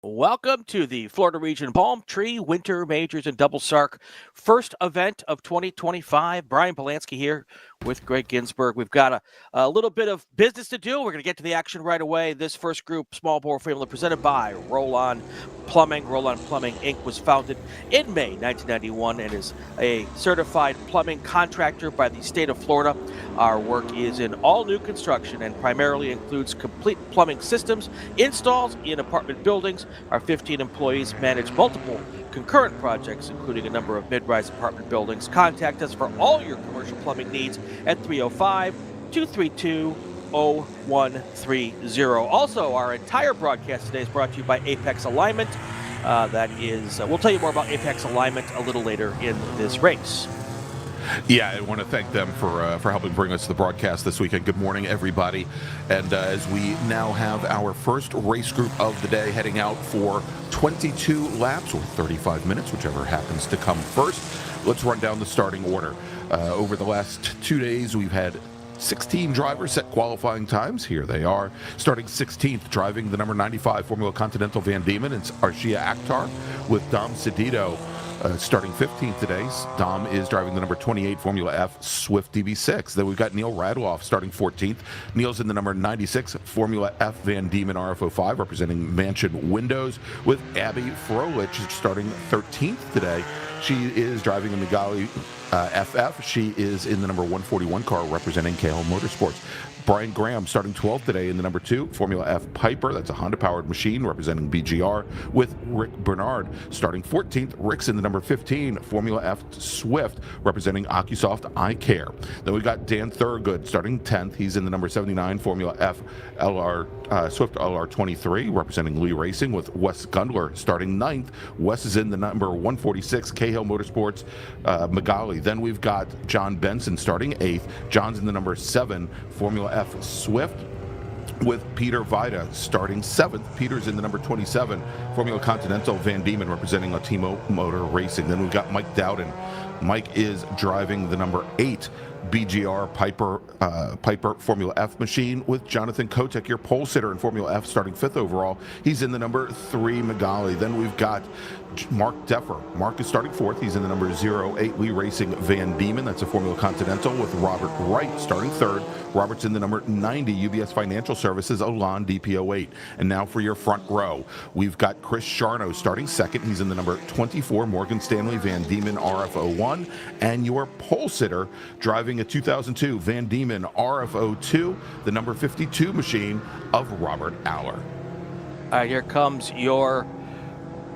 Welcome to the Florida Region Palm Tree Winter Majors and Double SARRC first event of 2025. Brian Bielanski here with Gregg Ginsberg. We've got a little bit of business to do. We're going to get to the action right away. This first group, Small Bore Family, presented by Roll-On Plumbing. Roll-On Plumbing, Inc. was founded in May 1991 and is a certified plumbing contractor by the state of Florida. Our work is in all new construction and primarily includes complete plumbing systems, installs in apartment buildings. Our 15 employees manage multiple concurrent projects, including a number of mid-rise apartment buildings. Contact us for all your commercial plumbing needs at 305-232-0130. Also, our entire broadcast today is brought to you by Apex Alignment. We'll tell you more about Apex Alignment a little later in this race. Yeah, I want to thank them for helping bring us the broadcast this weekend. Good morning, everybody. And as we now have our first race group of the day heading out for 22 laps or 35 minutes, whichever happens to come first, let's run down the starting order. Over the last 2 days, we've had 16 drivers set qualifying times. Here they are. Starting 16th, driving the number 95 Formula Continental Van Diemen, it's Arshia Akhtar with Dom Sedito. Starting 15th today, Dom is driving the number 28 Formula F Swift DB6. Then we've got Neil Radloff starting 14th. Neil's in the number 96 Formula F Van Diemen RF05, representing Mansion Windows, with Abby Frolich starting 13th today. She is driving a Magali FF. She is in the number 141 car, representing Cahill Motorsports. Brian Graham starting 12th today in the number 2 Formula F Piper. That's a Honda-powered machine representing BGR, with Rick Bernard starting 14th. Rick's in the number 15 Formula F Swift representing AccuSoft Eye Care. Then we've got Dan Thurgood starting 10th. He's in the number 79 Formula F Swift LR23 representing Lee Racing, with Wes Gundler starting 9th. Wes is in the number 146 Cahill Motorsports Magali. Then we've got John Benson starting 8th. John's in the number 7 Formula F Swift, with Peter Vida starting 7th. Peter's in the number 27 Formula Continental Van Diemen representing Latimo Motor Racing. Then we've got Mike Dowden. Mike is driving the number 8 BGR Piper Formula F machine, with Jonathan Kotek, your pole sitter in Formula F, starting 5th overall. He's in the number 3 Magali. Then we've got Mark Deffer. Mark is starting 4th. He's in the number 08 Lee Racing Van Diemen. That's a Formula Continental, with Robert Wright starting 3rd. Robert's in the number 90 UBS Financial Services Elan DP08. And now for your front row, we've got Chris Charno starting 2nd. He's in the number 24 Morgan Stanley Van Diemen RF01. And your pole sitter driving a 2002 Van Diemen RF02, the number 52 machine of Robert Aller. All right, here comes your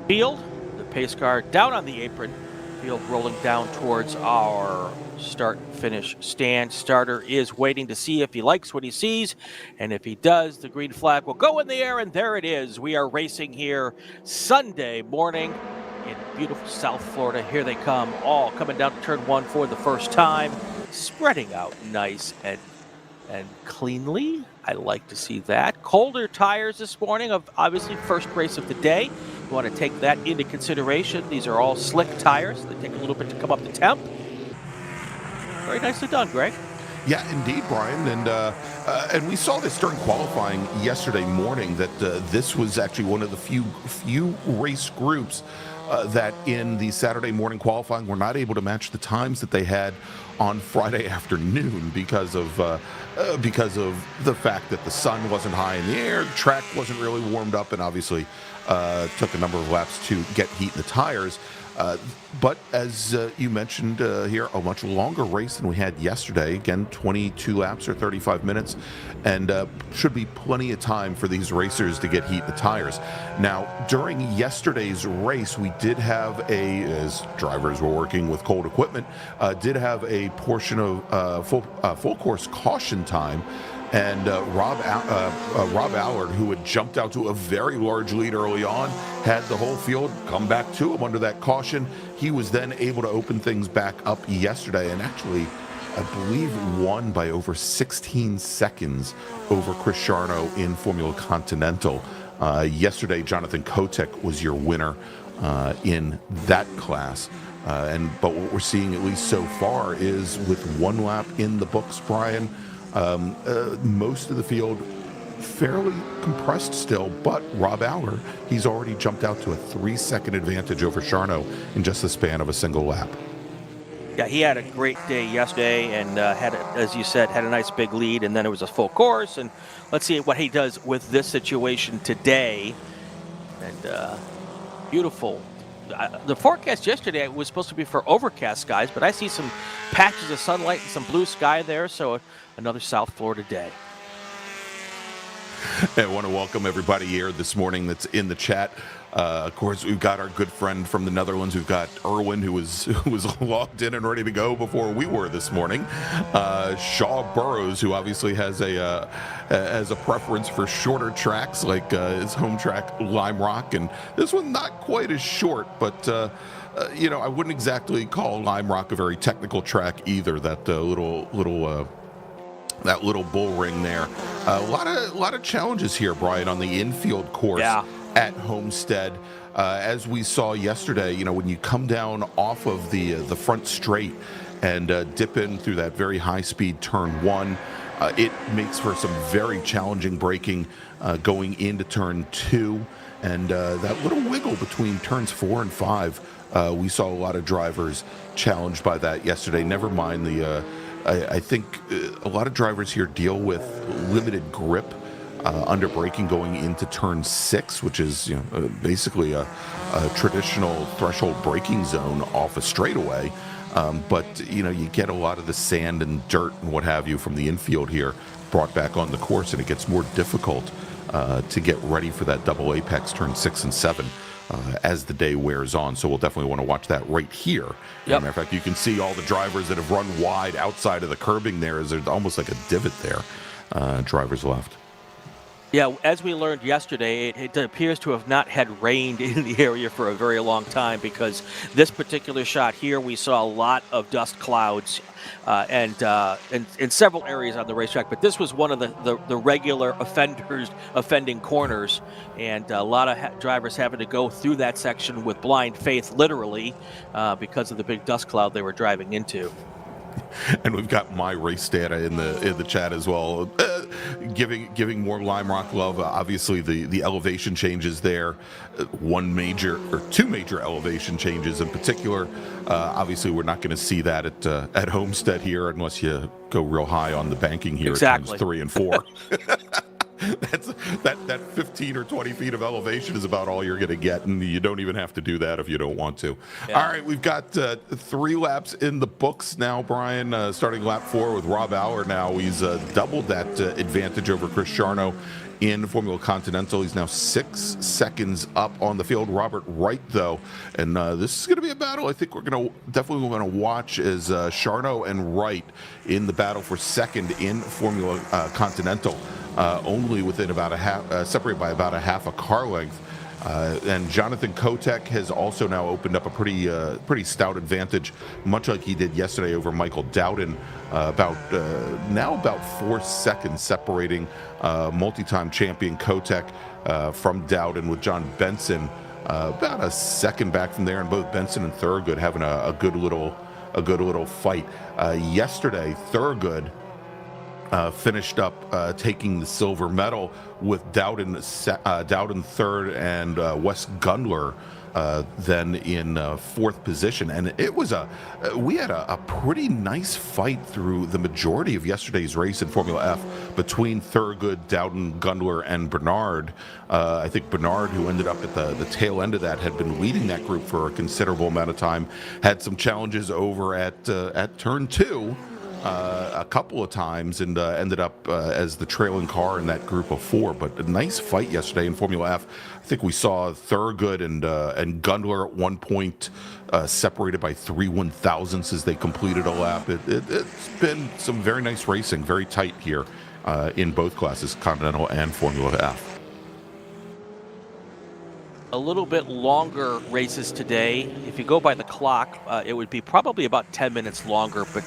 field. The pace car down on the apron. Field rolling down towards our start-finish stand. Starter is waiting to see if he likes what he sees, and if he does, the green flag will go in the air, and there it is. We are racing here Sunday morning in beautiful South Florida. Here they come, all coming down to turn 1 for the first time, spreading out nice and cleanly. I like to see that. Colder tires this morning, of obviously first race of the day. You want to take that into consideration. These are all slick tires. They take a little bit to come up to temp. Very nicely done, Greg. Yeah, indeed, Brian, and we saw this during qualifying yesterday morning, that this was actually one of the few race groups that in the Saturday morning qualifying were not able to match the times that they had on Friday afternoon because of the fact that the sun wasn't high in the air, the track wasn't really warmed up, and obviously took a number of laps to get heat in the tires. But as you mentioned here, a much longer race than we had yesterday. Again, 22 laps or 35 minutes, and should be plenty of time for these racers to get heat in the tires. Now, during yesterday's race, we did have as drivers were working with cold equipment, did have a portion of full course caution time. And Rob Allard, who had jumped out to a very large lead early on, had the whole field come back to him under that caution. He was then able to open things back up yesterday, and actually, I believe, won by over 16 seconds over Chris Charno in Formula Continental. Yesterday, Jonathan Kotek was your winner in that class. But what we're seeing, at least so far, is with one lap in the books, Brian, most of the field fairly compressed still, but Rob Aller, he's already jumped out to a 3-second advantage over Charno in just the span of a single lap. Yeah, he had a great day yesterday and as you said, had a nice big lead, and then it was a full course. And let's see what he does with this situation today. And beautiful. The forecast yesterday was supposed to be for overcast skies, but I see some patches of sunlight and some blue sky there, so another South Florida day. I want to welcome everybody here this morning that's in the chat. Of course, we've got our good friend from the Netherlands. We've got Erwin, who was logged in and ready to go before we were this morning. Shaw Burrows, who obviously has a preference for shorter tracks, like his home track Lime Rock, and this one not quite as short, but I wouldn't exactly call Lime Rock a very technical track either. That little bull ring there. A lot of challenges here, Brian, on the infield course. Yeah. At Homestead, as we saw yesterday, when you come down off of the front straight and dip in through that very high-speed turn 1, it makes for some very challenging braking going into turn 2, and that little wiggle between turns 4 and 5. We saw a lot of drivers challenged by that yesterday. Never mind I think a lot of drivers here deal with limited grip under braking going into turn 6, which is basically a traditional threshold braking zone off a straightaway. But you get a lot of the sand and dirt and what have you from the infield here brought back on the course, and it gets more difficult to get ready for that double apex turn 6 and 7 as the day wears on. So we'll definitely want to watch that right here. As a matter of fact, you can see all the drivers that have run wide outside of the curbing there. There's almost like a divot there. Drivers left. Yeah, as we learned yesterday, it appears to have not had rained in the area for a very long time, because this particular shot here, we saw a lot of dust clouds and in several areas on the racetrack. But this was one of the regular offending corners, and a lot of drivers having to go through that section with blind faith, literally, because of the big dust cloud they were driving into. And we've got my race data in the chat as well, giving more Lime Rock love. Obviously, the elevation changes there, two major elevation changes in particular. Obviously, we're not going to see that at Homestead here unless you go real high on the banking here. Exactly. At turns 3 and 4. That 15 or 20 feet of elevation is about all you're going to get, and you don't even have to do that if you don't want to. Yeah. All right, we've got 3 laps in the books now, Brian, starting lap 4 with Rob Aller now. He's doubled that advantage over Chris Charno in Formula Continental. He's now 6 seconds up on the field. Robert Wright, though, and this is going to be a battle I think we're definitely going to watch, as Charno and Wright in the battle for second in Formula Continental. Only within about separated by about a half a car length. And Jonathan Kotek has also now opened up a pretty stout advantage, much like he did yesterday over Michael Dowden. About 4 seconds separating multi-time champion Kotek from Dowden, with John Benson about a second back from there, and both Benson and Thurgood having a good little fight. Yesterday, Thurgood finished up taking the silver medal, with Dowden third and Wes Gundler then in 4th position. And it was we had a pretty nice fight through the majority of yesterday's race in Formula F between Thurgood, Dowden, Gundler, and Bernard. I think Bernard, who ended up at the tail end of that, had been leading that group for a considerable amount of time, had some challenges over at turn 2 a couple of times, and ended up as the trailing car in that group of 4. But a nice fight yesterday in Formula F. I think we saw Thurgood and Gundler at one point separated by 3/1000ths as they completed a lap. It's been some very nice racing, very tight here in both classes, Continental and Formula F. A little bit longer races today. If you go by the clock, it would be probably about 10 minutes longer, but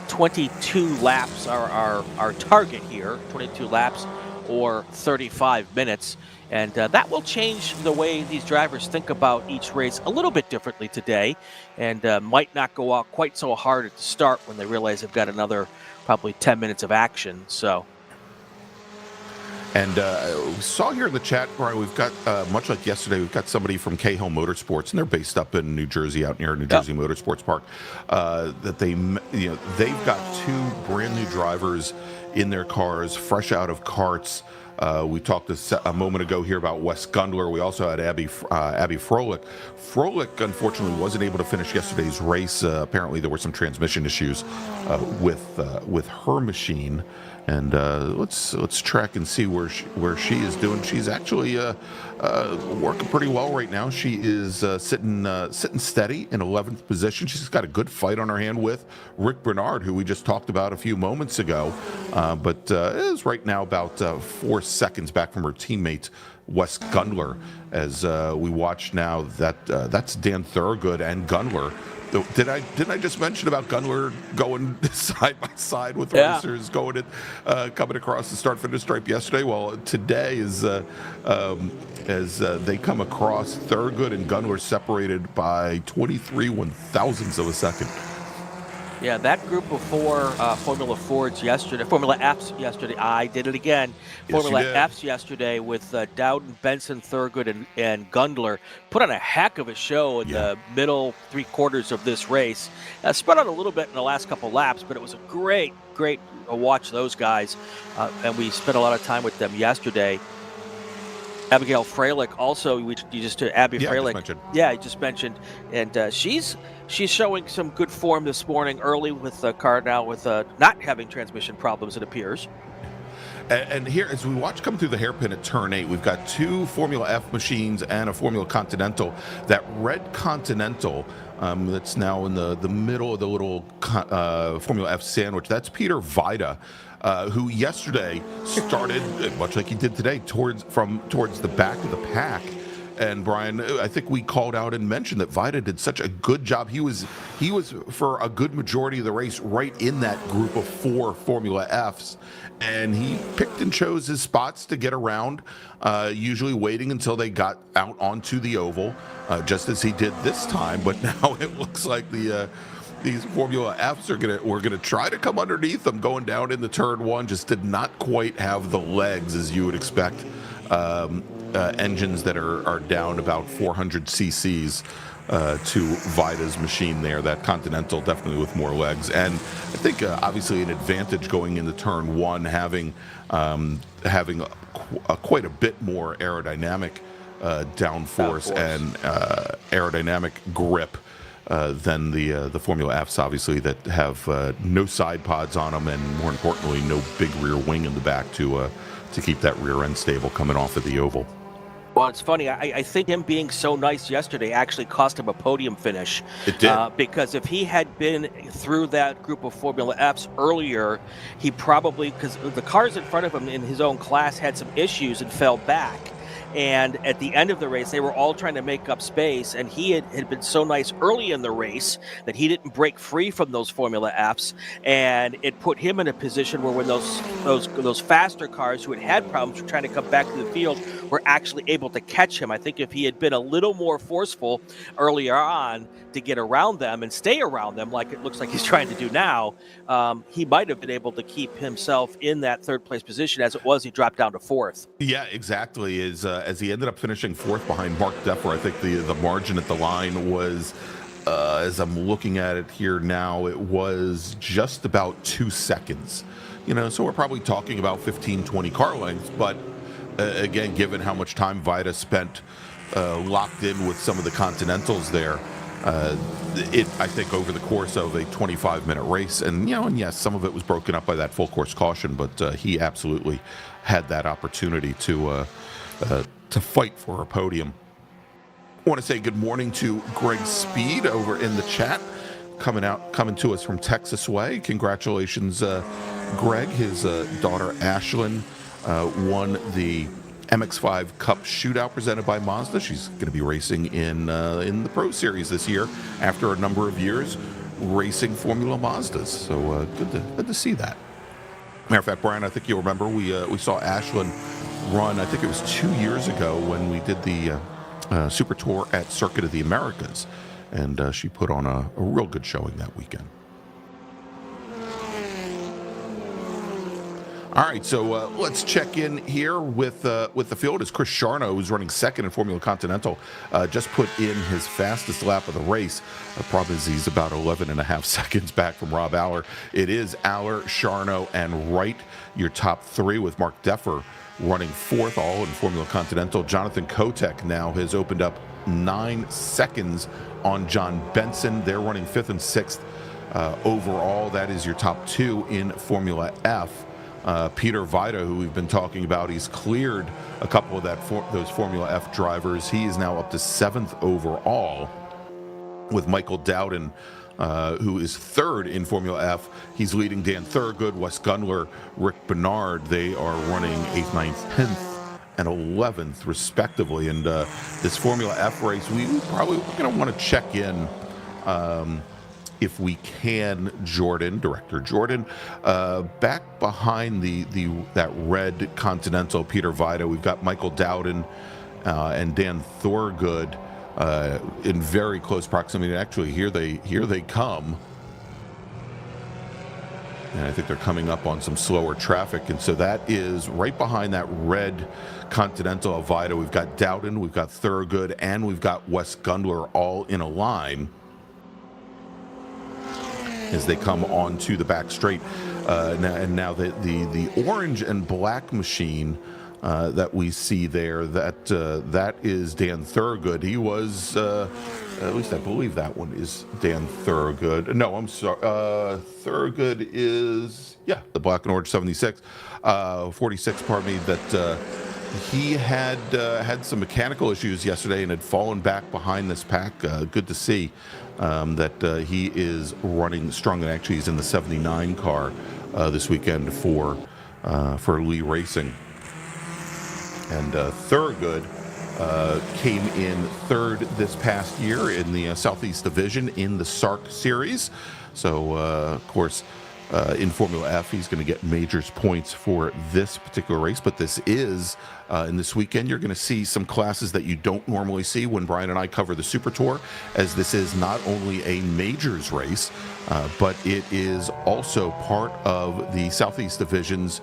22 laps are our target here, 22 laps or 35 minutes. And that will change the way these drivers think about each race a little bit differently today, and might not go out quite so hard at the start when they realize they've got another probably 10 minutes of action. So And we saw here in the chat, Brian, we've got, much like yesterday, we've got somebody from Cahill Motorsports, and they're based up in New Jersey, out near New Jersey Motorsports Park, that they've got 2 brand new drivers in their cars, fresh out of karts. We talked a moment ago here about Wes Gundler. We also had Abby Froelich. Froelich, unfortunately, wasn't able to finish yesterday's race. Apparently, there were some transmission issues with her machine. And let's track and see where she is doing. She's actually working pretty well right now. She is sitting steady in 11th position. She's got a good fight on her hand with Rick Bernard, who we just talked about a few moments ago, but is right now about 4 seconds back from her teammate Wes Gundler. As we watch now, that's Dan Thorogood and Gundler. Did I just mention about Gundler going side by side with racers coming across the start-finish stripe yesterday? Well, today is as they come across, Thorogood and Gundler separated by 23 one-thousandths of a second. Yeah, that group of 4 Formula Fs yesterday. I did it again. Yes, Formula Fs yesterday with Dowden, Benson, Thorogood, and Gundler put on a heck of a show in the middle 3/4 of this race. Spread out a little bit in the last couple laps, but it was a great watch those guys, and we spent a lot of time with them yesterday. Abigail Freilich also, you just mentioned, and she's showing some good form this morning early with the car now with not having transmission problems, it appears. And here, as we watch come through the hairpin at turn 8, we've got 2 Formula F machines and a Formula Continental. That red Continental that's now in the middle of the little Formula F sandwich, that's Peter Vida, who yesterday started, much like he did today, towards the back of the pack. And Brian, I think we called out and mentioned that Vida did such a good job. He was for a good majority of the race right in that group of 4 Formula Fs, and he picked and chose his spots to get around, usually waiting until they got out onto the oval, just as he did this time. But now it looks like these Formula Fs were gonna try to come underneath them going down into turn 1. Just did not quite have the legs as you would expect. Engines that are down about 400 cc's to Vida's machine there. That Continental definitely with more legs, and I think obviously an advantage going into turn 1, having quite a bit more aerodynamic downforce and aerodynamic grip than the Formula Fs, obviously, that have no side pods on them, and more importantly, no big rear wing in the back to keep that rear end stable coming off of the oval. Well, it's funny. I think him being so nice yesterday actually cost him a podium finish. It did. Because if he had been through that group of Formula Fs earlier, he probably, because the cars in front of him in his own class had some issues and fell back. And at the end of the race, they were all trying to make up space, and he had been so nice early in the race that he didn't break free from those Formula Fs, and it put him in a position where when those faster cars who had problems trying to come back to the field were actually able to catch him. I think if he had been a little more forceful earlier on to get around them and stay around them, like it looks like he's trying to do now, he might have been able to keep himself in that 3rd place position. As it was, he dropped down to 4th. Yeah, exactly. As he ended up finishing 4th behind Mark Deffer, I think the margin at the line was, as I'm looking at it here now, it was just about 2 seconds. So we're probably talking about 15, 20 car lengths. But again, given how much time Vida spent locked in with some of the Continentals there, I think over the course of a 25-minute race, and yes, some of it was broken up by that full course caution, but he absolutely had that opportunity to fight for a podium. I want to say good morning to Greg Speed over in the chat, coming to us from Texas way. Congratulations, Greg. His daughter Ashlyn won the MX-5 Cup Shootout presented by Mazda. She's going to be racing in the Pro Series this year after a number of years racing Formula Mazdas. So good to see that. Matter of fact, Brian, I think you'll remember we saw Ashlyn run. I think it was 2 years ago when we did the Super Tour at Circuit of the Americas, and she put on a real good showing that weekend. All right, so let's check in here with the field. It's Chris Charno, who's running second in Formula Continental, just put in his fastest lap of the race. The problem is he's about 11 and a half seconds back from Rob Aller. It is Aller, Charno, and Wright, your top three, with Mark Deffer running fourth, all in Formula Continental. Jonathan Kotek now has opened up 9 seconds on John Benson. They're running fifth and sixth overall. That is your top two in Formula F. Peter Vida, who we've been talking about, he's cleared a couple of those Formula F drivers. He is now up to 7th overall, with Michael Dowden, who is third in Formula F. He's leading Dan Thurgood, Wes Gundler, Rick Bernard. They are running 8th, 9th, 10th, and 11th, respectively. And this Formula F race, we're going to want to check in, if we can, Director Jordan, back behind that red Continental, Peter Vida. We've got Michael Dowden and Dan Thurgood in very close proximity. Actually, here they come. And I think they're coming up on some slower traffic. And so that is right behind that red Continental of Vida. We've got Dowden, we've got Thurgood, and we've got Wes Gundler all in a line as they come onto the back straight. Now the orange and black machine that we see there, that is Dan Thurgood. He was, at least I believe that one is Dan Thurgood. No, I'm sorry. Thurgood is, the black and orange 46, 46, pardon me, that he had some mechanical issues yesterday and had fallen back behind this pack. Good to see that he is running strong, and actually he's in the 79 car this weekend for Lee Racing. And Thurgood came in third this past year in the Southeast Division in the SARRC Series. So, of course, in Formula F, he's going to get Majors points for this particular race. But this is, in this weekend, you're going to see some classes that you don't normally see when Brian and I cover the Super Tour, as this is not only a Majors race, but it is also part of the Southeast Division's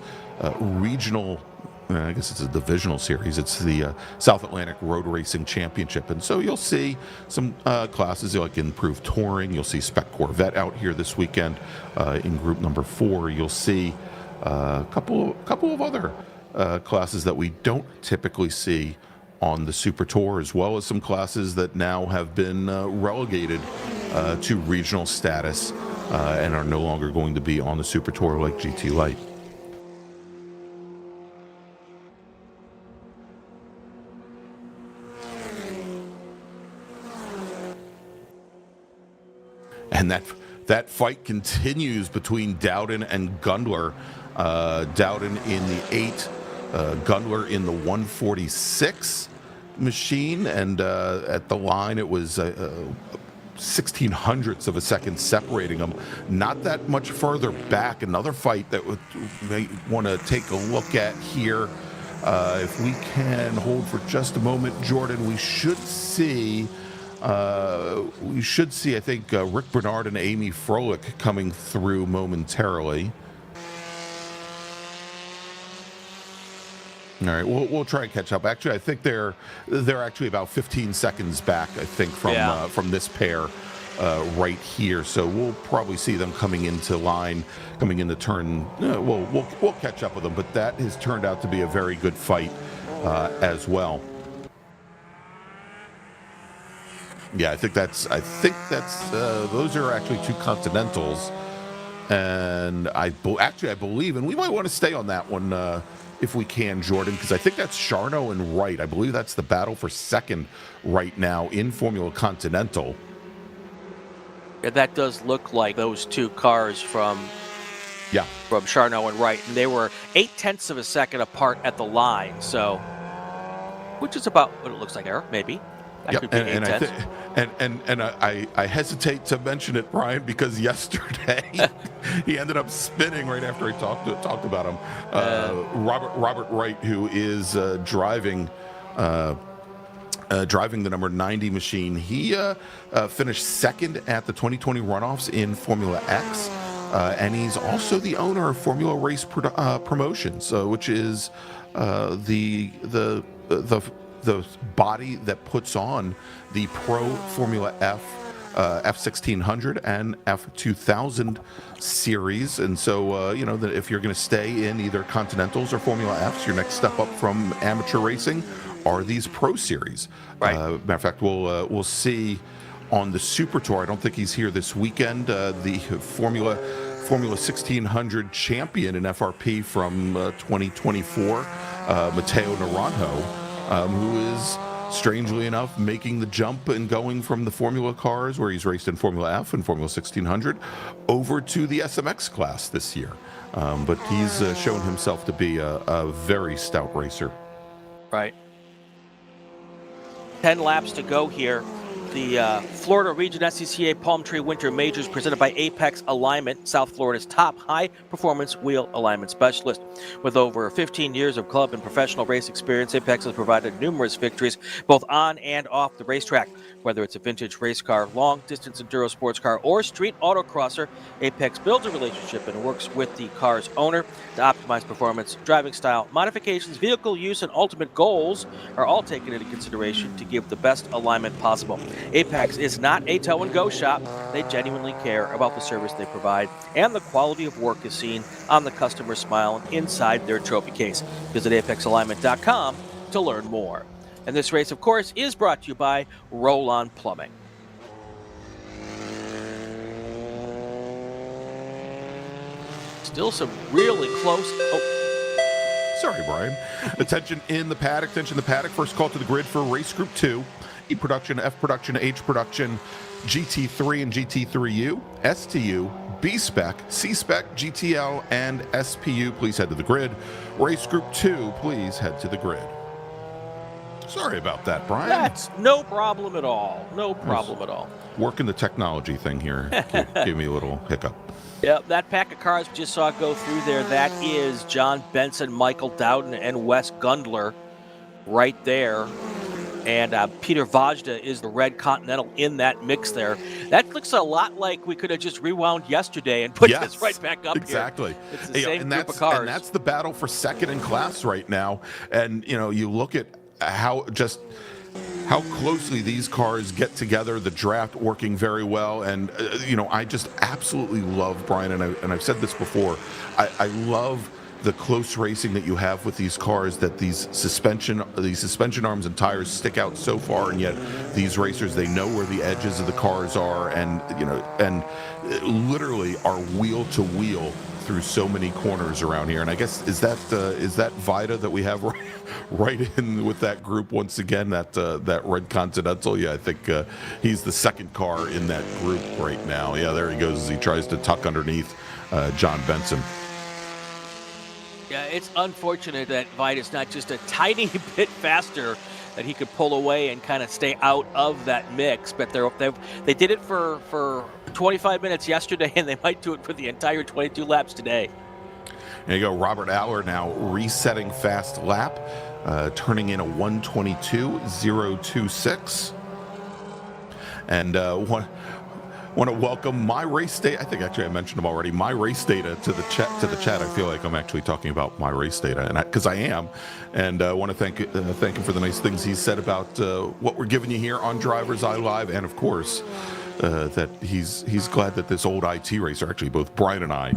regional, I guess it's a divisional series. It's the South Atlantic Road Racing Championship. And so you'll see some classes like Improved Touring. You'll see Spec Corvette out here this weekend in group number 4. You'll see a couple of other classes that we don't typically see on the Super Tour, as well as some classes that now have been relegated to regional status and are no longer going to be on the Super Tour, like GT Light. And that fight continues between Dowden and Gundler. Dowden in the 8, Gundler in the 146 machine. And at the line, it was 1600ths of a second separating them. Not that much further back. Another fight that we may want to take a look at here. If we can hold for just a moment, Jordan, we should see, I think, Rick Bernard and Amy Froelich coming through momentarily. All right, we'll try and catch up. Actually, I think they're actually about 15 seconds back, I think, from this pair right here. So we'll probably see them coming into line, coming into turn. We'll catch up with them, but that has turned out to be a very good fight as well. Yeah, I think that's those are actually 2 Continentals, and I believe, and we might want to stay on that one if we can, Jordan, because I think that's Charno and Wright. I believe that's the battle for second right now in Formula Continental. Yeah, that does look like those 2 cars from Charno and Wright, and they were 0.8 of a second apart at the line, so which is about what it looks like there, maybe. Yep. And I hesitate to mention it, Brian, because yesterday he ended up spinning right after I talked about him. Robert Wright, who is driving the number 90 machine, he finished second at the 2020 runoffs in Formula X. and he's also the owner of Formula Race Promotions, which is the body that puts on the Pro Formula F, F1600 and F2000 series. And so, you know, that if you're going to stay in either Continentals or Formula Fs, your next step up from amateur racing are these Pro Series. Right. Matter of fact, we'll see on the Super Tour. I don't think he's here this weekend. The Formula 1600 champion in FRP from 2024, Matteo Naranjo, who is, strangely enough, making the jump and going from the Formula cars, where he's raced in Formula F and Formula 1600, over to the SMX class this year. But he's shown himself to be a very stout racer. Right. 10 laps to go here. The Florida Region SCCA Palm Tree Winter Majors presented by Apex Alignment, South Florida's top high-performance wheel alignment specialist. With over 15 years of club and professional race experience, Apex has provided numerous victories both on and off the racetrack. Whether it's a vintage race car, long-distance enduro sports car, or street autocrosser, Apex builds a relationship and works with the car's owner to optimize performance, driving style, modifications, vehicle use, and ultimate goals are all taken into consideration to give the best alignment possible. Apex is not a tow-and-go shop. They genuinely care about the service they provide, and the quality of work is seen on the customer smile inside their trophy case. Visit apexalignment.com to learn more. And this race, of course, is brought to you by Roll-On Plumbing. Still some really close... Oh. Sorry, Brian. Attention in the paddock. First call to the grid for race group 2. E production, F production, H production, GT3 and GT3U, STU, B spec, C spec, GTL, and SPU. Please head to the grid. Race group 2, please head to the grid. Sorry about that, Brian. That's no problem at all. No problem at all. Working the technology thing here gave me a little hiccup. Yep, that pack of cars we just saw go through there, that is John Benson, Michael Dowden, and Wes Gundler right there. And Peter Vajda is the red Continental in that mix there. That looks a lot like we could have just rewound yesterday and put this right back up exactly. Here. It's the same group of And cars. that's the battle for second in class right now. And, you know, you look at how closely these cars get together, the draft working very well. And, you know, I just absolutely love, Brian, and I've said this before, I love the close racing that you have with these cars, that these suspension arms and tires stick out so far, and yet these racers, they know where the edges of the cars are, and, you know, and literally are wheel to wheel through so many corners around here. And I guess is that Vida that we have right in with that group once again, that red Continental? Yeah, I think he's the second car in that group right now. Yeah, there he goes as he tries to tuck underneath John Benson. Yeah, it's unfortunate that Vida's not just a tiny bit faster, that he could pull away and kind of stay out of that mix. But they did it for 25 minutes yesterday, and they might do it for the entire 22 laps today. There you go, Robert Aller now resetting fast lap, turning in a 1:22.026. And want to welcome My Race Data. I think actually I mentioned them already. My Race Data to the chat. I feel like I'm actually talking about My Race Data, and because I am, and I want to thank him for the nice things he said about what we're giving you here on DriversEye Live, and of course that he's glad that this old IT racer, actually both Brian and I,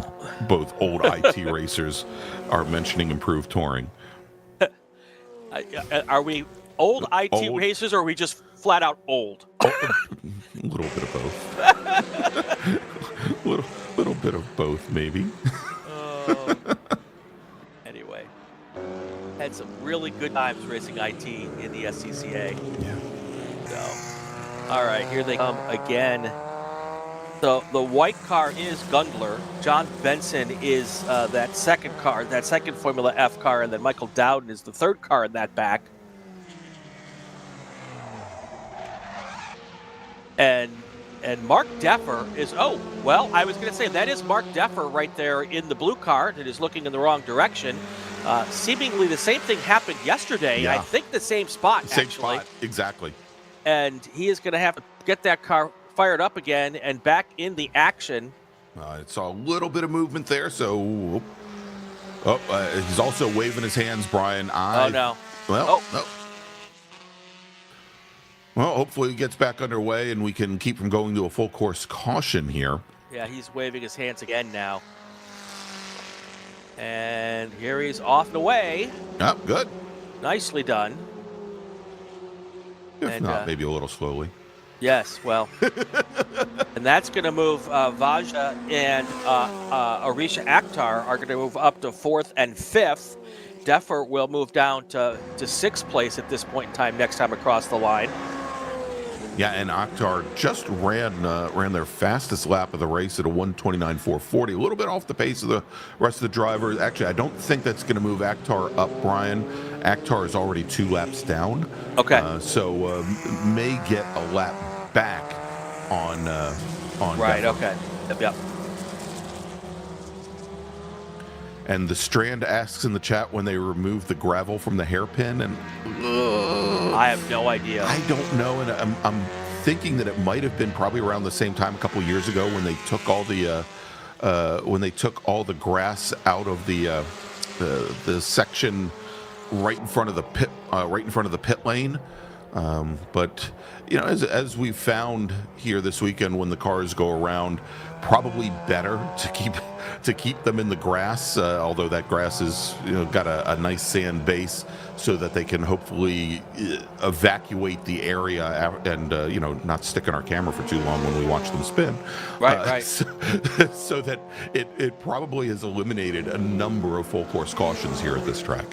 both old IT racers, are mentioning improved touring. Are we old IT racers, or are we just flat out old? A little bit of both. little bit of both, maybe. Anyway, had some really good times racing IT in the SCCA. Yeah. So, all right, here they come again. So the white car is Gundler. John Benson is that second car, that second Formula F car, and then Michael Dowden is the third car in that back. And Mark Deffer is, I was going to say, that is Mark Deffer right there in the blue car that is looking in the wrong direction. Seemingly the same thing happened yesterday. Yeah. I think the same spot, actually. Same spot, exactly. And he is going to have to get that car fired up again and back in the action. I saw a little bit of movement there, so he's also waving his hands, Brian. Oh, no. Well, no. Well, hopefully he gets back underway and we can keep from going to a full course caution here. Yeah, he's waving his hands again now. And here he's off and away. Oh, good. Nicely done. If not, maybe a little slowly. Yes, well. And that's going to move Vajda and Arisha Akhtar are going to move up to 4th and 5th. Deffer will move down to 6th place at this point in time next time across the line. Yeah, and Akhtar just ran their fastest lap of the race at a 1:29.440, a little bit off the pace of the rest of the drivers. Actually, I don't think that's going to move Akhtar up, Brian. Akhtar is already 2 laps down. Okay. So may get a lap back on Right, Deffer. okay. Yep. And the Strand asks in the chat when they remove the gravel from the hairpin, and I have no idea. I don't know, and I'm thinking that it might have been probably around the same time a couple years ago when they took all the grass out of the section right in front of the pit lane. But you know, as we found here this weekend when the cars go around, probably better to keep them in the grass, although that grass is, you know, got a nice sand base so that they can hopefully evacuate the area and you know, not stick in our camera for too long when we watch them spin. Right. So that it probably has eliminated a number of full course cautions here at this track.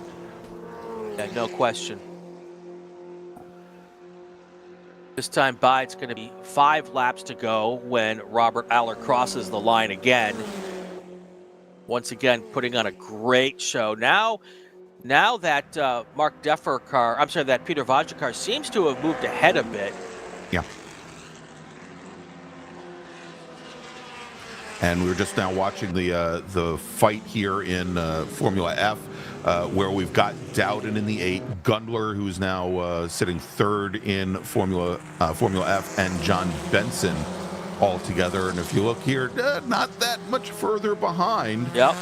Yeah, no question. This time by, it's going to be 5 laps to go when Robert Aller crosses the line again. Once again, putting on a great show. Now that Mark Deffer car, I'm sorry, that Peter Vajda car seems to have moved ahead a bit. Yeah. And we were just now watching the fight here in Formula F, where we've got Dowden in the 8, Gundler, who's now sitting 3rd in Formula F, and John Benson all together. And if you look here, not that much further behind. Yep.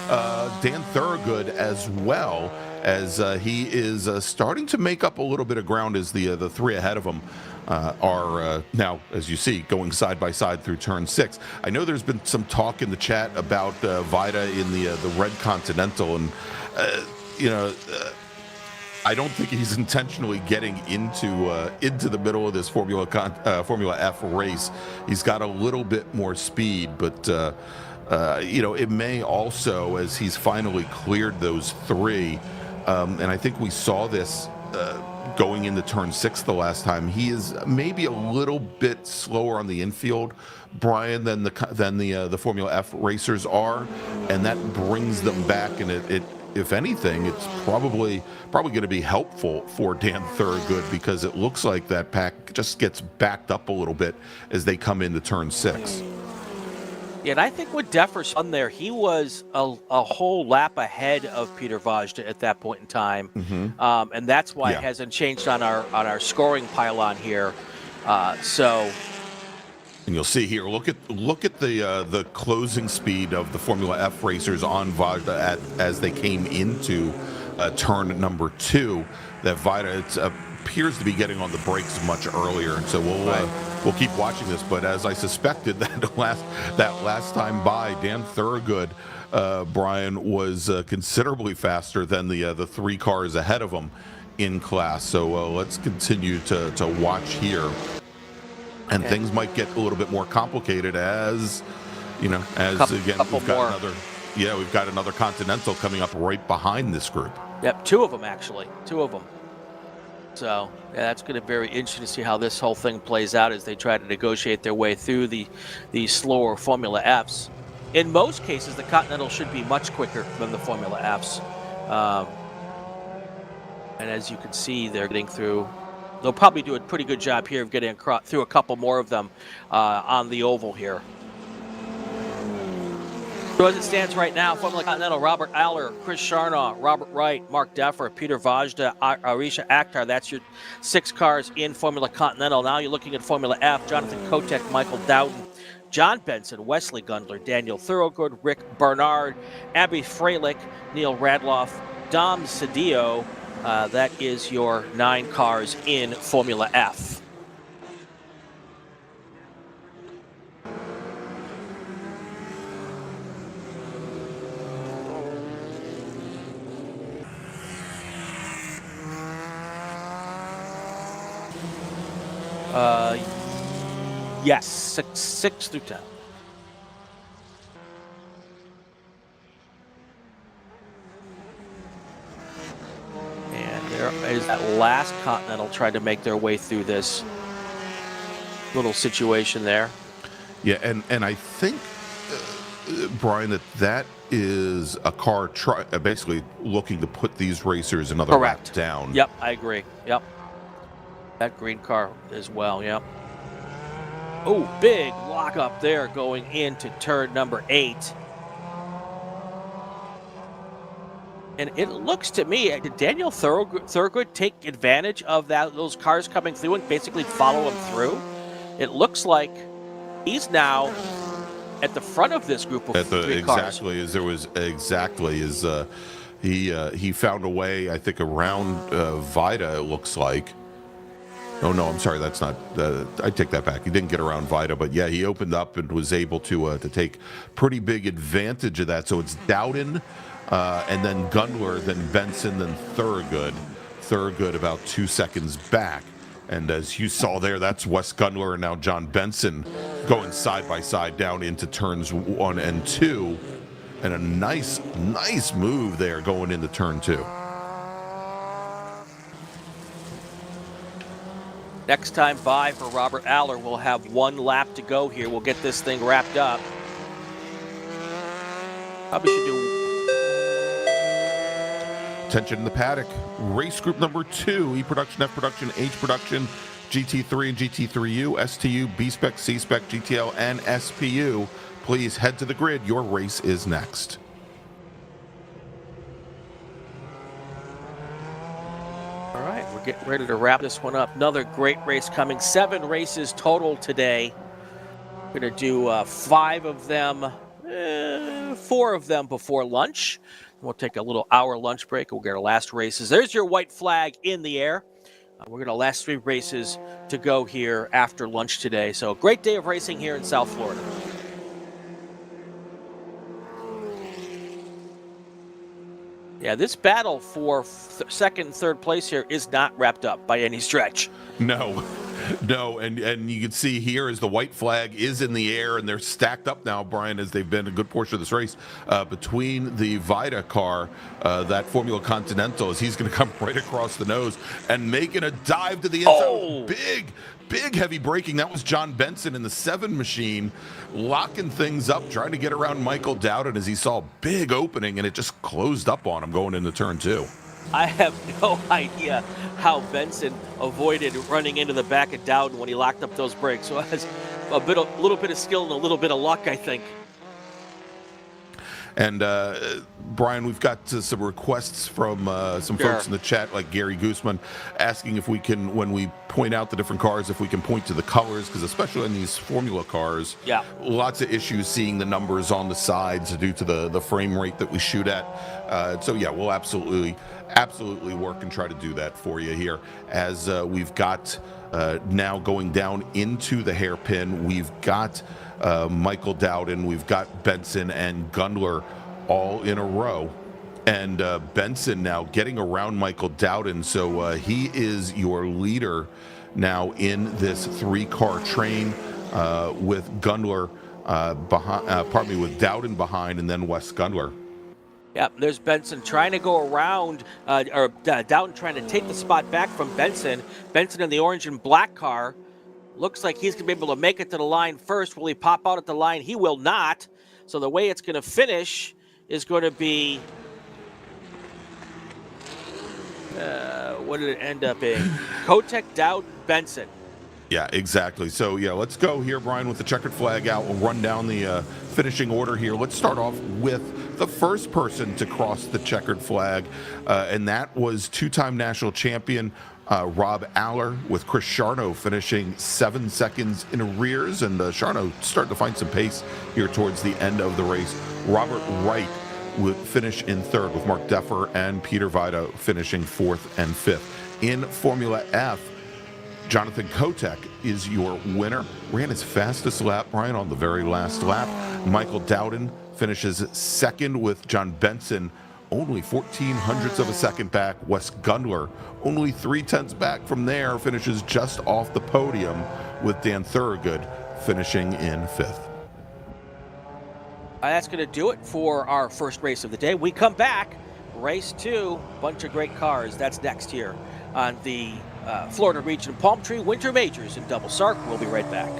Dan Thorogood as well, as he is starting to make up a little bit of ground as the 3 ahead of him are now, as you see, going side by side through turn 6. I know there's been some talk in the chat about Vajda in the Red Continental, and you know, I don't think he's intentionally getting into the middle of this Formula F race. He's got a little bit more speed, but you know, it may also, as he's finally cleared those 3, and I think we saw this going into turn 6 the last time. He is maybe a little bit slower on the infield, Brian, than the Formula F racers are, and that brings them back. And it if anything, it's probably going to be helpful for Dan Thorogood, because it looks like that pack just gets backed up a little bit as they come into turn 6. Yeah, and I think with Deffer's on there, he was a whole lap ahead of Peter Vajda at that point in time, and that's why it hasn't changed on our scoring pylon here. And you'll see here, look at the closing speed of the Formula F racers on Vajda as they came into turn number 2. That Vajda appears to be getting on the brakes much earlier, and so we'll keep watching this. But as I suspected, that last time by, Dan Thorogood, Brian, was considerably faster than the 3 cars ahead of him in class. So let's continue to watch here. And things might get a little bit more complicated as, you know, we've got another Continental coming up right behind this group. Yep, 2 of them actually, 2 of them. So yeah, that's going to be very interesting to see how this whole thing plays out as they try to negotiate their way through the slower Formula Fs. In most cases, the Continental should be much quicker than the Formula Fs. And as you can see, they're getting through. They'll probably do a pretty good job here of getting through a couple more of them on the oval here. So as it stands right now, Formula Continental, Robert Aller, Chris Charnaw, Robert Wright, Mark Deffer, Peter Vajda, Arisha Akhtar. That's your 6 cars in Formula Continental. Now you're looking at Formula F, Jonathan Kotek, Michael Dowden, John Benson, Wesley Gundler, Daniel Thorogood, Rick Barnard, Abby Freilich, Neil Radloff, Dom Cedillo. That is your 9 cars in Formula F. Yes, 6 through 10. And there is that last Continental trying to make their way through this little situation there. Yeah, and I think, Brian, that is a car basically looking to put these racers another lap down. Yep, I agree. Yep. That green car as well, yep. Oh, big lock up there going into turn number 8. And it looks to me, did Daniel Thorogood take advantage of those cars coming through and basically follow him through? It looks like he's now at the front of this group of 3 cars. He found a way, I think, around Vida, it looks like. Oh, no, I'm sorry, that's not, I take that back. He didn't get around Vida, but yeah, he opened up and was able to take pretty big advantage of that. So it's Dowden, and then Gundler, then Benson, then Thorogood. Thorogood about 2 seconds back. And as you saw there, that's Wes Gundler and now John Benson going side by side down into turns 1 and 2. And a nice move there going into turn 2. Next time by for Robert Aller, we'll have 1 lap to go here. We'll get this thing wrapped up. Probably should do. Attention in the paddock. Race group number 2, E Production, F Production, H Production, GT3 and GT3U, STU, B-Spec, C-Spec, GTL, and SPU. Please head to the grid. Your race is next. All right, we're getting ready to wrap this one up. Another great race coming. 7 races total today. We're going to do 5 of them, 4 of them before lunch. We'll take a little hour lunch break. We'll get our last races. There's your white flag in the air. We're going to last 3 races to go here after lunch today. So a great day of racing here in South Florida. Yeah, this battle for second and third place here is not wrapped up by any stretch. No, and you can see here as the white flag is in the air, and they're stacked up now, Brian, as they've been a good portion of this race, between the Vida car, that Formula Continental, as he's going to come right across the nose and making a dive to the inside. Oh. Big heavy braking. That was John Benson in the 7 machine, locking things up, trying to get around Michael Dowden as he saw a big opening, and it just closed up on him going into turn 2. I have no idea how Benson avoided running into the back of Dowden when he locked up those brakes. So it's a little bit of skill and a little bit of luck, I think. And Brian, we've got some requests from some folks in the chat, like Gary Gooseman, asking if we can, when we point out the different cars, if we can point to the colors, because especially in these Formula cars, lots of issues seeing the numbers on the sides due to the frame rate that we shoot at. So yeah, we'll absolutely work and try to do that for you here. As we've got now going down into the hairpin, we've got Michael Dowden, we've got Benson and Gundler all in a row, and Benson now getting around Michael Dowden, so he is your leader now in this 3-car train with Gundler behind, with Dowden behind, and then Wes Gundler. Yep, there's Benson trying to go around, Dowden trying to take the spot back from Benson. Benson in the orange and black car. Looks like he's going to be able to make it to the line first. Will he pop out at the line? He will not. So the way it's going to finish is going to be, what did it end up being? Kotek, Dowd, Benson. Yeah, exactly. So, yeah, let's go here, Brian, with the checkered flag out. We'll run down the finishing order here. Let's start off with the first person to cross the checkered flag, and that was 2-time national champion Rob Aller with Chris Charno finishing 7 seconds in arrears, and Charno starting to find some pace here towards the end of the race. Robert Wright would finish in third, with Mark Deffer and Peter Vida finishing fourth and fifth. In Formula F, Jonathan Kotek is your winner. Ran his fastest lap, Brian, on the very last lap. Michael Dowden finishes second, with John Benson only 14 hundredths of a second back. Wes Gundler only 3/10 back from there, finishes just off the podium, with Dan Thorogood finishing in fifth. That's going to do it for our first race of the day. We come back, race 2, bunch of great cars. That's next here on the Florida Region Palm Tree Winter Majors in Double SARRC. We'll be right back.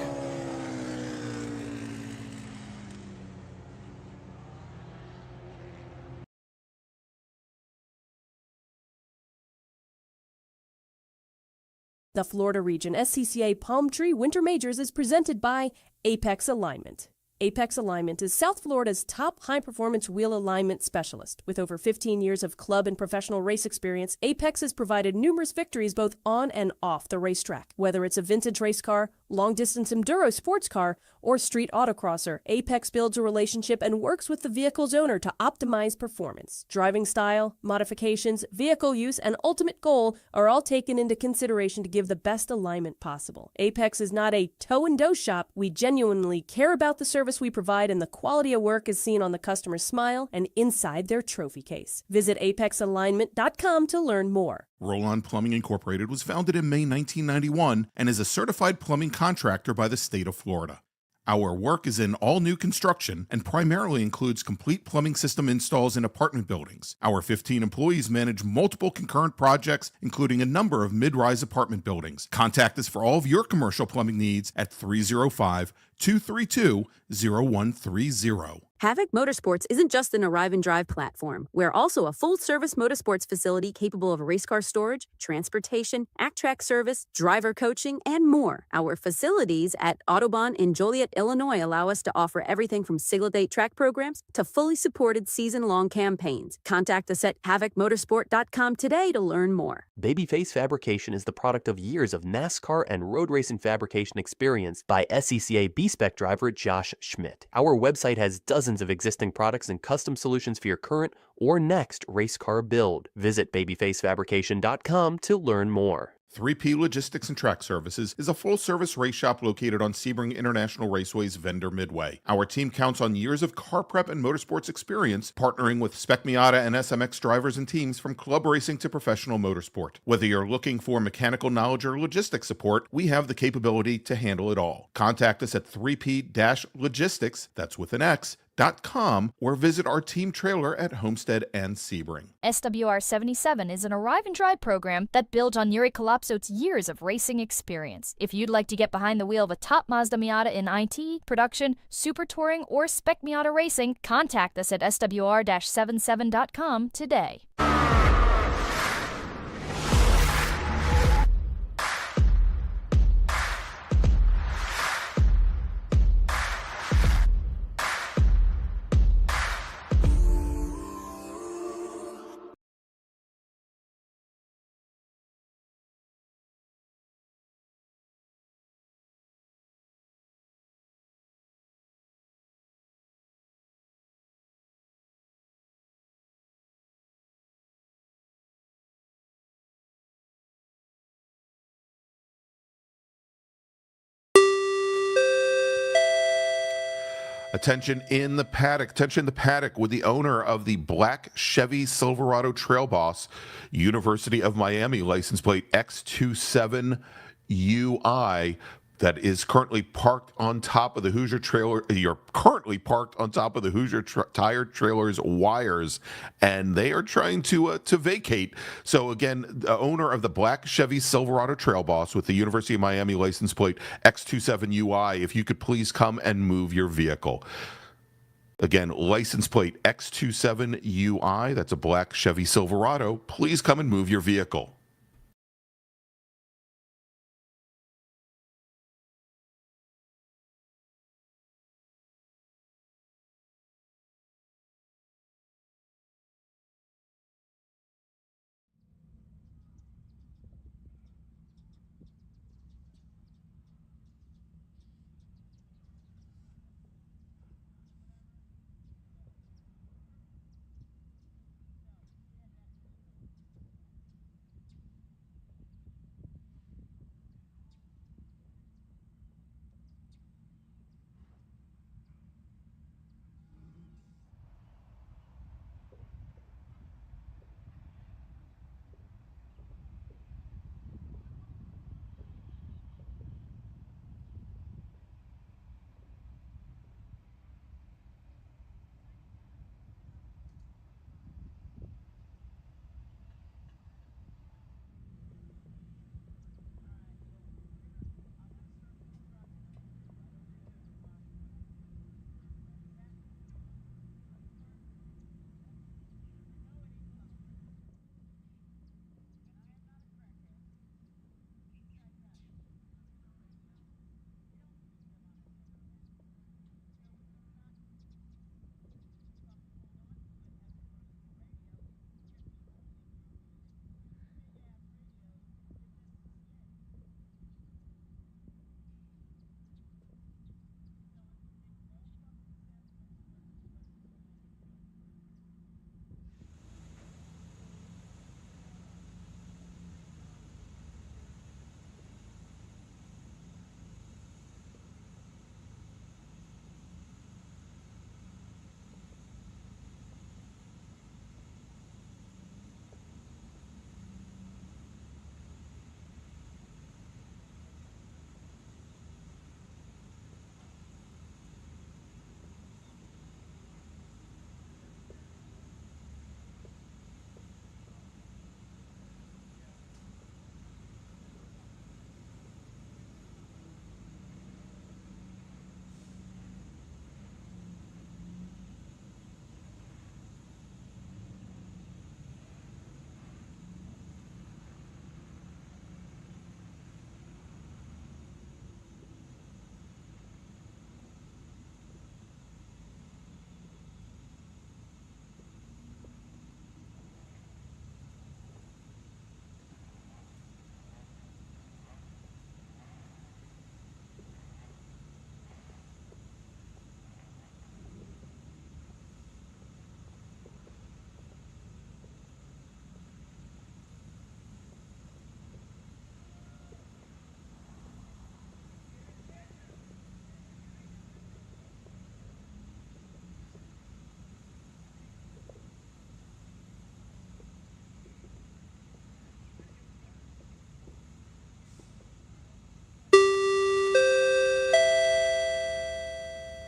The Florida Region SCCA Palm Tree Winter Majors is presented by Apex Alignment. Apex Alignment is South Florida's top high-performance wheel alignment specialist. With over 15 years of club and professional race experience, Apex has provided numerous victories both on and off the racetrack. Whether it's a vintage race car, long-distance enduro sports car, or street autocrosser, Apex builds a relationship and works with the vehicle's owner to optimize performance. Driving style, modifications, vehicle use, and ultimate goal are all taken into consideration to give the best alignment possible. Apex is not a toe-and-dough shop. We genuinely care about the service we provide, and the quality of work is seen on the customer's smile and inside their trophy case. Visit apexalignment.com to learn more. Roll-On Plumbing Incorporated was founded in May 1991 and is a certified plumbing contractor by the state of Florida. Our work is in all new construction and primarily includes complete plumbing system installs in apartment buildings. Our 15 employees manage multiple concurrent projects, including a number of mid-rise apartment buildings. Contact us for all of your commercial plumbing needs at 305-232-0130. Havoc Motorsports isn't just an arrive and drive platform. We're also a full-service motorsports facility capable of race car storage, transportation, ACTRAC service, driver coaching, and more. Our facilities at Autobahn in Joliet, Illinois allow us to offer everything from single-date track programs to fully supported season-long campaigns. Contact us at havocmotorsport.com today to learn more. Babyface Fabrication is the product of years of NASCAR and road racing fabrication experience by SCCA B-Spec driver Josh Schmidt. Our website has dozens of existing products and custom solutions for your current or next race car build. Visit babyfacefabrication.com to learn more. 3P Logistics and Track Services is a full-service race shop located on Sebring International Raceway's Vendor Midway. Our team counts on years of car prep and motorsports experience, partnering with Spec Miata and SMX drivers and teams from club racing to professional motorsport. Whether you're looking for mechanical knowledge or logistics support, we have the capability to handle it all. Contact us at 3P-Logistics, that's with an X, .com, or visit our team trailer at Homestead and Sebring. SWR 77 is an arrive and drive program that builds on Yuri Kolapsot's years of racing experience. If you'd like to get behind the wheel of a top Mazda Miata in IT, production, super touring, or spec Miata racing, contact us at swr-77.com today. Attention in the paddock with the owner of the black Chevy Silverado Trail Boss, University of Miami license plate X27UI, that is currently parked on top of the Hoosier trailer. You're currently parked on top of the Hoosier tire trailer's wires, and they are trying to vacate. So again, the owner of the black Chevy Silverado Trail Boss with the University of Miami license plate X27UI, if you could please come and move your vehicle. Again, license plate X27UI, that's a black Chevy Silverado. Please come and move your vehicle.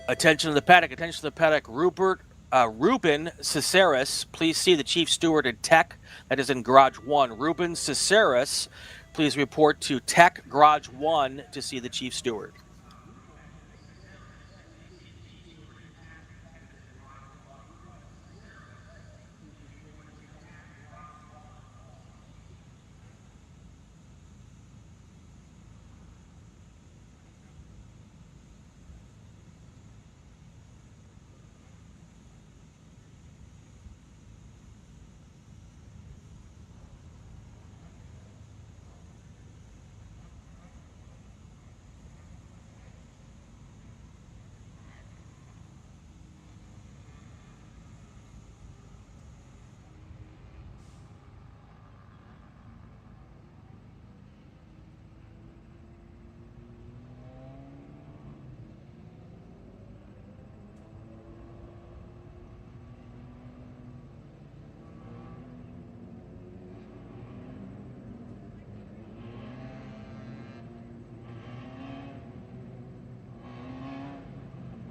Attention to the paddock. Attention to the paddock. Ruben Cesaris, please see the chief steward in Tech. That is in Garage 1. Ruben Cesaris, please report to Tech Garage 1 to see the chief steward.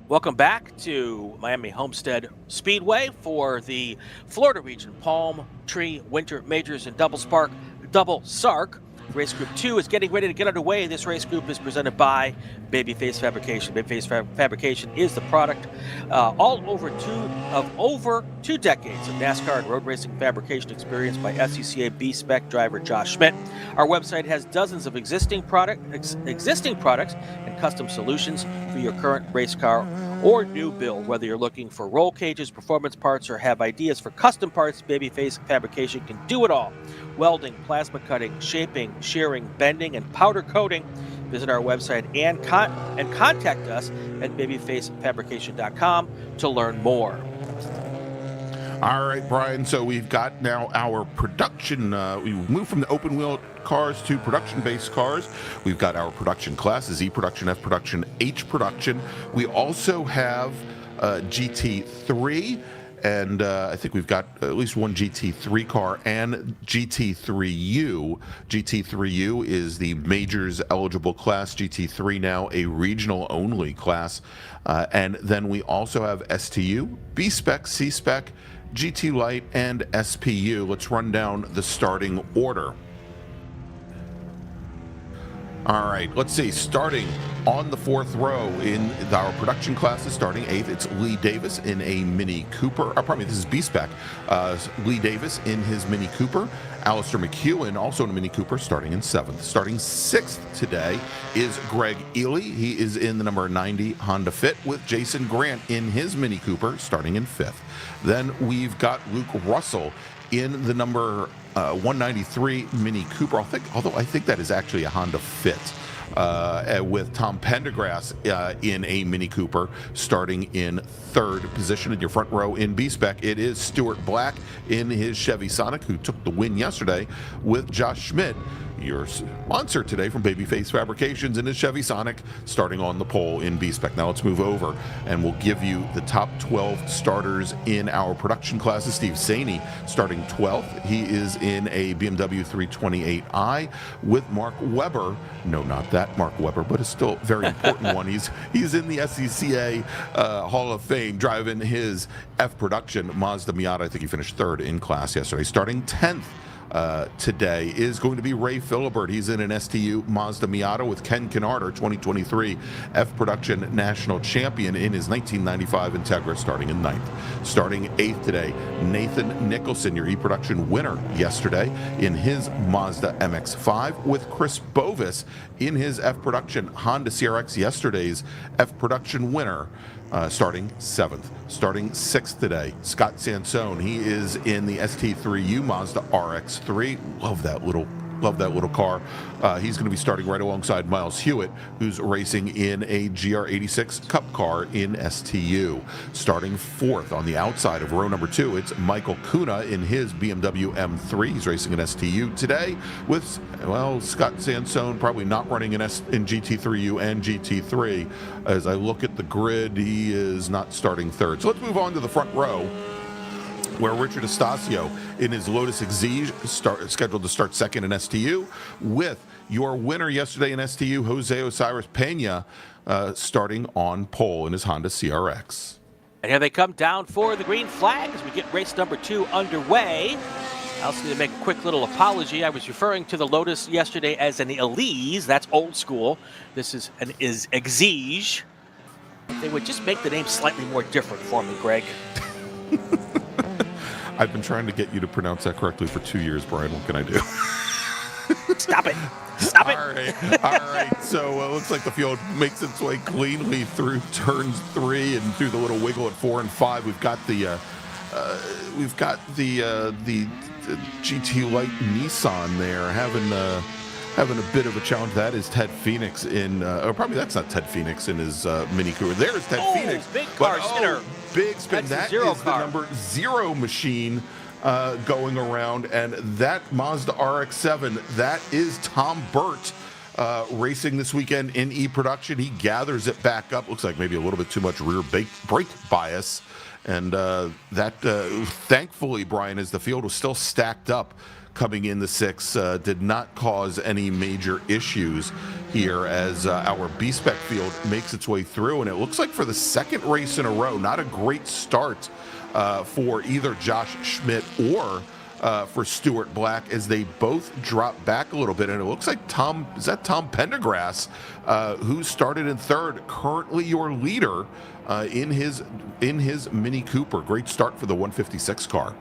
Welcome back to Miami Homestead Speedway for the Florida Region Palm Tree Winter Majors and Double SARRC. Race Group 2 is getting ready to get underway. This race group is presented by Babyface Fabrication. Babyface Fabrication is the product over 2 decades of NASCAR and road racing fabrication experience by SCCA B-Spec driver Josh Schmidt. Our website has dozens of existing products and custom solutions for your current race car or new build. Whether you're looking for roll cages, performance parts, or have ideas for custom parts, Babyface Fabrication can do it all. Welding, plasma cutting, shaping, shearing, bending, and powder coating. Visit our website and contact us at babyfacefabrication.com to learn more. All right, Brian, so we've got now our production. We moved from the open wheel cars to production-based cars. We've got our production classes, E production, F production, H production. We also have GT3, and I think we've got at least one GT3 car and GT3U. GT3U is the Majors eligible class. GT3 now a regional only class. And then we also have STU, B-Spec, C-Spec, GT Light, and SPU. Let's run down the starting order. All right, let's see. Starting on the 4th row in our production classes, starting 8th, it's Lee Davis in a Mini Cooper. This is B-Spec. Lee Davis in his Mini Cooper. Alistair McEwen, also in a Mini Cooper, starting in 7th. Starting 6th today is Greg Ely. He is in the number 90 Honda Fit with Jason Grant in his Mini Cooper, starting in 5th. Then we've got Luke Russell in the number 193 Mini Cooper, although I think that is actually a Honda Fit, with Tom Pendergrass in a Mini Cooper, starting in 3rd position. In your front row in B-Spec, it is Stuart Black in his Chevy Sonic, who took the win yesterday, with Josh Schmidt, your sponsor today from Babyface Fabrications, in his Chevy Sonic, starting on the pole in B-Spec. Now let's move over and we'll give you the top 12 starters in our production classes. Steve Saney starting 12th. He is in a BMW 328i with Mark Webber. No, not that Mark Webber, but a still very important one. He's in the SCCA Hall of Fame, driving his F production Mazda Miata. I think he finished 3rd in class yesterday. Starting 10th today is going to be Ray Philibert. He's in an STU Mazda Miata with Ken Kennarder, 2023 F Production National Champion in his 1995 Integra, starting in 9th. Starting 8th today, Nathan Nicholson, your E Production winner yesterday, in his Mazda MX-5 with Chris Bovis in his F Production Honda CRX, yesterday's F Production winner. Starting 7th. Starting 6th today, Scott Sansone. He is in the ST3U Mazda RX-3. Love that little car. He's going to be starting right alongside Miles Hewitt, who's racing in a GR86 Cup car in STU. Starting 4th on the outside of row number 2, it's Michael Kuna in his BMW M3. He's racing in STU today with, Scott Sansone probably not running in GT3U and GT3. As I look at the grid, he is not starting 3rd. So let's move on to the front row. where Richard Estacio in his Lotus Exige scheduled to start second in STU, with your winner yesterday in STU, Jose Osiris Pena, starting on pole in his Honda CRX. And here they come down for the green flag as we get race number 2 underway. I also need to make a quick little apology. I was referring to the Lotus yesterday as an Elise. That's old school. This is an Exige. They would just make the name slightly more different for me, Greg. I've been trying to get you to pronounce that correctly for 2 years, Brian. What can I do? Stop it. Stop it. All right. So it looks like the field makes its way cleanly through turns 3 and through the little wiggle at 4 and 5. We've got the GT Light Nissan there having a bit of a challenge. That is Ted Phoenix in, or probably that's not Ted Phoenix in his Mini Cooper. There's Ted Phoenix. Big car spinner. Big spin. That's That the is car. the number 0 machine going around, and that Mazda RX-7, that is Tom Burt racing this weekend in E-Production. He gathers it back up. Looks like maybe a little bit too much rear brake bias. And thankfully, Brian, as the field was still stacked up coming in the 6, did not cause any major issues here as our B-Spec field makes its way through. And it looks like for the second race in a row, not a great start for either Josh Schmidt or for Stuart Black, as they both drop back a little bit. And it looks like Tom Pendergrass, who started in 3rd, currently your leader in his Mini Cooper. Great start for the 156 car.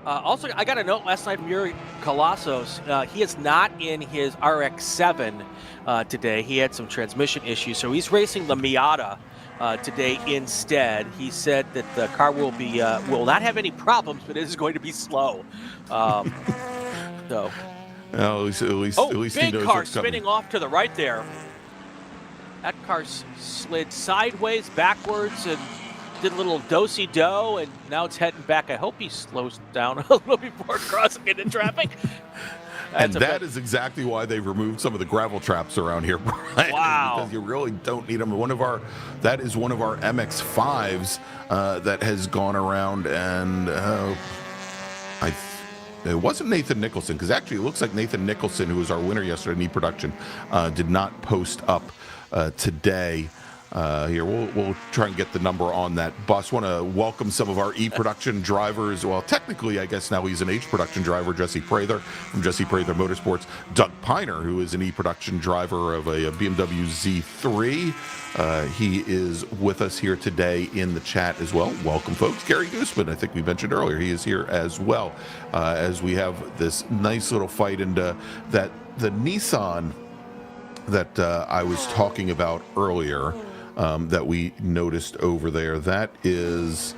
Also, I got a note last night from Yuri Colossos. He is not in his RX-7 today. He had some transmission issues, so he's racing the Miata today instead. He said that the car will not have any problems, but it is going to be slow. So. Well, at least he big knows car what's coming. spinning off to the right there. That car slid sideways, backwards, and did a little do-si-do, and now it's heading back. I hope he slows down a little before crossing into traffic. And that is exactly why they've removed some of the gravel traps around here, Brian. Wow. Because you really don't need them. That is one of our MX-5s that has gone around, and it wasn't Nathan Nicholson, because actually it looks like Nathan Nicholson, who was our winner yesterday in E-Production, did not post up today. Here, we'll try and get the number on that bus. Want to welcome some of our E-Production drivers. Well, technically, I guess now he's an H-Production driver, Jesse Prather from Jesse Prather Motorsports. Doug Piner, who is an E-Production driver of a BMW Z3. He is with us here today in the chat as well. Welcome, folks. Gary Gooseman, I think we mentioned earlier, he is here as well, as we have this nice little fight into the Nissan that I was talking about earlier. That we noticed over there. That is,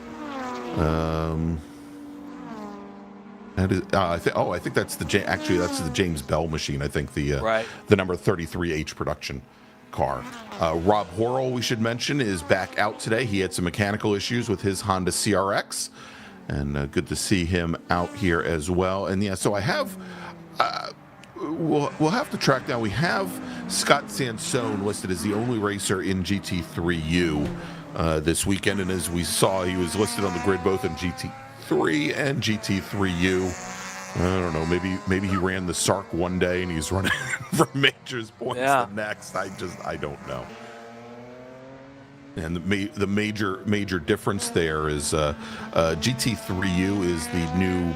I think that's that's the James Bell machine. I think the number 33 H production car. Rob Horrell, we should mention, is back out today. He had some mechanical issues with his Honda CRX, and good to see him out here as well. And yeah, so I have. We'll have to track down. We have Scott Sansone listed as the only racer in GT3U this weekend, and as we saw, he was listed on the grid both in GT3 and GT3U. I don't know. Maybe he ran the SARRC one day and he's running for Majors points the next. I don't know. And the major difference there is GT3U is the new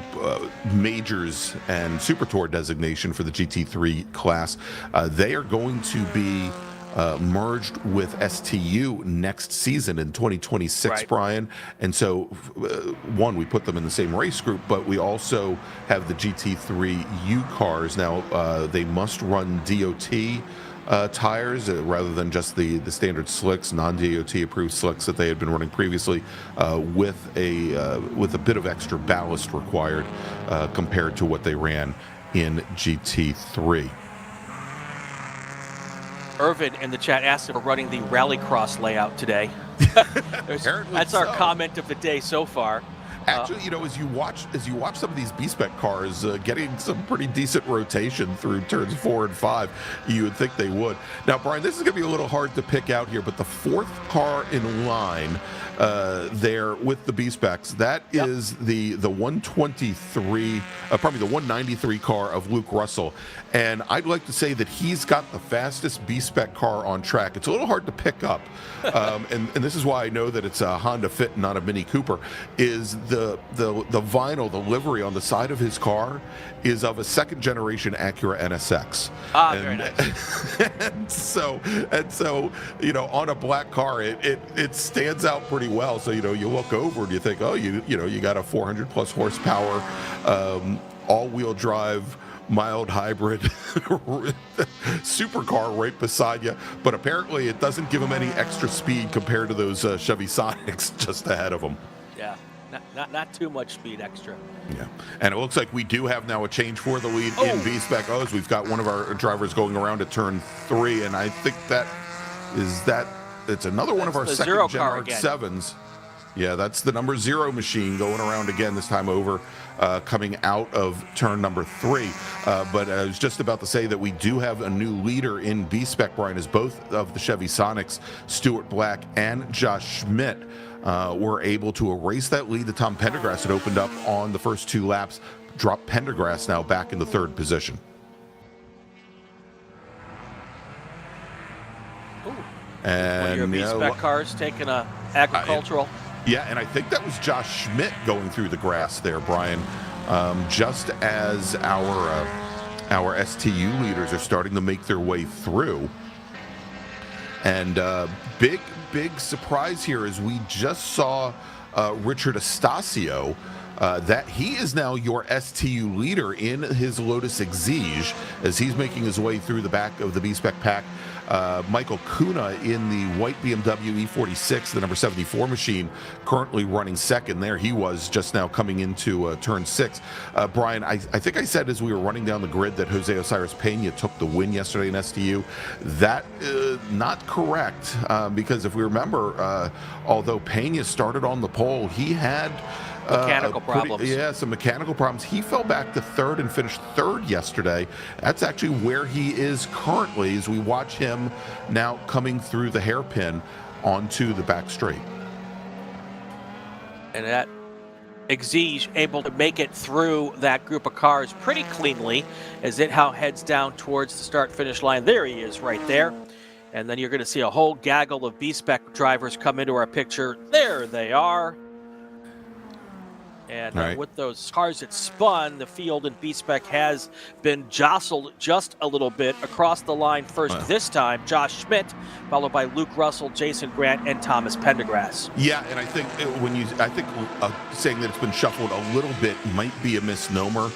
Majors and Super Tour designation for the GT3 class. They are going to be merged with STU next season in 2026, Brian. And so, we put them in the same race group, but we also have the GT3U cars. Now, they must run DOT tires rather than just the standard slicks, non-DOT approved slicks that they had been running previously, with a bit of extra ballast required compared to what they ran in GT3. Irvin in the chat asked if we're running the Rallycross layout today. That's our comment of the day so far. Actually, as you watch some of these B-Spec cars getting some pretty decent rotation through turns 4 and 5, you would think they would. Now, Brian, this is going to be a little hard to pick out here, but the fourth car in line there with the B-Specs, that is the 123, probably the 193 car of Luke Russell. And I'd like to say that he's got the fastest B-Spec car on track. It's a little hard to pick up, and this is why I know that it's a Honda Fit, not a Mini Cooper, is the vinyl, the livery on the side of his car is of a second generation Acura NSX. Very nice. and so on a black car, it stands out pretty well. So you look over and you think, oh, you got a 400 plus horsepower all-wheel drive mild hybrid supercar right beside you, but apparently it doesn't give him any extra speed compared to those Chevy Sonics just ahead of him. Yeah, not too much speed extra. Yeah, and it looks like we do have now a change for the lead in B-Spec O's. We've got one of our drivers going around to turn 3, and I think it's another one of our second gen RX-7s. Yeah, that's the number 0 machine going around again, this time over, coming out of turn number 3. But I was just about to say that we do have a new leader in B-Spec, Brian, as both of the Chevy Sonics, Stuart Black and Josh Schmidt, were able to erase that lead that Tom Pendergrass had opened up on the first 2 laps, drop Pendergrass now back in the 3rd position. And one of your B-Spec cars taking a agricultural... Yeah, and I think that was Josh Schmidt going through the grass there, Brian, just as our STU leaders are starting to make their way through. And big surprise here is we just saw Richard Estacio, that he is now your STU leader in his Lotus Exige as he's making his way through the back of the B-Spec pack. Michael Kuna in the white BMW E46, the number 74 machine, currently running second there. He was just now coming into turn 6. Brian, I think I said as we were running down the grid that Jose Osiris Pena took the win yesterday in STU. That not correct, because if we remember, although Pena started on the pole, he had mechanical problems. Yeah, some mechanical problems. He fell back to 3rd and finished 3rd yesterday. That's actually where he is currently as we watch him now coming through the hairpin onto the back straight. And that Exige able to make it through that group of cars pretty cleanly as it heads down towards the start-finish line. There he is right there. And then you're going to see a whole gaggle of B-Spec drivers come into our picture. There they are. And with those cars that spun, the field in B-Spec has been jostled just a little bit across the line first this time. Josh Schmidt, followed by Luke Russell, Jason Grant, and Thomas Pendergrass. Yeah, and I think saying that it's been shuffled a little bit might be a misnomer,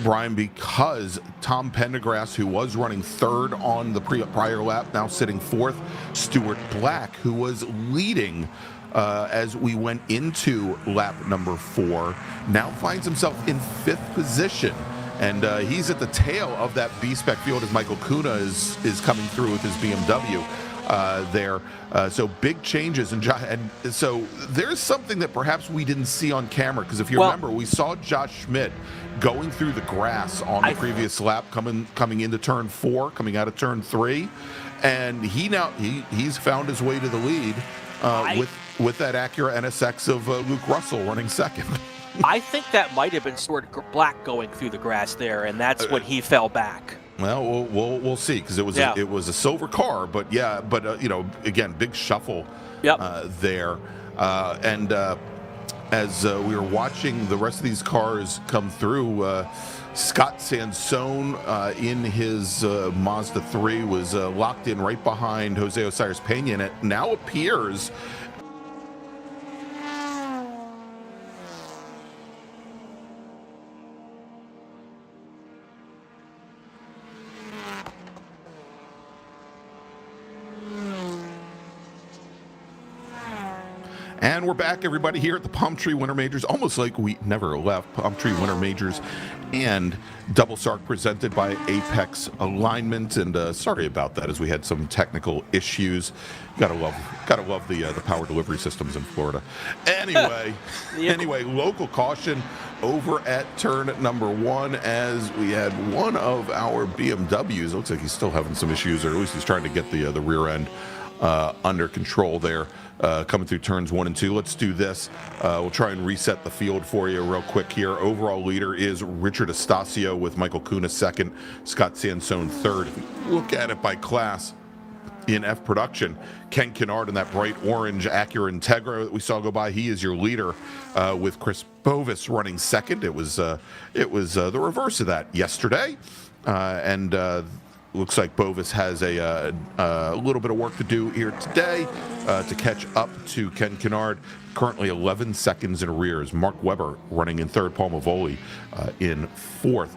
Brian, because Tom Pendergrass, who was running 3rd on the prior lap, now sitting 4th. Stuart Black, who was leading as we went into lap number 4, now finds himself in 5th position. And he's at the tail of that B-Spec field as Michael Kuna is coming through with his BMW there. So big changes. And so there's something that perhaps we didn't see on camera, because if you remember, we saw Josh Schmidt going through the grass on the previous lap, coming into turn 4, coming out of turn 3. And he's found his way to the lead with that Acura NSX of Luke Russell running second. I think that might have been Stuart Black going through the grass there, and that's when he fell back. Well, we'll see, because it was a silver car, but again, big shuffle there, and as we were watching the rest of these cars come through. Scott Sansone in his Mazda 3 was locked in right behind Jose Osiris Pena, and it now appears And we're back, everybody, here at the Palm Tree Winter Majors, almost like we never left. Palm Tree Winter Majors and Double SARRC presented by Apex Alignment. And sorry about that, as we had some technical issues. Gotta love the power delivery systems in Florida. Anyway, local caution over at turn number 1, as we had one of our BMWs. Looks like he's still having some issues, or at least he's trying to get the rear end under control there, coming through turns 1 and 2. Let's do this. We'll try and reset the field for you real quick here. Overall leader is Richard Estacio with Michael Kuna second, Scott Sansone third. If we look at it by class, in F production, Ken Kennard in that bright orange Acura Integra that we saw go by, he is your leader, with Chris Bovis running second. It was the reverse of that yesterday, and looks like Bovis has a little bit of work to do here today to catch up to Ken Kennard. Currently 11 seconds in arrears. Mark Webber running in third, Paul Mavoli in fourth.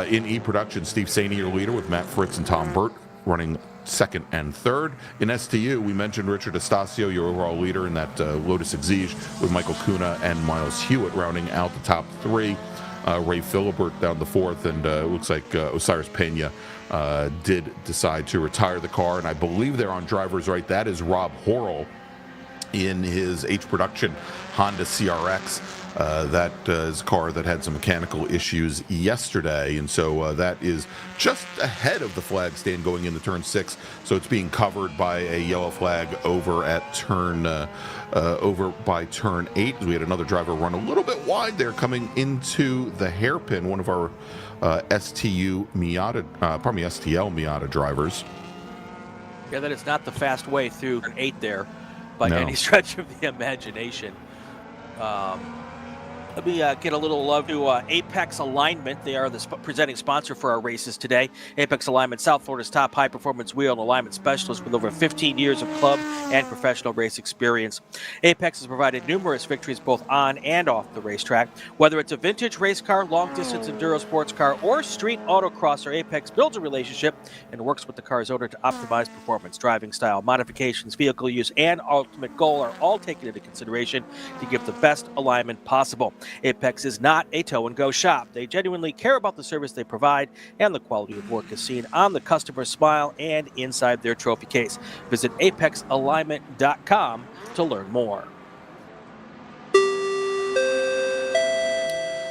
In E production, Steve Saney, your leader, with Matt Fritz and Tom Burt running second and third. In STU, we mentioned Richard Estacio, your overall leader in that Lotus Exige, with Michael Kuna and Miles Hewitt rounding out the top 3. Ray Philibert down the 4th, and it looks like Osiris Pena did decide to retire the car, and I believe they're on driver's right. That is Rob Horrell in his H production Honda CRX. That is a car that had some mechanical issues yesterday, and so that is just ahead of the flag stand going into turn 6. So it's being covered by a yellow flag over at turn over by turn 8. We had another driver run a little bit wide there coming into the hairpin. One of our STL Miata drivers. Yeah, that is not the fast way through turn 8 there by No. any stretch of the imagination. Let me get a little love to Apex Alignment. They are the presenting sponsor for our races today. Apex Alignment, South Florida's top high-performance wheel and alignment specialist with over 15 years of club and professional race experience. Apex has provided numerous victories both on and off the racetrack. Whether it's a vintage race car, long-distance enduro sports car, or street autocrosser, Apex builds a relationship and works with the car's owner to optimize performance, driving style, modifications, vehicle use, and ultimate goal are all taken into consideration to give the best alignment possible. Apex is not a tow-and-go shop. They genuinely care about the service they provide, and the quality of work is seen on the customer's smile and inside their trophy case. Visit apexalignment.com to learn more.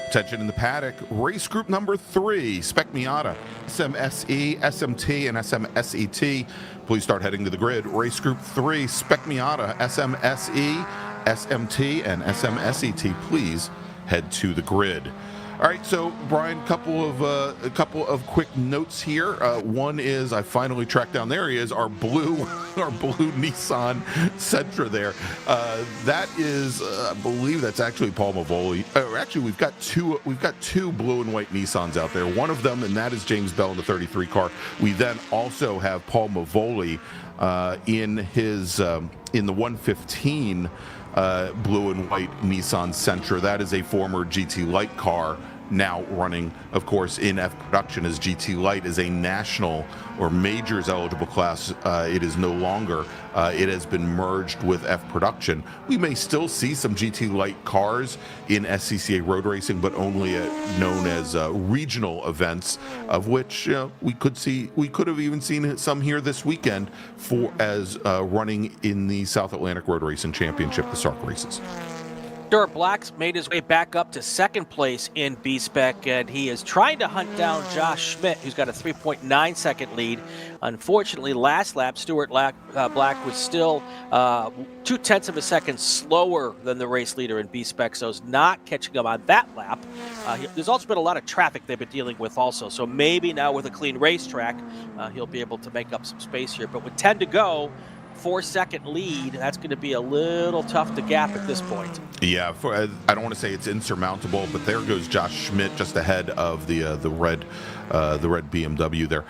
Attention in the paddock, race group number 3, Spec Miata, SMSE, SMT, and SMSET. Please start heading to the grid. Race group 3, Spec Miata, SMSE, SMT, and SMSET. Please head to the grid. All right, so Brian, a couple of quick notes here. One is I finally tracked down. There he is, our blue Nissan Sentra there. That is, I believe that's actually Paul Mavoli. Actually, we've got two blue and white Nissans out there. One of them, and that is James Bell in the 33 car. We then also have Paul Mavoli in the 115. Blue and white Nissan Sentra. That is a former GT Light car, now running, of course, in F production, as GT Light is a national or majors eligible class. It is no longer. It has been merged with F production. We may still see some GT Light cars in SCCA road racing, but only known as regional events, of which we could have even seen some here this weekend as running in the South Atlantic Road Racing Championship, the SARRC races. Stuart Black's made his way back up to second place in B-Spec, and he is trying to hunt down Josh Schmidt, who's got a 3.9 second lead. Unfortunately, last lap, Stuart Black was still 0.2 of a second slower than the race leader in B-Spec, so is not catching him on that lap. There's also been a lot of traffic they've been dealing with also, so maybe now with a clean racetrack, he'll be able to make up some space here. But with 10 to go, 4-second lead, that's going to be a little tough to gap at this point. Yeah, I don't want to say it's insurmountable, but there goes Josh Schmidt just ahead of the red BMW there.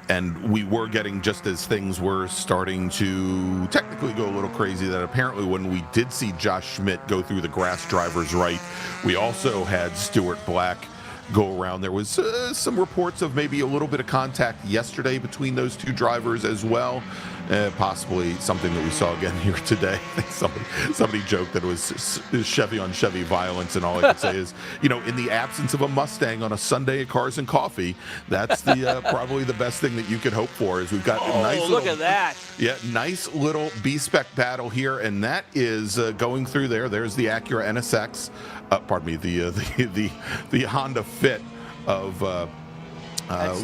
And we were getting, just as things were starting to technically go a little crazy, that apparently when we did see Josh Schmidt go through the grass driver's right, we also had Stuart Black go around. There was some reports of maybe a little bit of contact yesterday between those two drivers as well. possibly something that we saw again here today. I think somebody joked that it was Chevy on Chevy violence, and all I could say is, in the absence of a Mustang on a Sunday at Cars and Coffee, that's the probably the best thing that you could hope for. Is we've got a nice look at that. Yeah, nice little B-Spec battle here, and that is going through there. There's the Acura NSX, pardon me, the Honda Fit of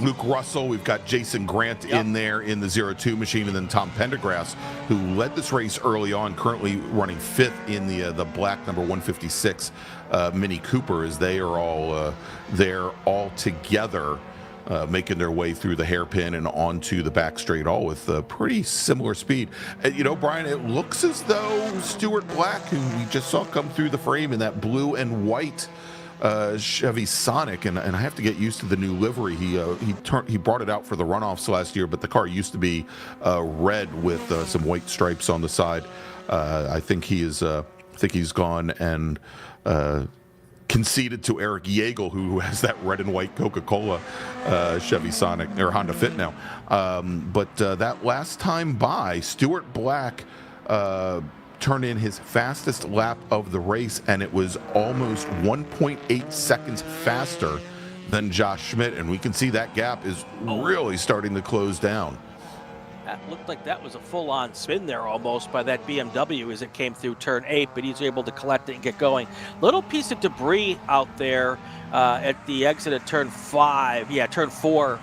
Luke Russell. We've got Jason Grant in there in the 02 machine, and then Tom Pendergrass, who led this race early on, currently running 5th in the black number 156 Mini Cooper, as they are all there all together. Making their way through the hairpin and onto the back straight, all with pretty similar speed. Brian, it looks as though Stuart Black, who we just saw come through the frame in that blue and white Chevy Sonic, and I have to get used to the new livery. He brought it out for the runoffs last year, but the car used to be red with some white stripes on the side. I think he's gone and conceded to Eric Yeagle, who has that red and white Coca-Cola Chevy Sonic or Honda Fit now. But that last time by, Stuart Black turned in his fastest lap of the race, and it was almost 1.8 seconds faster than Josh Schmidt, and we can see that gap is really starting to close down. That looked like that was a full-on spin there almost by that BMW as it came through turn 8, but he's able to collect it and get going. Little piece of debris out there at the exit of turn 5. Yeah, turn 4.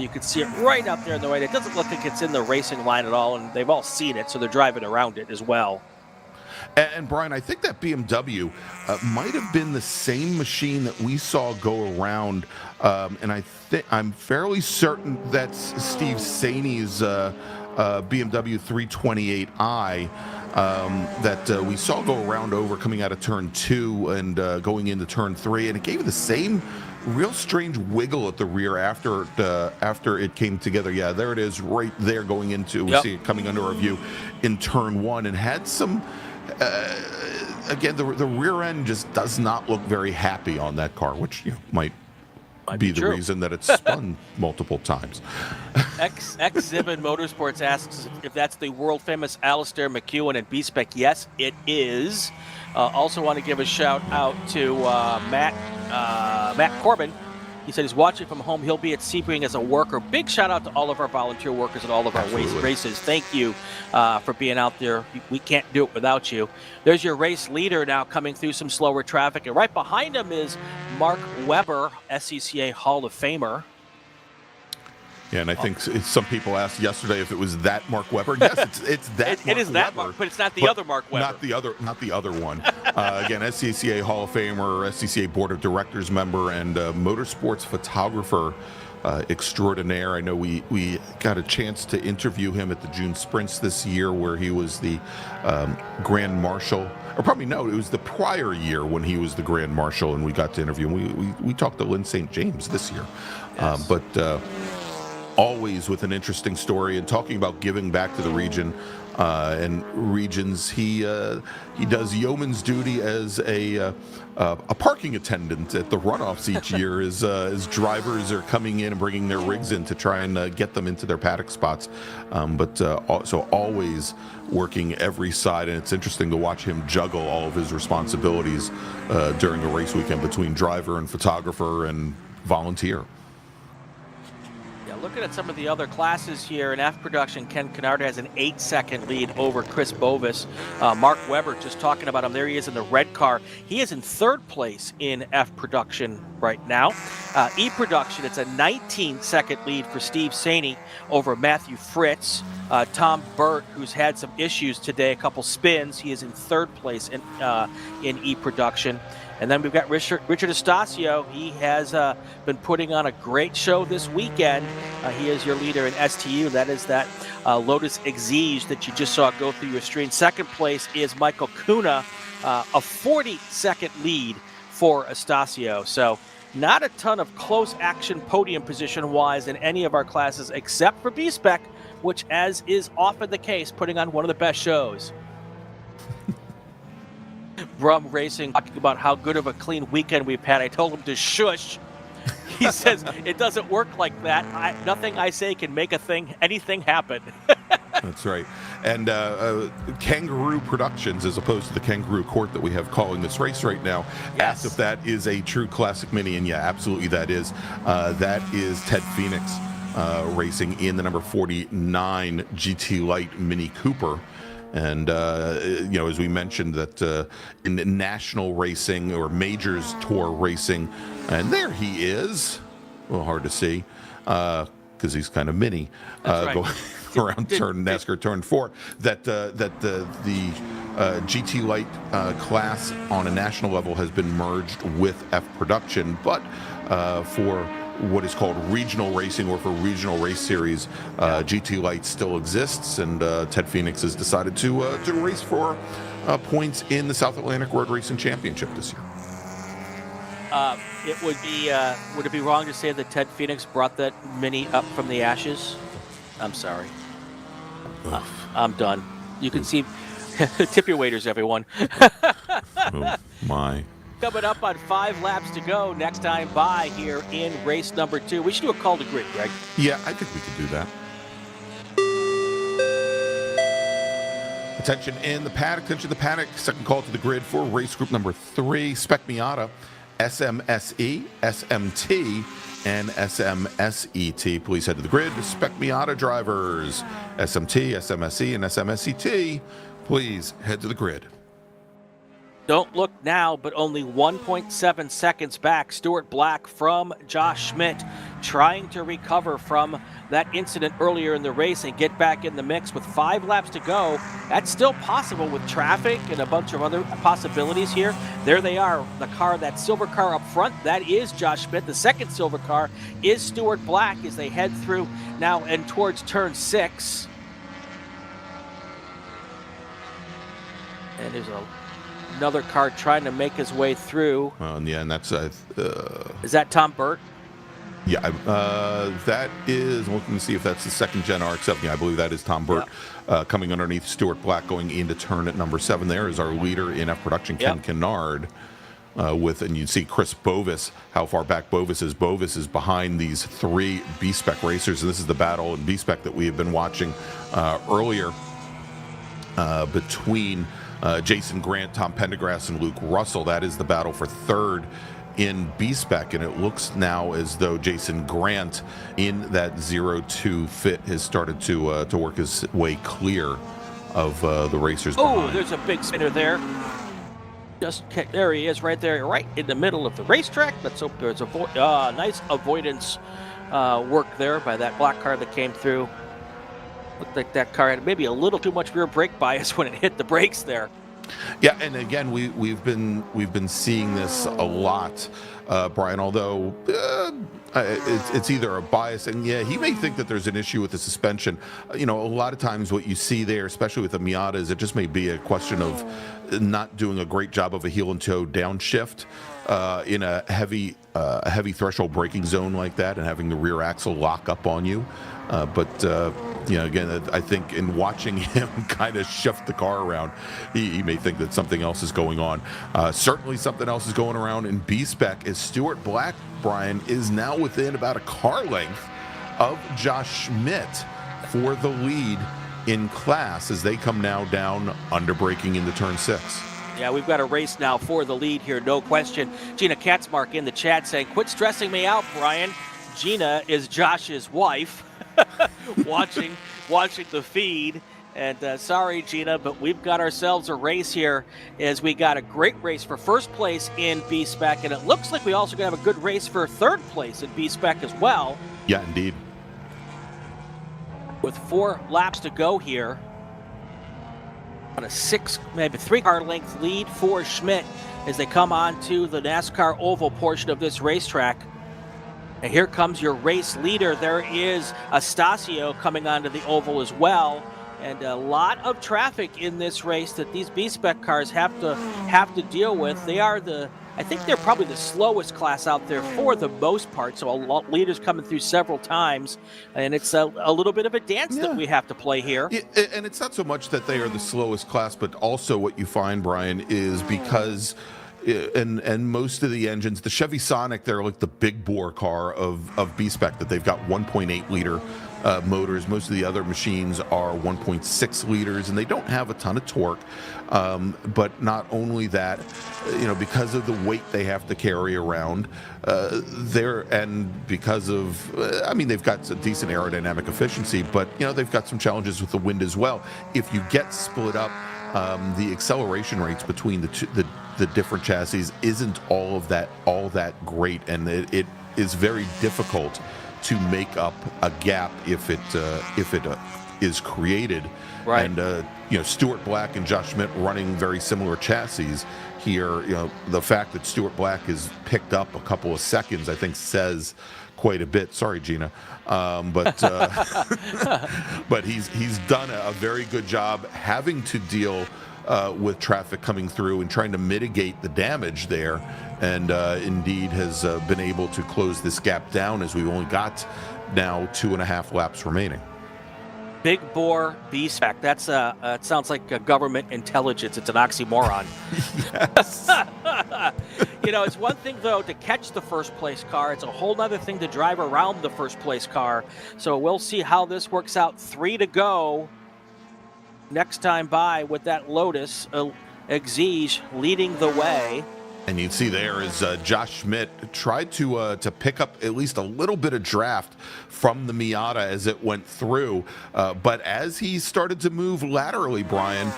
You can see it right out there in the right. It doesn't look like it's in the racing line at all, and they've all seen it, so they're driving around it as well. And Brian, I think that BMW might have been the same machine that we saw go around, and I'm fairly certain that's Steve Saney's BMW 328i that we saw go around over coming out of turn 2 and going into turn 3, and it gave the same real strange wiggle at the rear after it came together. Yeah, there it is right there going into, we see it coming under our view in turn 1, and had some again, the rear end just does not look very happy on that car, which might be the reason that it's spun multiple times. X-Zibin Motorsports asks if that's the world famous Alistair McEwen and B-Spec. Yes, it is. Also want to give a shout out to Matt Corbin. He said he's watching from home. He'll be at Sebring as a worker. Big shout out to all of our volunteer workers at all of our races. Thank you for being out there. We can't do it without you. There's your race leader now coming through some slower traffic. And right behind him is Mark Webber, SCCA Hall of Famer. Yeah, and I think some people asked yesterday if it was that Mark Webber. Yes, it's that. It is that Mark, but it's not the other Mark Webber. Not the other one. Again, SCCA Hall of Famer, SCCA Board of Directors member, and motorsports photographer extraordinaire. I know we got a chance to interview him at the June Sprints this year, where he was the Grand Marshal. Or probably no, it was the prior year when he was the Grand Marshal, and we got to interview him. We talked to Lynn St. James this year, yes. But always with an interesting story and talking about giving back to the region and regions. He does yeoman's duty as a parking attendant at the runoffs each year as drivers are coming in and bringing their rigs in to try and get them into their paddock spots. So always working every side, and it's interesting to watch him juggle all of his responsibilities during a race weekend between driver and photographer and volunteer. Looking at some of the other classes here in F production, Ken Kennard has an 8-second lead over Chris Bovis. Mark Webber, just talking about him, there he is in the red car. He is in 3rd place in F production right now. E production, it's a 19-second lead for Steve Saney over Matthew Fritz. Tom Burt, who's had some issues today, a couple spins, he is in 3rd place in E production. And then we've got Richard Estacio. He has been putting on a great show this weekend. He is your leader in STU. That is that Lotus Exige that you just saw go through your screen. 2nd place is Michael Kuna, a 40-second lead for Estacio. So not a ton of close action podium position-wise in any of our classes except for B-Spec, which, as is often the case, putting on one of the best shows. Brum Racing talking about how good of a clean weekend we've had. I told him to shush. He says it doesn't work like that. Nothing I say can make anything happen. That's right. And Kangaroo Productions, as opposed to the Kangaroo Court that we have calling this race right now, asked if that is a true classic mini, and yeah, absolutely that is. That is Ted Phoenix racing in the number 49 GT Light Mini Cooper. And, as we mentioned, that in national racing or Majors Tour racing, and there he is, a little hard to see because he's kind of mini, going around NASCAR turn 4, that the GT Light class on a national level has been merged with F Production, but for what is called regional racing, or for regional race series, GT Light still exists, and Ted Phoenix has decided to race for points in the South Atlantic Road Racing Championship this year. Would it be wrong to say that Ted Phoenix brought that mini up from the ashes? I'm sorry. I'm done. You can see, tip your waiters, everyone. Oh my. Coming up on 5 laps to go next time by here in race number 2. We should do a call to grid, Greg. Yeah, I think we could do that. Attention in the paddock, second call to the grid for race group number 3, Spec Miata, SMSE, SMT, and SMSET. Please head to the grid. Spec Miata drivers, SMT, SMSE, and SMSET. Please head to the grid. Don't look now, but only 1.7 seconds back. Stuart Black from Josh Schmidt, trying to recover from that incident earlier in the race and get back in the mix with 5 laps to go. That's still possible with traffic and a bunch of other possibilities here. There they are, the car, that silver car up front, that is Josh Schmidt. The second silver car is Stuart Black as they head through now and towards turn 6. And there's another car trying to make his way through. And that's is that Tom Burt? Yeah, that is, looking to see if that's the second gen RX-7. Yeah, I believe that is Tom Burt. Coming underneath Stuart Black, going into turn at number 7. There is our leader in F Production, Ken Kennard, and you see Chris Bovis, how far back Bovis is. Bovis is behind these 3 B-Spec racers, and this is the battle in B-Spec that we have been watching earlier between Jason Grant, Tom Pendergrass, and Luke Russell. That is the battle for third in B-Spec, and it looks now as though Jason Grant in that 0-2 fit has started to work his way clear of the racers behind. Oh, there's a big spinner there. There he is, right there, right in the middle of the racetrack. Let's hope there's a nice avoidance work there by that black car that came through. Looked like that car had maybe a little too much rear brake bias when it hit the brakes there. Yeah, and again, we've been seeing this a lot, Brian. Although it's either a bias, and yeah, he may think that there's an issue with the suspension. A lot of times what you see there, especially with the Miatas, it just may be a question of not doing a great job of a heel and toe downshift in a heavy threshold braking zone like that, and having the rear axle lock up on you. Again, I think in watching him kind of shift the car around, he may think that something else is going on. Certainly something else is going around in B-Spec as Stuart Black, Brian, is now within about a car length of Josh Schmidt for the lead in class as they come now down under braking into turn 6. Yeah, we've got a race now for the lead here, no question. Gina Kaczmarek in the chat saying, "Quit stressing me out, Brian." Gina is Josh's wife. watching the feed, and sorry Gina, but we've got ourselves a race here as we got a great race for first place in B-Spec, and it looks like we also gonna have a good race for third place in B-Spec as well. Yeah, indeed. With 4 laps to go here, on a 6, maybe 3 car length lead for Schmidt as they come on to the NASCAR oval portion of this racetrack. And here comes your race leader. There is Astacio coming onto the oval as well. And a lot of traffic in this race that these B-Spec cars have to deal with. They are I think they're probably the slowest class out there for the most part. So a lot of leaders coming through several times. And it's a little bit of a dance that we have to play here. Yeah, and it's not so much that they are the slowest class, but also what you find, Brian, is because and most of the engines, the Chevy Sonic, they're like the big bore car of B-Spec, that they've got 1.8 liter motors. Most of the other machines are 1.6 liters, and they don't have a ton of torque. But not only that, because of the weight they have to carry around, because of, they've got a decent aerodynamic efficiency, but they've got some challenges with the wind as well. If you get split up, the acceleration rates between the different chassis isn't all that great, and it is very difficult to make up a gap if it is created. Right. And Stuart Black and Josh Schmidt running very similar chassis here. The fact that Stuart Black has picked up a couple of seconds, I think, says quite a bit. Sorry, Gina, but he's done a very good job having to deal with traffic coming through and trying to mitigate the damage there, and indeed has been able to close this gap down, as we've only got now 2.5 laps remaining. Big bore B-Spec. That's it sounds like a government intelligence. It's an oxymoron. Yes. It's one thing, though, to catch the first place car. It's a whole other thing to drive around the first place car. So we'll see how this works out. 3 to go next time by with that Lotus Exige leading the way. And you can see there is Josh Schmidt tried to pick up at least a little bit of draft from the Miata as it went through. But as he started to move laterally, Brian,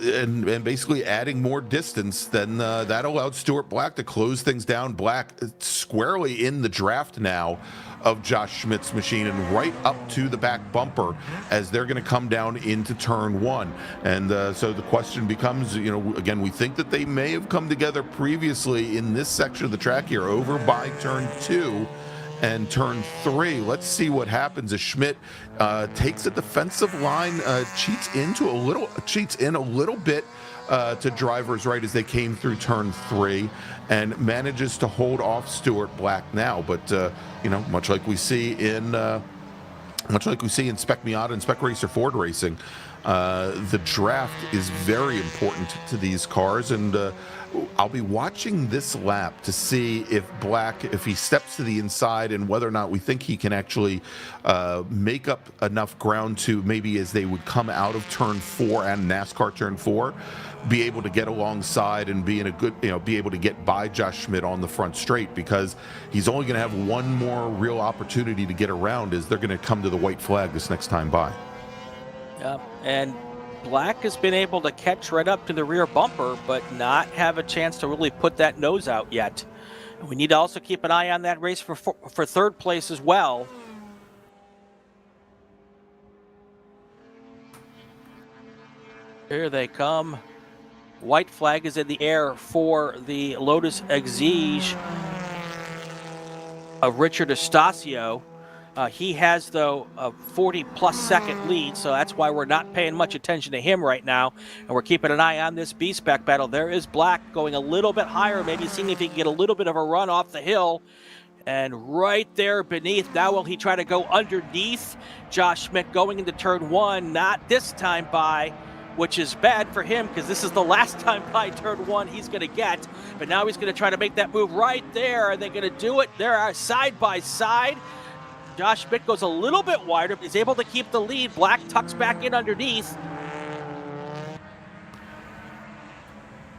and basically adding more distance, then that allowed Stuart Black to close things down. Black squarely in the draft now of Josh Schmidt's machine and right up to the back bumper as they're going to come down into turn 1. And so the question becomes, again, we think that they may have come together previously in this section of the track here over by turn 2 and turn 3. Let's see what happens as Schmidt takes a defensive line, cheats in a little bit to drivers right as they came through turn 3, and manages to hold off Stuart Black now. But much like we see in Spec Miata and Spec Racer Ford Racing, the draft is very important to these cars, and I'll be watching this lap to see if Black, if he steps to the inside, and whether or not we think he can actually make up enough ground to, maybe as they would come out of turn 4 and NASCAR turn 4, be able to get alongside and be in a good, be able to get by Josh Schmidt on the front straight, because he's only going to have one more real opportunity to get around as they're going to come to the white flag this next time by. Yeah, and Black has been able to catch right up to the rear bumper, but not have a chance to really put that nose out yet. We need to also keep an eye on that race for third place as well. Here they come. White flag is in the air for the Lotus Exige of Richard Estacio. He has, though, a 40-plus second lead, so that's why we're not paying much attention to him right now, and we're keeping an eye on this B-Spec battle. There is Black going a little bit higher, maybe seeing if he can get a little bit of a run off the hill. And right there beneath, now will he try to go underneath Josh Schmidt going into turn 1? Not this time by, which is bad for him, because this is the last time by turn 1 he's going to get. But now he's going to try to make that move right there. Are they going to do it? They're side by side. Josh Schmidt goes a little bit wider, but he's able to keep the lead. Black tucks back in underneath.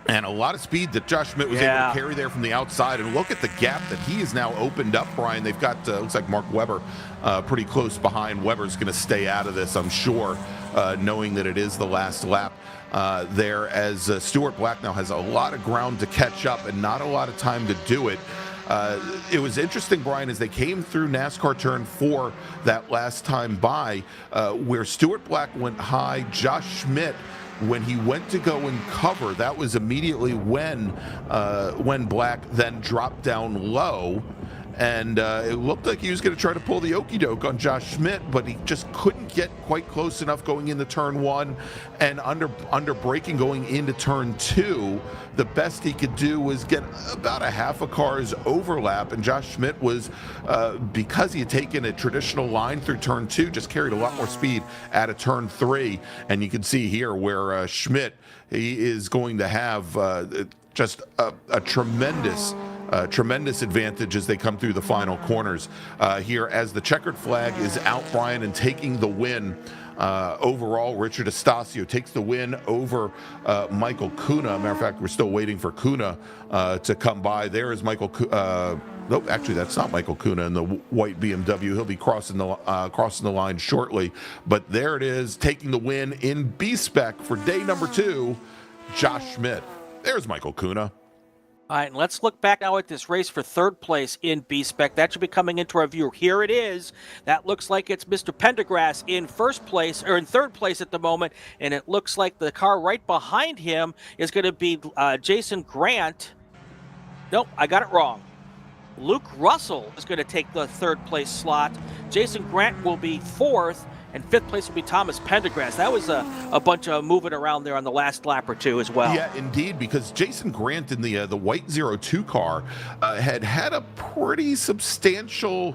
And a lot of speed that Josh Schmidt was able to carry there from the outside. And look at the gap that he has now opened up, Brian. They've got, looks like Mark Webber pretty close behind. Webber's going to stay out of this, I'm sure, knowing that it is the last lap there, as Stuart Black now has a lot of ground to catch up and not a lot of time to do it. It was interesting, Brian, as they came through NASCAR turn 4 that last time by, where Stuart Black went high. Josh Schmidt, when he went to go and cover, that was immediately when Black then dropped down low. And it looked like he was going to try to pull the okie doke on Josh Schmidt, but he just couldn't get quite close enough going into turn 1, and under braking going into turn 2. The best he could do was get about a half a car's overlap, and Josh Schmidt was, because he had taken a traditional line through turn 2, just carried a lot more speed out of turn 3. And you can see here where Schmidt, he is going to have just a tremendous advantage as they come through the final corners here as the checkered flag is out, Brian, and taking the win. Overall, Richard Estacio takes the win over Michael Kuna. Matter of fact, we're still waiting for Kuna to come by. There is Michael. Nope, actually, that's not Michael Kuna in the white BMW. He'll be crossing the line shortly. But there it is, taking the win in B-Spec for day number 2, Josh Schmidt. There's Michael Kuna. All right, and let's look back now at this race for third place in B-Spec. That should be coming into our view. Here it is. That looks like it's Mr. Pendergrass in first place, or in third place at the moment, and it looks like the car right behind him is going to be Jason Grant. Nope, I got it wrong. Luke Russell is going to take the third place slot. Jason Grant will be fourth, and fifth place will be Thomas Pendergrass. That was a bunch of moving around there on the last lap or two as well. Yeah, indeed, because Jason Grant in the white 02 car had a pretty substantial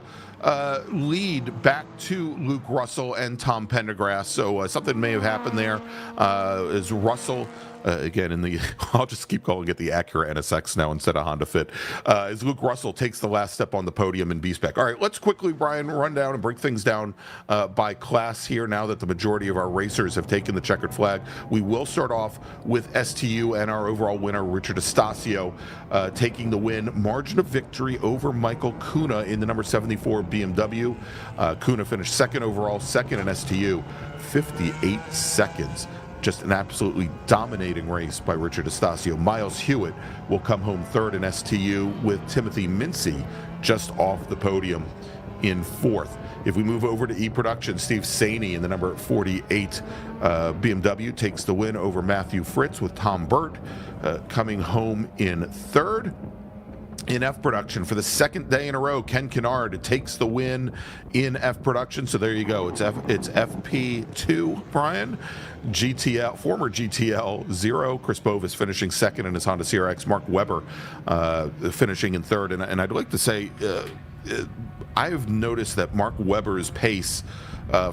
lead back to Luke Russell and Tom Pendergrass. So something may have happened there as Russell, again, in the, I'll just keep calling it the Acura NSX now instead of Honda Fit, as Luke Russell takes the last step on the podium in B-Spec. All right, let's quickly, Brian, run down and break things down by class here now that the majority of our racers have taken the checkered flag. We will start off with STU and our overall winner, Richard Estacio, taking the win. Margin of victory over Michael Kuna in the number 74 BMW. Kuna finished second overall, second in STU, 58 seconds. Just an absolutely dominating race by Richard Estacio. Miles Hewitt will come home third in STU with Timothy Mincy just off the podium in fourth. If we move over to E-Production, Steve Saney in the number 48 BMW takes the win over Matthew Fritz with Tom Burt coming home in third. In F Production, for the second day in a row, Ken Kennard takes the win in F Production. So there you go. It's FP2, Brian. GTL, former GTL 0. Chris Bovis finishing second in his Honda CRX. Mark Webber finishing in third. And I'd like to say, I've noticed that Mark Webber's pace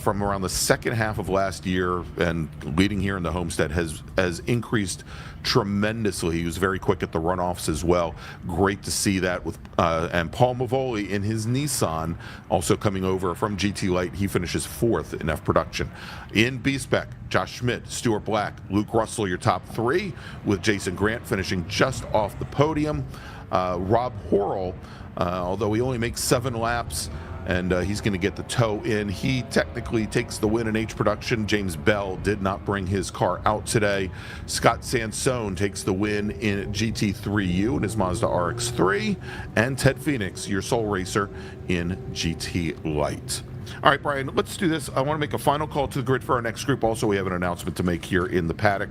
from around the second half of last year and leading here in the Homestead has increased tremendously. He was very quick at the runoffs as well. Great to see that with and Paul Mavoli in his Nissan also coming over from GT Light. He finishes fourth in F Production. In B-Spec, Josh Schmidt, Stuart Black, Luke Russell, your top three, with Jason Grant finishing just off the podium. Rob Horrell, although he only makes 7 laps, and he's going to get the toe in. He technically takes the win in H Production. James Bell did not bring his car out today. Scott Sansone takes the win in GT3U in his Mazda RX-3. And Ted Phoenix, your sole racer, in GT Light. All right, Brian, let's do this. I want to make a final call to the grid for our next group. Also, we have an announcement to make here in the paddock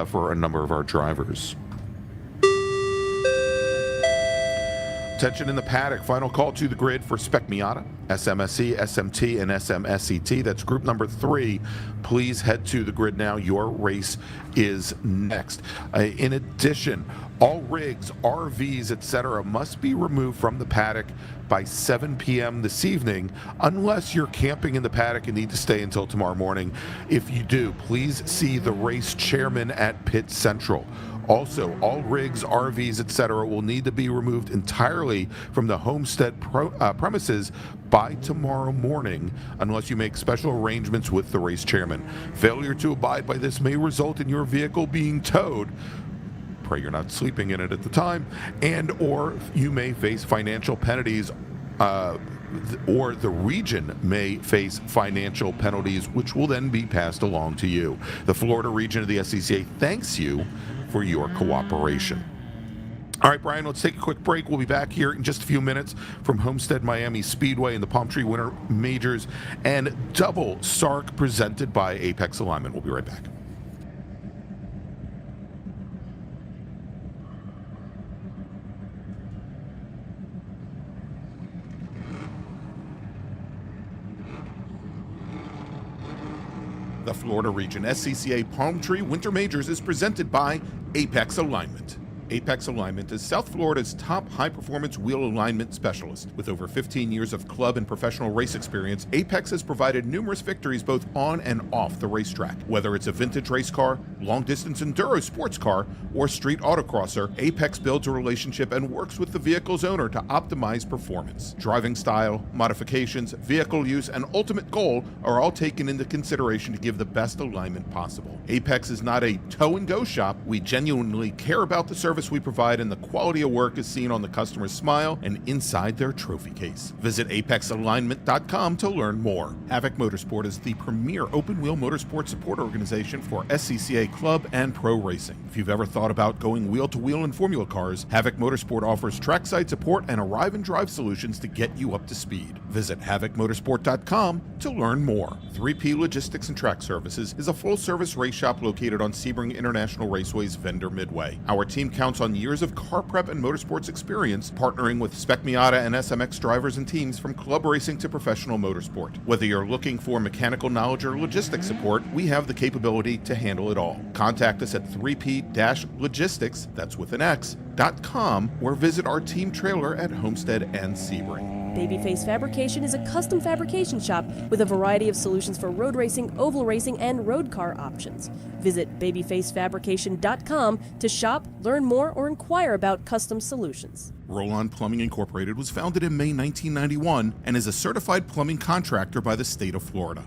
for a number of our drivers. Attention in the paddock. Final call to the grid for Spec Miata, SMSE, SMT, and SMSET. That's group number 3. Please head to the grid now. Your race is next. In addition, all rigs, RVs, etc. must be removed from the paddock by 7 p.m. this evening, unless you're camping in the paddock and need to stay until tomorrow morning. If you do, please see the race chairman at Pit Central. Also, all rigs, RVs, etc. will need to be removed entirely from the Homestead premises by tomorrow morning, unless you make special arrangements with the race chairman. Failure to abide by this may result in your vehicle being towed. Pray you're not sleeping in it at the time, and or you may face financial penalties, or the region may face financial penalties, which will then be passed along to you. The Florida region of the SCCA thanks you for your cooperation. All right, Brian, let's take a quick break. We'll be back here in just a few minutes from Homestead-Miami Speedway and the Palm Tree Winter Majors and double SARRC presented by Apex Alignment. We'll be right back. The Florida region SCCA Palm Tree Winter Majors is presented by Apex Alignment. Apex Alignment is South Florida's top high-performance wheel alignment specialist. With over 15 years of club and professional race experience, Apex has provided numerous victories both on and off the racetrack. Whether it's a vintage race car, long-distance enduro sports car, or street autocrosser, Apex builds a relationship and works with the vehicle's owner to optimize performance. Driving style, modifications, vehicle use, and ultimate goal are all taken into consideration to give the best alignment possible. Apex is not a tow-and-go shop. We genuinely care about the service we provide, and the quality of work is seen on the customer's smile and inside their trophy case. Visit apexalignment.com to learn more. Havoc Motorsport is the premier open-wheel motorsport support organization for SCCA Club and Pro Racing. If you've ever thought about going wheel-to-wheel in Formula cars, Havoc Motorsport offers trackside support and arrive and drive solutions to get you up to speed. Visit havocmotorsport.com to learn more. 3P Logistics and Track Services is a full-service race shop located on Sebring International Raceway's Vendor Midway. Our team counts on years of car prep and motorsports experience, partnering with Spec Miata and SMX drivers and teams from club racing to professional motorsport. Whether you're looking for mechanical knowledge or logistics support, we have the capability to handle it all. Contact us at 3p-logistics, that's with an X.com, or visit our team trailer at Homestead and Sebring. Babyface Fabrication is a custom fabrication shop with a variety of solutions for road racing, oval racing, and road car options. Visit babyfacefabrication.com to shop, learn more, or inquire about custom solutions. Roll-On Plumbing Incorporated was founded in May 1991 and is a certified plumbing contractor by the state of Florida.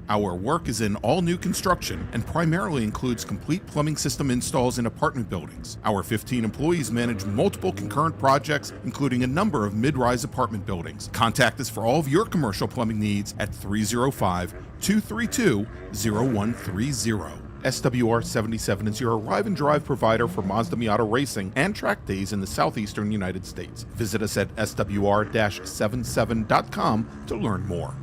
Our work is in all new construction and primarily includes complete plumbing system installs in apartment buildings. Our 15 employees manage multiple concurrent projects, including a number of mid-rise apartment buildings. Contact us for all of your commercial plumbing needs at 305-232-0130. SWR 77 is your arrive and drive provider for Mazda Miata racing and track days in the southeastern United States. Visit us at swr-77.com to learn more.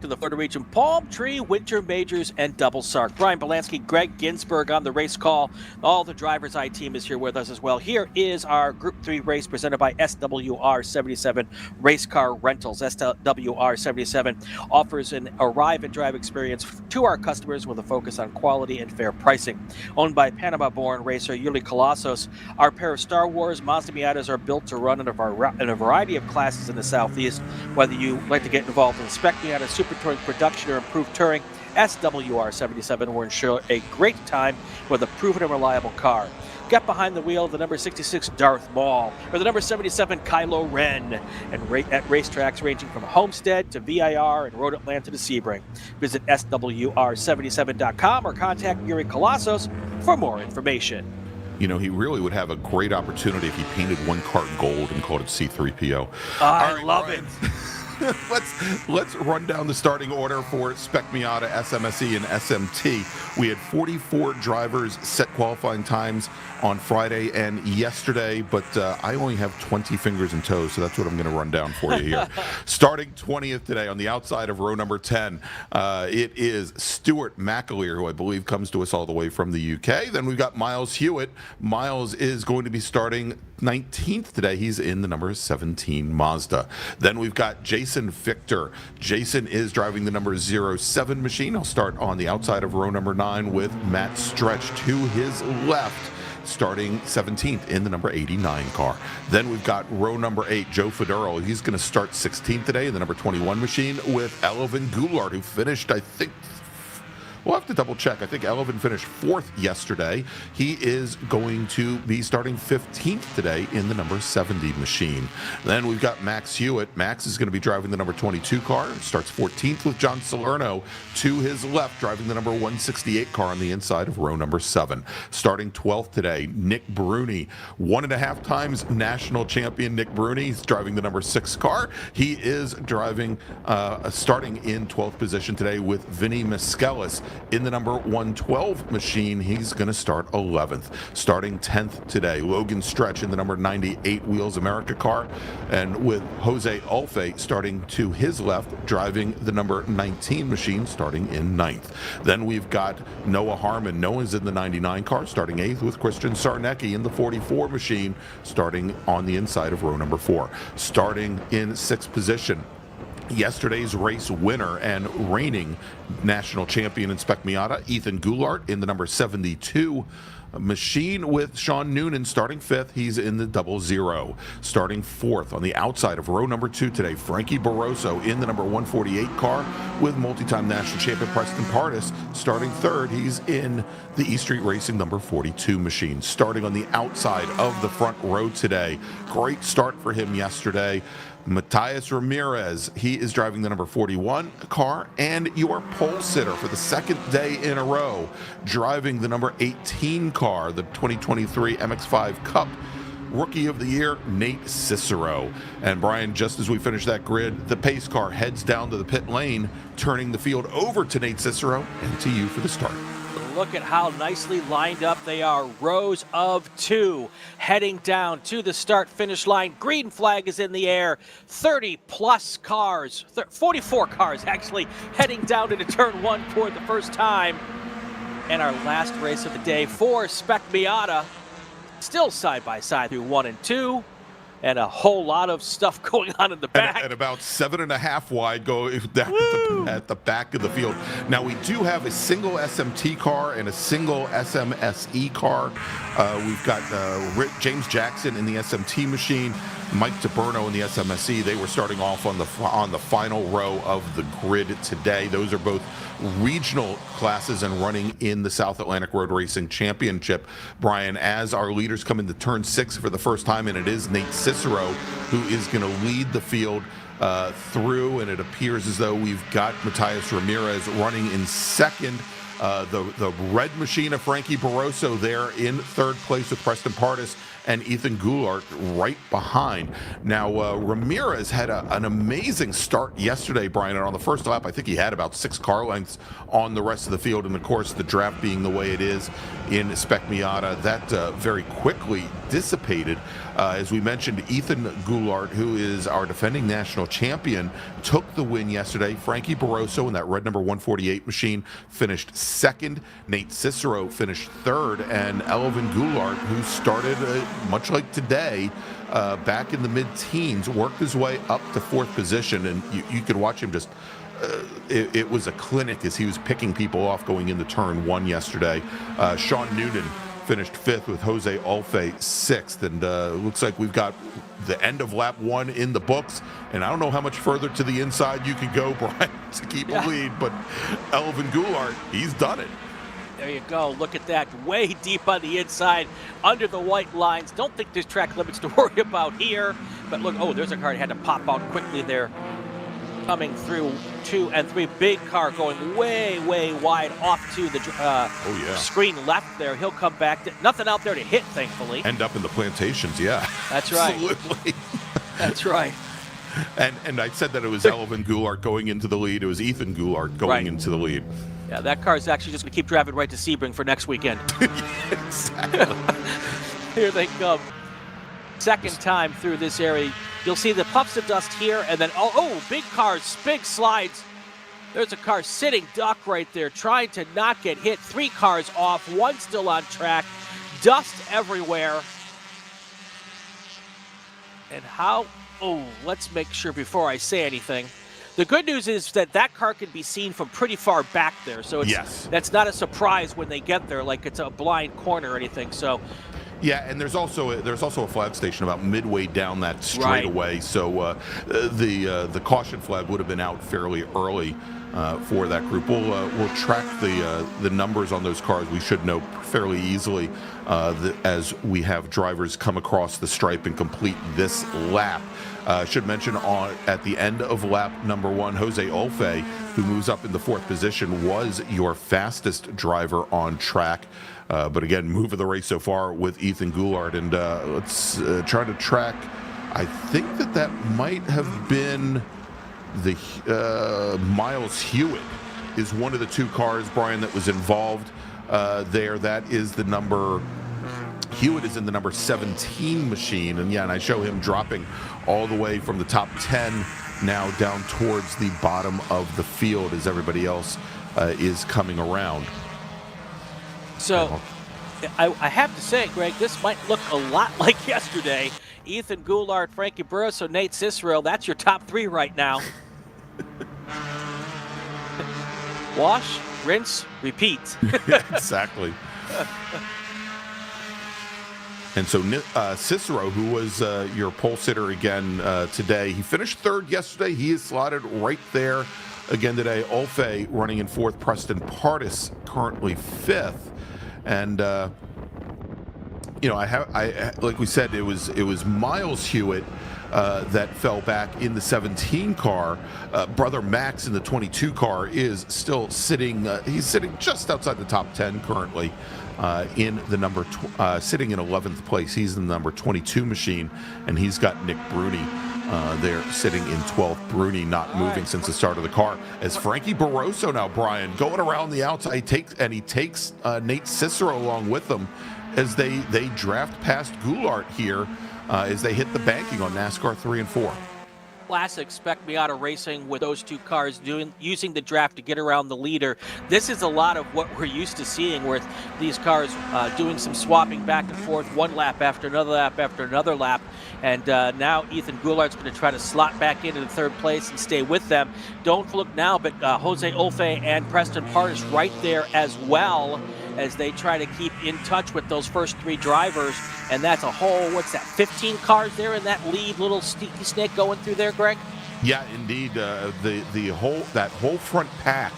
to the Florida region Palm Tree Winter Majors and Double SARRC. Brian Bielanski, Gregg Ginsberg on the race call. All the DriversEye team is here with us as well. Here is our Group 3 race presented by SWR 77 Race Car Rentals. SWR 77 offers an arrive and drive experience to our customers with a focus on quality and fair pricing. Owned by Panama-born racer Yuli Colossos, our pair of Star Wars Mazda Miatas are built to run in a variety of classes in the Southeast. Whether you like to get involved in Spec Miata, Super Touring production, or improved touring, SWR 77 will ensure a great time with a proven and reliable car. Get behind the wheel of the number 66 Darth Maul or the number 77 Kylo Ren and at racetracks ranging from Homestead to VIR and Road Atlanta to Sebring. Visit SWR77.com or contact Yuri Colossos for more information. You know, he really would have a great opportunity if he painted one car gold and called it C-3PO. I love it. Let's run down the starting order for Spec Miata, SMSE, and SMT. We had 44 drivers set qualifying times on Friday and yesterday, but I only have 20 fingers and toes, so that's what I'm going to run down for you here. Starting 20th today on the outside of row number 10, it is Stuart McAleer, who I believe comes to us all the way from the UK. Then we've got Miles Hewitt. Miles is going to be starting 19th today. He's in the number 17 Mazda. Then we've got Jason Victor. Jason is driving the number 07 machine. He'll start on the outside of row number 9 with Matt Stretch to his left, starting 17th in the number 89 car. Then we've got row number 8, Joe Federo. He's going to start 16th today in the number 21 machine with Elvin Goulart, who finished, I think, we'll have to double check. I think Elvin finished 4th yesterday. He is going to be starting 15th today in the number 70 machine. Then we've got Max Hewitt. Max is going to be driving the number 22 car. Starts 14th with John Salerno to his left, driving the number 168 car on the inside of row number 7. Starting 12th today, Nick Bruni. 1.5 times national champion Nick Bruni. He's driving the number 6 car. He is driving, starting in 12th position today with Vinny Miskelis. In the number 112 machine, he's going to start 11th. Starting 10th today, Logan Stretch in the number 98 Wheels America car, and with Jose Alfe starting to his left, driving the number 19 machine, starting in 9th. Then we've got Noah Harmon. Noah's in the 99 car, starting 8th, with Christian Sarnecki in the 44 machine, starting on the inside of row number 4. Starting in 6th position, yesterday's race winner and reigning national champion in Spec Miata, Ethan Goulart, in the number 72 machine with Sean Noonan starting 5th. He's in the 00. Starting 4th on the outside of row number 2 today, Frankie Barroso in the number 148 car with multi-time national champion Preston Pardis. Starting 3rd, he's in the E Street Racing number 42 machine. Starting on the outside of the front row today, great start for him yesterday, Matthias Ramirez. He is driving the number 41 car, and your pole sitter for the 2nd day in a row, driving the number 18 car, the 2023 MX-5 Cup Rookie of the Year, Nate Cicero. And Brian, just as we finish that grid, the pace car heads down to the pit lane, turning the field over to Nate Cicero and to you for the start. Look at how nicely lined up they are. Rows of 2 heading down to the start-finish line. Green flag is in the air. 30-plus cars, 44 cars actually, heading down into turn 1 for the first time. And our last race of the day for Spec Miata, still side-by-side through 1 and 2. And a whole lot of stuff going on in the back. And about 7.5 wide go down at the back of the field. Now, we do have a single SMT car and a single SMSE car. We've got James Jackson in the SMT machine, Mike DeBerno in the SMSE. They were starting off on the final row of the grid today. Those are both regional classes and running in the South Atlantic Road Racing Championship. Brian, as our leaders come into turn 6 for the first time, and it is Nate Cicero who is going to lead the field through, and it appears as though we've got Matthias Ramirez running in 2nd. The red machine of Frankie Barroso there in 3rd place with Preston Pardis, and Ethan Goulart right behind. Now, Ramirez had an amazing start yesterday, Brian, and on the first lap, I think he had about 6 car lengths on the rest of the field, and of course, the draft being the way it is in Spec Miata, that very quickly dissipated. As we mentioned, Ethan Goulart, who is our defending national champion, took the win yesterday. Frankie Barroso in that red number 148 machine finished second. Nate Cicero finished third, and Elvin Goulart, who started much like today, back in the mid-teens, worked his way up to 4th position, and you could watch him just it was a clinic as he was picking people off going into turn 1 yesterday. Sean Noonan finished 5th with Jose Alfe 6th, and looks like we've got the end of lap 1 in the books, and I don't know how much further to the inside you can go, Brian, to keep a lead, but Elvin Goulart, he's done it. There you go. Look at that. Way deep on the inside, under the white lines. Don't think there's track limits to worry about here. But look, oh, there's a car that had to pop out quickly there. Coming through 2 and 3. Big car going way, way wide off to the screen left there. He'll come back. Nothing out there to hit, thankfully. End up in the plantations, yeah. That's right. Absolutely. That's right. And I said that it was Elvin Goulart going into the lead. It was Ethan Goulart going into the lead. Yeah, that car is actually just going to keep driving right to Sebring for next weekend. Exactly. Here they come. Second time through this area. You'll see the puffs of dust here, and then, oh, big cars, big slides. There's a car sitting duck right there, trying to not get hit. 3 cars off, 1 still on track. Dust everywhere. And let's make sure before I say anything. The good news is that car can be seen from pretty far back there, so that's not a surprise when they get there, like it's a blind corner or anything. So, yeah, and there's also a flag station about midway down that straightaway, so the caution flag would have been out fairly early for that group. We'll track the numbers on those cars. We should know fairly easily as we have drivers come across the stripe and complete this lap. Should mention at the end of lap number 1, Jose Alfe, who moves up in the 4th position, was your fastest driver on track. But again, move of the race so far with Ethan Goulart. And let's try to track. I think that might have been the Miles Hewitt is one of the 2 cars, Brian, that was involved there. That is the number. Hewitt is in the number 17 machine, and I show him dropping all the way from the top 10 now down towards the bottom of the field as everybody else is coming around. So, I have to say, Greg, this might look a lot like yesterday. Ethan Goulart, Frankie Barroso, Nate Cicero, that's your top 3 right now. Wash, rinse, repeat. Exactly. And so Cicero, who was your pole sitter again today, he finished 3rd yesterday. He is slotted right there again today. Alfe running in 4th. Preston Pardis currently 5th. And like we said, it was Miles Hewitt that fell back in the 17 car. Brother Max in the 22 car is still sitting. He's sitting just outside the top 10 currently. In the number sitting in 11th place. He's in the number 22 machine, and he's got Nick Bruni there sitting in 12th. Bruni not moving since the start of the car. As Frankie Barroso now, Brian, going around the outside, he takes Nate Cicero along with them as they draft past Goulart here as they hit the banking on NASCAR 3 and 4. Classic Spec Miata racing with those 2 cars using the draft to get around the leader. This is a lot of what we're used to seeing, with these cars doing some swapping back and forth, 1 lap after another lap after another lap. And now Ethan Goulart's going to try to slot back into the 3rd place and stay with them. Don't look now, but Jose Alfe and Preston Pardis right there as well, as they try to keep in touch with those first 3 drivers. And that's a whole, 15 cars there in that lead, little sneaky snake going through there, Greg? Yeah, indeed. The whole front pack.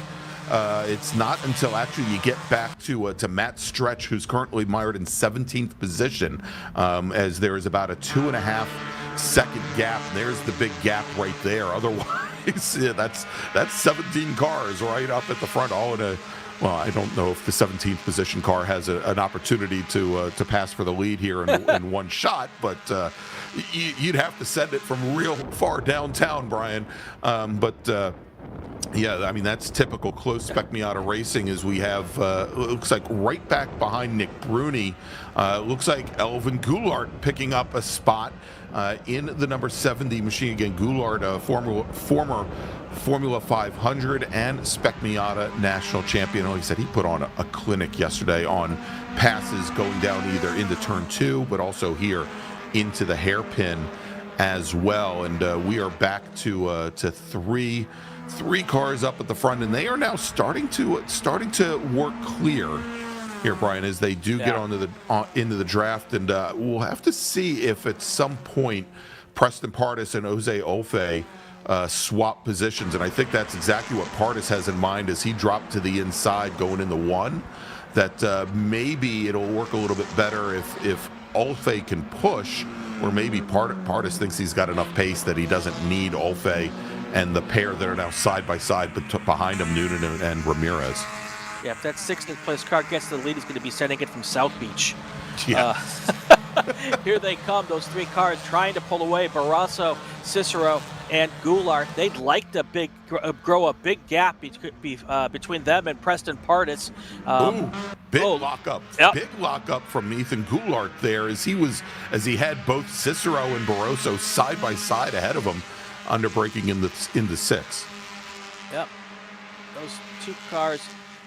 It's not until actually you get back to Matt Stretch, who's currently mired in 17th position, as there is about a 2.5 second gap. There's the big gap right there. Otherwise, that's 17 cars right up at the front, all in Well, I don't know if the 17th position car has an opportunity to pass for the lead here in one shot, but you'd have to send it from real far downtown, Brian. Yeah, I mean, that's typical close spec Miata racing. As we have, it looks like right back behind Nick Bruni, looks like Elvin Goulart picking up a spot in the number 70 machine. Again, Goulart, former Formula 500 and Spec Miata national champion. Like I said, he put on a clinic yesterday on passes going down either into turn 2, but also here into the hairpin as well. And we are back to three cars up at the front, and they are now starting to work clear here, Brian, as they do get into the draft. And we'll have to see if at some point Preston Pardus and Jose Olfe swap positions, and I think that's exactly what Pardus has in mind as he dropped to the inside going into 1, that maybe it'll work a little bit better if Olfe can push, or maybe Pardus thinks he's got enough pace that he doesn't need Olfe and the pair that are now side by side behind him, Noonan and Ramirez. Yeah, if that 16th place car gets the lead, he's going to be sending it from South Beach. Yeah. Here they come, those 3 cars trying to pull away. Barrasso, Cicero, and Goulart. They'd like to grow a big gap between them and Preston Pardus. Big lockup. Yep. Big lockup from Ethan Goulart there as he had both Cicero and Barroso side by side ahead of him, under braking into 6. Yep. Those 2 cars,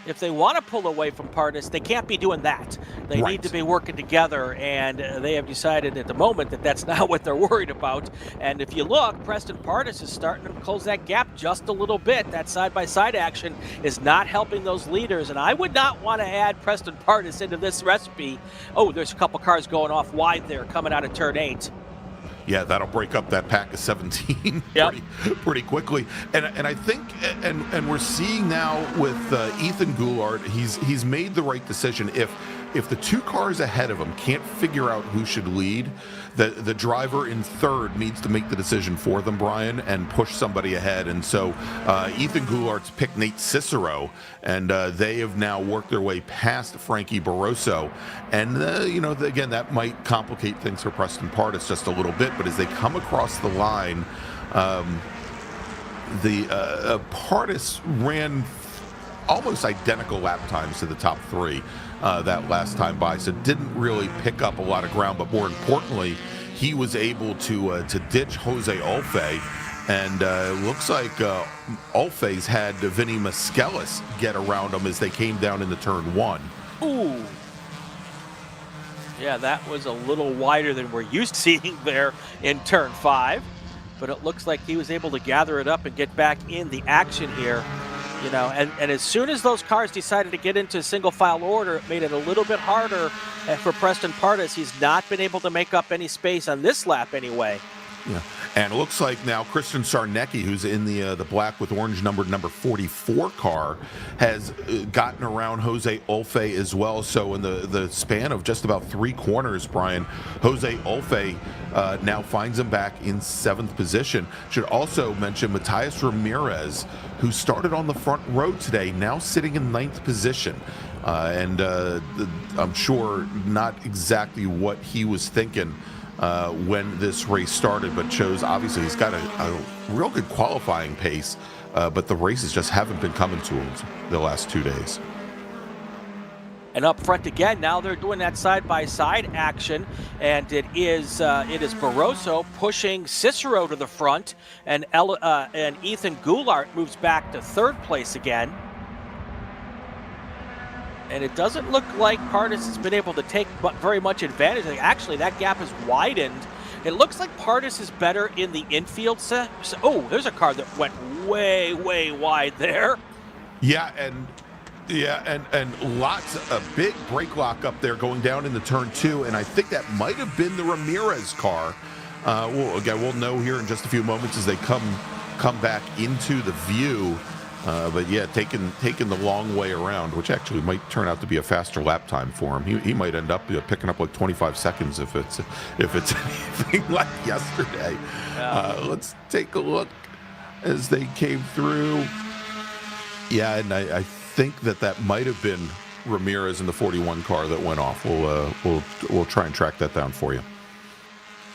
if they want to pull away from Pardus, they can't be doing that. They need to be working together, and they have decided at the moment that that's not what they're worried about. And if you look, Preston Pardus is starting to close that gap just a little bit. That side-by-side action is not helping those leaders, and I would not want to add Preston Pardus into this recipe. Oh, there's a couple cars going off wide there coming out of turn 8. Yeah, that'll break up that pack of 17 pretty quickly. And I think, and we're seeing now with Ethan Goulart, he's made the right decision. If the 2 cars ahead of him can't figure out who should lead, the driver in 3rd needs to make the decision for them, Brian, and push somebody ahead. And so Ethan Goulart's picked Nate Cicero, and they have now worked their way past Frankie Barroso. And, again, that might complicate things for Preston Pardus just a little bit, but as they come across the line, Pardus ran almost identical lap times to the top 3 that last time by, so didn't really pick up a lot of ground. But more importantly, he was able to ditch Jose Olfe, and looks like Olfe's had Vinny Maskelis get around him as they came down into turn 1. Ooh. Yeah, that was a little wider than we're used to seeing there in turn 5, but it looks like he was able to gather it up and get back in the action here. And as soon as those cars decided to get into single file order, it made it a little bit harder for Preston Pardus. He's not been able to make up any space on this lap anyway. Yeah, and it looks like now Christian Sarnecki, who's in the black with orange number 44 car, has gotten around Jose Olfe as well. So in the span of just about 3 corners, Brian, Jose Olfe now finds him back in 7th position. Should also mention Matthias Ramirez, who started on the front row today, now sitting in 9th position. And I'm sure not exactly what he was thinking when this race started, but shows obviously he's got a real good qualifying pace, but the races just haven't been coming to him the last 2 days. And up front again, now they're doing that side-by-side action, and it is Barroso pushing Cicero to the front, and Ethan Goulart moves back to 3rd place again. And it doesn't look like Pardus has been able to take very much advantage. Actually, that gap has widened. It looks like Pardus is better in the infield. Oh, there's a car that went way, way wide there. Yeah, and lots of big brake lock up there going down into turn 2, and I think that might have been the Ramirez car. We'll know here in just a few moments as they come back into the view. But yeah, taking the long way around, which actually might turn out to be a faster lap time for him. He might end up picking up like 25 seconds if it's anything like yesterday. Yeah. Let's take a look as they came through. Yeah, and I think that might have been Ramirez in the 41 car that went off. We'll try and track that down for you.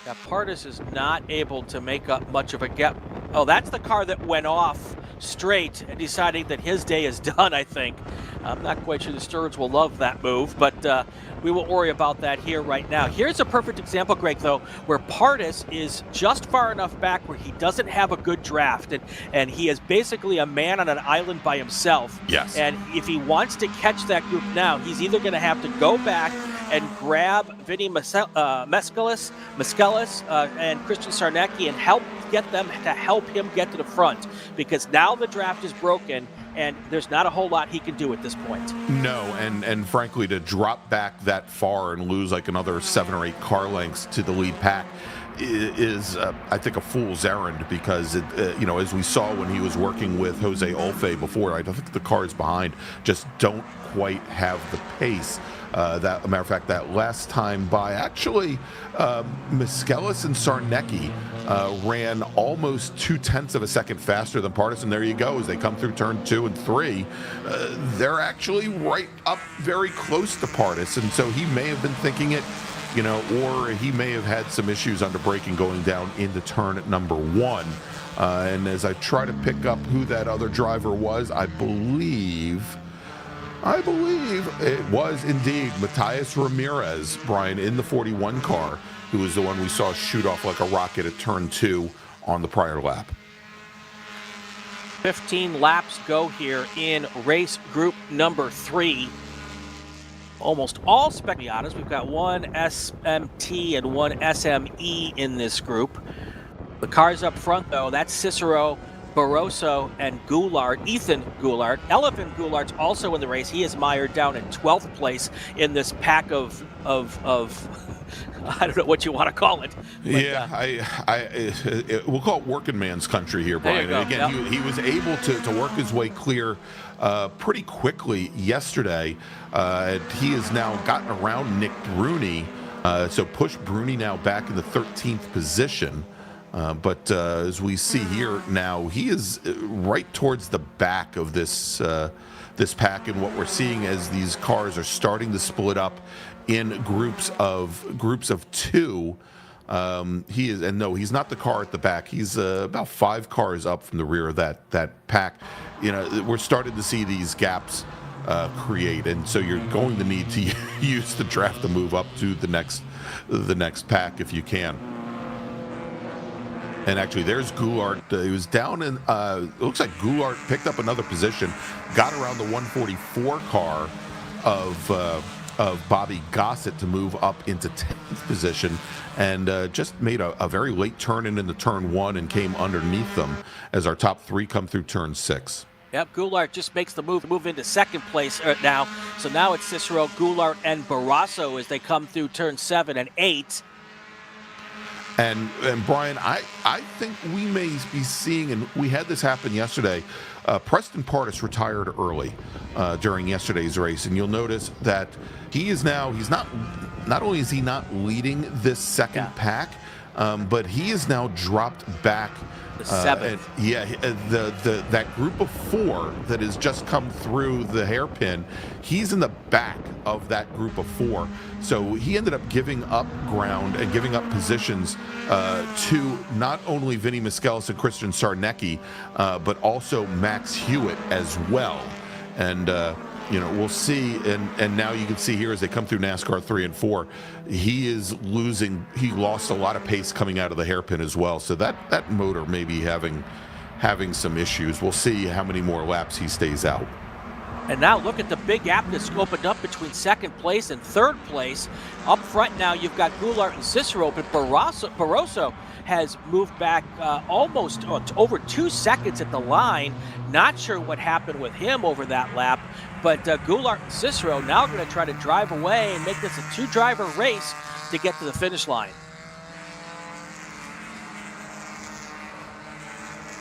Yeah, Pardis is not able to make up much of a gap. Oh, that's the car that went off straight and deciding that his day is done, I think. I'm not quite sure the stewards will love that move, but we will worry about that here right now. Here's a perfect example, Greg, though, where Pardis is just far enough back where he doesn't have a good draft, and he is basically a man on an island by himself. Yes. And if he wants to catch that group now, he's either going to have to go back and grab Vinny Mescalis and Christian Sarnecki and get them to help him get to the front, because now the draft is broken and there's not a whole lot he can do at this point. No, and frankly, to drop back that far and lose like another 7 or 8 car lengths to the lead pack is I think, a fool's errand, because as we saw when he was working with Jose Olfe before, I think the cars behind just don't quite have the pace. That, a matter of fact, that last time by, actually, Mescalis and Sarnecki ran almost 0.2 of a second faster than Pardis, and there you go. As they come through turn 2 and 3, they're actually right up very close to Pardis, and so he may have been thinking it, or he may have had some issues under braking going down into turn number 1. And as I try to pick up who that other driver was, I believe it was indeed Matthias Ramirez, Brian, in the 41 car, who was the one we saw shoot off like a rocket at turn 2 on the prior lap. 15 laps go here in race group number 3. Almost all Spec Miatas. We've got one SMT and one SME in this group. The cars up front, though, that's Cicero, Barroso, and Goulart, Ethan Goulart. Elephant Goulart's also in the race. He is mired down in 12th place in this pack of I don't know what you want to call it. But, we'll call it working man's country here, Brian. And again, he was able to work his way clear pretty quickly yesterday. He has now gotten around Nick Bruni, so pushed Bruni now back in the 13th position. But as we see here now, he is right towards the back of this pack, and what we're seeing as these cars are starting to split up in groups of 2. He is, and no, he's not the car at the back. He's about 5 cars up from the rear of that pack. We're starting to see these gaps create, and so you're going to need to use the draft to move up to the next pack if you can. And actually, there's Goulart. He was down in, it looks like Goulart picked up another position, got around the 144 car of Bobby Gossett to move up into 10th position, and just made a very late turn into turn 1 and came underneath them as our top 3 come through turn 6. Yep, Goulart just makes the move into second place now. So now it's Cicero, Goulart, and Barroso as they come through turn 7 and 8. And Brian, I think we may be seeing, and we had this happen yesterday, Preston Pardis retired early during yesterday's race, and you'll notice that he's not only is he not leading this second pack, but he is now dropped back. The 7th. That group of 4 that has just come through the hairpin, he's in the back of that group of 4. So he ended up giving up ground and giving up positions to not only Vinny Mescalis and Christian Sarnecki, but also Max Hewitt as well. And we'll see, and now you can see here as they come through NASCAR 3 and 4, he lost a lot of pace coming out of the hairpin as well. So that motor may be having some issues. We'll see how many more laps he stays out. And now look at the big gap that's opened up between second place and third place. Up front now you've got Goulart and Cicero, but Barroso has moved back almost over 2 seconds at the line. Not sure what happened with him over that lap, but Goulart and Cicero now going to try to drive away and make this a 2-driver race to get to the finish line.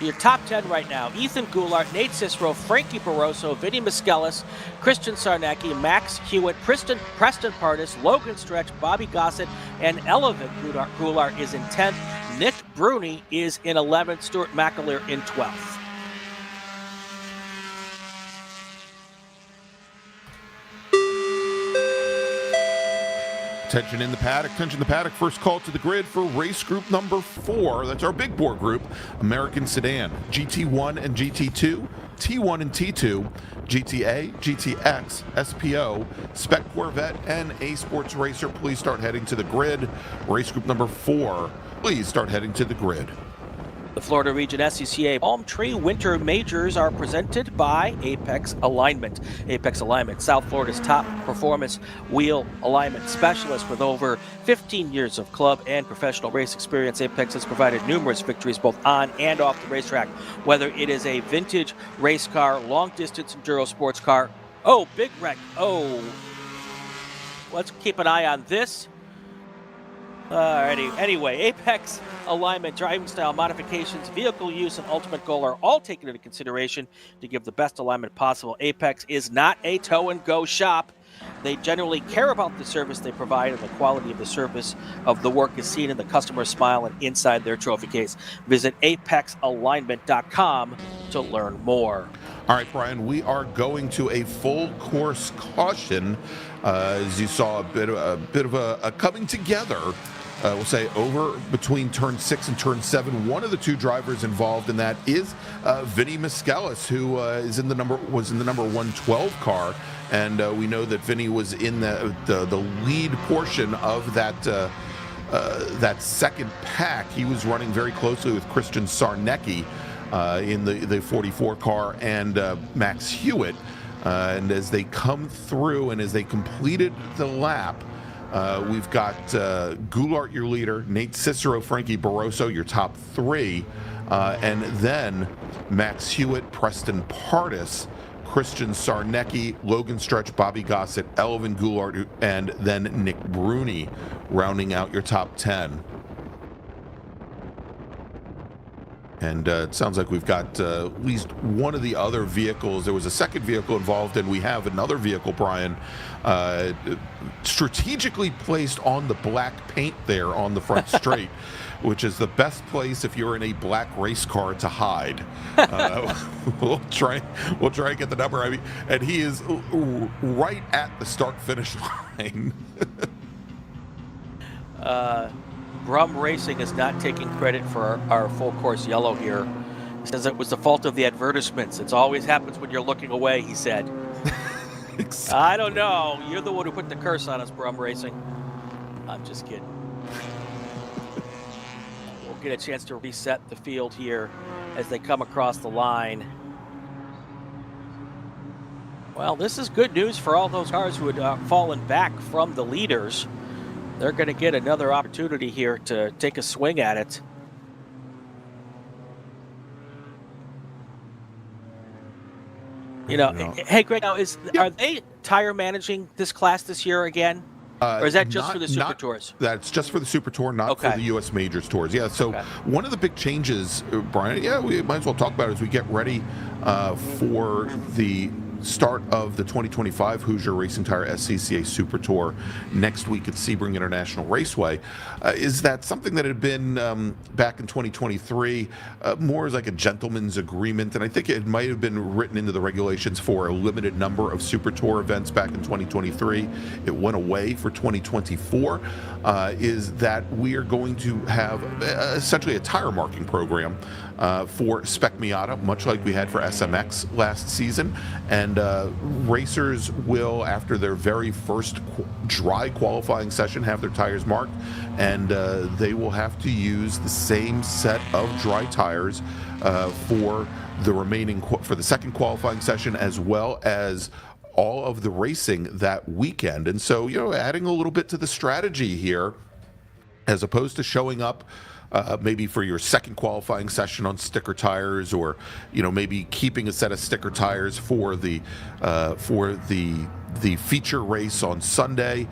Your top 10 right now: Ethan Goulart, Nate Cicero, Frankie Barroso, Vinny Mescalis, Christian Sarnecki, Max Hewitt, Preston Pardis, Logan Stretch, Bobby Gossett, and Elephant Goulart is in 10th. Nick Bruni is in 11th. Stuart McAleer in 12th. Tension in the paddock. Tension in the paddock. First call to the grid for race group number 4. That's our big bore group. American Sedan, GT1 and GT2, T1 and T2, GTA, GTX, SPO, Spec Corvette, and A Sports Racer. Please start heading to the grid. Race group number 4. Please start heading to the grid. The Florida Region SCCA Palm Tree Winter Majors are presented by Apex Alignment. Apex Alignment, South Florida's top performance wheel alignment specialist with over 15 years of club and professional race experience. Apex has provided numerous victories both on and off the racetrack, whether it is a vintage race car, long distance enduro sports car. Oh, big wreck. Oh, let's keep an eye on this. Alrighty. Anyway, Apex Alignment, driving style modifications, vehicle use, and ultimate goal are all taken into consideration to give the best alignment possible. Apex is not a tow-and-go shop. They generally care about the service they provide, and the quality of the service of the work is seen in the customer's smile and inside their trophy case. Visit apexalignment.com to learn more. All right, Brian, we are going to a full course caution. As you saw, a bit of a coming together. We'll say over between turn 6 and turn 7. One of the two drivers involved in that is Vinny Miskelis, who was in the number 112 car, and we know that Vinny was in the lead portion of that second pack. He was running very closely with Christian Sarnecki in the 44 car and Max Hewitt. And as they come through and as they completed the lap, we've got Goulart, your leader, Nate Cicero, Frankie Barroso, your top 3, and then Max Hewitt, Preston Pardis, Christian Sarnecki, Logan Stretch, Bobby Gossett, Elvin Goulart, and then Nick Bruni rounding out your top 10. And it sounds like we've got at least one of the other vehicles. There was a second vehicle involved, and we have another vehicle, Brian, strategically placed on the black paint there on the front straight, which is the best place if you're in a black race car to hide. We'll try and get the number. I mean, and he is right at the start-finish line. Brum Racing is not taking credit for our full course yellow here. He says it was the fault of the advertisements. It always happens when you're looking away, he said. I don't know. You're the one who put the curse on us, Brum Racing. I'm just kidding. We'll get a chance to reset the field here as they come across the line. Well, this is good news for all those cars who had fallen back from the leaders. They're going to get another opportunity here to take a swing at it. You know, hey, Greg, now are they tire managing this class this year again? Or is that just for the Super Tours? That's just for the Super Tour, not for the U.S. Majors Tours. Yeah, so one of the big changes, Brian, we might as well talk about it as we get ready for the start of the 2025 Hoosier Racing Tire SCCA Super Tour next week at Sebring International Raceway. Is that something that had been back in 2023 more as like a gentleman's agreement, and I think it might have been written into the regulations for a limited number of Super Tour events back in 2023. It went away for 2024, is that we are going to have essentially a tire marking program for Spec Miata, much like we had for SMX last season. And racers will, after their very first dry qualifying session, have their tires marked, and they will have to use the same set of dry tires for the second qualifying session, as well as all of the racing that weekend. And so, adding a little bit to the strategy here, as opposed to showing up maybe for your second qualifying session on sticker tires, or maybe keeping a set of sticker tires for the feature race on Sunday.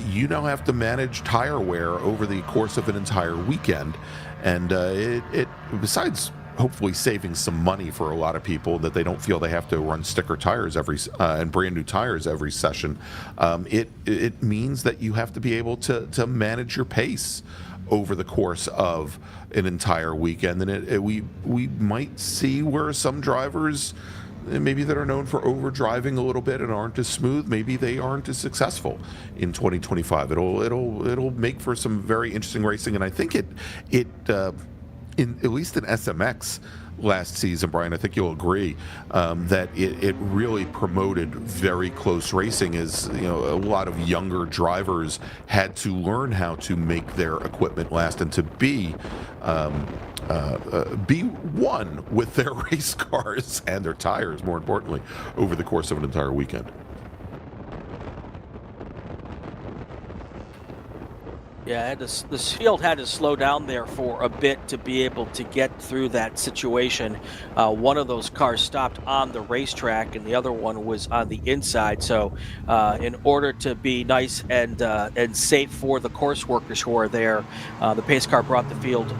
You now have to manage tire wear over the course of an entire weekend, and it besides hopefully saving some money for a lot of people, that they don't feel they have to run sticker tires and brand new tires every session. It means that you have to be able to manage your pace over the course of an entire weekend, and we might see where some drivers maybe that are known for overdriving a little bit and aren't as smooth, maybe they aren't as successful in 2025. It'll make for some very interesting racing, and I think it in at least in SMX last season, Brian, I think you'll agree that it really promoted very close racing, as a lot of younger drivers had to learn how to make their equipment last and to be one with their race cars and their tires, more importantly, over the course of an entire weekend. Yeah, the field had to slow down there for a bit to be able to get through that situation. One of those cars stopped on the racetrack, and the other one was on the inside. So, in order to be nice and safe for the course workers who are there, the pace car brought the field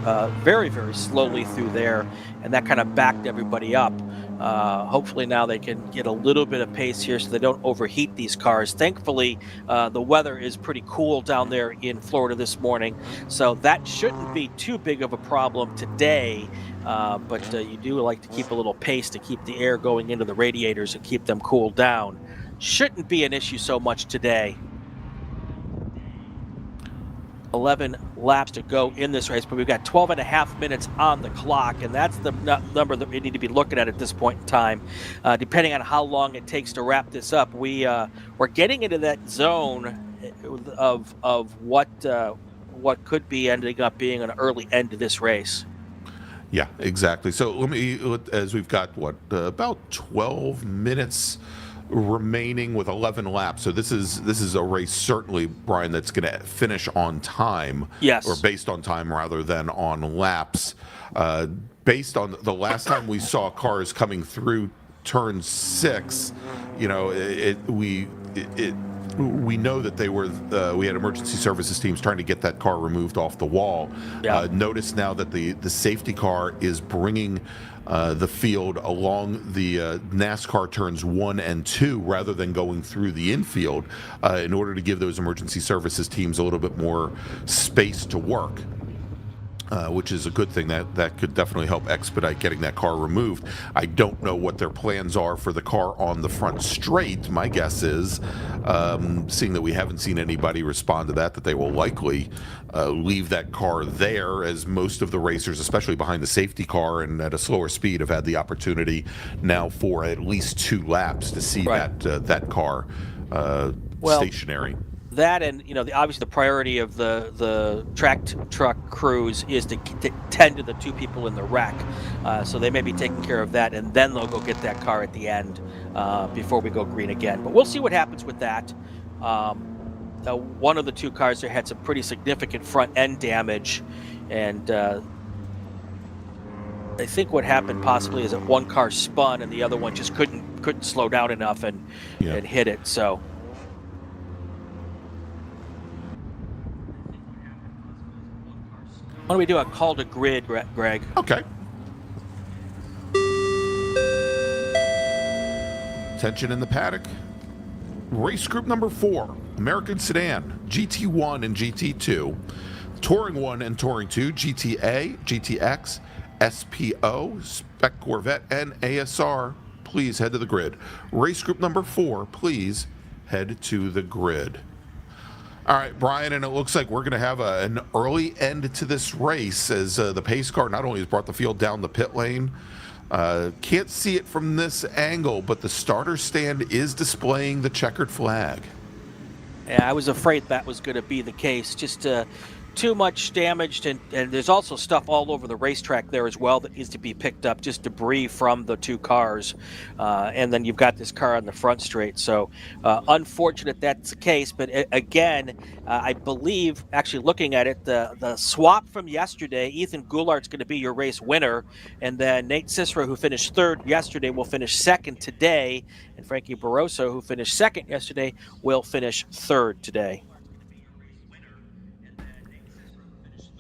very, very slowly through there, and that kind of backed everybody up. Hopefully now they can get a little bit of pace here so they don't overheat these cars. Thankfully, the weather is pretty cool down there in Florida this morning, so that shouldn't be too big of a problem today, but you do like to keep a little pace to keep the air going into the radiators and keep them cooled down. Shouldn't be an issue so much today. 11 laps to go in this race, but we've got 12 and a half minutes on the clock, and that's the number that we need to be looking at this point in time. Depending on how long it takes to wrap this up, we're getting into that zone of what could be ending up being an early end to this race. Yeah, exactly. So as we've got about 12 minutes remaining with 11 laps. So this is a race, certainly, Brian, that's going to finish on time. Yes. Or based on time rather than on laps. Based on the last time we saw cars coming through turn 6, we know that they were we had emergency services teams trying to get that car removed off the wall. Yeah. Notice now that the safety car is bringing the field along the NASCAR turns 1 and 2 rather than going through the infield in order to give those emergency services teams a little bit more space to work. Which is a good thing. That could definitely help expedite getting that car removed. I don't know what their plans are for the car on the front straight. My guess is, seeing that we haven't seen anybody respond to that they will likely leave that car there, as most of the racers, especially behind the safety car and at a slower speed, have had the opportunity now for at least 2 laps to see that car stationary. That, and obviously the priority of the track truck crews is to tend to the 2 people in the wreck, so they may be taking care of that, and then they'll go get that car at the end before we go green again. But we'll see what happens with that. One of the 2 cars there had some pretty significant front end damage, and I think what happened possibly is that one car spun and the other one just couldn't slow down enough and hit it. So. Why don't we do a call to grid, Greg? Okay. Attention in the paddock. Race group number 4, American Sedan, GT1 and GT2, Touring 1 and Touring 2, GTA, GTX, SPO, Spec Corvette, and ASR. Please head to the grid. Race group number 4, please head to the grid. All right, Brian, and it looks like we're going to have an early end to this race, as the pace car not only has brought the field down the pit lane, can't see it from this angle, but the starter stand is displaying the checkered flag. Yeah, I was afraid that was going to be the case. Just too much damaged, and there's also stuff all over the racetrack there as well that needs to be picked up, just debris from the 2 cars, and then you've got this car on the front straight. So unfortunate that's the case, but again, I believe, actually looking at it, the swap from yesterday, Ethan Goulart's going to be your race winner, and then Nate Cicero, who finished 3rd yesterday, will finish 2nd today, and Frankie Barroso, who finished 2nd yesterday, will finish 3rd today.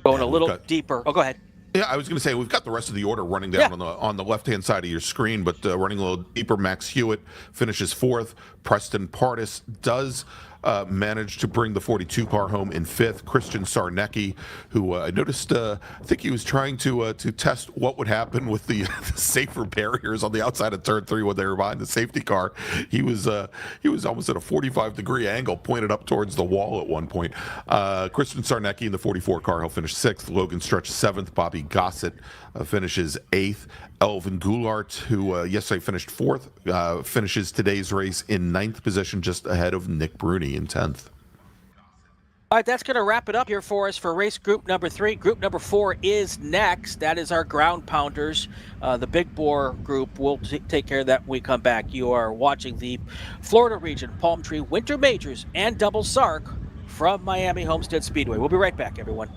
Going a little deeper. Oh, go ahead. Yeah, I was going to say, we've got the rest of the order running down on the left-hand side of your screen, but running a little deeper. Max Hewitt finishes 4th. Preston Pardis does managed to bring the 42 car home in fifth. Christian Sarnecki, who I noticed, I think he was trying to test what would happen with the safer barriers on the outside of turn 3 when they were behind the safety car. He was almost at a 45-degree angle, pointed up towards the wall at one point. Christian Sarnecki in the 44 car, he'll finish 6th. Logan Stretch 7th. Bobby Gossett finishes 8th. Elvin Goulart, who yesterday finished 4th, finishes today's race in 9th position, just ahead of Nick Bruni in 10th. All right, that's going to wrap it up here for us for race group number 3. Group number 4 is next. That is our ground pounders. The big bore group will take care of that when we come back. You are watching the Florida Region Palm Tree Winter Majors and Double SARRC from Miami Homestead Speedway. We'll be right back, everyone.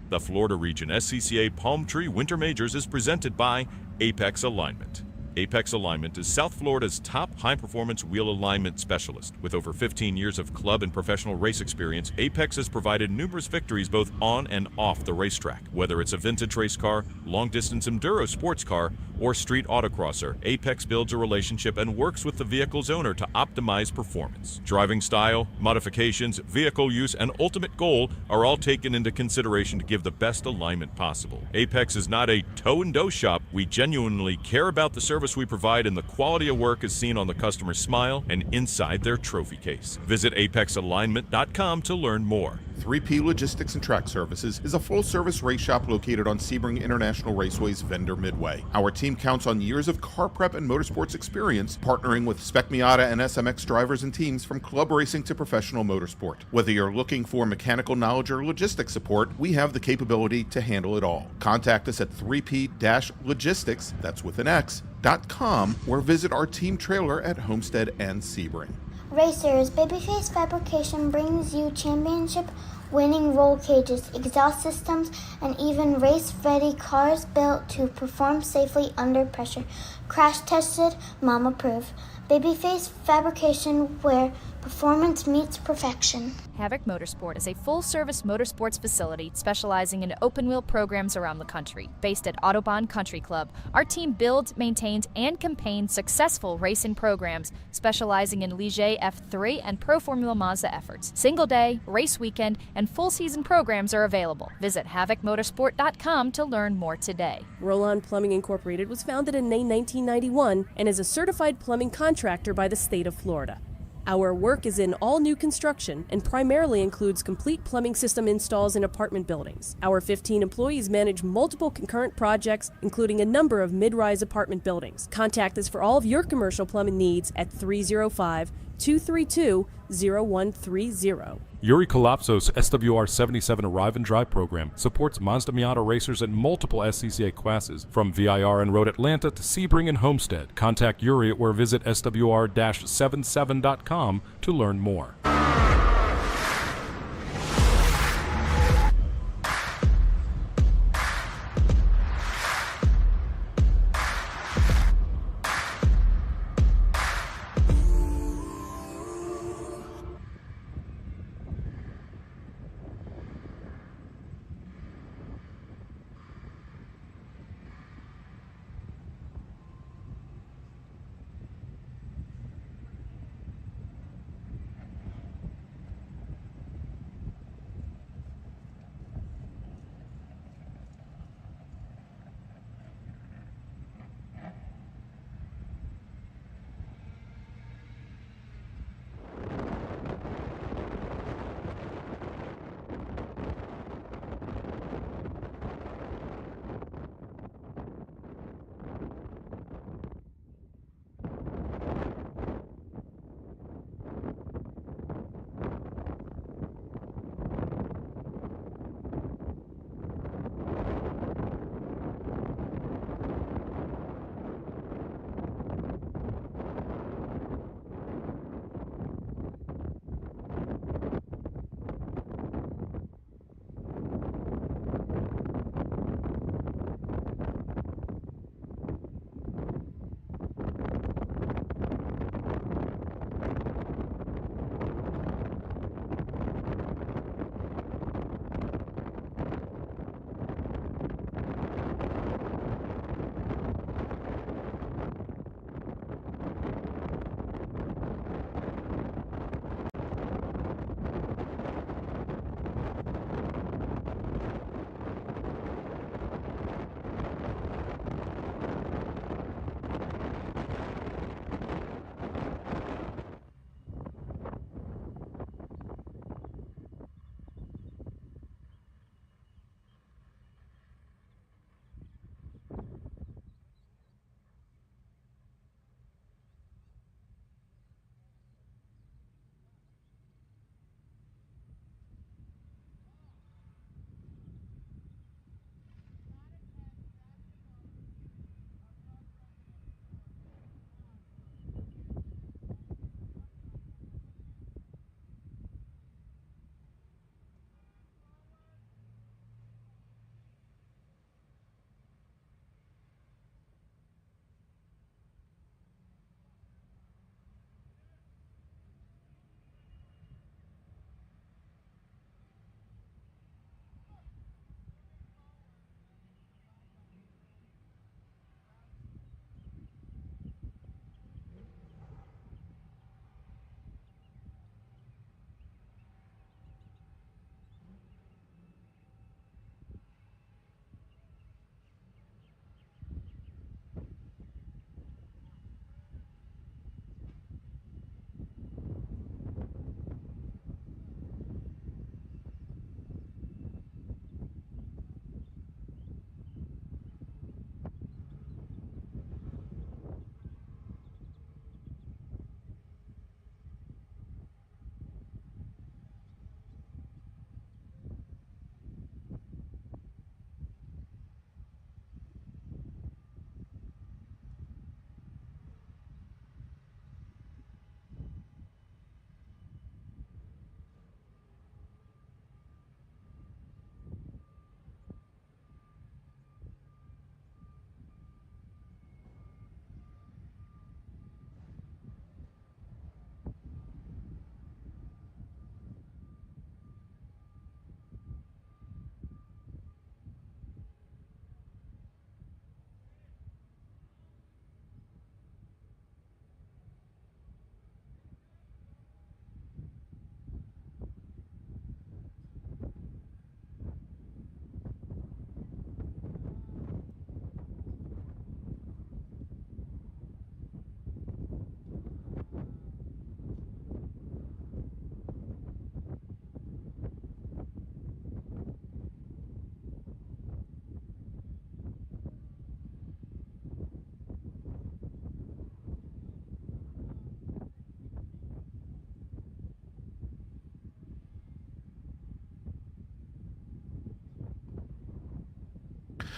The Florida Region SCCA Palm Tree Winter Majors is presented by Apex Alignment. Apex Alignment is South Florida's top high-performance wheel alignment specialist. With over 15 years of club and professional race experience, Apex has provided numerous victories both on and off the racetrack. Whether it's a vintage race car, long-distance enduro sports car, or street autocrosser, Apex builds a relationship and works with the vehicle's owner to optimize performance. Driving style, modifications, vehicle use, and ultimate goal are all taken into consideration to give the best alignment possible. Apex is not a toe-and-dough shop. We genuinely care about the service we provide, and the quality of work is seen on the customer's smile and inside their trophy case. Visit apexalignment.com to learn more. 3P Logistics and Track Services is a full-service race shop located on Sebring International Raceway's Vendor Midway. Our team counts on years of car prep and motorsports experience, partnering with Spec Miata and SMX drivers and teams from club racing to professional motorsport. Whether you're looking for mechanical knowledge or logistics support, we have the capability to handle it all. Contact us at 3P-Logistics, that's with an X, .com, or visit our team trailer at Homestead and Sebring. Racers, Babyface Fabrication brings you championship-winning roll cages, exhaust systems, and even race-ready cars built to perform safely under pressure. Crash-tested, mom-approved. Babyface Fabrication, where performance meets perfection. Havoc Motorsport is a full-service motorsports facility specializing in open-wheel programs around the country. Based at Autobahn Country Club, our team builds, maintains, and campaigns successful racing programs specializing in Ligier F3 and Pro Formula Mazda efforts. Single-day, race weekend, and full-season programs are available. Visit havocmotorsport.com to learn more today. Rollon Plumbing Incorporated was founded in May 1991 and is a certified plumbing contractor by the state of Florida. Our work is in all new construction and primarily includes complete plumbing system installs in apartment buildings. Our 15 employees manage multiple concurrent projects, including a number of mid-rise apartment buildings. Contact us for all of your commercial plumbing needs at 305-232-0130. Yuri Kolapsos' SWR-77 Arrive and Drive program supports Mazda Miata racers in multiple SCCA classes, from VIR and Road Atlanta to Sebring and Homestead. Contact Yuri or visit swr-77.com to learn more.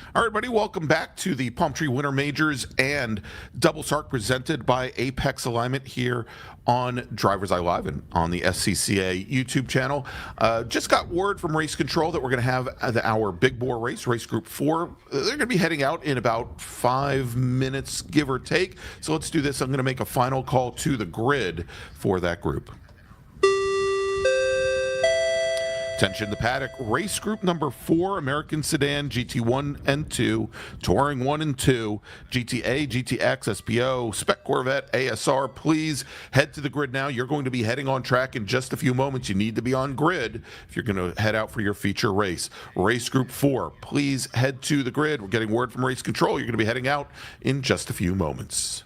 All right, everybody, welcome back to the Palm Tree Winter Majors and Double SARRC presented by Apex Alignment here on DriversEye Live and on the SCCA YouTube channel. Just got word from Race Control that we're going to have our Big Bore race Group 4. They're going to be heading out in about 5 minutes, give or take. So let's do this. I'm going to make a final call to the grid for that group. Attention the paddock, race group number 4, American Sedan, GT1 and 2, Touring 1 and 2, GTA, GTX, SPO, Spec Corvette, ASR. Please head to the grid now. You're going to be heading on track in just a few moments. You need to be on grid if you're going to head out for your feature race. Race group 4, please head to the grid. We're getting word from Race Control. You're going to be heading out in just a few moments.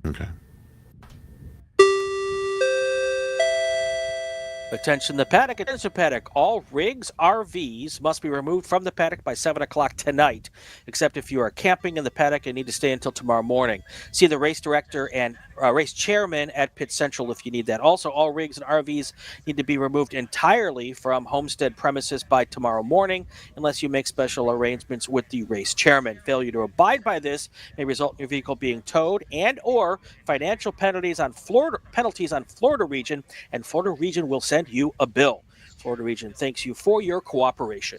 Okay. Attention the paddock. Attention paddock. All rigs, RVs must be removed from the paddock by 7 o'clock tonight, except if you are camping in the paddock and need to stay until tomorrow morning. See the race director and race chairman at Pit Central if you need that. Also, all rigs and RVs need to be removed entirely from Homestead premises by tomorrow morning, unless you make special arrangements with the race chairman. Failure to abide by this may result in your vehicle being towed and/or financial penalties on Florida region, and Florida region will send you a bill. Florida region thanks you for your cooperation.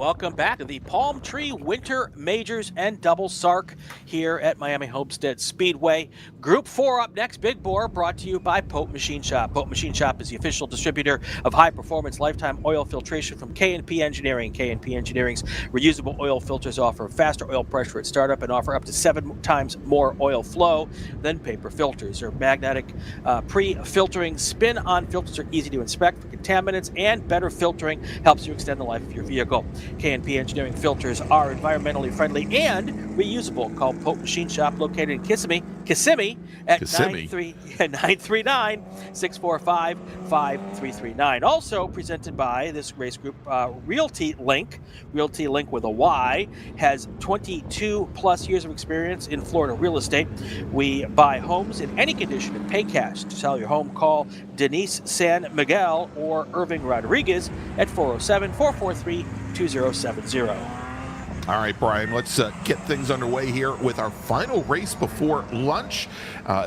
welcome back to the Palm Tree Winter Majors and Double SARRC here at Miami Homestead Speedway. Group 4 up next, Big Bore, brought to you by Pope Machine Shop. Pope Machine Shop is the official distributor of high-performance lifetime oil filtration from K&P Engineering. K&P Engineering's reusable oil filters offer faster oil pressure at startup and offer up to 7 times more oil flow than paper filters. Their magnetic pre-filtering spin-on filters are easy to inspect for contaminants, and better filtering helps you extend the life of your vehicle. K&P Engineering filters are environmentally friendly and reusable. Call Pope Machine Shop, located in Kissimmee at 939-645-5339. Also presented by this race group, Realty Link. Realty Link with a Y has 22 plus years of experience in Florida real estate. We buy homes in any condition and pay cash. To sell your home, call Denise San Miguel or Irving Rodriguez at 407-443-2070. All right, Brian, let's get things underway here with our final race before lunch.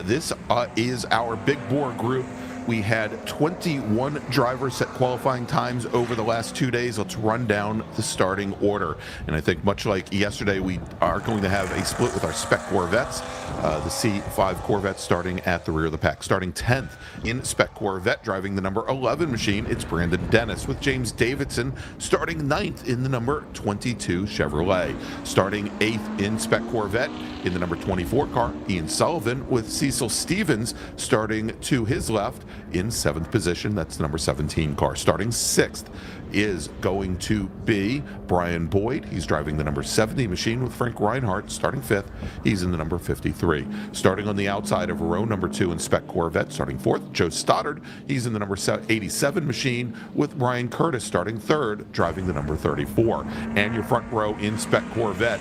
This is our Big Bore group. We had 21 drivers set qualifying times over the last 2 days. Let's run down the starting order. And I think much like yesterday, we are going to have a split with our spec Corvettes. The C5 Corvette starting at the rear of the pack. Starting 10th in spec Corvette, driving the number 11 machine, it's Brandon Dennis, with James Davidson starting 9th in the number 22 Chevrolet. Starting 8th in spec Corvette in the number 24 car, Ian Sullivan, with Cecil Stevens starting to his left in 7th position. That's the number 17 car. Starting 6th is going to be Brian Boyd. He's driving the number 70 machine with Frank Reinhardt. Starting 5th, he's in the number 53. Starting on the outside of row number 2 in spec Corvette, starting 4th, Joe Stoddard. He's in the number 87 machine with Ryan Curtis. Starting 3rd, driving the number 34. And your front row in spec Corvette,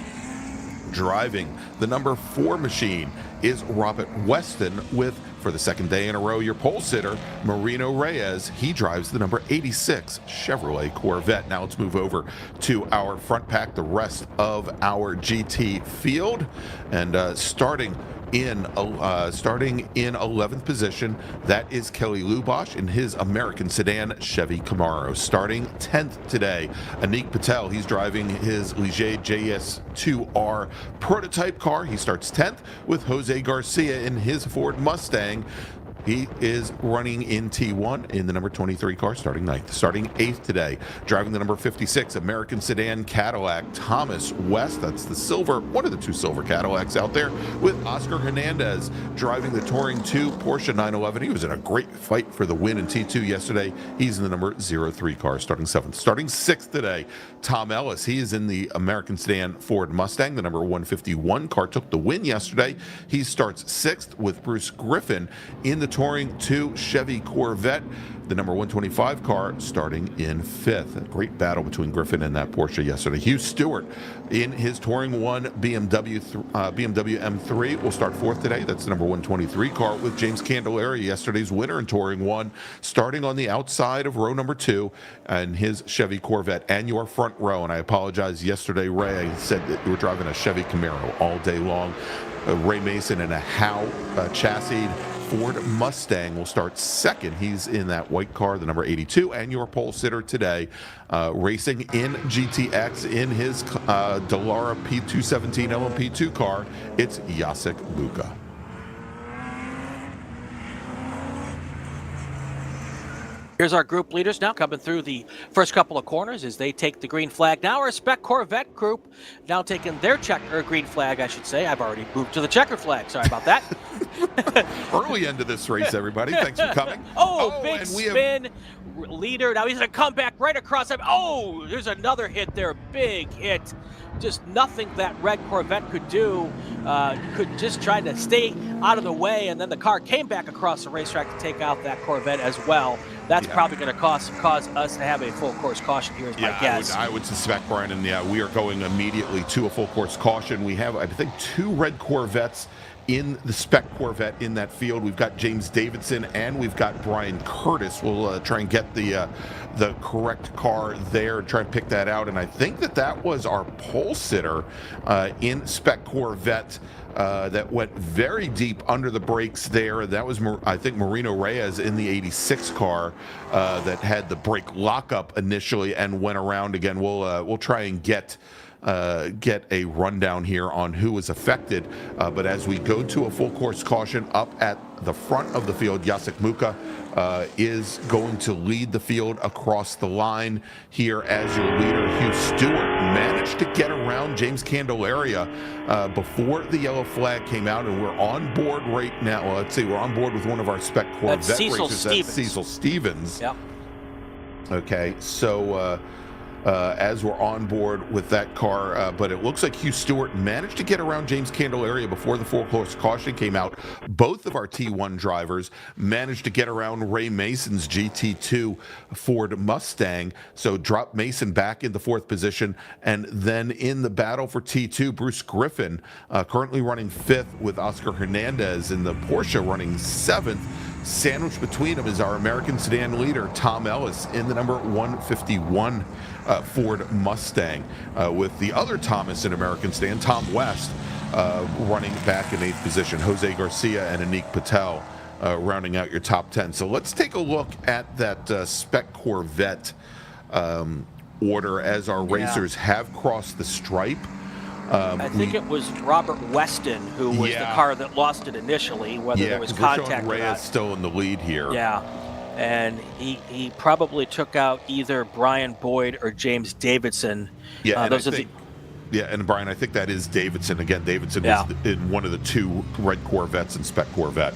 driving the number 4 machine, is Robert Weston with, for the second day in a row, your pole sitter, Marino Reyes. He drives the number 86 Chevrolet Corvette. Now let's move over to our front pack, the rest of our GT field. And starting in 11th position, that is Kelly Lubosh in his American sedan Chevy Camaro. Starting 10th today, Anik Patel. He's driving his Ligier JS2R prototype car. He starts 10th with Jose Garcia in his Ford Mustang. He is running in T1 in the number 23 car, starting 9th. Starting 8th today, driving the number 56 American sedan Cadillac, Thomas West. That's the silver, one of the 2 silver Cadillacs out there, with Oscar Hernandez driving the Touring 2 Porsche 911. He was in a great fight for the win in T2 yesterday. He's in the number 03 car, starting 7th. Starting 6th today, Tom Ellis. He is in the American sedan Ford Mustang. The number 151 car took the win yesterday. He starts 6th with Bruce Griffin in the Touring 2 Chevy Corvette, the number 125 car, starting in 5th. A great battle between Griffin and that Porsche yesterday. Hugh Stewart in his Touring 1 BMW M3 will start 4th today. That's the number 123 car, with James Candelaria, yesterday's winner in Touring 1, starting on the outside of row number 2 and his Chevy Corvette. And your front row, and I apologize, yesterday Ray said that you were driving a Chevy Camaro all day long. Ray Mason in a Howe chassis Ford Mustang will start 2nd. He's in that white car, the number 82. And your pole sitter today, racing in GTX in his Dallara P217 LMP2 car, it's Jacek Buka. Here's our group leaders now coming through the first couple of corners as they take the green flag. Now our spec Corvette group now taking their green flag, I should say. I've already moved to the checkered flag. Sorry about that. Early end of this race, everybody. Thanks for coming. Big spin. Leader. Now he's going to come back right across him. Oh, there's another hit there. Big hit. Just nothing that red Corvette could do. Could just try to stay out of the way, and then the car came back across the racetrack to take out that Corvette as well. That's probably going to cause us to have a full course caution here, is my guess. I would suspect, Brian, and we are going immediately to a full course caution. We have, I think, 2 red Corvettes in the spec Corvette in that field. We've got James Davidson and we've got Brian Curtis. We'll try and get the correct car there, try and pick that out. And I think that was our pole sitter in spec Corvette, that went very deep under the brakes there. That was, I think, Marino Reyes in the 86 car that had the brake lockup initially and went around again. We'll try and get a rundown here on who was affected. But as we go to a full course caution up at the front of the field, Jacek Muka is going to lead the field across the line here as your leader. Hugh Stewart managed to get around James Candelaria before the yellow flag came out, and we're on board right now. Well, let's see, we're on board with one of our Spec Corvette racers. That's Cecil Stevens. Yep. Okay, so as we're on board with that car, but it looks like Hugh Stewart managed to get around James Candelaria before the full course caution came out. Both of our T1 drivers managed to get around Ray Mason's GT2 Ford Mustang, so drop Mason back in the 4th position. And then in the battle for T2, Bruce Griffin currently running 5th with Oscar Hernandez in the Porsche running 7th. Sandwiched between them is our American sedan leader, Tom Ellis, in the number 151 Ford Mustang, with the other Thomas in American sedan, Tom West, running back in 8th position. Jose Garcia and Anik Patel rounding out your top 10. So let's take a look at that Spec Corvette order as our racers have crossed the stripe. I think it was Robert Weston who was the car that lost it initially, whether there was contact or not. Still in the lead here. Yeah, and he probably took out either Brian Boyd or James Davidson. Yeah, those are and Brian, I think that is Davidson. Again, Davidson is in one of the 2 red Corvettes and Spec Corvette.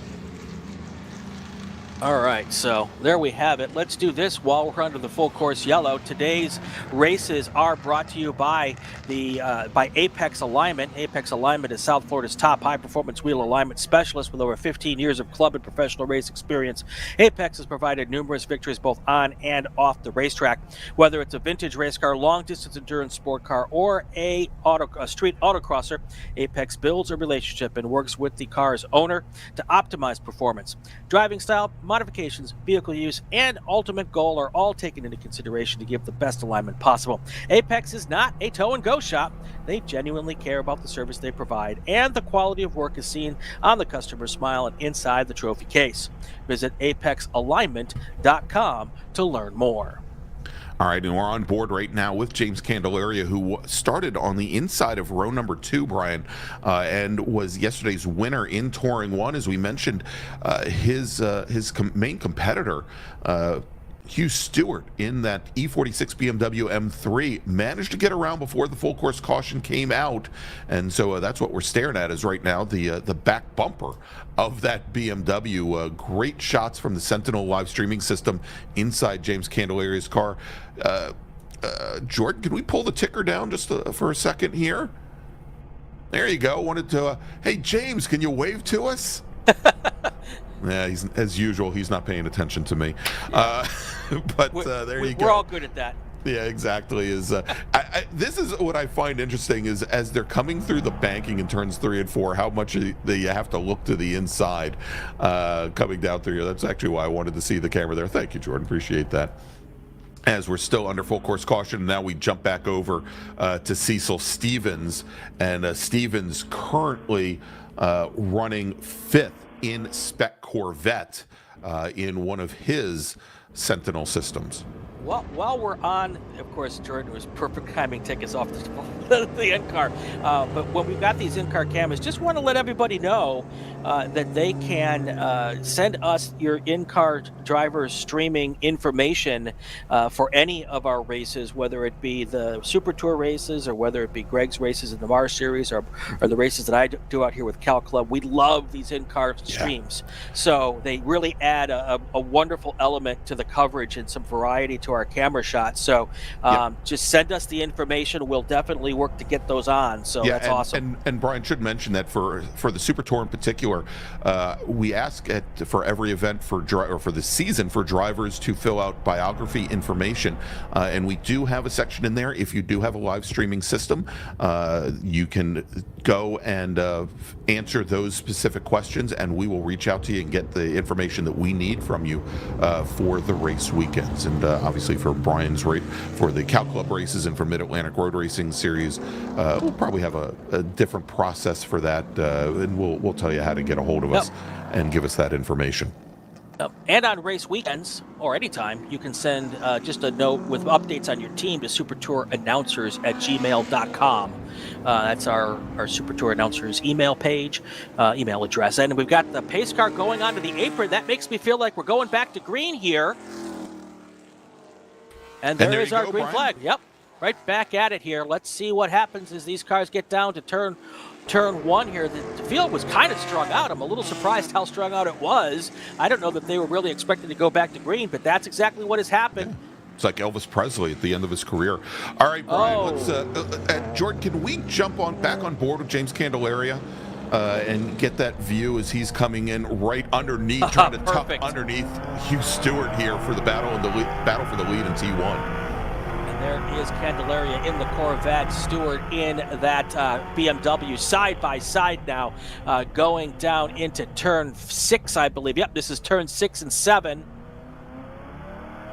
All right, so there we have it. Let's do this while we're under the full course yellow. Today's races are brought to you by by Apex Alignment. Apex Alignment is South Florida's top high-performance wheel alignment specialist with over 15 years of club and professional race experience. Apex has provided numerous victories both on and off the racetrack. Whether it's a vintage race car, long-distance endurance sport car, or a street autocrosser, Apex builds a relationship and works with the car's owner to optimize performance. Driving style, modifications, vehicle use, and ultimate goal are all taken into consideration to give the best alignment possible. Apex is not a tow-and-go shop. They genuinely care about the service they provide, and the quality of work is seen on the customer's smile and inside the trophy case. Visit apexalignment.com to learn more. All right, and we're on board right now with James Candelaria, who started on the inside of row number 2, Brian, and was yesterday's winner in Touring 1. As we mentioned, his main competitor, Hugh Stewart, in that E46 BMW M3, managed to get around before the full course caution came out, and so that's what we're staring at is right now the back bumper of that BMW. Great shots from the Sentinel live streaming system inside James Candelaria's car. Jordan, can we pull the ticker down just for a second here? There you go. Wanted to. Hey, James, can you wave to us? Yeah, he's, as usual, he's not paying attention to me. But there you go. We're all good at that. Yeah, exactly. This is what I find interesting is as they're coming through the banking in turns 3 and 4, how much you have to look to the inside coming down through here. That's actually why I wanted to see the camera there. Thank you, Jordan. Appreciate that. As we're still under full course caution, now we jump back over to Cecil Stevens, and Stevens currently running 5th in Spec Corvette in one of his Sentinel systems. Well, while we're on, of course, Jordan was perfect timing to take us off the in-car. But when we've got these in-car cameras, just want to let everybody know that they can send us your in-car driver streaming information for any of our races, whether it be the Super Tour races or whether it be Gregg's races in the Mars Series or the races that I do out here with Cal Club. We love these in-car streams. So they really add a wonderful element to the coverage and some variety to our camera shots. So just send us the information. We'll definitely work to get those on. So that's awesome. And Brian should mention that for the Super Tour in particular, we ask for every event for the season for drivers to fill out biography information, and we do have a section in there. If you do have a live streaming system, you can go and answer those specific questions, and we will reach out to you and get the information that we need from you for the race weekends. And obviously obviously for Brian's rate for the Cal Club races and for Mid-Atlantic Road Racing Series. We'll probably have a different process for that, and we'll tell you how to get a hold of us and give us that information. And on race weekends or anytime, you can send just a note with updates on your team to supertourannouncers@gmail.com. That's our Super Tour Announcers email page, email address. And we've got the pace car going onto the apron. That makes me feel like we're going back to green here. And there is our green flag. Yep, right back at it here. Let's see what happens as these cars get down to turn one here. The field was kind of strung out. I'm a little surprised how strung out it was. I don't know that they were really expecting to go back to green, but that's exactly what has happened. Yeah. It's like Elvis Presley at the end of his career. All right, Brian, let's Jordan, can we jump back on board with James Candelaria and get that view as he's coming in right underneath, trying to tuck underneath Hugh Stewart here for the battle for the lead in T1. There is Candelaria in the Corvette, Stewart in that BMW, side by side now, going down into turn 6, I believe. Yep, this is turn 6 and 7.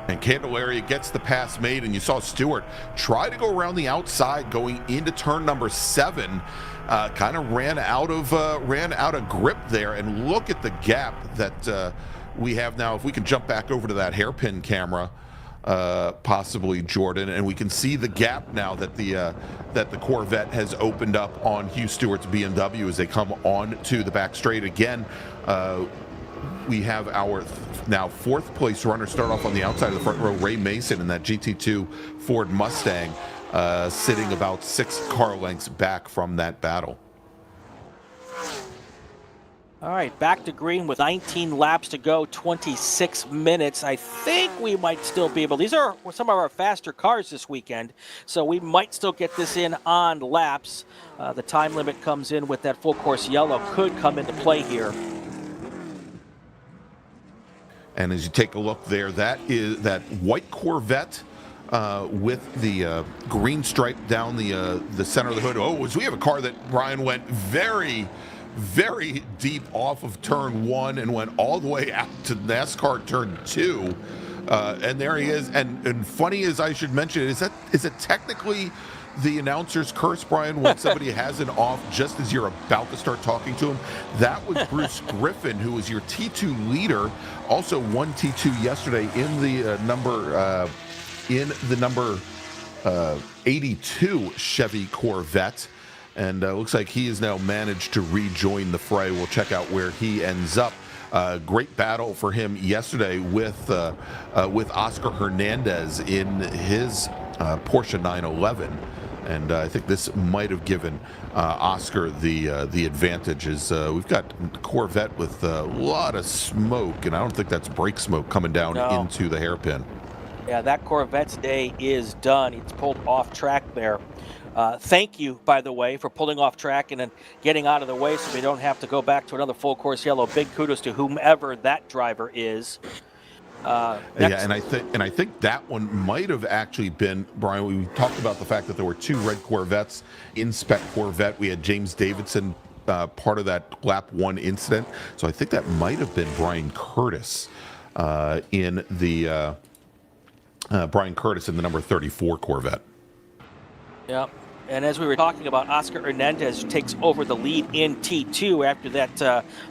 And Candelaria gets the pass made, and you saw Stewart try to go around the outside going into turn number 7. Kind of ran out of grip there, and look at the gap that we have now. If we can jump back over to that hairpin camera, possibly, Jordan, and we can see the gap now that the Corvette has opened up on Hugh Stewart's BMW as they come on to the back straight again. We have our now 4th place runner start off on the outside of the front row, Ray Mason in that GT2 Ford Mustang, sitting about 6 car lengths back from that battle. All right, back to green with 19 laps to go, 26 minutes. I think we might still be able. These are some of our faster cars this weekend, so we might still get this in on laps. The time limit comes in with that full course yellow, could come into play here. And as you take a look there, that is that white Corvette with the green stripe down the center of the hood. Oh, we have a car that, Brian, went very deep off of turn 1 and went all the way out to NASCAR turn 2. And there he is. And funny as I should mention, is it technically the announcer's curse, Brian, when somebody has an off just as you're about to start talking to him? That was Bruce Griffin, who was your T2 leader, also won T2 yesterday in the number 82 Chevy Corvette. And looks like he has now managed to rejoin the fray. We'll check out where he ends up. Great battle for him yesterday with Oscar Hernandez in his Porsche 911. And I think this might have given Oscar the advantage. As we've got Corvette with a lot of smoke, and I don't think that's brake smoke coming down into the hairpin. Yeah, that Corvette's day is done. It's pulled off track there. Thank you, by the way, for pulling off track and then getting out of the way so we don't have to go back to another full course yellow. Big kudos to whomever that driver is. Yeah, and I think that one might have actually been, Brian, we talked about the fact that there were 2 red Corvettes in Spec Corvette. We had James Davidson part of that lap 1 incident. So I think that might have been Brian Curtis in the number 34 Corvette. Yep. And as we were talking about, Oscar Hernandez takes over the lead in T2 after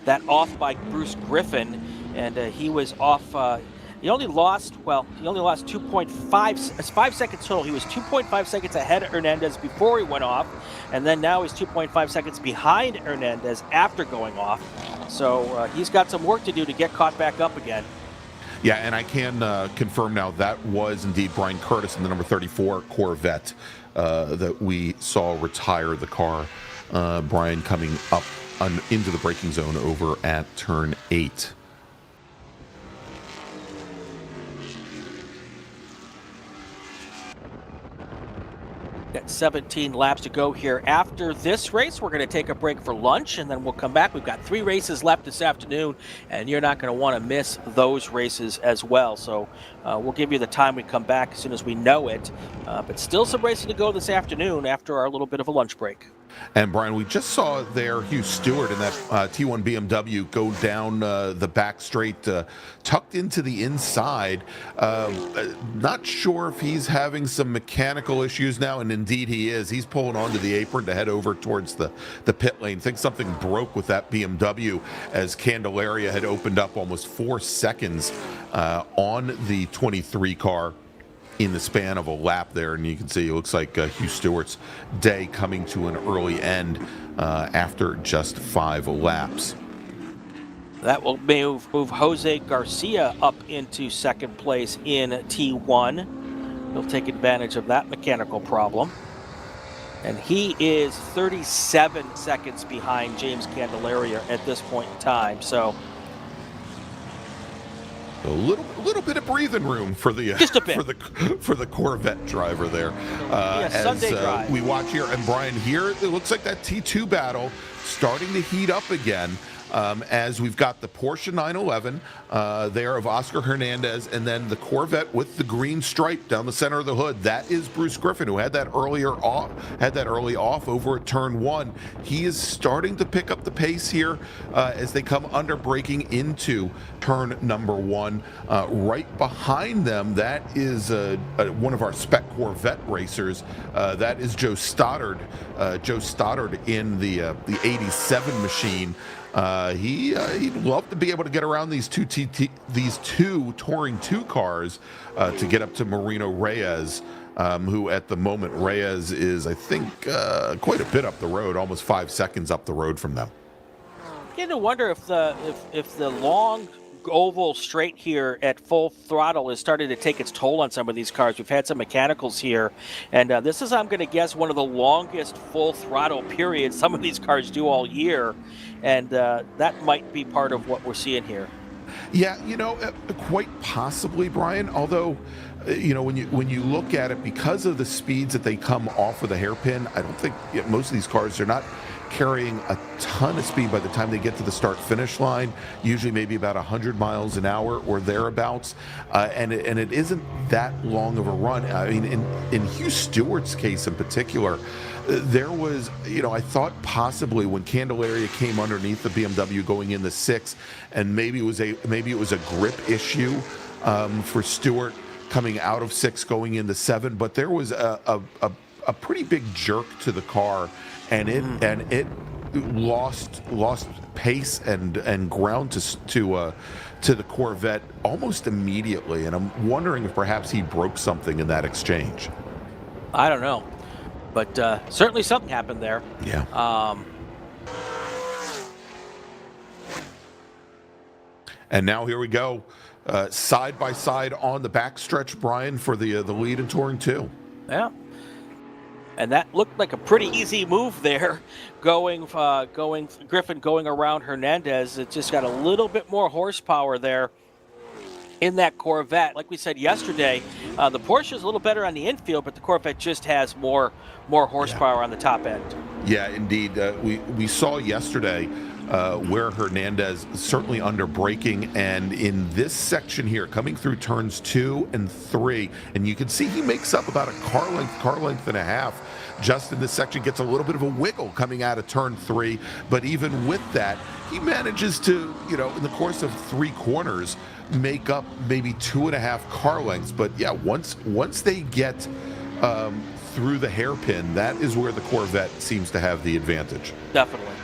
that off by Bruce Griffin, and he was off. He only lost 2.5. It's 5 seconds total. He was 2.5 seconds ahead of Hernandez before he went off, and then now he's 2.5 seconds behind Hernandez after going off. So he's got some work to do to get caught back up again. Yeah, and I can confirm now that was indeed Brian Curtis in the number 34 Corvette that we saw retire the car. Brian coming up into the braking zone over at turn 8. Got 17 laps to go here. After this race, we're going to take a break for lunch, and then we'll come back. We've got 3 races left this afternoon, and you're not going to want to miss those races as well. So we'll give you the time we come back as soon as we know it. But still some racing to go this afternoon after our little bit of a lunch break. And Brian, we just saw there Hugh Stewart in that T1 BMW go down the back straight, tucked into the inside. Not sure if he's having some mechanical issues now, and indeed he is. He's pulling onto the apron to head over towards the pit lane. I think something broke with that BMW as Candelaria had opened up almost 4 seconds on the 23 car in the span of a lap there, and you can see it looks like Hugh Stewart's day coming to an early end after just 5 laps. That will move Jose Garcia up into second place in T1. He'll take advantage of that mechanical problem. And he is 37 seconds behind James Candelaria at this point in time. So a little bit of breathing room for the just a bit. for the Corvette driver there. Sunday drive. We watch here, and Brian, here it looks like that T2 battle starting to heat up again. As we've got the Porsche 911 there of Oscar Hernandez, and then the Corvette with the green stripe down the center of the hood. That is Bruce Griffin, who had that early off over at turn 1. He is starting to pick up the pace here as they come under braking into turn number 1. Right behind them, that is one of our spec Corvette racers. That is Joe Stoddard. Joe Stoddard in the 87 machine. He'd love to be able to get around these two Touring 2 cars to get up to Marino Reyes, who at the moment Reyes is, I think, quite a bit up the road, almost 5 seconds up the road from them. You to wonder if the long oval straight here at full throttle is starting to take its toll on some of these cars. We've had some mechanicals here, and this is, I'm going to guess, one of the longest full throttle periods some of these cars do all year, and that might be part of what we're seeing here. Yeah, quite possibly, Brian, although when you look at it, because of the speeds that they come off with a hairpin, I don't think most of these cars are not carrying a ton of speed by the time they get to the start-finish line, usually maybe about 100 miles an hour or thereabouts, and it isn't that long of a run. I mean, in Hugh Stewart's case in particular, there was, I thought possibly when Candelaria came underneath the BMW going in the 6, and maybe it was a grip issue for Stewart coming out of 6 going into 7, but there was a pretty big jerk to the car, and it lost pace and ground to the Corvette almost immediately, and I'm wondering if perhaps he broke something in that exchange. I don't know, but certainly something happened there. Yeah. And now here we go, side by side on the backstretch, Brian, for the lead in Touring 2. Yeah. And that looked like a pretty easy move there, Griffin going around Hernandez. It just got a little bit more horsepower there in that Corvette. Like we said yesterday, the Porsche is a little better on the infield, but the Corvette just has more horsepower on the top end. Yeah, indeed. We saw yesterday where Hernandez certainly under braking, and in this section here, coming through turns 2 and 3, and you can see he makes up about a car length and a half just in this section, gets a little bit of a wiggle coming out of turn 3, but even with that, he manages to, in the course of 3 corners, make up maybe 2.5 car lengths. But yeah, once they get through the hairpin, that is where the Corvette seems to have the advantage. Definitely.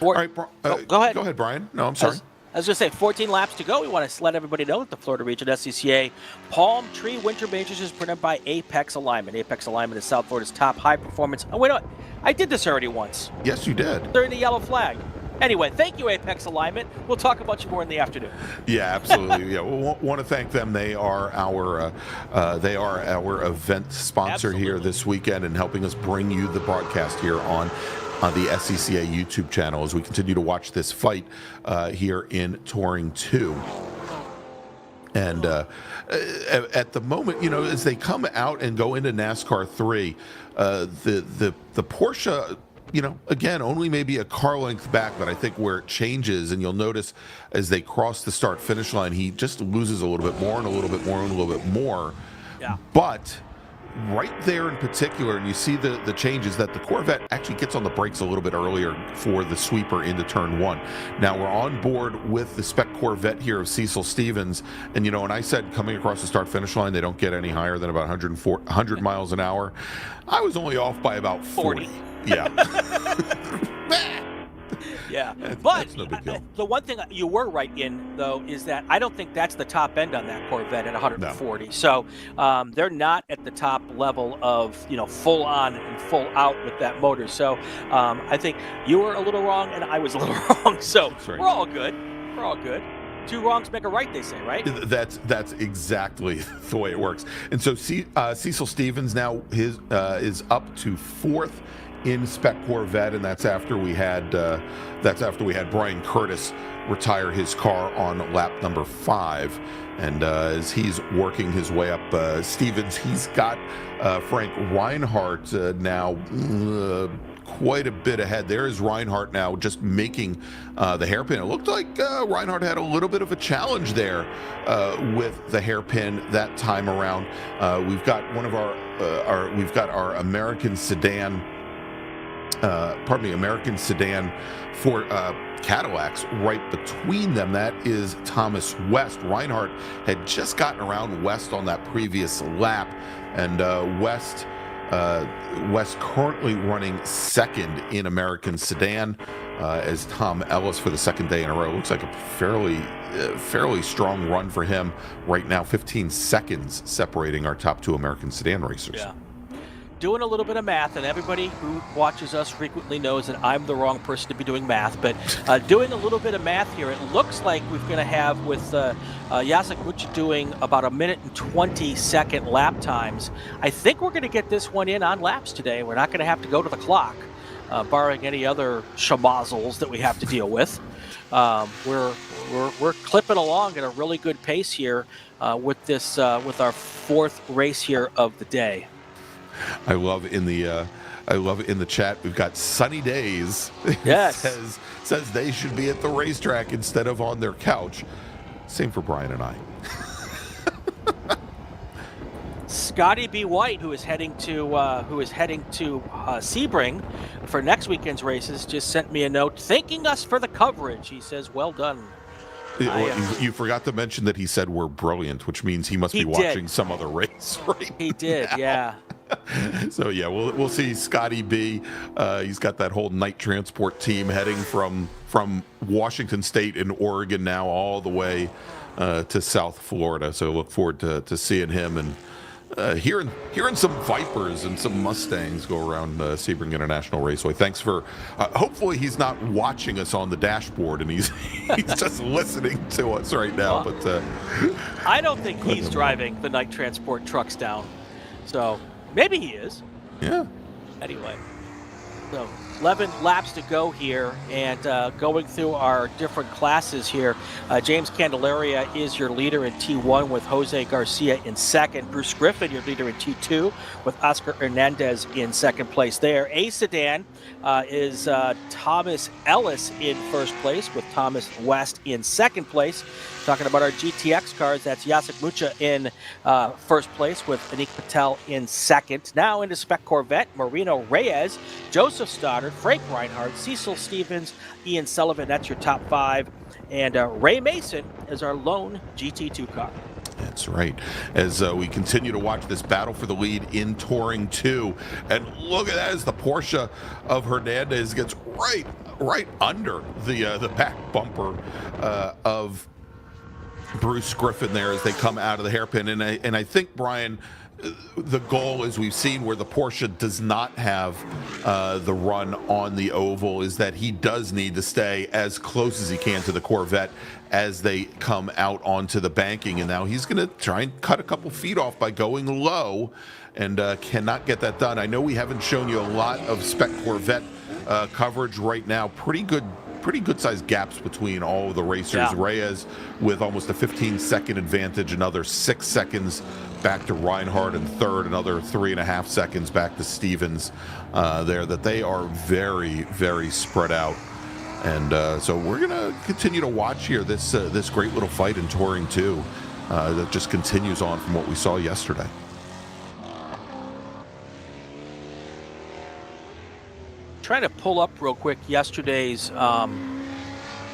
All right, go ahead. Go ahead, Brian. No, I'm sorry. I was going to say, 14 laps to go. We want to let everybody know that the Florida Region SCCA Palm Tree Winter Majors is presented by Apex Alignment. Apex Alignment is South Florida's top high-performance... Oh, wait, no, I did this already once. Yes, you did. During the yellow flag. Anyway, thank you, Apex Alignment. We'll talk about you more in the afternoon. Yeah, absolutely. Yeah, we want to thank them. They are our event sponsor here this weekend and helping us bring you the broadcast here on the SCCA YouTube channel as we continue to watch this fight here in Touring 2. And at the moment, as they come out and go into NASCAR 3, the Porsche, again, only maybe a car length back, but I think where it changes, and you'll notice as they cross the start-finish line, he just loses a little bit more and a little bit more and a little bit more. Yeah. But right there in particular, and you see the changes, that the Corvette actually gets on the brakes a little bit earlier for the sweeper into turn 1. Now we're on board with the spec Corvette here of Cecil Stevens, and when I said coming across the start-finish line, they don't get any higher than about 100 miles an hour, I was only off by about 40. Yeah. Yeah, but that's no big deal. The one thing you were right in, though, is that I don't think that's the top end on that Corvette at 140. No. So they're not at the top level of, full on and full out with that motor. So I think you were a little wrong and I was a little wrong. So right. We're all good. We're all good. 2 wrongs make a right, they say, right? That's exactly the way it works. And so Cecil Stevens now is up to 4th in spec Corvette, and that's after we had Brian Curtis retire his car on lap number 5. And as he's working his way up, Stevens, he's got Frank Reinhardt now quite a bit ahead. There is Reinhardt now just making the hairpin. It looked like Reinhardt had a little bit of a challenge there with the hairpin that time around. We've got our American sedan. American sedan for Cadillacs right between them. That is Thomas West. Reinhardt had just gotten around West on that previous lap, and West currently running 2nd in American sedan as Tom Ellis for the 2nd day in a row. Looks like a fairly strong run for him right now. 15 seconds separating our top 2 American sedan racers. Yeah. Doing a little bit of math, and everybody who watches us frequently knows that I'm the wrong person to be doing math, but doing a little bit of math here, it looks like we're going to have, with Jacek Mucha doing about 1 minute and 20-second lap times, I think we're going to get this one in on laps today. We're not going to have to go to the clock, barring any other schmozzles that we have to deal with. We're clipping along at a really good pace here with this with our 4th race here of the day. I love in the chat, we've got Sunny Days. Yes. says they should be at the racetrack instead of on their couch. Same for Brian and I. Scotty B. White, who is heading to Sebring for next weekend's races, just sent me a note thanking us for the coverage. He says, "Well done." You forgot to mention that he said we're brilliant, which means he must be watching some other race right He did, now. Yeah. So yeah, we'll see Scotty B. He's got that whole night transport team heading from Washington State and Oregon now all the way to South Florida. So look forward to seeing him and hearing some Vipers and some Mustangs go around Sebring International Raceway. Thanks for. Hopefully he's not watching us on the dashboard and he's just listening to us right now. But I don't think he's driving the night transport trucks down. So. Maybe he is. Yeah. Anyway, so 11 laps to go here, and going through our different classes here. James Candelaria is your leader in T1 with Jose Garcia in 2nd. Bruce Griffin, your leader in T2 with Oscar Hernandez in 2nd place there. A sedan is Thomas Ellis in 1st place with Thomas West in 2nd place. Talking about our GTX cars, that's Jacek Mucha in 1st place with Anik Patel in 2nd. Now into spec Corvette, Marino Reyes, Joseph Stoddard, Frank Reinhardt, Cecil Stevens, Ian Sullivan, that's your top 5. And Ray Mason is our lone GT2 car. That's right. As we continue to watch this battle for the lead in Touring 2. And look at that as the Porsche of Hernandez gets right under the back bumper of Bruce Griffin there as they come out of the hairpin. And I think, Brian, the goal, as we've seen where the Porsche does not have the run on the oval, is that he does need to stay as close as he can to the Corvette as they come out onto the banking. And now he's going to try and cut a couple feet off by going low and cannot get that done. I know we haven't shown you a lot of spec Corvette coverage right now. Pretty good sized gaps between all of the racers. Yeah. Reyes with almost a 15-second advantage, another 6 seconds back to Reinhardt in 3rd, another 3.5 seconds back to Stevens there. That they are very, very spread out. And so we're going to continue to watch here this great little fight in Touring 2 that just continues on from what we saw yesterday. trying to pull up real quick yesterday's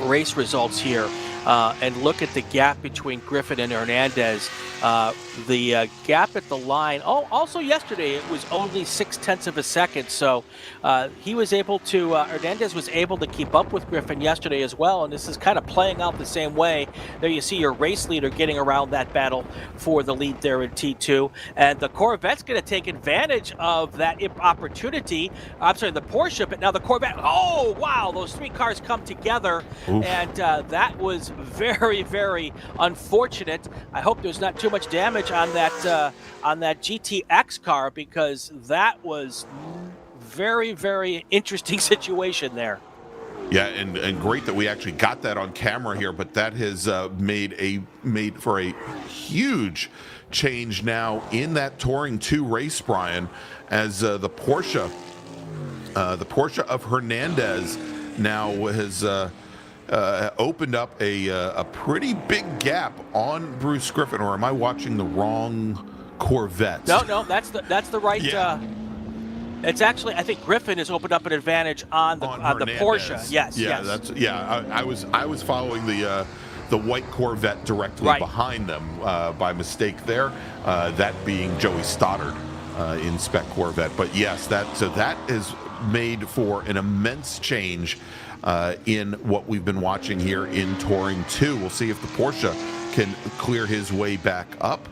race results here and look at the gap between Griffin and Hernandez. The gap at the line, also yesterday it was only 0.6 of a second, so he was able to, Hernandez was able to keep up with Griffin yesterday as well, and this is kind of playing out the same way. There you see your race leader getting around that battle for the lead there in T2, and the Corvette's going to take advantage of that opportunity. I'm sorry, the Porsche, but now the Corvette, oh wow, those three cars come together. Oof. And that was very, very unfortunate. I hope there's not too much damage on that GTX car, because that was very, very interesting situation there. Yeah, and great that we actually got that on camera here, but that has made for a huge change now in that Touring 2 race, Brian, as the Porsche of Hernandez now has opened up a pretty big gap on Bruce Griffin. Or am I watching the wrong Corvette? No, that's the right. Yeah. It's actually, I think Griffin has opened up an advantage on the Porsche. Yes. Yeah, I was following the white Corvette directly behind them by mistake there. That being Joey Stoddard in spec Corvette. But yes, that is made for an immense change in what we've been watching here in Touring 2. We'll see if the Porsche can clear his way back up.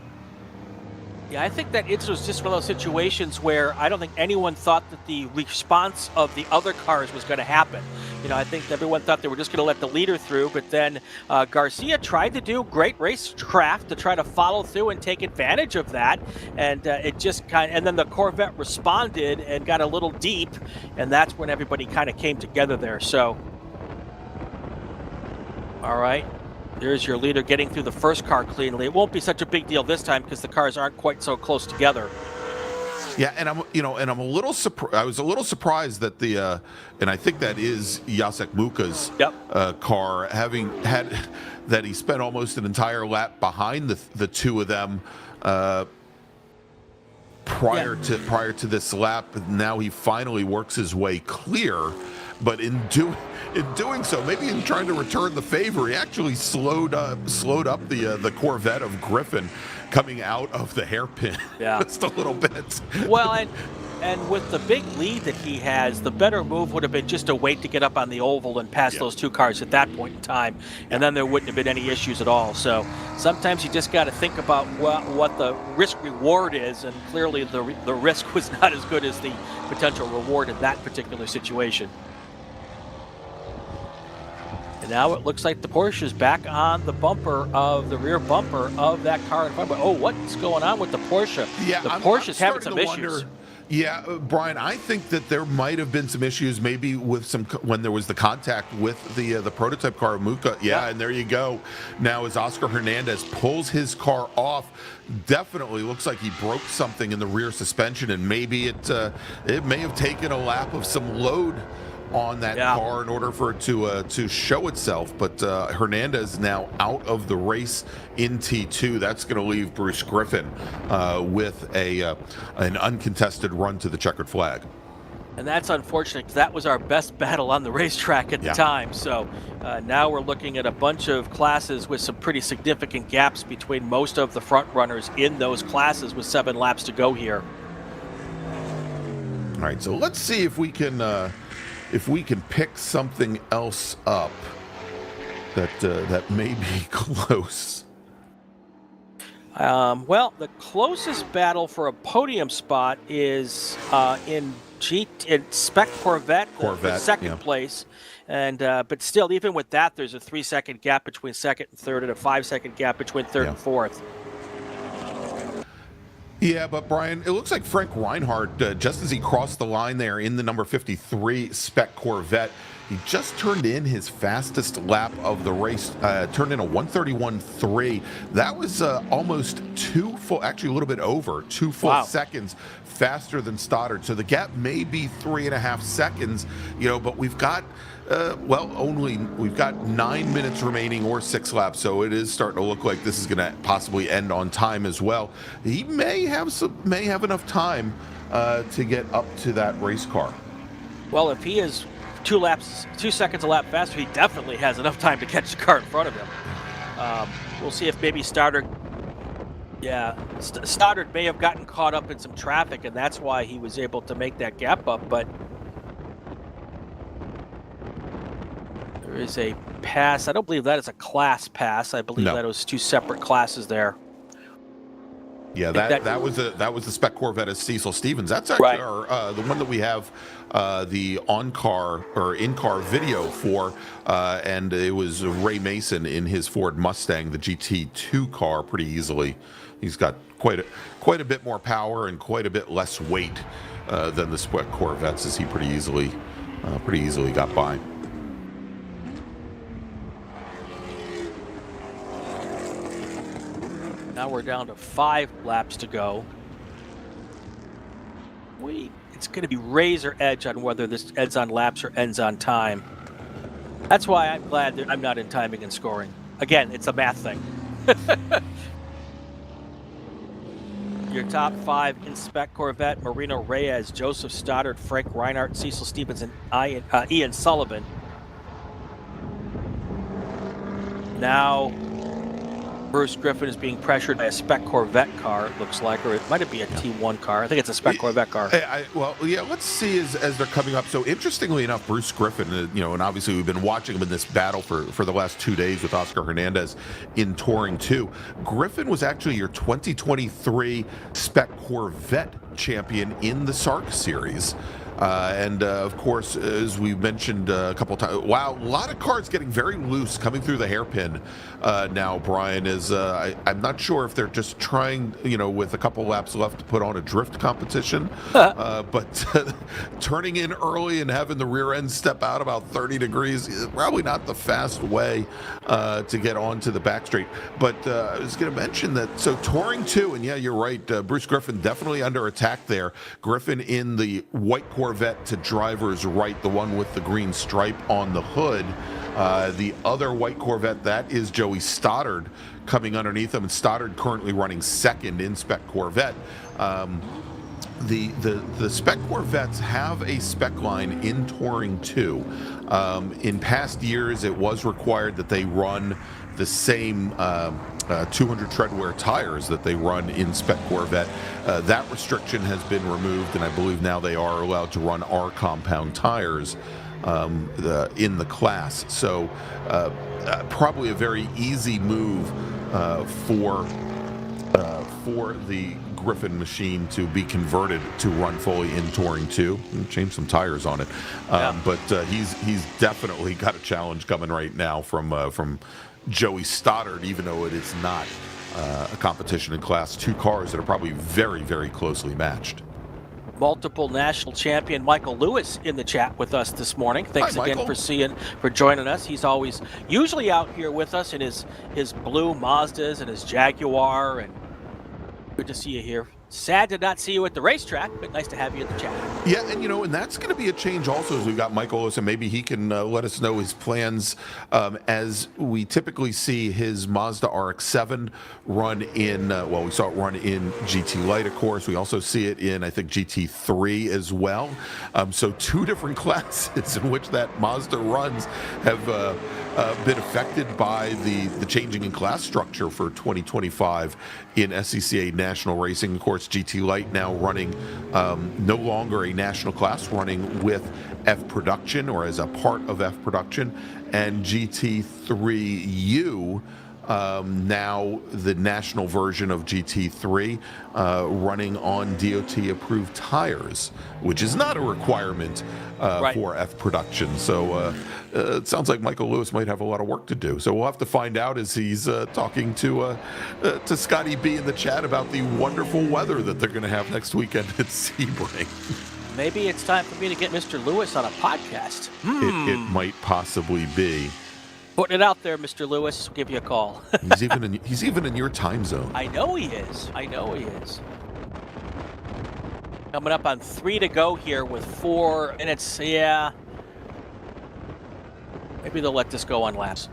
Yeah, I think that it was just one of those situations where I don't think anyone thought that the response of the other cars was going to happen. You know, I think everyone thought they were just going to let the leader through, but then Garcia tried to do great racecraft to try to follow through and take advantage of that, and it just and then the Corvette responded and got a little deep, and that's when everybody kind of came together there. So, all right. There's your leader getting through the first car cleanly. It won't be such a big deal this time because the cars aren't quite so close together. Yeah, and I'm a little surprised. I was a little surprised that the and I think that is Jacek Muka's car, having had that he spent almost an entire lap behind the two of them prior to this lap. Now he finally works his way clear, but in doing so, maybe in trying to return the favor, he actually slowed up the Corvette of Griffin coming out of the hairpin just a little bit. Well, and with the big lead that he has, the better move would have been just to wait to get up on the oval and pass those two cars at that point in time, and then there wouldn't have been any issues at all. So sometimes you just got to think about what the risk-reward is, and clearly the risk was not as good as the potential reward in that particular situation. Now it looks like the Porsche is back on the rear bumper of that car in front. But what's going on with the Porsche? Yeah, the Porsche's having some issues. Yeah, Brian, I think that there might have been some issues, maybe with when there was the contact with the prototype car of Muka. Yeah, and there you go. Now as Oscar Hernandez pulls his car off, definitely looks like he broke something in the rear suspension, and maybe it may have taken a lap of some load on that car in order for it to show itself. But Hernandez now out of the race in T2. That's going to leave Bruce Griffin with an uncontested run to the checkered flag. And that's unfortunate, because that was our best battle on the racetrack at the time. So now we're looking at a bunch of classes with some pretty significant gaps between most of the front runners in those classes, with 7 laps to go here. All right, so let's see if we can pick something else up that may be close. Well, the closest battle for a podium spot is in Spec Corvette for second place. And but still, even with that, there's a 3-second gap between second and third, and a 5-second gap between third and fourth. Yeah, but Brian, it looks like Frank Reinhardt, just as he crossed the line there in the number 53 Spec Corvette, he just turned in his fastest lap of the race, turned in a 1:31.3. That was almost actually a little bit over 2 full seconds faster than Stoddard. So the gap may be 3.5 seconds, but we've got we've got 9 minutes remaining, or 6 laps, so it is starting to look like this is going to possibly end on time as well. He may have enough time to get up to that race car. Well, if he is 2 seconds a lap faster, he definitely has enough time to catch the car in front of him. We'll see if maybe Stoddard may have gotten caught up in some traffic, and that's why he was able to make that gap up, but there is a pass. I don't believe that is a class pass. I believe that was 2 separate classes there. Yeah, that was the spec Corvette of Cecil Stevens. That's actually the one that we have the on-car or in-car video for, and it was Ray Mason in his Ford Mustang, the GT2 car, pretty easily. He's got quite a bit more power and quite a bit less weight than the spec Corvettes, as he pretty easily got by. Now we're down to 5 laps to go. It's going to be razor edge on whether this ends on laps or ends on time. That's why I'm glad that I'm not in timing and scoring. Again, it's a math thing. Your top 5 in spec Corvette: Marino Reyes, Joseph Stoddard, Frank Reinhardt, Cecil Stevens, and Ian Sullivan. Now Bruce Griffin is being pressured by a spec Corvette car, it looks like, or it might be a T1 car. I think it's a spec Corvette car. Let's see as they're coming up. So interestingly enough, Bruce Griffin, and obviously we've been watching him in this battle for the last 2 days with Oscar Hernandez in Touring 2. Griffin was actually your 2023 spec Corvette champion in the SARRC series. And of course, as we mentioned a couple of times, wow, a lot of cars getting very loose coming through the hairpin now, Brian. I'm not sure if they're just trying, with a couple laps left, to put on a drift competition, but turning in early and having the rear end step out about 30 degrees is probably not the fast way to get onto the back straight. But I was going to mention that, so Touring 2, and yeah, you're right, Bruce Griffin definitely under attack there. Griffin in the white Corvette to driver's right, the one with the green stripe on the hood. The other white Corvette, that is Joey Stoddard coming underneath him, and Stoddard currently running second in spec Corvette. The spec Corvettes have a spec line in Touring 2. In past years, it was required that they run the same 200 treadwear tires that they run in spec Corvette. That restriction has been removed, and I believe now they are allowed to run R compound tires in the class. So probably a very easy move for the Griffin machine to be converted to run fully in Touring 2 and change some tires on it. But he's definitely got a challenge coming right now from Joey Stoddard, even though it is not a competition in Class 2 cars that are probably very, very closely matched. Multiple national champion Michael Lewis in the chat with us this morning. Thanks Hi, again for joining us. He's usually out here with us in his blue Mazdas and his Jaguar, and good to see you here. Sad to not see you at the racetrack, but nice to have you in the chat. Yeah, and and that's going to be a change also, as we've got Michael Lewis, and maybe he can let us know his plans, as we typically see his Mazda RX-7 run in, we saw it run in GT Light, of course. We also see it in, I think, GT3 as well. So 2 different classes in which that Mazda runs have been affected by the changing in class structure for 2025 in SCCA National Racing. Of course, GT Light now running no longer a national class, running with F Production or as a part of F Production, and GT3U, now the national version of GT3, running on DOT-approved tires, which is not a requirement for F Production. So it sounds like Michael Lewis might have a lot of work to do. So we'll have to find out as he's talking to Scotty B in the chat about the wonderful weather that they're going to have next weekend at Sebring. Maybe it's time for me to get Mr. Lewis on a podcast. It might possibly be. Putting it out there, Mr. Lewis. We'll give you a call. He's even in your time zone. I know he is. Coming up on 3 to go here with 4 minutes. Yeah. Maybe they'll let this go on laps.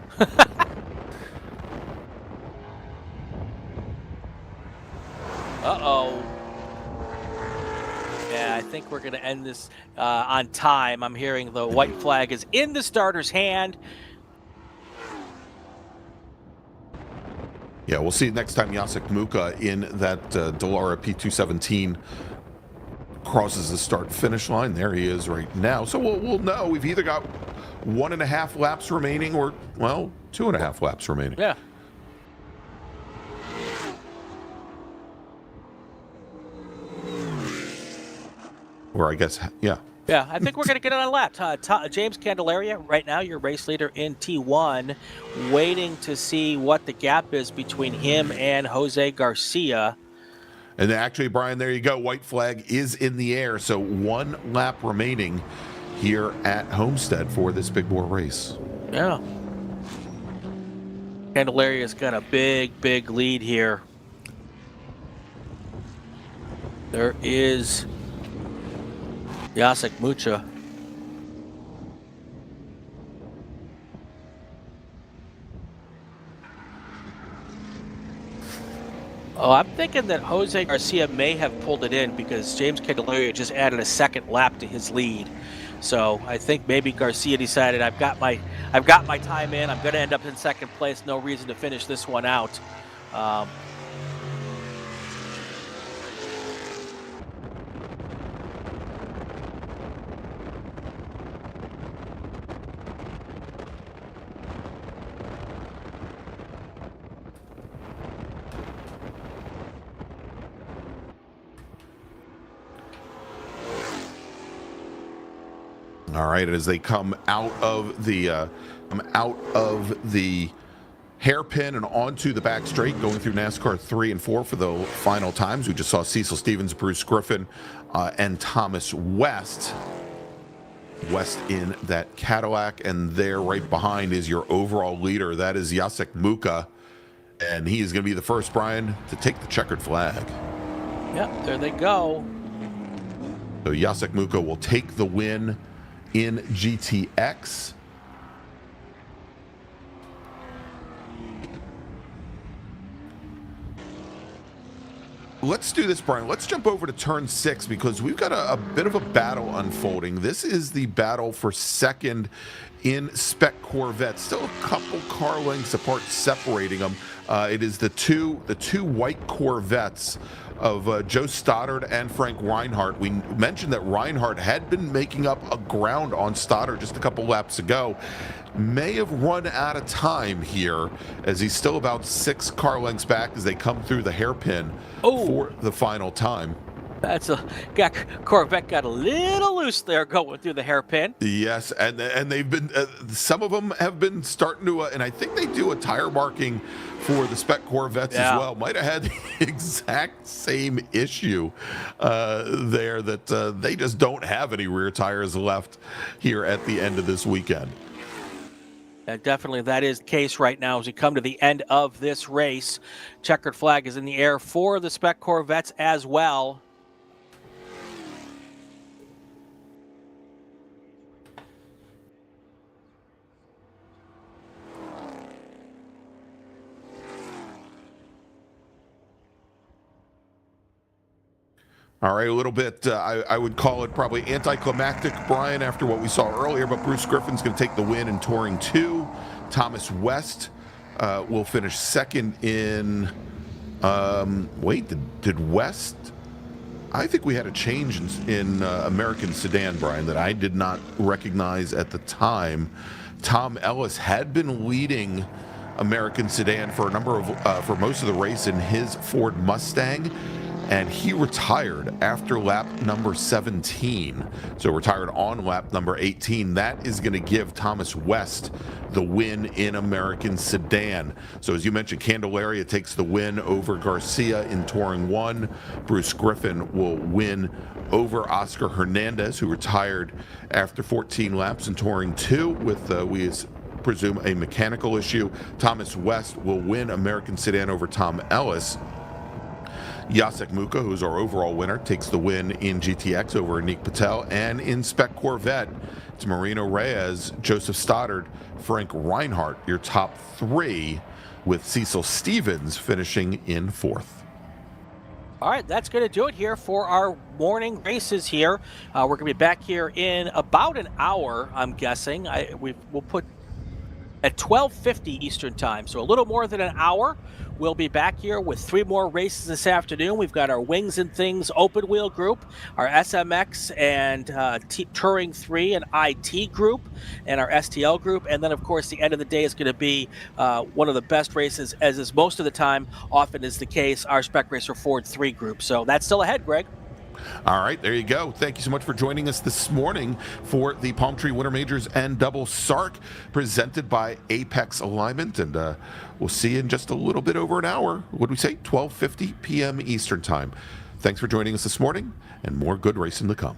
Uh-oh. Yeah, I think we're going to end this on time. I'm hearing the white flag is in the starter's hand. Yeah, we'll see next time Jacek Muka in that Dallara P217 crosses the start-finish line. There he is right now. So we'll know. We've either got 1.5 laps remaining or, well, 2.5 laps remaining. Yeah. Or I guess, yeah. Yeah, I think we're going to get it on a lap. James Candelaria, right now, your race leader in T1, waiting to see what the gap is between him and Jose Garcia. And actually, Brian, there you go. White flag is in the air. So 1 lap remaining here at Homestead for this big bore race. Yeah. Candelaria's got a big lead here. There is Jacek Mucha. Oh, I'm thinking that Jose Garcia may have pulled it in because James Candelaria just added a second lap to his lead. So I think maybe Garcia decided I've got my time in. I'm going to end up in second place. No reason to finish this one out. All right, as they come out of the hairpin and onto the back straight, going through NASCAR 3 and 4 for the final times. We just saw Cecil Stevens, Bruce Griffin, and Thomas West. West in that Cadillac, and there right behind is your overall leader. That is Jacek Muka, and he is going to be the first, Brian, to take the checkered flag. Yep, there they go. So Jacek Muka will take the win in GTX. Let's do this, Brian. Let's jump over to turn 6 because we've got a bit of a battle unfolding. This is the battle for second in Spec Corvette. Still a couple car lengths apart separating them. It is the two white Corvettes of Joe Stoddard and Frank Reinhardt. We mentioned that Reinhardt had been making up a ground on Stoddard just a couple laps ago. May have run out of time here as he's still about 6 car lengths back as they come through the hairpin for the final time. Corvette got a little loose there going through the hairpin. Yes, and they've been some of them have been starting to, and I think they do a tire marking for the Spec Corvettes as well. Might have had the exact same issue there that they just don't have any rear tires left here at the end of this weekend. Definitely, that is the case right now as we come to the end of this race. Checkered flag is in the air for the Spec Corvettes as well. All right, a little bit, I would call it probably anticlimactic, Brian, after what we saw earlier, but Bruce Griffin's going to take the win in Touring 2. Thomas West will finish second in, did West? I think we had a change in American Sedan, Brian, that I did not recognize at the time. Tom Ellis had been leading American Sedan for a number of, for most of the race in his Ford Mustang, and he retired after lap number 17. So retired on lap number 18. That is going to give Thomas West the win in American Sedan. So as you mentioned, Candelaria takes the win over Garcia in Touring 1. Bruce Griffin will win over Oscar Hernandez, who retired after 14 laps in Touring 2 with, we presume, a mechanical issue. Thomas West will win American Sedan over Tom Ellis. Jacek Muka, who's our overall winner, takes the win in GTX over Anik Patel. And in Spec Corvette, it's Marino Reyes, Joseph Stoddard, Frank Reinhardt, your top 3, with Cecil Stevens finishing in 4th. All right, that's going to do it here for our morning races here. We're going to be back here in about an hour, I'm guessing. We'll put at 12:50 Eastern Time, so a little more than an hour. We'll be back here with 3 more races this afternoon. We've got our Wings and Things open wheel group, our SMX and Touring 3 and IT group, and our STL group. And then, of course, the end of the day is going to be one of the best races, as is most of the time, often is the case, our Spec Racer Ford 3 group. So that's still ahead, Greg. All right, there you go. Thank you so much for joining us this morning for the Palm Tree Winter Majors and Double SARRC presented by Apex Alignment. And we'll see you in just a little bit over an hour. What do we say? 12:50 p.m. Eastern Time. Thanks for joining us this morning, and more good racing to come.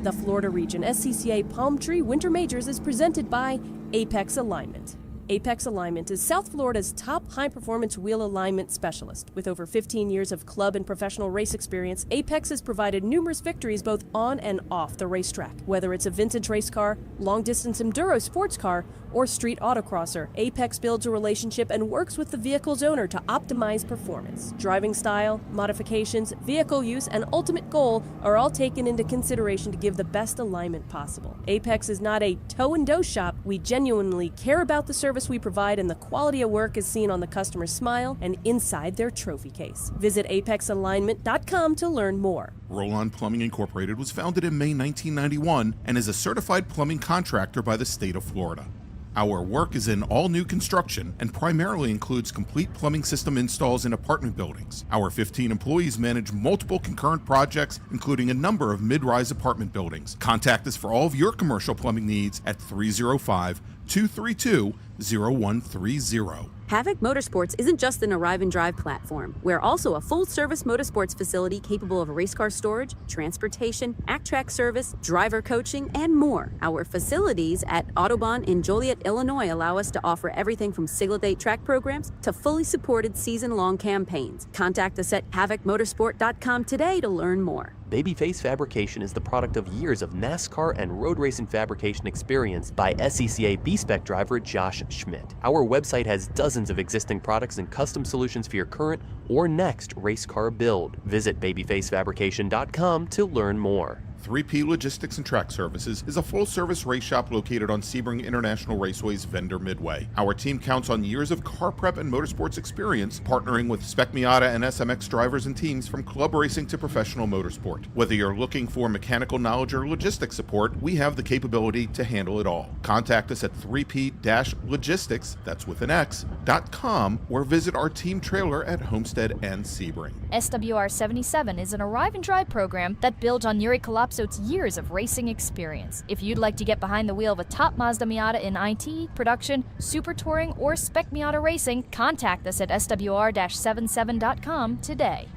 The Florida Region SCCA Palm Tree Winter Majors is presented by Apex Alignment. Apex Alignment is South Florida's top high-performance wheel alignment specialist. With over 15 years of club and professional race experience, Apex has provided numerous victories both on and off the racetrack. Whether it's a vintage race car, long-distance enduro sports car, or street autocrosser, Apex builds a relationship and works with the vehicle's owner to optimize performance. Driving style, modifications, vehicle use, and ultimate goal are all taken into consideration to give the best alignment possible. Apex is not a toe-and-dough shop. We genuinely care about the service we provide, and the quality of work is seen on the customer's smile and inside their trophy case. Visit apexalignment.com to learn more. Roll-On Plumbing Incorporated was founded in May 1991 and is a certified plumbing contractor by the state of Florida. Our work is in all new construction and primarily includes complete plumbing system installs in apartment buildings. Our 15 employees manage multiple concurrent projects, including a number of mid-rise apartment buildings. Contact us for all of your commercial plumbing needs at 305-232-0130. Havoc Motorsports isn't just an arrive and drive platform. We're also a full-service motorsports facility capable of race car storage, transportation, track service, driver coaching, and more. Our facilities at Autobahn in Joliet, Illinois allow us to offer everything from single-date track programs to fully supported season-long campaigns. Contact us at havocmotorsport.com today to learn more. Babyface Fabrication is the product of years of NASCAR and road racing fabrication experience by SCCA B-Spec driver Josh Schmidt. Our website has dozens of existing products and custom solutions for your current or next race car build. Visit babyfacefabrication.com to learn more. 3P Logistics and Track Services is a full-service race shop located on Sebring International Raceway's Vendor Midway. Our team counts on years of car prep and motorsports experience, partnering with Spec Miata and SMX drivers and teams from club racing to professional motorsport. Whether you're looking for mechanical knowledge or logistics support, we have the capability to handle it all. Contact us at 3P-Logistics, that's with an X.com, or visit our team trailer at Homestead and Sebring. SWR 77 is an arrive and drive program that builds on Yuri Kalopso's years of racing experience. If you'd like to get behind the wheel of a top Mazda Miata in IT, production, super touring, or spec Miata racing, contact us at SWR-77.com today.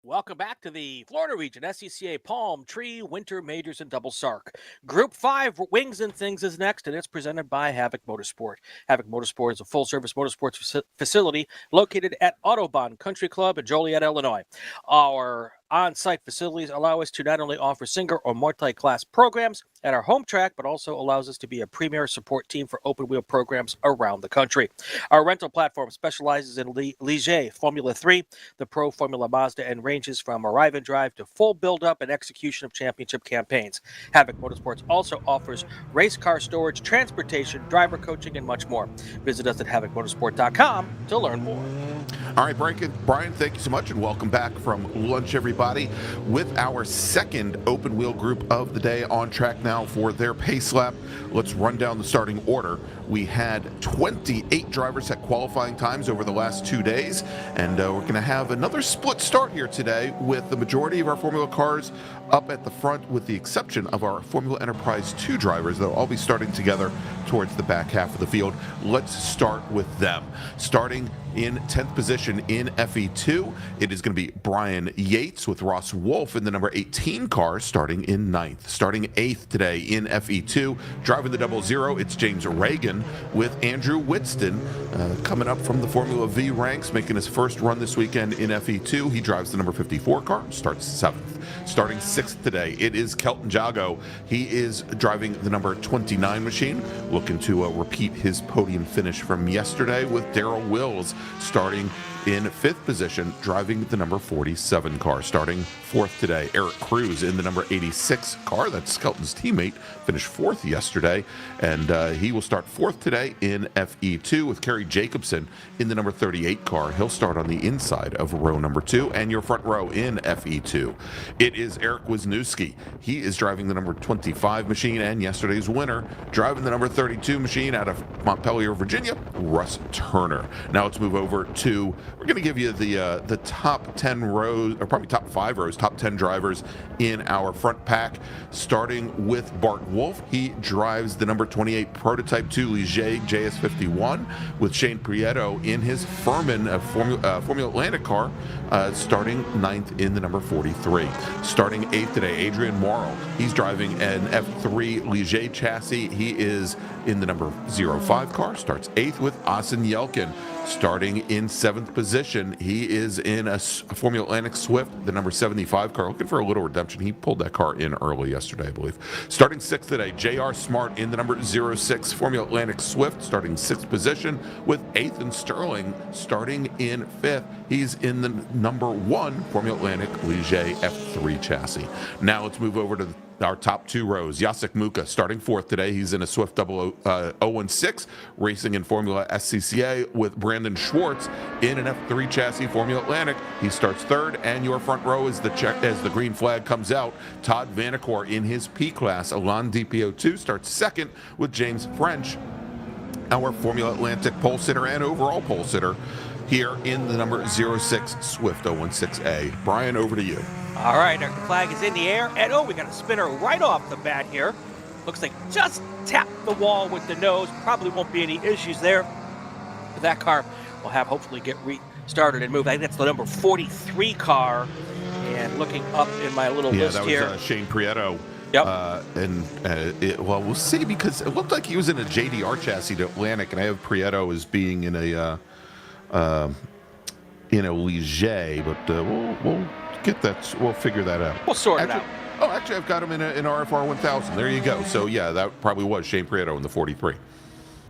Welcome back to the Florida region SCCA Palm Tree Winter Majors and Double SARRC. Group 5 Wings and Things is next, and it's presented by Havoc Motorsport. Havoc Motorsport is a full-service motorsports facility located at Autobahn Country Club in Joliet, Illinois. Our on-site facilities allow us to not only offer single or multi-class programs at our home track, but also allows us to be a premier support team for open-wheel programs around the country. Our rental platform specializes in Ligier Formula 3, the Pro Formula Mazda, and ranges from arrive and drive to full build-up and execution of championship campaigns. Havoc Motorsports also offers race car storage, transportation, driver coaching, and much more. Visit us at havocmotorsport.com to learn more. All right, Brian, thank you so much, and welcome back from lunch, everybody, with our second open wheel group of the day on track now for their pace lap. Let's run down the starting order. We had 28 drivers at qualifying times over the last 2 days, and we're going to have another split start here today with the majority of our Formula cars up at the front, with the exception of our Formula Enterprise 2 drivers. They'll all be starting together towards the back half of the field. Let's start with them. Starting in 10th position in FE2, it is going to be Brian Yates with Ross Wolf in the number 18 car, starting in 9th. Starting 8th today in FE2, driving the 00, it's James Reagan with Andrew Whitston coming up from the Formula V ranks, making his first run this weekend in FE2. He drives the number 54 car, starts 7th. Starting 6th today, it is Kelton Jago. He is driving the number 29 machine, looking to repeat his podium finish from yesterday, with Daryl Wills starting in 5th position, driving the number 47 car. Starting 4th today, Eric Cruz in the number 86 car. That's Kelton's teammate, finished 4th yesterday, and he will start 4th today in FE2, with Kerry Jacobson in the number 38 car. He'll start on the inside of row number 2, and your front row in FE2. It is Eric Wisniewski. He is driving the number 25 machine, and yesterday's winner, driving the number 32 machine out of Montpelier, Virginia, Russ Turner. Now let's move move over to, we're going to give you the top 10 rows, or probably top 5 rows, top 10 drivers in our front pack, starting with Bart Wolf. He drives the number 28 Prototype 2 Ligier JS51 with Shane Prieto in his Furman Formula Atlantic car, starting 9th in the number 43. Starting 8th today, Adrian Morrill. He's driving an F3 Ligier chassis. He is in the number 05 car, starts 8th with Asen Yelkin. Starting in 7th position, he is in a Formula Atlantic Swift, the number 75 car, looking for a little redemption. He pulled that car in early yesterday, I believe. Starting 6th today, J.R. Smart in the number 06 Formula Atlantic Swift, starting 6th position with Ethan Sterling starting in 5th. He's in the number 1 Formula Atlantic Ligier F3 chassis. Now let's move over to our top 2 rows. Jacek Muka starting 4th today. He's in a Swift 016 racing in Formula SCCA with Brandon Schwartz in an F3 chassis Formula Atlantic. He starts 3rd, and your front row as the green flag comes out. Todd Vanacore in his P class. Alain DPO2 starts 2nd with James French, our Formula Atlantic pole sitter and overall pole sitter here in the number 06 Swift 016A. Brian, over to you. All right, our flag is in the air, and we got a spinner right off the bat here. Looks like just tapped the wall with the nose. Probably won't be any issues there. That car will have hopefully get restarted and moved. I think that's the number 43 car. And looking up in my little list here. Yeah, that was Shane Prieto. Yep. Well, we'll see, because it looked like he was in a JDR chassis to Atlantic, and I have Prieto as being in a Ligier, but we'll get that. We'll figure that out. We'll sort it out. Oh, actually, I've got him in RFR 1000. There you go. So yeah, that probably was Shane Prieto in the 43.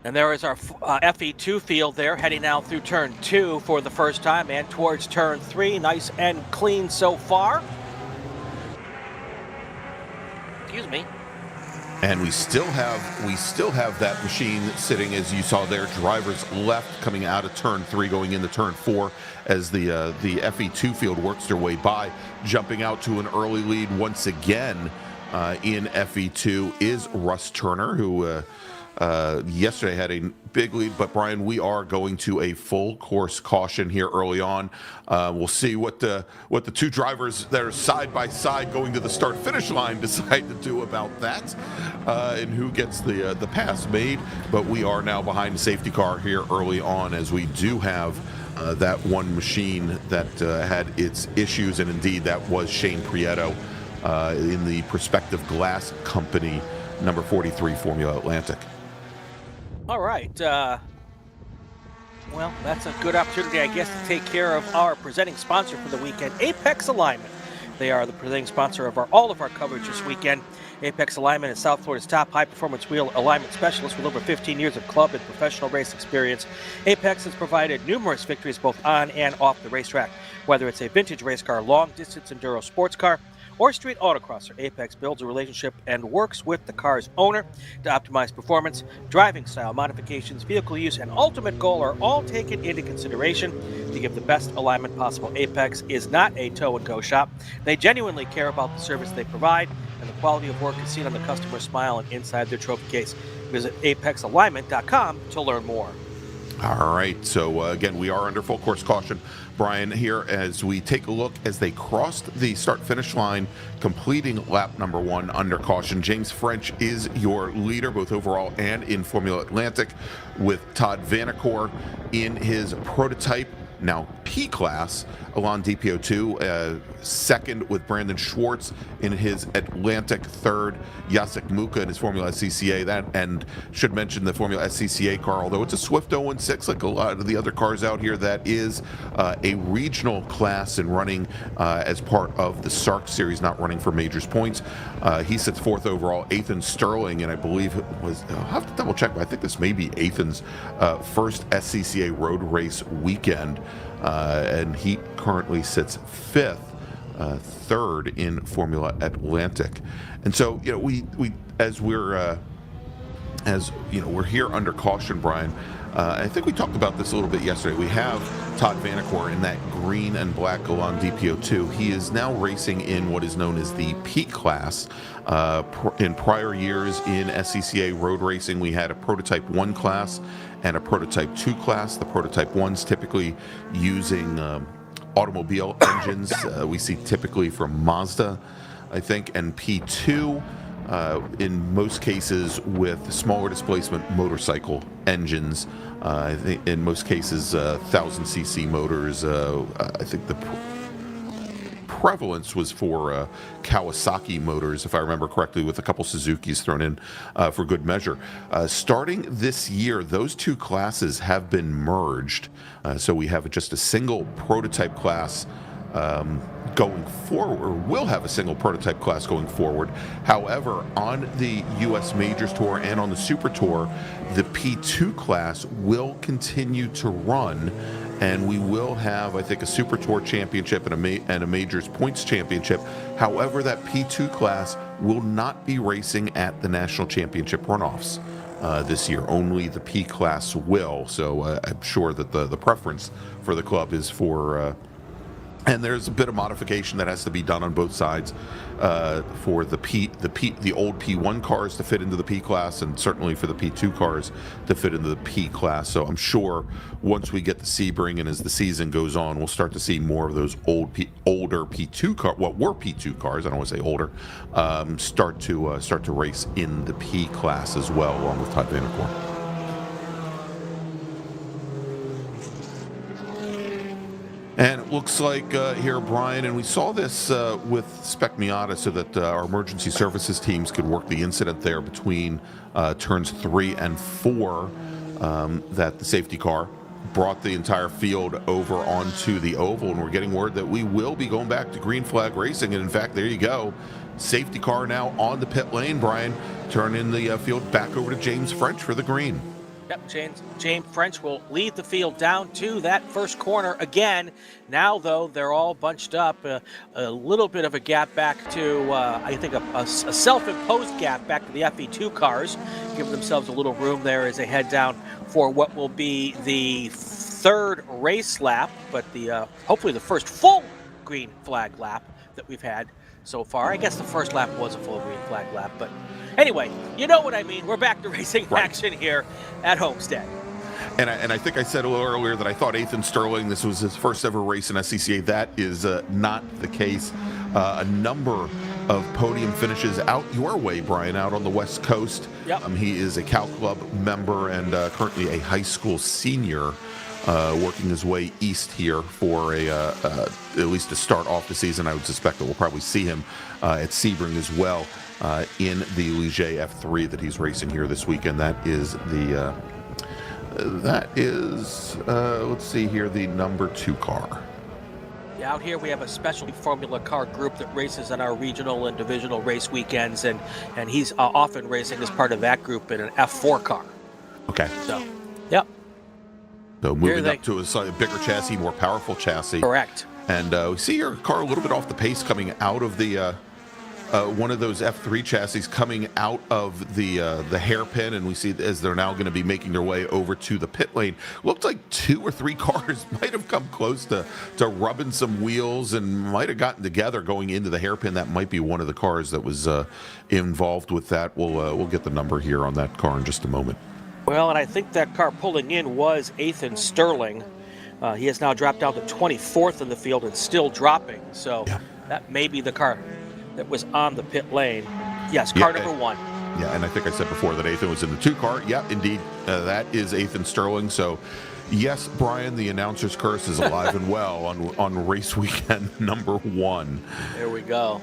And there is our FE2 field there, heading now through turn 2 for the first time and towards turn 3. Nice and clean so far. Excuse me. And we still have that machine sitting, as you saw there, drivers left coming out of turn 3, going into turn 4, as the FE2 field works their way by. Jumping out to an early lead once again in FE2 is Russ Turner, who yesterday had a big lead. But Brian, we are going to a full course caution here early on. We'll see what the 2 drivers that are side by side going to the start finish line decide to do about that, and who gets the pass made. But we are now behind the safety car here early on, as we do have that one machine that had its issues, and indeed that was Shane Prieto in the Perspective Glass Company number 43 Formula Atlantic. All right. Well, that's a good opportunity, I guess, to take care of our presenting sponsor for the weekend, Apex Alignment. They are the presenting sponsor of all of our coverage this weekend. Apex Alignment is South Florida's top high-performance wheel alignment specialist with over 15 years of club and professional race experience. Apex has provided numerous victories both on and off the racetrack. Whether it's a vintage race car, long-distance enduro sports car, or street autocrosser, Apex builds a relationship and works with the car's owner to optimize performance. Driving style, modifications, vehicle use, and ultimate goal are all taken into consideration to give the best alignment possible. Apex is not a tow-and-go shop. They genuinely care about the service they provide, and the quality of work is seen on the customer's smile and inside their trophy case. Visit apexalignment.com to learn more. All right, so again, we are under full course caution, Brian, here as we take a look as they crossed the start-finish line, completing lap number 1 under caution. James French is your leader, both overall and in Formula Atlantic, with Todd Vanacore in his prototype, now P class. Alain DPO2 second with Brandon Schwartz in his Atlantic, 3rd Jacek Muka in his Formula SCCA. That, and should mention the Formula SCCA car, although it's a Swift 016 like a lot of the other cars out here, that is a regional class and running as part of the SARRC series, not running for Majors points. He sits 4th overall. Ethan Sterling, and I believe it was, I'll have to double check, but I think this may be Ethan's first SCCA road race weekend, and he currently sits 5th, 3rd in Formula Atlantic. And so, you know, we as we're as you know, we're here under caution, Brian. I think we talked about this a little bit yesterday. We have Todd Vanacore in that green and black Galan DPO2. He is now racing in what is known as the P class. In prior years in SCCA road racing, we had a Prototype 1 class and a Prototype 2 class. The Prototype 1's typically using automobile engines. We see typically from Mazda, I think, and P2 in most cases with smaller displacement motorcycle engines. I think in most cases 1000cc motors. I think the prevalence was for Kawasaki motors, if I remember correctly, with a couple Suzuki's thrown in for good measure. Starting this year, those two classes have been merged. So we have just a single prototype class going forward. We'll have a single prototype class going forward. However, on the U.S. Majors Tour and on the Super Tour, the P2 class will continue to run, and we will have, I think, a Super Tour championship and a Majors Points championship. However, that P2 class will not be racing at the National Championship runoffs this year. Only the P class will. So I'm sure that the preference for the club is for and there's a bit of modification that has to be done on both sides for the old P1 cars to fit into the P class, and certainly for the P2 cars to fit into the P class. So I'm sure once we get the Sebring and as the season goes on, we'll start to see more of those older P2 cars, what were P2 cars, I don't want to say older, start to race in the P class as well, along with Todd Vanacore. And it looks like here, Brian, and we saw this with Spec Miata so that our emergency services teams could work the incident there between turns 3 and 4, that the safety car brought the entire field over onto the oval, and we're getting word that we will be going back to green flag racing. And in fact, there you go. Safety car now on the pit lane, Brian, turning the field back over to James French for the green. Yep, James French will lead the field down to that first corner again. Now, though, they're all bunched up. A little bit of a gap back to, I think, a self-imposed gap back to the FE2 cars, giving themselves a little room there as they head down for what will be the third race lap, but hopefully the first full green flag lap that we've had so far. I guess the first lap was a full green flag lap, but anyway, you know what I mean. We're back to racing action here at Homestead. And I think I said a little earlier that I thought Ethan Sterling, this was his first ever race in SCCA. That is not the case. A number of podium finishes out your way, Brian, out on the West Coast. Yep. He is a Cal Club member and currently a high school senior, working his way east here for at least to start off the season. I would suspect that we'll probably see him at Sebring as well in the Ligier F3 that he's racing here this weekend. That is let's see here, the number 2 car. Out here we have a specialty formula car group that races on our regional and divisional race weekends, and he's often racing as part of that group in an F4 car. Okay. So, yep. So moving up to a bigger chassis, more powerful chassis. Correct. And we see your car a little bit off the pace coming out of the one of those F3 chassis coming out of the hairpin, and we see as they're now going to be making their way over to the pit lane. Looked like 2 or 3 cars might have come close to rubbing some wheels and might have gotten together going into the hairpin. That might be one of the cars that was involved with that. We'll get the number here on that car in just a moment. Well, and I think that car pulling in was Ethan Sterling. He has now dropped down to 24th in the field and still dropping. So that may be the car that was on the pit lane. Yes, car number 1. Yeah, and I think I said before that Ethan was in the 2 car. Yeah, indeed, that is Ethan Sterling. So, yes, Brian, the announcer's curse is alive and well on race weekend number 1. There we go.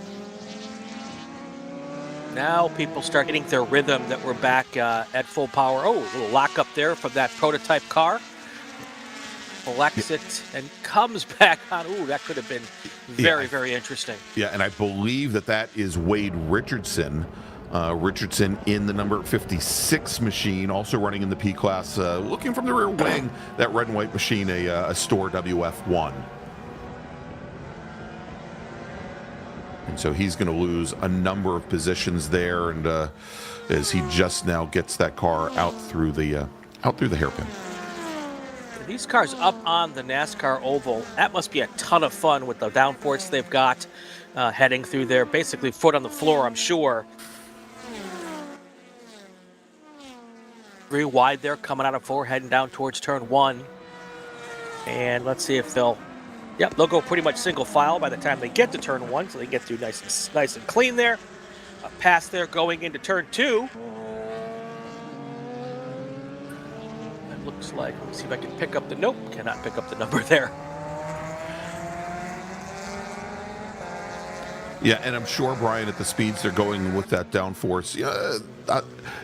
Now people start getting their rhythm that we're back at full power. Oh, a little lock up there from that prototype car. Collects it and comes back on. Ooh, that could have been very interesting. Yeah, and I believe that is Wade Richardson. Richardson in the number 56 machine, also running in the P class, looking from the rear wing, that red and white machine, a Store WF1. And so he's going to lose a number of positions there, and as he just now gets that car out through the hairpin. These cars up on the NASCAR oval, that must be a ton of fun with the downforce they've got heading through there, basically foot on the floor, I'm sure. Very wide there, coming out of 4, heading down towards turn 1. And let's see if they'll go pretty much single file by the time they get to turn 1, so they get through nice and clean there. A pass there going into turn 2. It looks like, let me see if I can pick up the, nope, cannot pick up the number there. Yeah, and I'm sure, Brian, at the speeds they're going with that downforce,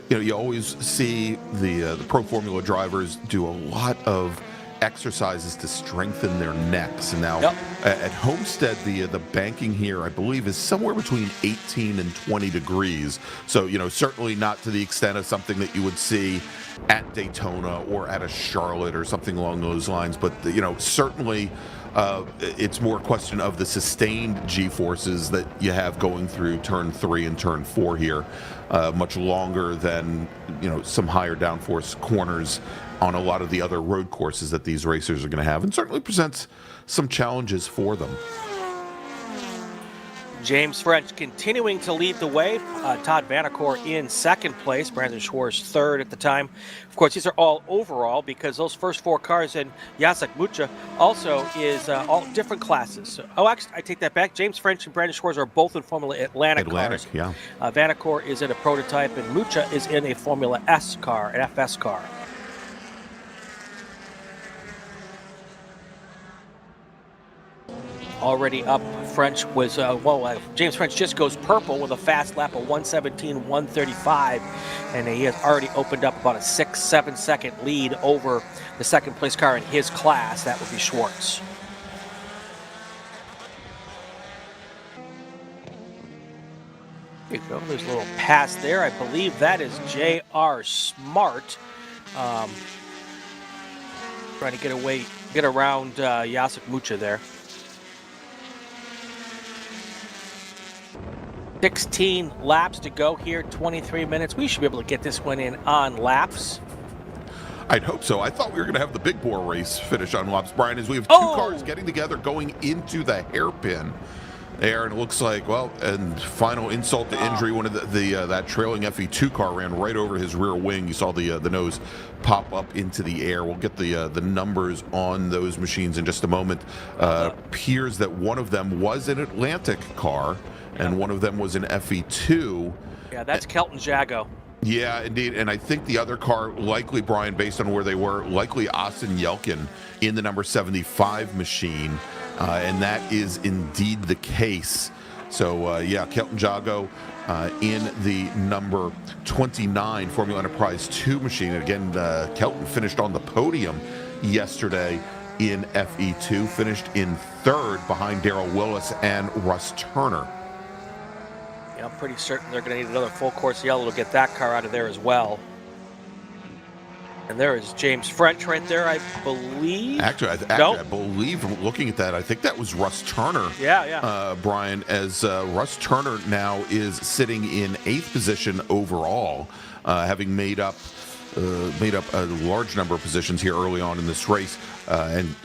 you always see the Pro Formula drivers do a lot of exercises to strengthen their necks. And now at Homestead, the banking here, I believe, is somewhere between 18 and 20 degrees. So, certainly not to the extent of something that you would see at Daytona or at a Charlotte or something along those lines. But, certainly it's more a question of the sustained G-forces that you have going through turn 3 and turn 4 here, much longer than, some higher downforce corners on a lot of the other road courses that these racers are going to have, and certainly presents some challenges for them. James French continuing to lead the way. Todd Vanacore in second place. Brandon Schwartz third at the time. Of course, these are all overall because those first 4 cars in Jacek Mucha also is all different classes. So, actually, I take that back. James French and Brandon Schwartz are both in Formula Atlantic cars. Yeah. Vanacore is in a prototype, and Mucha is in a Formula S car, an FS car. Already up, French was, James French just goes purple with a fast lap of 1:17.135, and he has already opened up about a 6-7 second lead over the second place car in his class. That would be Schwartz. There you go, there's a little pass there. I believe that is J.R. Smart. Trying to get around Jacek Mucha there. 16 laps to go here, 23 minutes. We should be able to get this one in on laps. I'd hope so. I thought we were going to have the big bore race finish on laps, Brian, as we have 2 cars getting together going into the hairpin there, and it looks like, and final insult to injury, one of that trailing FE2 car ran right over his rear wing. You saw the nose pop up into the air. We'll get the numbers on those machines in just a moment. Appears that one of them was an Atlantic car, and one of them was an FE2. Yeah, that's Kelton Jago. Yeah, indeed. And I think the other car, likely, Brian, based on where they were, likely Austin Yelkin in the number 75 machine. And that is indeed the case. So, Kelton Jago in the number 29 Formula Enterprise 2 machine. And again, Kelton finished on the podium yesterday in FE2, finished in 3rd behind Darrell Willis and Russ Turner. Yeah, I'm pretty certain they're going to need another full course yellow to get that car out of there as well. And there is James French right there, I believe. Actually, I believe, looking at that, I think that was Russ Turner. Yeah. Brian, as Russ Turner now is sitting in 8th position overall, having made up a large number of positions here early on in this race, and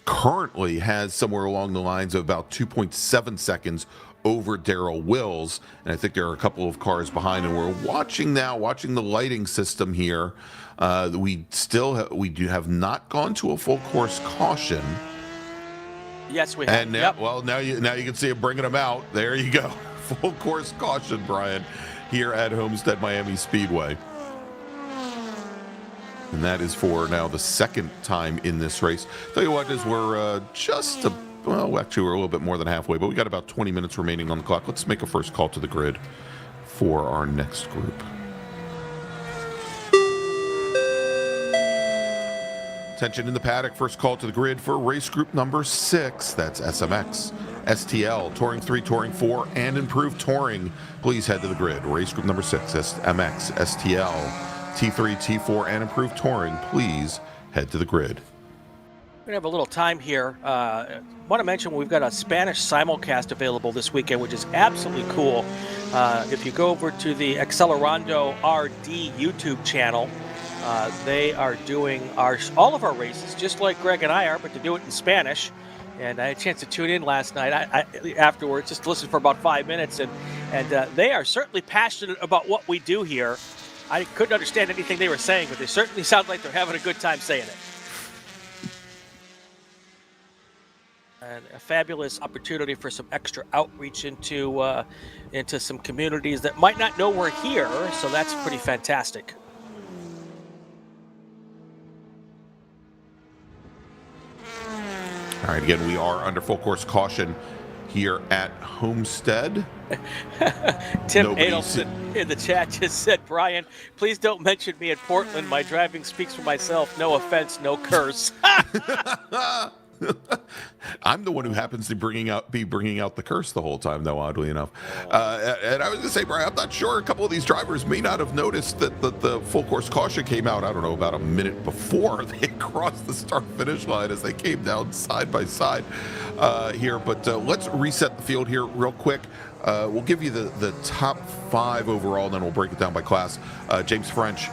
currently has somewhere along the lines of about 2.7 seconds over Darrell Wills, and I think there are a couple of cars behind, and we're watching the lighting system here. We do have not gone to a full course caution. Yes, we have. And now you can see it bringing them out. There you go, full course caution, Brian, here at Homestead-Miami Speedway. And that is for now the second time in this race. Tell you what, as we're actually we're a little bit more than halfway, but we got about 20 minutes remaining on the clock. Let's make a first call to the grid for our next group. Attention in the paddock, first call to the grid for race group number 6. That's SMX, STL, Touring 3, Touring 4, and Improved Touring. Please head to the grid. Race group number 6, SMX, STL, T3, T4, and Improved Touring. Please head to the grid. to have a little time here. Want to mention we've got a Spanish simulcast available this weekend, which is absolutely cool. If you go over to the Accelerando RD YouTube channel, they are doing all of our races, just like Greg and I are, but to do it in Spanish. And I had a chance to tune in last night afterwards, just to listen for about 5 minutes. And they are certainly passionate about what we do here. I couldn't understand anything they were saying, but they certainly sound like they're having a good time saying it. And a fabulous opportunity for some extra outreach into some communities that might not know we're here, so that's pretty fantastic. All right, again, we are under full course caution here at Homestead. Tim Adelson in the chat just said, Brian, please don't mention me in Portland. My driving speaks for myself. No offense, no curse. I'm the one who happens to be bringing out the curse the whole time, though, oddly enough. And I was going to say, Brian, I'm not sure. A couple of these drivers may not have noticed that the full course caution came out, I don't know, about a minute before they crossed the start-finish line as they came down side by side here. But let's reset the field here real quick. We'll give you the top 5 overall, then we'll break it down by class. James French,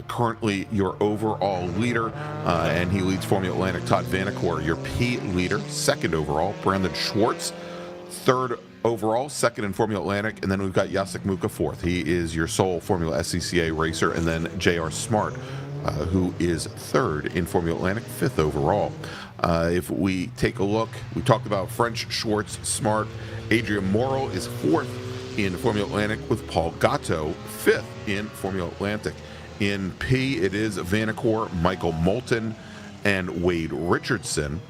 currently your overall leader, and he leads Formula Atlantic. Todd Vanacore, your P leader, second overall. Brandon Schwartz, third overall, second in Formula Atlantic. And then we've got Jacek Muka, fourth. He is your sole Formula SCCA racer. And then J.R. Smart, who is third in Formula Atlantic, fifth overall. If we take a look, we talked about French, Schwartz, Smart. Adrian Morrill is fourth in Formula Atlantic, with Paul Gatto fifth in Formula Atlantic. In P, it is Vanacore, Michael Moulton, and Wade Richardson.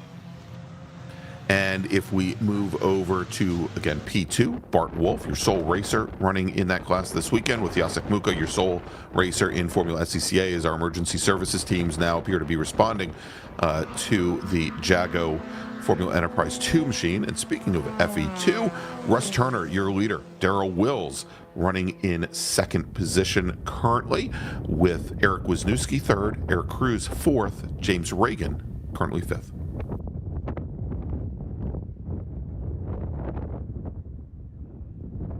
And if we move over to, again, P2, Bart Wolf, your sole racer, running in that class this weekend, with Jacek Muka, your sole racer in Formula SCCA, as our emergency services teams now appear to be responding to the Jago Formula Enterprise 2 machine. And speaking of FE2, Russ Turner, your leader. Darrell Wills running in second position currently, with Eric Wisniewski third, Eric Cruz fourth, James Reagan currently fifth.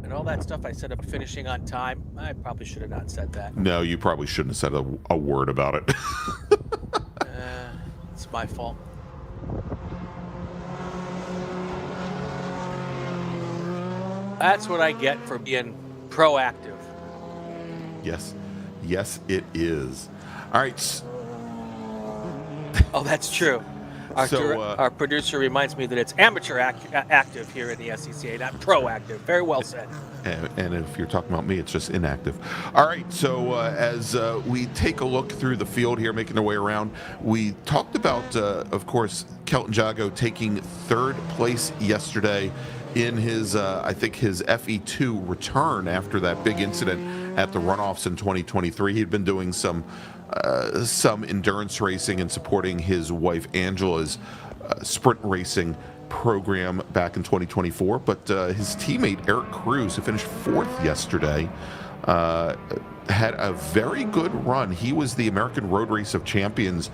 And all that stuff I said about finishing on time, I probably should have not said that. No, you probably shouldn't have said a word about it. It's my fault. That's what I get for being proactive. Yes. Yes, it is. All right. Oh, that's true. Our producer reminds me that it's amateur active here in the SCCA, not proactive. Very well said. And if you're talking about me, it's just inactive. All right, so as we take a look through the field here, making our way around, we talked about, of course, Kelton Jago taking third place yesterday in his, I think, his FE2 return after that big incident at the runoffs in 2023. He'd been doing some endurance racing and supporting his wife Angela's sprint racing program back in 2024. But his teammate Eric Cruz, who finished fourth yesterday, had a very good run. He was the American Road Race of Champions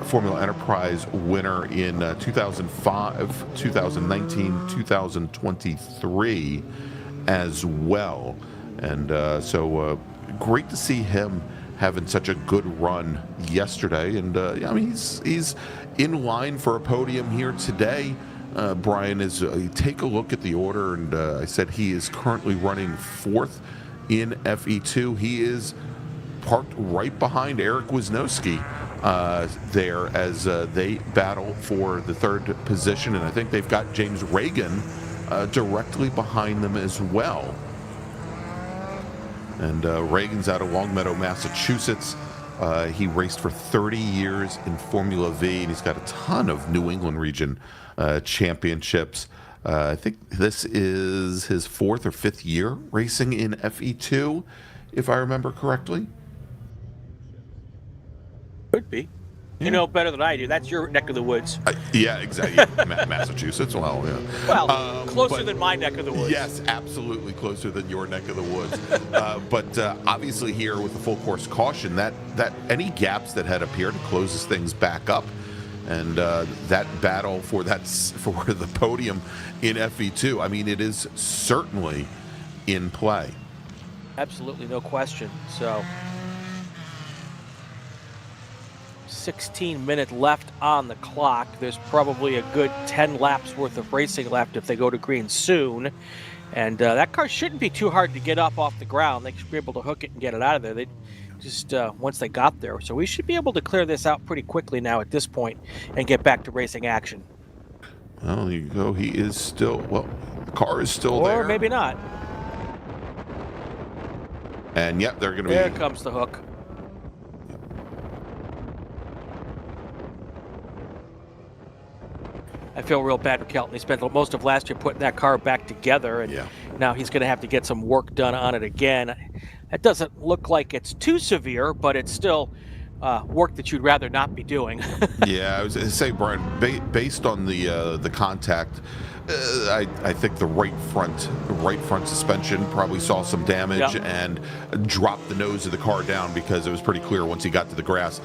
Formula Enterprise winner in 2005, 2019, 2023 as well. And so great to see him having such a good run yesterday. And I mean, he's in line for a podium here today. Brian, is take a look at the order, and I said he is currently running fourth in FE2. He is parked right behind Eric Wisniewski there as they battle for the third position, and I think they've got James Reagan directly behind them as well. And Reagan's out of Longmeadow, Massachusetts. He raced for 30 years in Formula V, and he's got a ton of New England region championships. I think this is his fourth or fifth year racing in FE2, if I remember correctly. Could be. Yeah. You know better than I do. That's your neck of the woods. Yeah, exactly. Massachusetts. Well, yeah. Well, closer than my neck of the woods. Yes, absolutely closer than your neck of the woods. But obviously here with the full course caution, that any gaps that had appeared closes things back up and that battle for the podium in FE2. I mean, it is certainly in play. Absolutely, no question. So 16 minutes left on the clock. There's probably a good 10 laps worth of racing left if they go to green soon. And that car shouldn't be too hard to get up off the ground. They should be able to hook it and get it out of there. They just once they got there. So we should be able to clear this out pretty quickly now at this point and get back to racing action. Well, there you go. He is still, well, the car is still there. Or maybe not. And yep, they're going to be. There comes the hook. I feel real bad for Kelton. He spent most of last year putting that car back together, and now he's going to have to get some work done on it again. That doesn't look like it's too severe, but it's still work that you'd rather not be doing. Yeah, I was going to say, Brian, based on the contact, I think the right front suspension probably saw some damage and dropped the nose of the car down, because it was pretty clear once he got to the grass,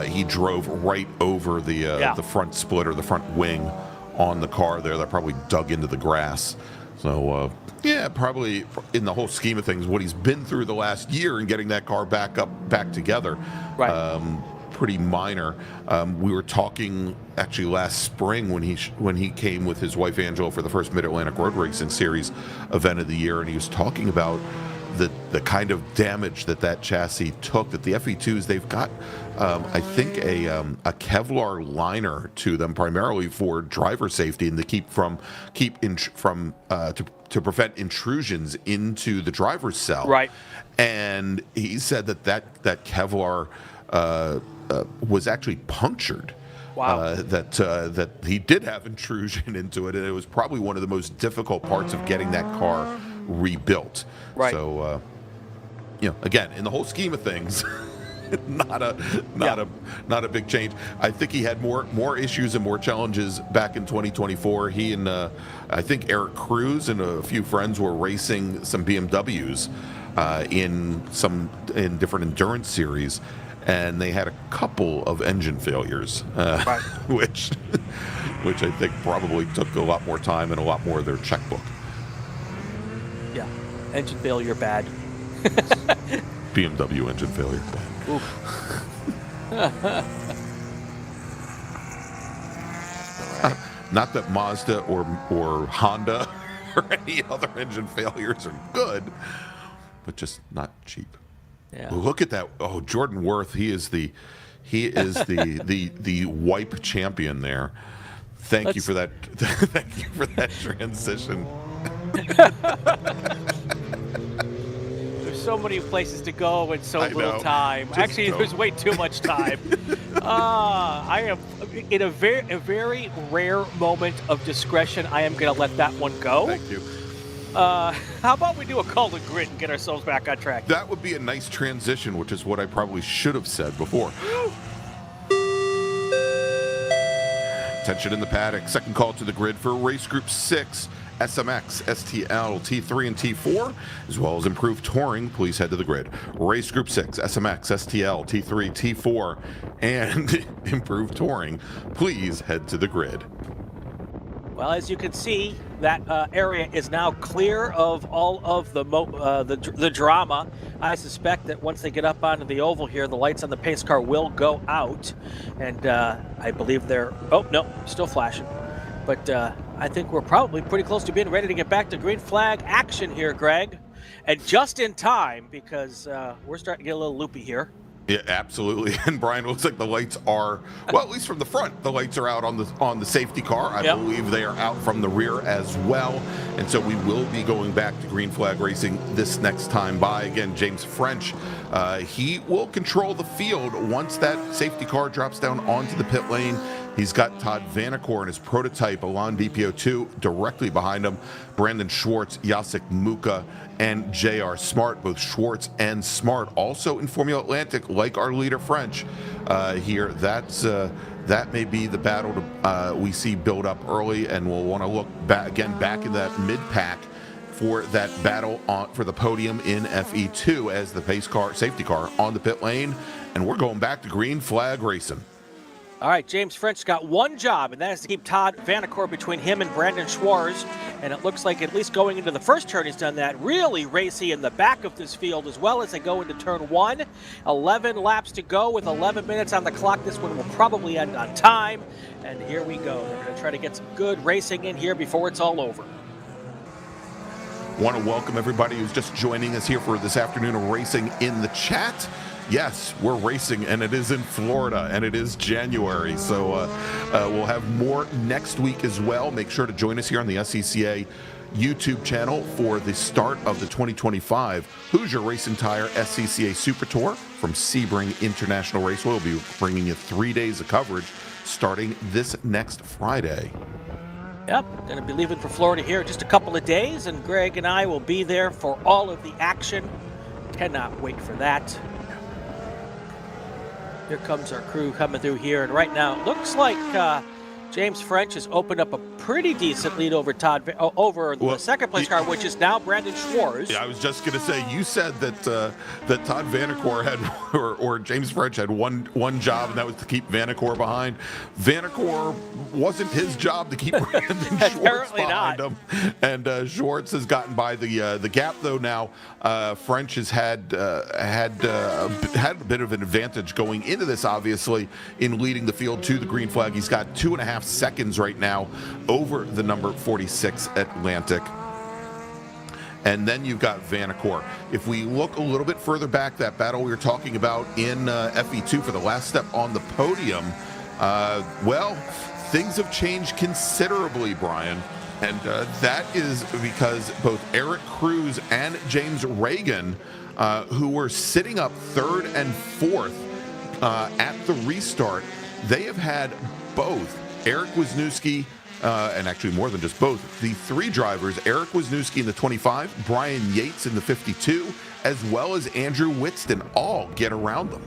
he drove right over the front splitter, the front wing on the car there. That probably dug into the grass. So yeah, probably in the whole scheme of things, what he's been through the last year and getting that car back together, pretty minor. We were talking actually last spring when he came with his wife Angela for the first Mid-Atlantic Road Racing Series event of the year, and he was talking about the kind of damage that chassis took. That the FE2s, they've got I think a Kevlar liner to them, primarily for driver safety and to prevent intrusions into the driver's cell. Right. And he said that Kevlar was actually punctured. Wow. That he did have intrusion into it, and it was probably one of the most difficult parts of getting that car rebuilt. Right. So, again, in the whole scheme of things, not a big change. I think he had more issues and more challenges back in 2024. He and I think Eric Cruz and a few friends were racing some BMWs in different endurance series, and they had a couple of engine failures, which I think probably took a lot more time and a lot more of their checkbook. Yeah, engine failure bad. BMW engine failure bad. Not that Mazda or Honda or any other engine failures are good, but just not cheap. Yeah. Look at that! Oh, Jordan Worth, he is the wipe champion there. Thank you for that. Thank you for that transition. There's so many places to go and so little know. time. Just Actually, go. there's way too much time. I am in a very rare moment of discretion. I am going to let that one go. Thank you. How about we do a call to grid and get ourselves back on track? That would be a nice transition, which is what I probably should have said before. Attention in the paddock. Second call to the grid for race group 6, SMX, STL, T3, and T4, as well as improved touring. Please head to the grid. Race group 6, SMX, STL, T3, T4, and improved touring. Please head to the grid. Well, as you can see, that area is now clear of all of the drama. I suspect that once they get up onto the oval here, the lights on the pace car will go out, and I believe they're. Oh no, still flashing. But I think we're probably pretty close to being ready to get back to green flag action here, Greg, and just in time because we're starting to get a little loopy here. Yeah, absolutely. And Brian, it looks like the lights are, well, at least from the front, the lights are out on the safety car. I believe they are out from the rear as well. And so we will be going back to green flag racing this next time by. Again, James French, he will control the field once that safety car drops down onto the pit lane. He's got Todd Vanacore and his prototype, Elan DPO2, directly behind him. Brandon Schwartz, Jacek Muka, and J.R. Smart, both Schwartz and Smart, also in Formula Atlantic, like our leader French here. That may be the battle we see build up early, and we'll want to look back in that mid-pack for that battle for the podium in FE2 as the safety car on the pit lane, and we're going back to green flag racing. All right, James French got one job, and that is to keep Todd Vanacore between him and Brandon Schwartz. And it looks like, at least going into the first turn, he's done that. Really racy in the back of this field as well as they go into turn 1. 11 laps to go with 11 minutes on the clock. This one will probably end on time. And here we go. They're going to try to get some good racing in here before it's all over. Want to welcome everybody who's just joining us here for this afternoon of racing in the chat. Yes, we're racing, and it is in Florida, and it is January, so we'll have more next week as well. Make sure to join us here on the SCCA YouTube channel for the start of the 2025 Hoosier Racing Tire SCCA Super Tour from Sebring International Raceway. We'll be bringing you 3 days of coverage starting this next Friday. Yep, going to be leaving for Florida here in just a couple of days, and Greg and I will be there for all of the action. Cannot wait for that. Here comes our crew coming through here, and right now it looks like James French has opened up a pretty decent lead over the second place car, which is now Brandon Schwartz. Yeah, I was just going to say, you said that that Todd Vanacore had, or James French had one job, and that was to keep Vanacore behind. Vanacore wasn't his job to keep Brandon Schwartz behind him, and Schwartz has gotten by the gap though. Now French has had a bit of an advantage going into this, obviously, in leading the field to the green flag. He's got 2.5 seconds right now over the number 46 Atlantic. And then you've got Vanacore. If we look a little bit further back, that battle we were talking about in FE2 for the last step on the podium, well, things have changed considerably, Brian. And that is because both Eric Cruz and James Reagan, who were sitting up third and fourth at the restart, they have had both Eric Wisniewski, and actually more than just both, the three drivers, Eric Wisniewski in the 25, Brian Yates in the 52, as well as Andrew Whitston, all get around them.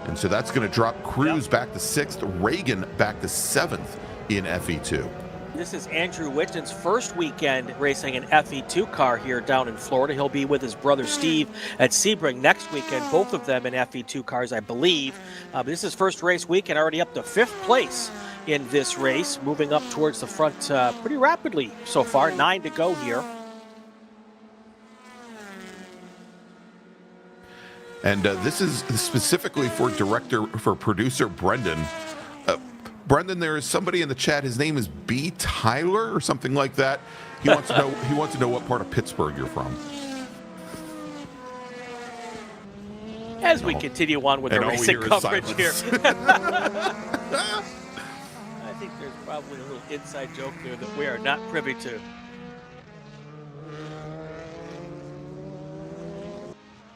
And so that's going to drop Cruz back to 6th, Reagan back to 7th in FE2. This is Andrew Whitton's first weekend racing an FE2 car here down in Florida. He'll be with his brother Steve at Sebring next weekend, both of them in FE2 cars, I believe. But this is his first race weekend, already up to 5th place in this race, moving up towards the front pretty rapidly so far. 9 to go here. And this is specifically for producer Brendan. Brendan, there is somebody in the chat. His name is B. Tyler or something like that. He wants to know. He wants to know what part of Pittsburgh you're from. As we continue on with the racing coverage here, I think there's probably a little inside joke there that we are not privy to.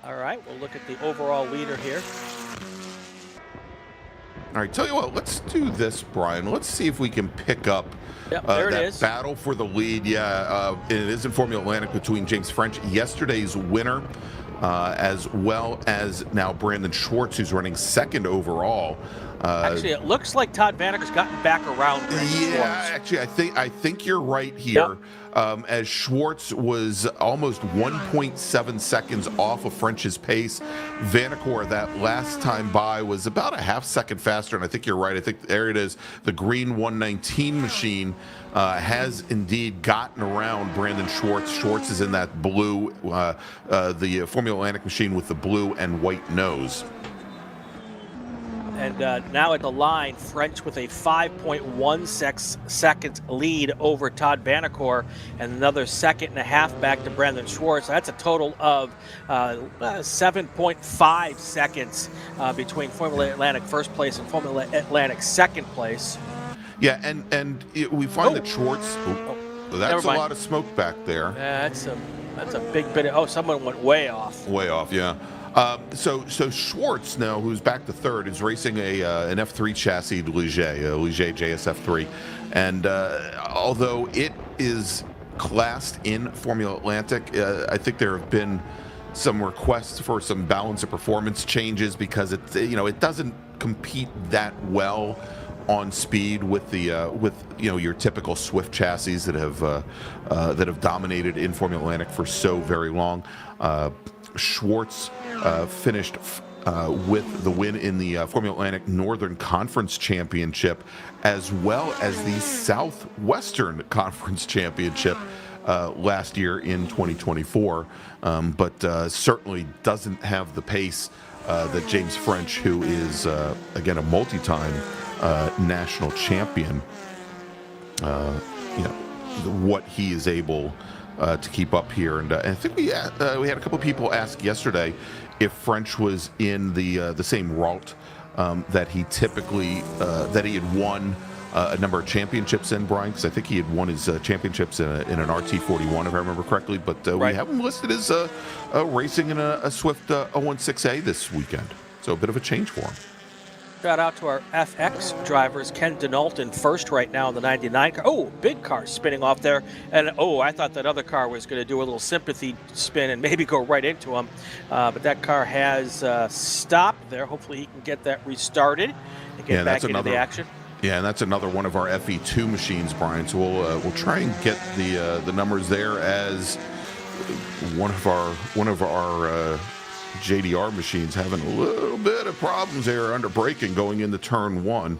All right, we'll look at the overall leader here. All right, tell you what, let's do this, Brian. Let's see if we can pick up that battle for the lead. Yeah, it is in Formula Atlantic between James French, yesterday's winner, as well as now Brandon Schwartz, who's running 2nd overall. Actually, it looks like Todd Vanacore's gotten back around. Actually, I think you're right here. Yep. As Schwartz was almost 1.7 seconds off of French's pace, Vanacore that last time by was about a half second faster, and I think you're right. I think there it is. The green 119 machine has indeed gotten around Brandon Schwartz. Schwartz is in that blue, the Formula Atlantic machine with the blue and white nose. And now at the line, French with a 5.16 second lead over Todd Vanacore, and another 1.5 seconds back to Brandon Schwartz. That's a total of 7.5 seconds between Formula Atlantic first place and Formula Atlantic second place. Yeah, and we find that Schwartz. That's a lot of smoke back there. That's a big bit of. Someone went way off. Way off, yeah. So Schwartz now, who's back to 3rd, is racing an F3 chassis Ligier, Ligier JSF3, and although it is classed in Formula Atlantic, I think there have been some requests for some balance of performance changes because it doesn't compete that well on speed with the your typical Swift chassis that have dominated in Formula Atlantic for so very long. Schwartz finished with the win in the Formula Atlantic Northern Conference Championship, as well as the Southwestern Conference Championship last year in 2024, but certainly doesn't have the pace that James French, who is, again, a multi-time national champion, what he is able to keep up here. And I think we had a couple of people ask yesterday if French was in the same route that he typically that he had won a number of championships in, Brian, because I think he had won his championships in an RT41, if I remember correctly. But we have him listed as racing in a Swift 016A this weekend, so a bit of a change for him. Shout out to our FX drivers, Ken Denault in first right now in the 99 car. Oh, big car spinning off there. And, I thought that other car was going to do a little sympathy spin and maybe go right into him. But that car has stopped there. Hopefully he can get that restarted and get back into the action. Yeah, and that's another one of our FE2 machines, Brian. So we'll try and get the numbers there as one of our JDR machines having a little bit of problems there under braking going into turn one.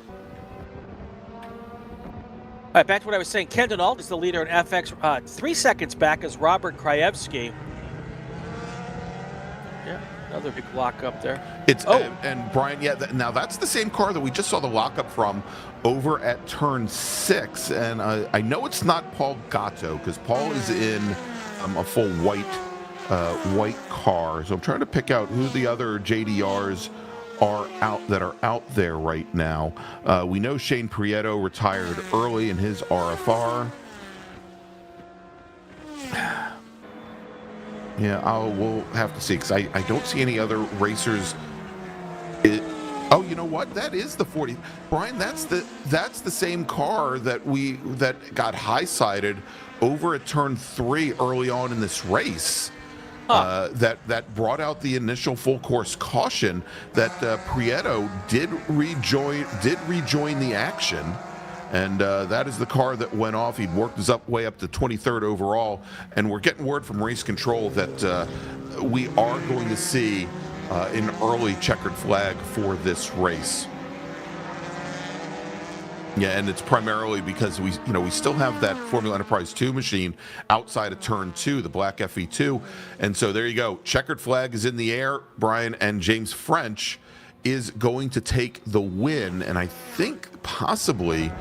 All right, back to what I was saying. Ken Denault is the leader in FX. 3 seconds back is Robert Krajewski. Yeah, another big lockup there. And Brian, now that's the same car that we just saw the lockup from over at turn 6. And I know it's not Paul Gatto because Paul is in a full white car. So I'm trying to pick out who the other JDRs are out there right now. We know Shane Prieto retired early in his RFR. Yeah, we'll have to see because I don't see any other racers. You know what? That is the 40. Brian, that's the same car that got high-sided over at turn 3 early on in this race. That brought out the initial full course caution that Prieto did rejoin the action, and that is the car that went off. He'd worked his way up to 23rd overall, and we're getting word from race control that we are going to see an early checkered flag for this race. Yeah, and it's primarily because we still have that Formula Enterprise 2 machine outside of turn 2, the black FE2. And so there you go. Checkered flag is in the air, Brian, and James French is going to take the win. And I think possibly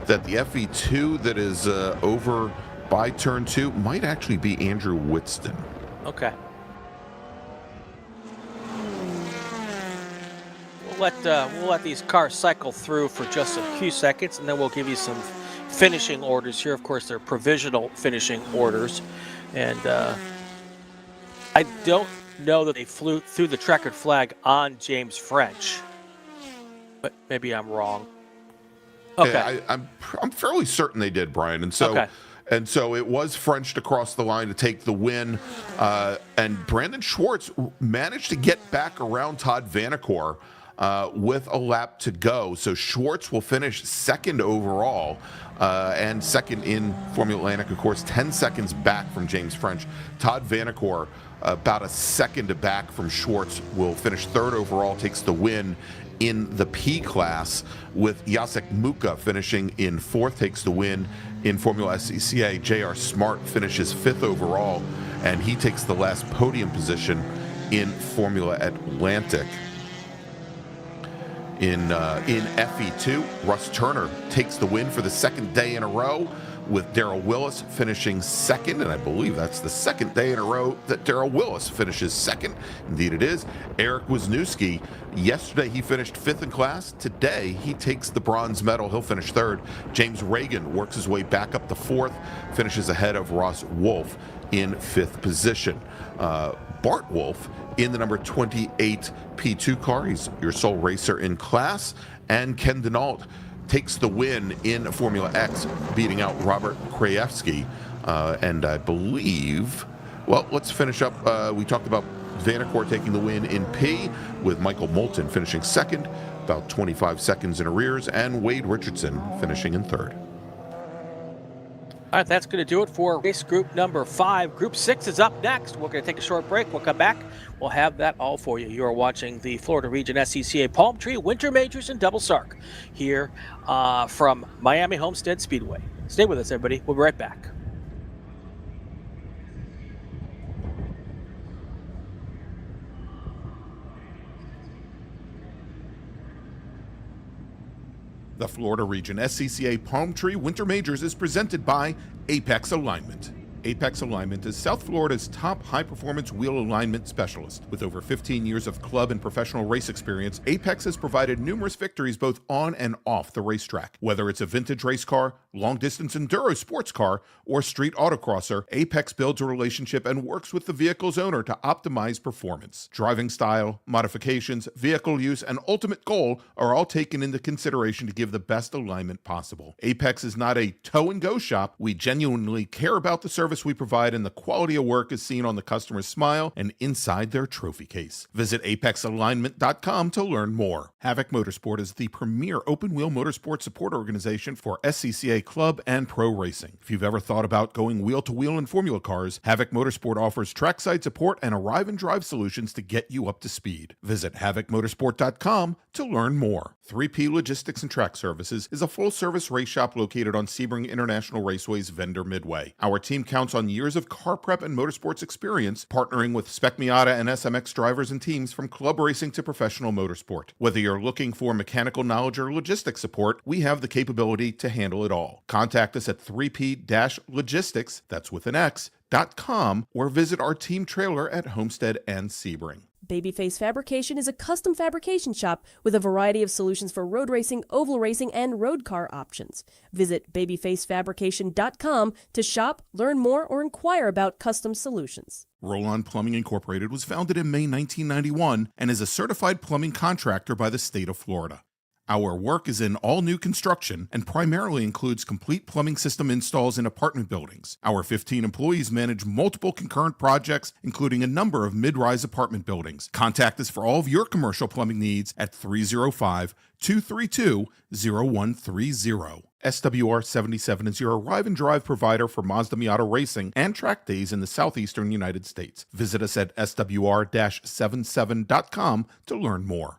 that the FE2 that is over by turn 2 might actually be Andrew Whitston. Okay. We'll let these cars cycle through for just a few seconds, and then we'll give you some finishing orders here. Of course, they're provisional finishing orders, and I don't know that they flew through the checkered flag on James French, but maybe I'm wrong. Okay, I'm fairly certain they did, Brian, and so. Okay. And so it was French to cross the line to take the win, and Brandon Schwartz managed to get back around Todd Vanacore with a lap to go. So Schwartz will finish second overall and second in Formula Atlantic, of course, 10 seconds back from James French. Todd Vanacore, about a second back from Schwartz, will finish third overall, takes the win in the P class, with Jacek Muka finishing in fourth, takes the win in Formula SCCA. J.R. Smart finishes fifth overall, and he takes the last podium position in Formula Atlantic. In FE2, Russ Turner takes the win for the second day in a row, with Darrell Willis finishing second, and I believe that's the second day in a row that Darrell Willis finishes second. Indeed it is. Eric Wisniewski, yesterday he finished fifth in class. Today he takes the bronze medal. He'll finish third. James Reagan works his way back up to fourth, finishes ahead of Ross Wolf in fifth position. Bart Wolf in the number 28 P2 car. He's your sole racer in class. And Ken Denault takes the win in Formula X, beating out Robert Krajewski. And I believe, well, let's finish up. We talked about Vanacore taking the win in P, with Michael Moulton finishing second, about 25 seconds in arrears, and Wade Richardson finishing in third. All right, that's going to do it for race group number 5. Group 6 is up next. We're going to take a short break. We'll come back. We'll have that all for you. You are watching the Florida Region SCCA Palm Tree Winter Majors and Double SARRC here from Miami Homestead Speedway. Stay with us, everybody. We'll be right back. The Florida Region SCCA Palm Tree Winter Majors is presented by Apex Alignment. Apex Alignment is South Florida's top high-performance wheel alignment specialist. With over 15 years of club and professional race experience, Apex has provided numerous victories both on and off the racetrack. Whether it's a vintage race car, long-distance enduro sports car, or street autocrosser, Apex builds a relationship and works with the vehicle's owner to optimize performance. Driving style, modifications, vehicle use, and ultimate goal are all taken into consideration to give the best alignment possible. Apex is not a tow-and-go shop. We genuinely care about the service we provide, and the quality of work is seen on the customer's smile and inside their trophy case. Visit apexalignment.com to learn more. Havoc Motorsport is the premier open-wheel motorsport support organization for SCCA club and pro racing. If you've ever thought about going wheel-to-wheel in Formula cars, Havoc Motorsport offers trackside support and arrive and drive solutions to get you up to speed. Visit havocmotorsport.com to learn more. 3P Logistics and Track Services is a full-service race shop located on Sebring International Raceway's Vendor Midway. Our team counts on years of car prep and motorsports experience, partnering with Spec Miata and SMX drivers and teams from club racing to professional motorsport. Whether you're looking for mechanical knowledge or logistics support, we have the capability to handle it all. Contact us at 3p-logistics, that's with an X.com, or visit our team trailer at Homestead and Sebring. Babyface Fabrication is a custom fabrication shop with a variety of solutions for road racing, oval racing, and road car options. Visit babyfacefabrication.com to shop, learn more, or inquire about custom solutions. Roll-On Plumbing Incorporated was founded in May 1991 and is a certified plumbing contractor by the state of Florida. Our work is in all new construction and primarily includes complete plumbing system installs in apartment buildings. Our 15 employees manage multiple concurrent projects, including a number of mid-rise apartment buildings. Contact us for all of your commercial plumbing needs at 305-232-0130. SWR 77 is your arrive and drive provider for Mazda Miata racing and track days in the southeastern United States. Visit us at swr-77.com to learn more.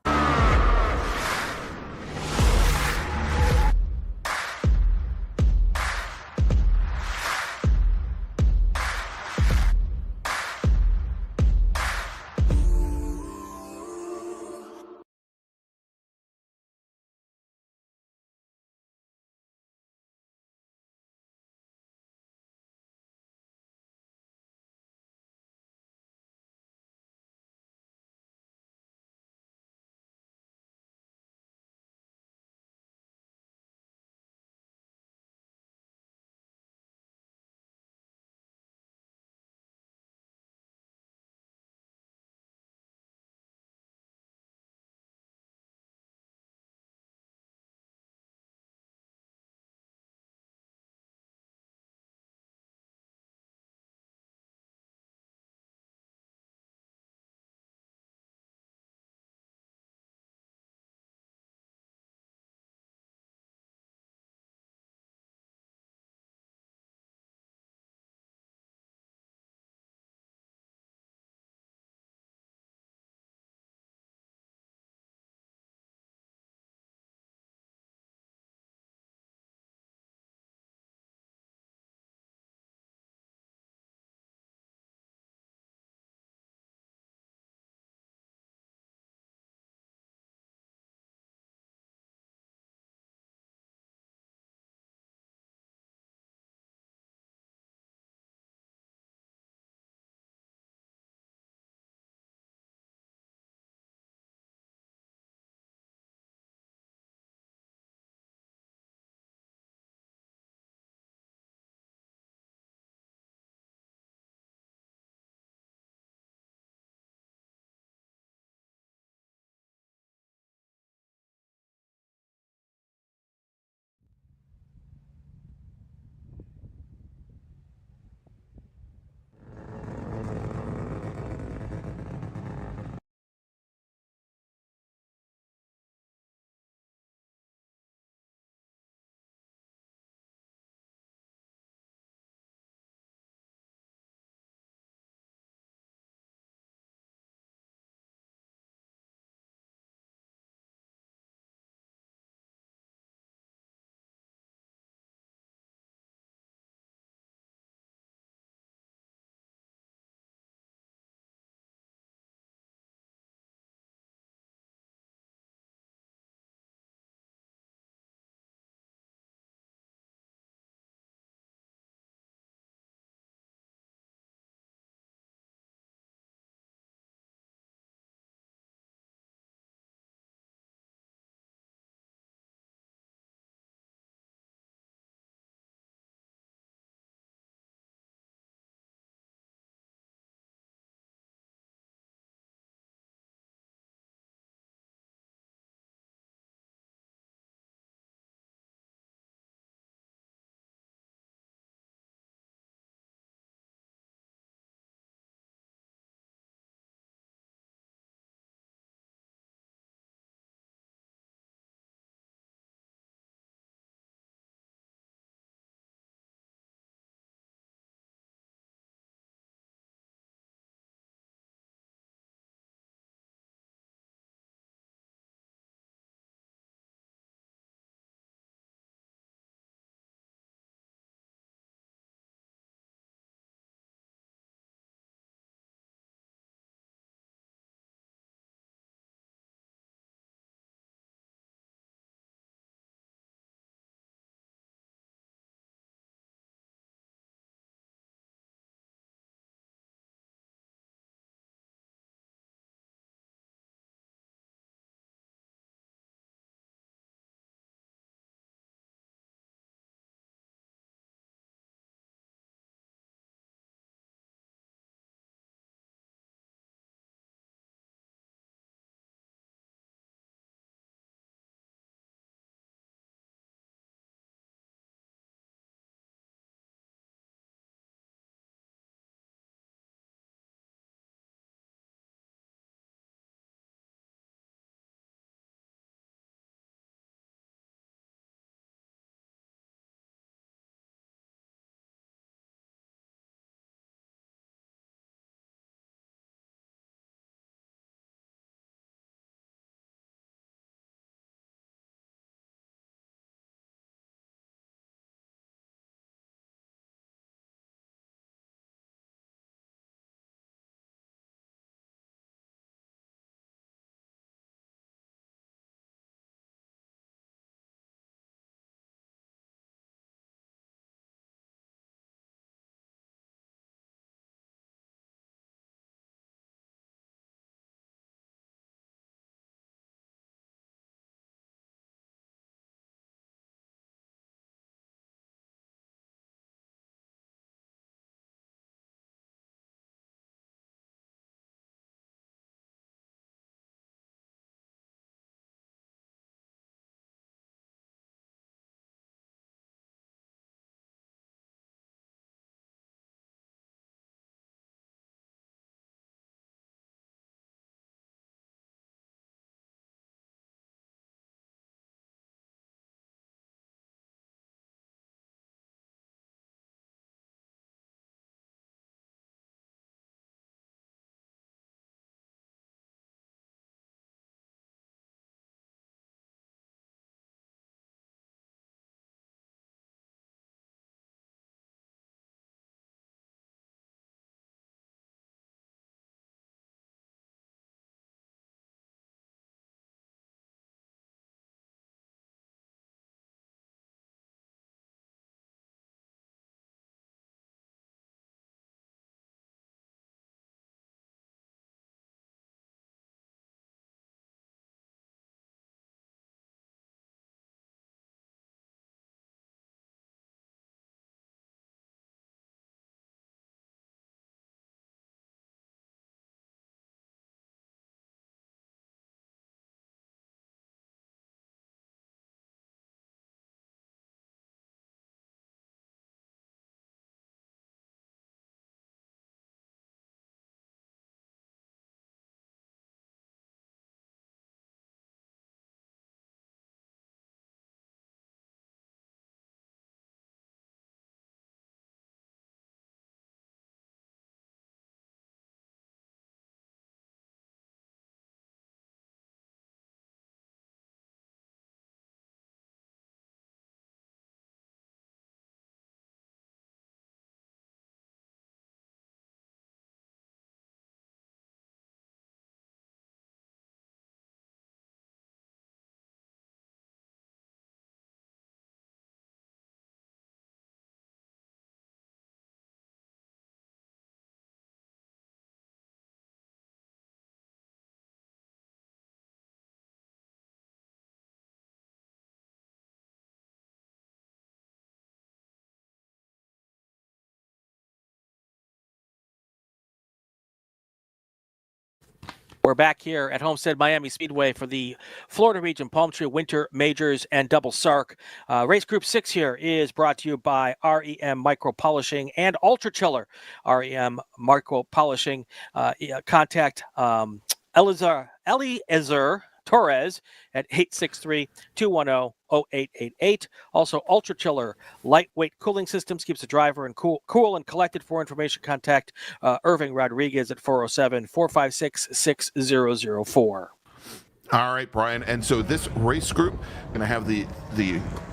We're back here at Homestead-Miami Speedway for the Florida Region Palm Tree Winter Majors and Double SARRC. Race Group 6 here is brought to you by REM Micro Polishing and Ultra Chiller. REM Micro Polishing. Contact Eliezer Torres at 863-210-0888. Also, Ultra Chiller lightweight cooling systems keeps the driver and cool and collected. For information, contact Irving Rodriguez at 407-456-6004. All right, Brian. And so this race group going to have the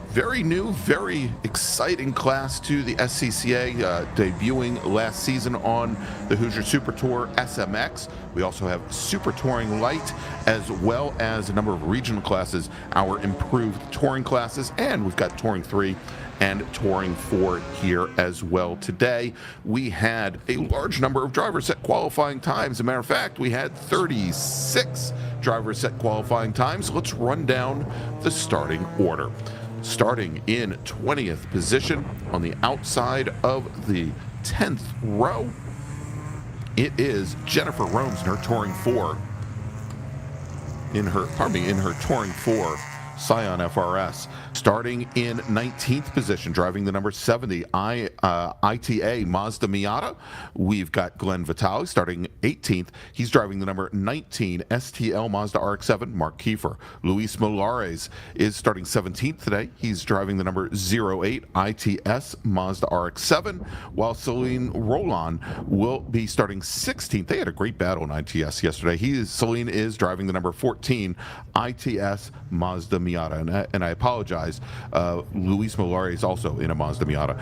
very new, very exciting Class 2, the SCCA, debuting last season on the Hoosier Super Tour SMX. We also have Super Touring Light, as well as a number of regional classes, our improved touring classes, and we've got Touring 3 and Touring 4 here as well. Today, we had a large number of drivers set qualifying times. As a matter of fact, we had 36 drivers set qualifying times. Let's run down the starting order. Starting in 20th position on the outside of the 10th row, it is Jennifer Romes in her Touring 4. In her Touring 4 Scion FRS. Starting in 19th position, driving the number 70 ITA Mazda Miata, we've got Glenn Vitale. Starting 18th, he's driving the number 19 STL Mazda RX-7, Mark Kiefer. Luis Molares is starting 17th today. He's driving the number 08 ITS Mazda RX-7, while Celine Roland will be starting 16th. They had a great battle in ITS yesterday. Celine is driving the number 14 ITS Mazda Miata, and I apologize. Luis Molares is also in a Mazda Miata.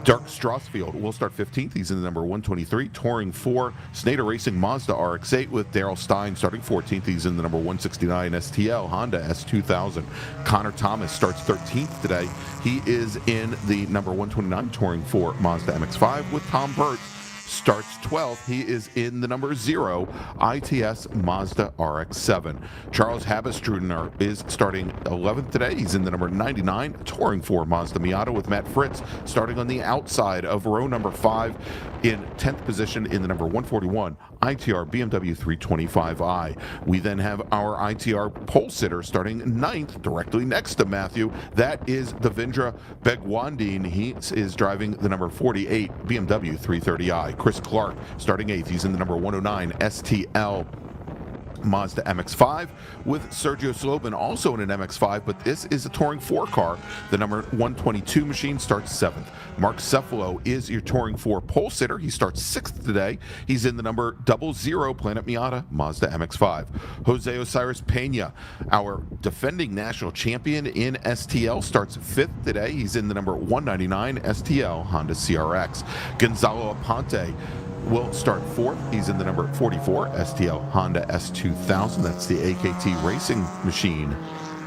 Dirk Strasfield will start 15th. He's in the number 123. Touring 4, Snyder Racing Mazda RX-8 with Daryl Stein starting 14th. He's in the number 169 STL Honda S2000. Connor Thomas starts 13th today. He is in the number 129 Touring 4 Mazda MX-5 with Tom Burt. Starts 12th. He is in the number 0 ITS Mazda RX-7. Charles Habestrudner is starting 11th today. He's in the number 99 Touring 4 Mazda Miata with Matt Fritz starting on the outside of row number 5 in 10th position in the number 141 ITR BMW 325i. We then have our ITR pole sitter starting 9th directly next to Matthew. That is Devendra Begwandine. He is driving the number 48 BMW 330i. Chris Clark starting 8th. He's in the number 109 STL Mazda MX-5 with Sergio Slobin also in an MX-5, but this is a Touring 4 car. The number 122 machine starts 7th. Mark Cefalo is your Touring 4 pole sitter. He starts 6th today. He's in the number 00 Planet Miata Mazda MX-5. Jose Osiris Pena, our defending national champion in STL, starts 5th today. He's in the number 199 STL Honda CRX. Gonzalo Aponte will start 4th. He's in the number 44 STL Honda S2000. That's the AKT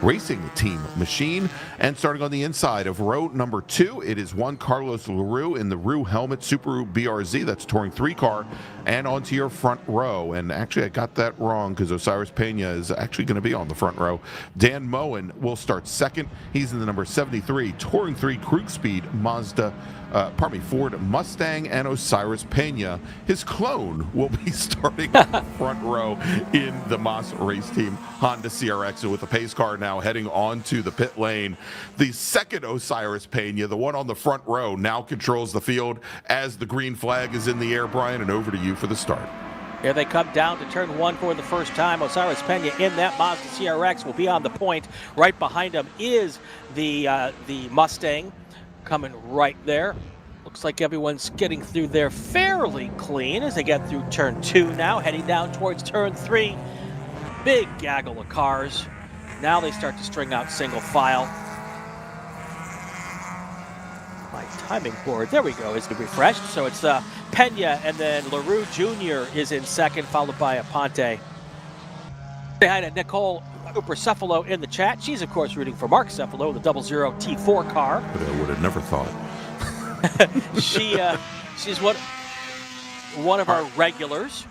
Racing Team machine. And starting on the inside of row number 2, it is Juan Carlos LaRue in the Rue Helmet Subaru BRZ. That's Touring 3 car. And onto your front row. And actually, I got that wrong because Osiris Pena is actually going to be on the front row. Dan Moen will start 2nd. He's in the number 73 Touring 3 Krug Speed Ford Mustang, and Osiris Pena, his clone, will be starting on the front row in the Moss Race Team Honda CRX. So with the pace car now heading onto the pit lane, the second Osiris Pena, the one on the front row, now controls the field as the green flag is in the air. Brian, and over to you for the start. Here they come down to turn 1 for the first time. Osiris Pena in that Mazda CRX will be on the point. Right behind him is the Mustang coming right there. Looks like everyone's getting through there fairly clean as they get through turn 2 now, heading down towards turn 3. Big gaggle of cars. Now they start to string out single file. My timing board, there we go, is refreshed. So it's Pena, and then LaRue Jr. is in 2nd, followed by Aponte. Say hi to Nicole Cooper Cefalo in the chat. She's, of course, rooting for Mark Cefalo, the 00 T4 car. But I would have never thought. She's one of our regulars.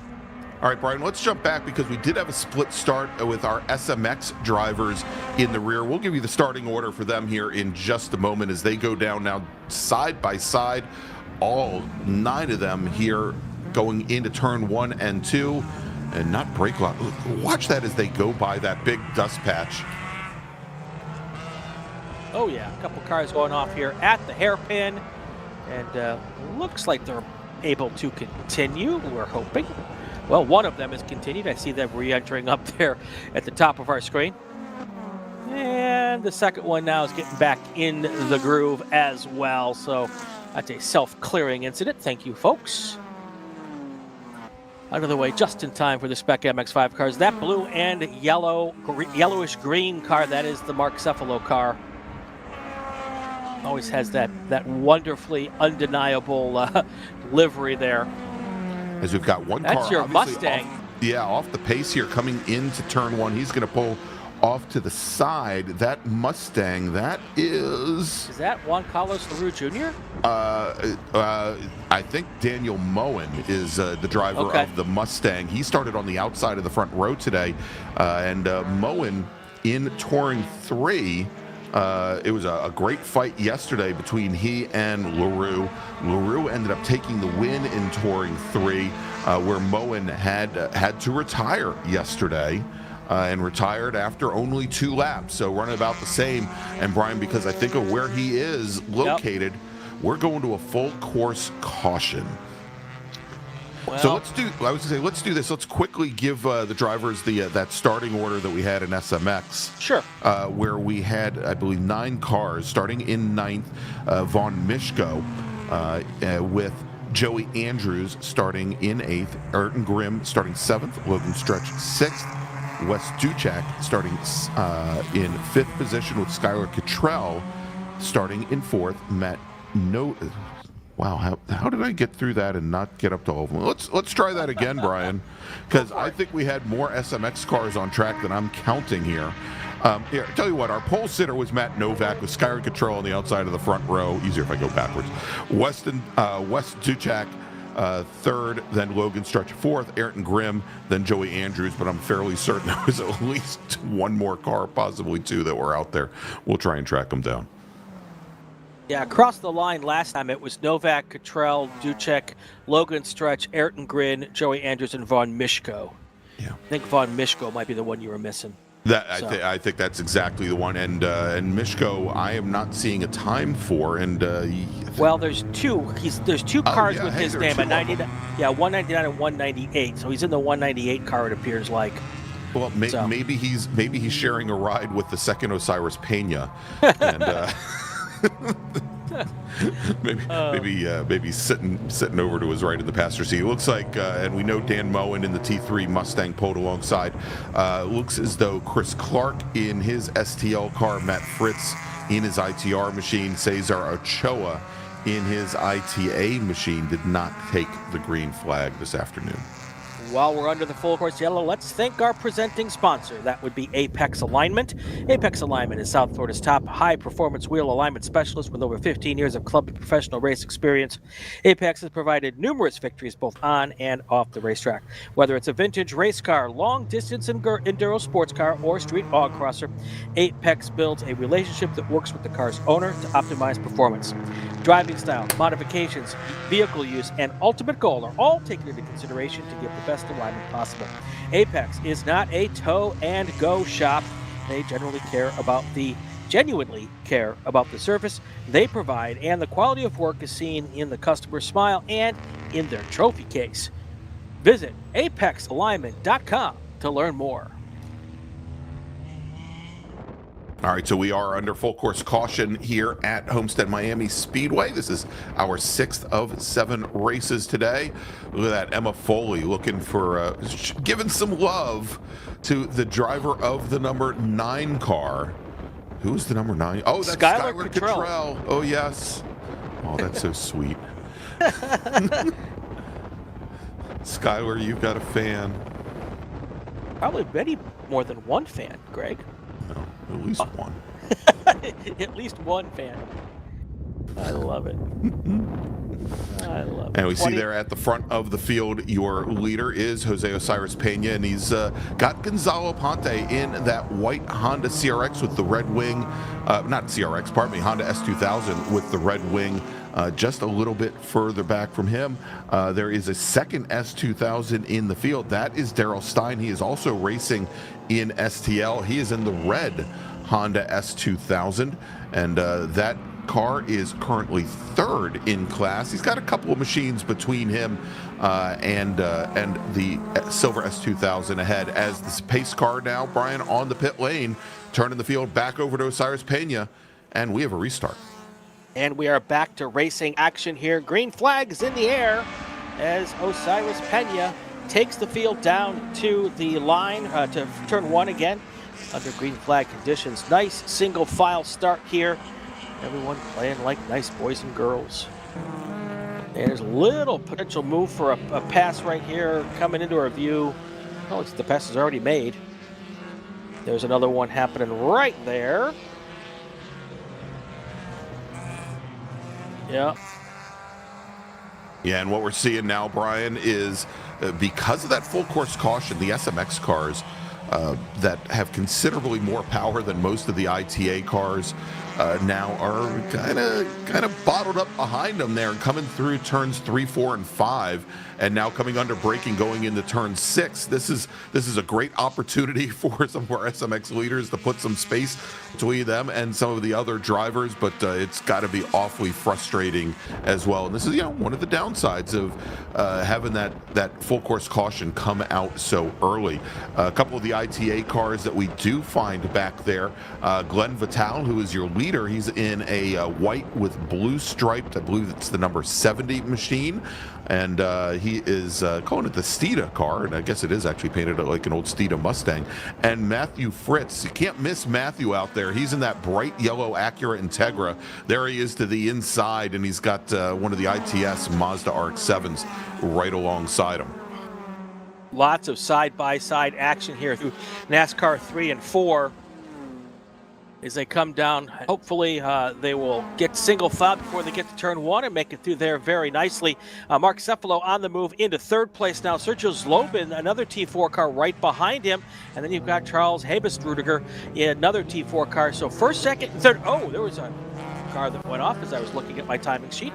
All right, Brian, let's jump back because we did have a split start with our SMX drivers in the rear. We'll give you the starting order for them here in just a moment as they go down now side by side. All 9 of them here going into turn 1 and 2. and not brake lock. Watch that as they go by that big dust patch. Oh yeah, a couple cars going off here at the hairpin, and looks like they're able to continue. We're hoping. Well, one of them has continued. I see them re-entering up there at the top of our screen. And the second one now is getting back in the groove as well. So that's a self-clearing incident. Thank you, folks. Out of the way just in time for the Spec MX-5 cars. That blue and yellowish green car, that is the Mark Cephalo car. Always has that wonderfully undeniable livery there. As we've got one That's car. your Mustang. Off the pace here, coming into turn one. He's going to pull off to the side. That Mustang, that is... Is that Juan Carlos LaRue Jr.? I think Daniel Moen is the driver of the Mustang. He started on the outside of the front row today. And Moen in Touring 3... it was a great fight yesterday between he and LaRue. LaRue ended up taking the win in Touring 3, where Moen had to retire yesterday, and retired after only 2 laps. So running about the same. And Brian, because I think of where he is located, we're going to a full course caution. Well, So let's do this. Let's quickly give the drivers that starting order that we had in SMX. Sure. Where we had, I believe, 9 cars, starting in 9th, Von Mischko, with Joey Andrews starting in 8th, Ayrton Grimm starting 7th, Logan Stretch 6th, Wes Duchek starting in 5th position with Skylar Cottrell starting in 4th, Matt Wow, how did I get through that and not get up to all of them? Let's try that again, Brian, because I think we had more SMX cars on track than I'm counting here. Here, tell you what, our pole sitter was Matt Novak with Skylar Cottrell on the outside of the front row. Easier if I go backwards. Wes Duchek, 3rd, then Logan Stretch 4th, Ayrton Grimm, then Joey Andrews, but I'm fairly certain there was at least 1 more car, possibly 2, that were out there. We'll try and track them down. Yeah, across the line last time it was Novak, Cottrell, Duchek, Logan Stretch, Ayrton Grimm, Joey Andrews, and Von Mischko. Yeah. I think Von Mischko might be the one you were missing. I think that's exactly the one, and Mischko, I am not seeing a time for, and well, there's 2. There's 2 cars with his name, 199 and 198. So he's in the 198 car, it appears like. Well, maybe he's sharing a ride with the second Osiris Pena, and maybe sitting over to his right in the passenger seat. It looks like, and we know Dan Moen in the T3 Mustang pulled alongside. Looks as though Chris Clark in his STL car, Matt Fritz in his ITR machine, Cesar Ochoa in his ITA machine did not take the green flag this afternoon. While we're under the full course yellow, let's thank our presenting sponsor. That would be Apex Alignment. Apex Alignment is South Florida's top high-performance wheel alignment specialist with over 15 years of club and professional race experience. Apex has provided numerous victories both on and off the racetrack. Whether it's a vintage race car, long-distance enduro sports car, or street hog crosser, Apex builds a relationship that works with the car's owner to optimize performance. Driving style, modifications, vehicle use, and ultimate goal are all taken into consideration to give the best alignment possible. Apex is not a tow and go shop. They genuinely care about the service they provide, and the quality of work is seen in the customer's smile and in their trophy case. Visit apexalignment.com to learn more. All right, so we are under full course caution here at Homestead-Miami Speedway. This is our 6th of 7 races today. Look at that, Emma Foley looking for, giving some love to the driver of the number 9 car. Who's the number 9? Oh, that's Skylar Cottrell. Oh, yes. Oh, that's so sweet. Skylar, you've got a fan. Probably many more than one fan, Greg. No, at least one. At least one fan. I love it. I love it. And we see there at the front of the field, your leader is Jose Osiris Pena, and he's got Gonzalo Ponte in that white Honda CRX with the red wing, not CRX, pardon me, Honda S2000 with the red wing Just a little bit further back from him, there is a second S2000 in the field. That is Darrell Stein. He is also racing in STL. He is in the red Honda S2000, and that car is currently third in class. He's got a couple of machines between him and the silver S2000 ahead, as this pace car now, Brian, on the pit lane, turning the field back over to Osiris Pena, and we have a restart. And we are back to racing action here. Green flags in the air as Osiris Pena takes the field down to the line to turn 1 again under green flag conditions. Nice single file start here. Everyone playing like nice boys and girls. There's a little potential move for a pass right here coming into our view. Oh, the pass is already made. There's another one happening right there. Yeah. Yeah, and what we're seeing now, Brian, is because of that full course caution, the SMX cars that have considerably more power than most of the ITA cars now are kind of bottled up behind them there, and coming through turns 3, 4, and 5, and now coming under braking going into turn 6. This is a great opportunity for some of our SMX leaders to put some space between them and some of the other drivers, but it's got to be awfully frustrating as well. And this is one of the downsides of having that full course caution come out so early. A couple of the ITA cars that we do find back there, Glenn Vital, who is your leader, he's in a white with blue striped, I believe it's the number 70 machine, and he is calling it the Steeda car, and I guess it is actually painted like an old Steeda Mustang. And Matthew Fritz, you can't miss Matthew out there. He's in that bright yellow Acura Integra. There he is to the inside, and he's got one of the ITS Mazda RX-7s right alongside him. Lots of side-by-side action here through NASCAR 3 and 4. As they come down, hopefully they will get single file before they get to turn 1 and make it through there very nicely. Mark Cephalo on the move into third place now. Sergio Zlobin, another T4 car right behind him. And then you've got Charles Habestrudiger in another T4 car. So first, second, and third. Oh, there was a car that went off as I was looking at my timing sheet.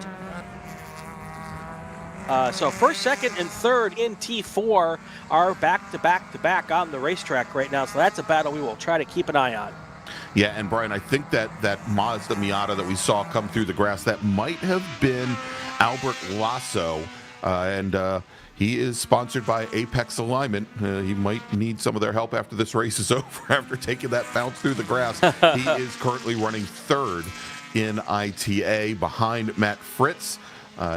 So first, second, and third in T4 are back on the racetrack right now. So that's a battle we will try to keep an eye on. Yeah, and Brian, I think that Mazda Miata that we saw come through the grass, that might have been Albert Lasso, and he is sponsored by Apex Alignment. He might need some of their help after this race is over, after taking that bounce through the grass. He is currently running third in ITA behind Matt Fritz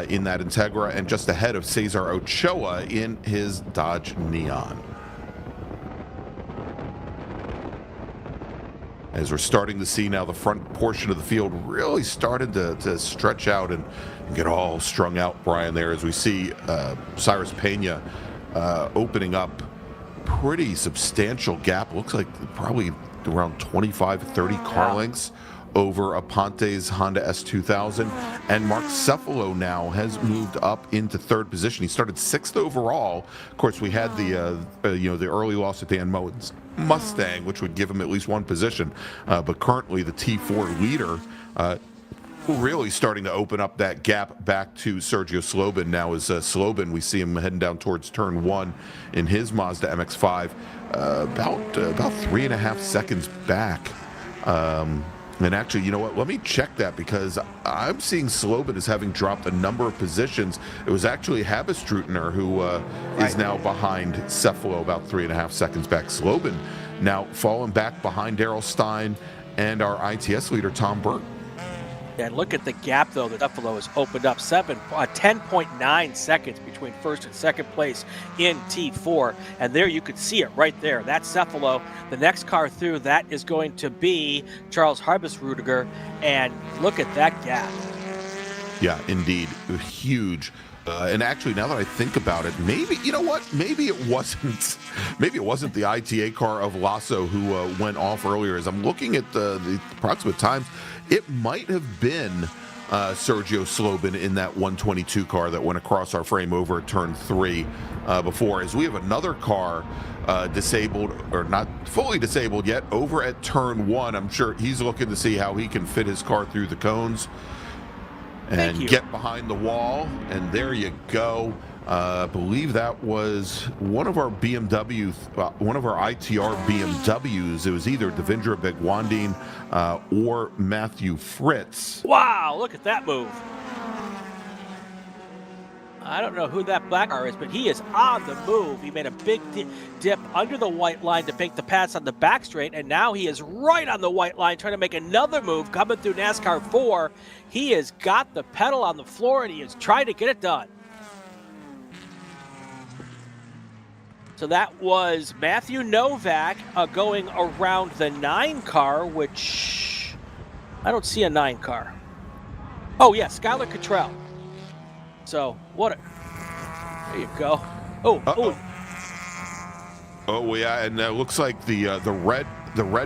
in that Integra, and just ahead of Cesar Ochoa in his Dodge Neon. As we're starting to see now the front portion of the field really started to stretch out and get all strung out, Brian, there, as we see Cyrus Pena opening up pretty substantial gap. Looks like probably around 25, 30 car lengths over Aponte's Honda S2000. And Mark Cephalo now has moved up into third position. He started 6th overall. Of course, we had the early loss at Dan Moen's Mustang, which would give him at least one position. But currently the T4 leader really starting to open up that gap back to Sergio Slobin. Now as Slobin, we see him heading down towards turn 1 in his Mazda MX-5, about 3.5 seconds back. And actually, you know what? Let me check that, because I'm seeing Slobin as having dropped a number of positions. It was actually Habestrutner who is now behind Cephalo, about 3.5 seconds back. Slobin now falling back behind Darrell Stein and our ITS leader, Tom Burke. And look at the gap, though, that Cephalo has opened up. 10.9 seconds between first and second place in T4. And there you could see it right there. That's Cephalo. The next car through, that is going to be Charles Habestrudiger. And look at that gap. Yeah, indeed. Huge. And actually, now that I think about it, maybe, you know what? Maybe it wasn't the ITA car of Lasso who went off earlier. As I'm looking at the approximate times, it might have been Sergio Slobin in that 122 car that went across our frame over at turn 3 before. As we have another car disabled, or not fully disabled yet, over at turn 1. I'm sure he's looking to see how he can fit his car through the cones. And you. get behind the wall, and there you go. I believe that was one of our BMW, one of our ITR BMWs. It was either Devendra Begwandine or Matthew Fritz. Wow, look at that move. I don't know who that black car is, but he is on the move. He made a big dip under the white line to make the pass on the back straight, and now he is right on the white line trying to make another move coming through NASCAR 4. He has got the pedal on the floor, and he is trying to get it done. So that was Matthew Novak going around the 9 car, which I don't see a 9 car. Oh, yeah, Skylar Cottrell. So, there you go. Oh, yeah, and it looks like the red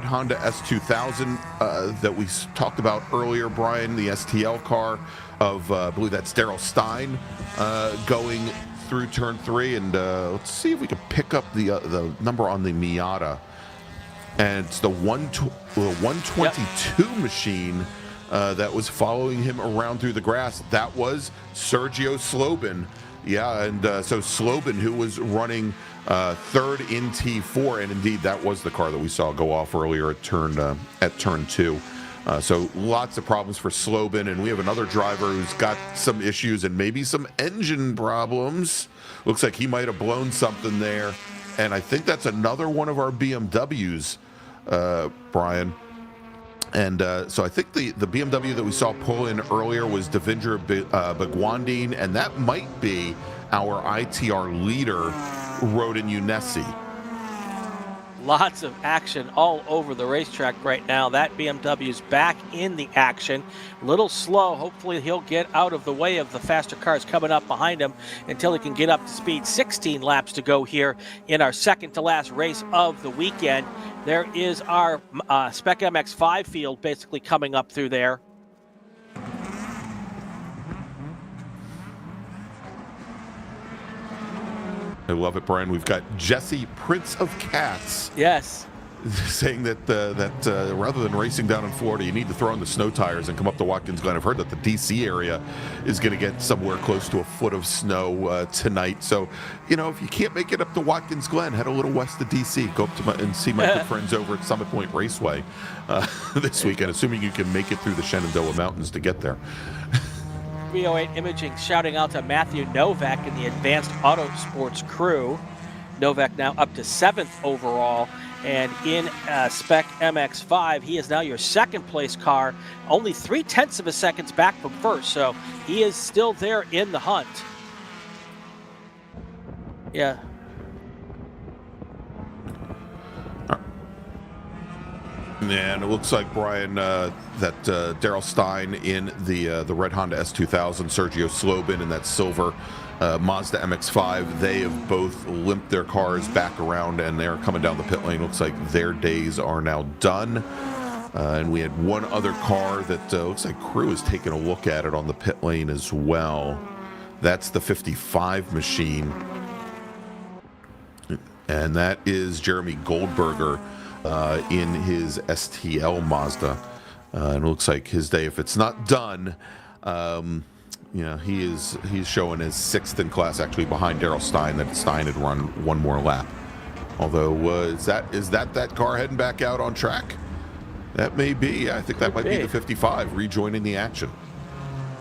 Honda S2000 that we talked about earlier, Brian, the STL car of, I believe that's Daryl Stein, going through turn 3, and let's see if we can pick up the number on the Miata. And it's the 122 machine that was following him around through the grass. That was Sergio Slobin. Yeah, and so Slobin, who was running third in T4, and indeed that was the car that we saw go off earlier at turn 2. So lots of problems for Slobin, and we have another driver who's got some issues and maybe some engine problems. Looks like he might have blown something there, and I think that's another one of our BMWs, Brian. And so I think the BMW that we saw pull in earlier was Devendra Begwandine, and that might be our ITR leader, Rodin Unesi. Lots of action all over the racetrack right now. That BMW's back in the action. A little slow. Hopefully he'll get out of the way of the faster cars coming up behind him until he can get up to speed. 16 laps to go here in our second to last race of the weekend. There is our Spec MX-5 field basically coming up through there. I love it, Brian. We've got Jesse, Prince of Cats. Yes. Saying that rather than racing down in Florida, you need to throw on the snow tires and come up to Watkins Glen. I've heard that the D.C. area is going to get somewhere close to a foot of snow tonight. So, if you can't make it up to Watkins Glen, head a little west of D.C. Go up to and see my good friends over at Summit Point Raceway this weekend, assuming you can make it through the Shenandoah Mountains to get there. 308 Imaging shouting out to Matthew Novak and the Advanced Auto Sports crew. Novak now up to 7th overall. And in Spec MX-5, he is now your second place car, only 0.3 of a second back from first. So he is still there in the hunt. Yeah. And it looks like, Brian, that Daryl Stein in the red Honda S2000, Sergio Slobin in that silver Mazda MX-5, they have both limped their cars back around, and they're coming down the pit lane. Looks like their days are now done. And we had one other car that looks like crew is taking a look at it on the pit lane as well. That's the 55 machine. And that is Jeremy Goldberger in his STL Mazda. And it looks like his day, if it's not done, he's showing his 6th in class, actually behind Daryl Stein. That Stein had run one more lap. Although, is that car heading back out on track? That may be. I think that might be the 55 rejoining the action.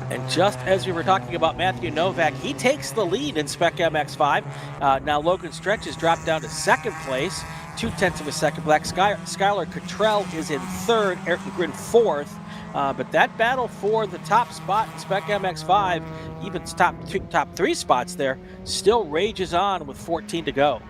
And just as we were talking about Matthew Novak, he takes the lead in Spec MX-5. Now Logan Stretch has dropped down to 2nd place, 0.2 of a second back. Skylar Cottrell is in 3rd, Eric McGrin 4th. But that battle for the top spot in Spec MX-5, even top 3 spots there, still rages on with 14 to go.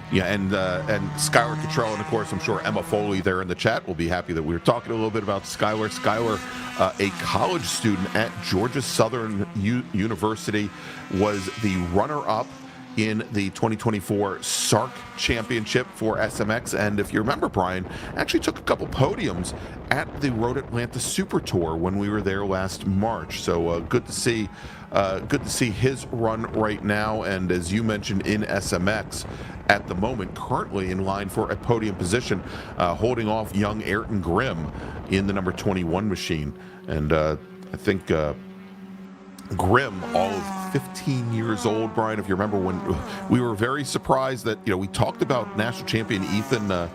Yeah, and Skylar Cottrell, and of course, I'm sure Emma Foley there in the chat will be happy that we were talking a little bit about Skylar. Skylar, a college student at Georgia Southern University, was the runner-up in the 2024 SARRC Championship for SMX, and if you remember, Brian, actually took a couple podiums at the Road Atlanta Super Tour when we were there last March. So good to see his run right now, and as you mentioned, in SMX at the moment, currently in line for a podium position, holding off young Ayrton Grimm in the number 21 machine. And I think Grimm, all of 15 years old, Brian. If you remember, when we were very surprised that, we talked about national champion Ethan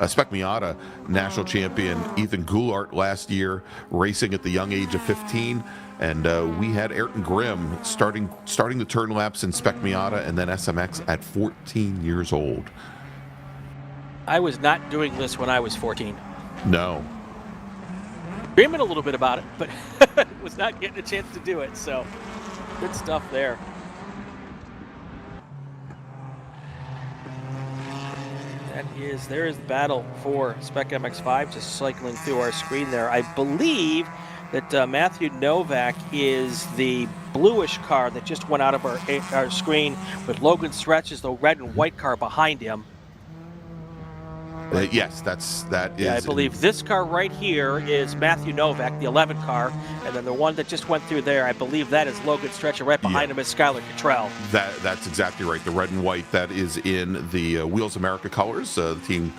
Spec Miata, national champion Ethan Goulart last year, racing at the young age of 15. And we had Ayrton Grimm starting the turn laps in Spec Miata and then SMX at 14 years old. I was not doing this when I was 14. No. Dreaming a little bit about it, but was not getting a chance to do it. So good stuff there. There is the battle for Spec MX-5 just cycling through our screen there. I believe that Matthew Novak is the bluish car that just went out of our screen, with Logan Stretch as the red and white car behind him. Yes, that is. Yeah, I believe this car right here is Matthew Novak, the 11 car, and then the one that just went through there, I believe that is Logan Stretch, and right behind him is Skylar Cottrell. That's exactly right. The red and white, that is in the Wheels America colors, the team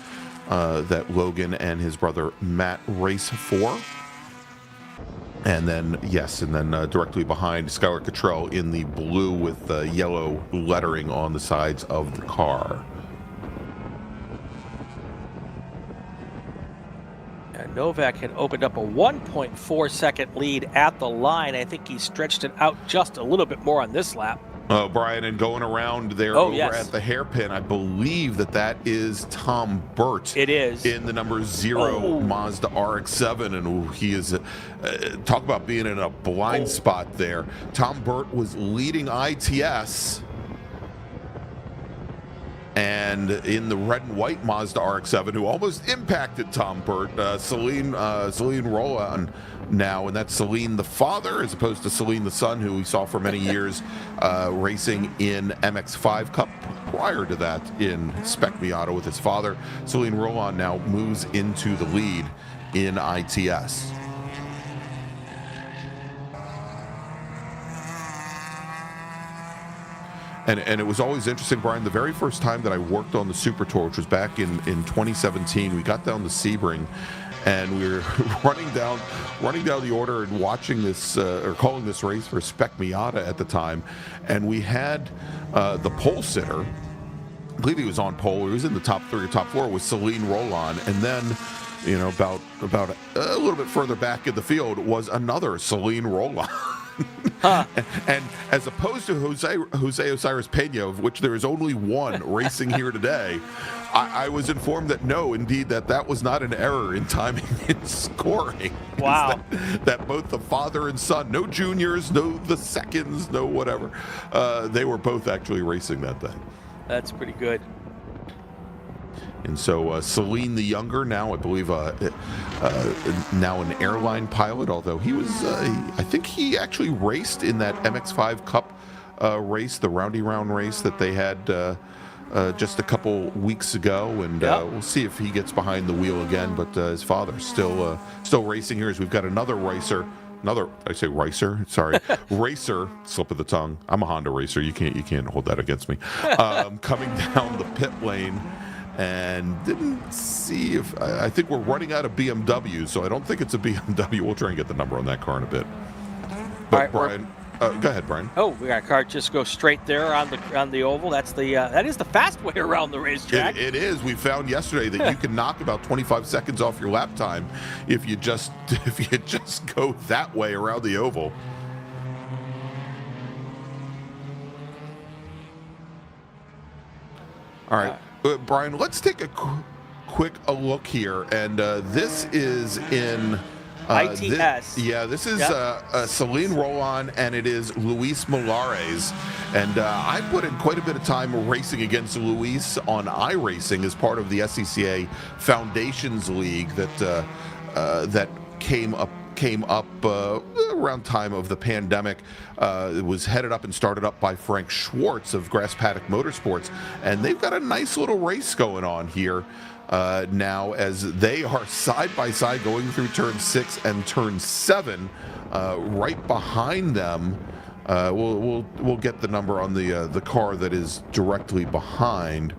that Logan and his brother Matt race for. And then, directly behind Skylar Cottrell in the blue with yellow lettering on the sides of the car. Novak had opened up a 1.4 second lead at the line. I think he stretched it out just a little bit more on this lap. Oh, Brian, and going around there at the hairpin, I believe that is Tom Burt. It is. In the number 0 Mazda RX-7, and he is, talk about being in a blind spot there. Tom Burt was leading ITS. And in the red and white Mazda RX-7, who almost impacted Tom Burt, Celine Roland now, and that's Celine the father as opposed to Celine the son, who we saw for many years racing in MX-5 Cup prior to that in Spec Miata with his father. Celine Roland now moves into the lead in ITS. And it was always interesting, Brian, the very first time that I worked on the Super Tour, which was back in 2017, we got down to Sebring, and we were running down the order and watching this, or calling this race for Spec Miata at the time, and we had the pole sitter, I believe he was on pole, he was in the top 3 or top 4, was Celine Roland, and then, about a little bit further back in the field was another Celine Roland. And as opposed to Jose Osiris Pena, of which there is only one racing here today, I was informed that no, indeed, that was not an error in timing and scoring. Wow. That both the father and son, no juniors, no the seconds, no whatever, they were both actually racing that thing. That's pretty good. And so Celine the younger, now I believe now an airline pilot, although he was, I think he actually raced in that MX-5 Cup race, the Roundy Round race that they had just a couple weeks ago, and we'll see if he gets behind the wheel again. But his father's still racing here, as we've got another racer. Racer, slip of the tongue. I'm a Honda racer. You can't hold that against me. Coming down the pit lane. And didn't see if I think we're running out of BMW, so I don't think it's a BMW. We'll try and get the number on that car in a bit. But right, Brian, go ahead, Brian. Oh, we got a car just go straight there on the oval. That's that is the fast way around the racetrack. It is. We found yesterday that you can knock about 25 seconds off your lap time if you just go that way around the oval. All right. Brian, let's take a quick look here, and this is in ITS. This is Celine Roland, and it is Luis Molares, and I put in quite a bit of time racing against Luis on iRacing as part of the SCCA Foundations League that came up around time of the pandemic. It was headed up and started up by Frank Schwartz of Grass Paddock Motorsports, and they've got a nice little race going on here now, as they are side by side going through turn 6 and turn 7. Right behind them, we'll get the number on the car that is directly behind.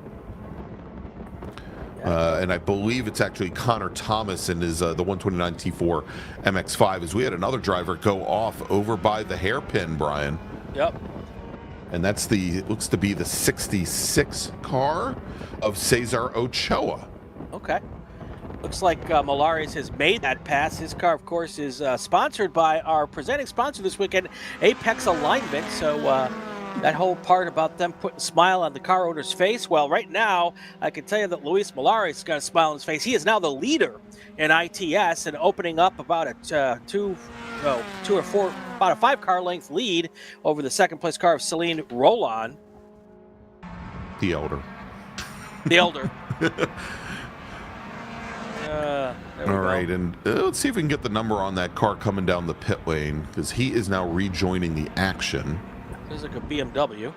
And I believe it's actually Connor Thomas in his the 129 T4 MX5, as we had another driver go off over by the hairpin, Brian. Yep. And that's looks to be the 66 car of Cesar Ochoa. Okay. Looks like Malares has made that pass. His car, of course, is sponsored by our presenting sponsor this weekend, Apex Alignment. So that whole part about them putting a smile on the car owner's face, well, right now, I can tell you that Luis Malares has got a smile on his face. He is now the leader in ITS and opening up about a about a 5-car length lead over the second-place car of Celine Roland. The elder. The elder. All right, and let's see if we can get the number on that car coming down the pit lane, because he is now rejoining the action. This is like a BMW.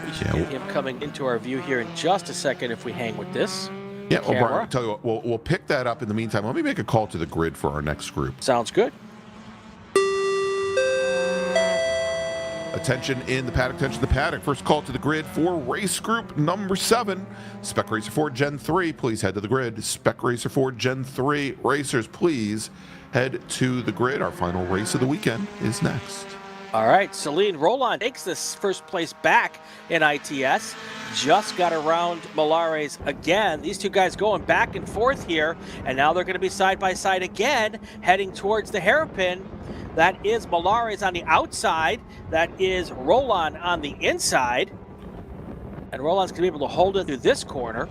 We should get him coming into our view here in just a second if we hang with this. Yeah, well, Brian, I'll tell you what, we'll pick that up in the meantime. Let me make a call to the grid for our next group. Sounds good. Attention in the paddock, attention in the paddock. First call to the grid for race group number 7. Spec Racer 4 Gen 3, please head to the grid. Spec Racer 4 Gen 3 racers, please head to the grid. Our final race of the weekend is next. All right, Celine Roland takes this first place back in ITS. Just got around Malares again. These two guys going back and forth here, and now they're going to be side by side again, heading towards the hairpin. That is Malares on the outside. That is Roland on the inside. And Roland's going to be able to hold it through this corner.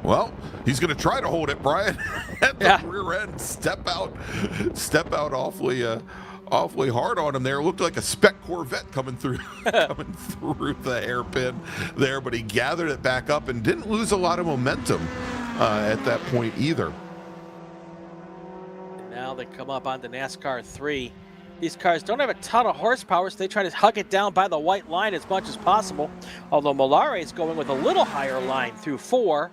Well, he's going to try to hold it, Brian. At the rear end, step out awfully hard on him there. It looked like a spec Corvette coming through the hairpin there, but he gathered it back up and didn't lose a lot of momentum at that point either. And now they come up onto NASCAR 3. These cars don't have a ton of horsepower, so they try to hug it down by the white line as much as possible. Although Malares is going with a little higher line through 4,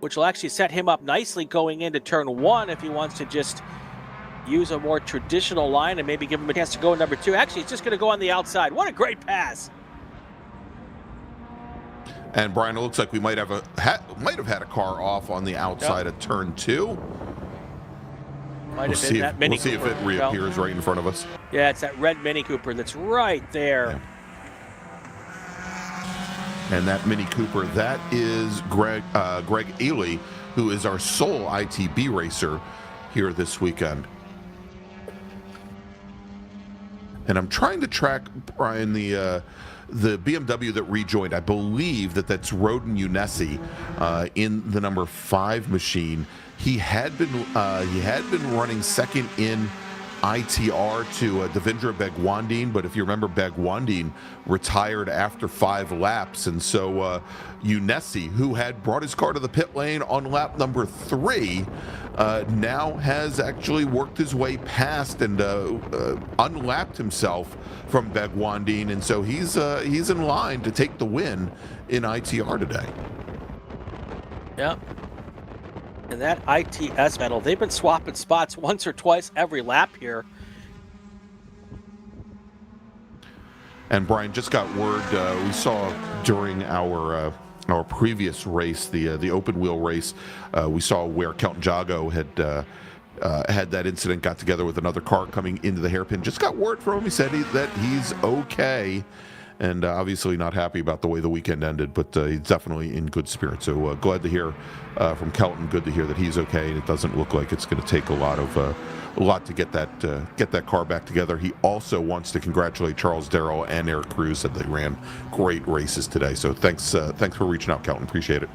which will actually set him up nicely going into turn 1 if he wants to just use a more traditional line and maybe give him a chance to go in number 2. Actually, he's just going to go on the outside. What a great pass. And Brian, it looks like we might have had a car off on the outside of turn 2. We'll see if it reappears right in front of us. Yeah, it's that red Mini Cooper that's right there. Yeah. And that Mini Cooper, that is Greg Ely, who is our sole ITB racer here this weekend. And I'm trying to track, Brian, the BMW that rejoined. I believe that's Roden Unesi in the number 5 machine. He had been running second in ITR to Devendra Begwandine, but if you remember, Begwandine retired after 5 laps, and so Unesi, who had brought his car to the pit lane on lap number 3, now has actually worked his way past and unlapped himself from Begwandine, and so he's in line to take the win in ITR today. Yep. And that ITS medal, they've been swapping spots once or twice every lap here. And Brian, just got word we saw during our previous race, the open wheel race, we saw where Kelton Jago had that incident, got together with another car coming into the hairpin. Just got word from him. He said that he's okay. And obviously not happy about the way the weekend ended, but he's definitely in good spirits. So glad to hear from Kelton. Good to hear that he's okay, and it doesn't look like it's going to take a lot to get that car back together. He also wants to congratulate Charles Darrell and Eric Cruz. Said they ran great races today. So thanks for reaching out, Kelton. Appreciate it.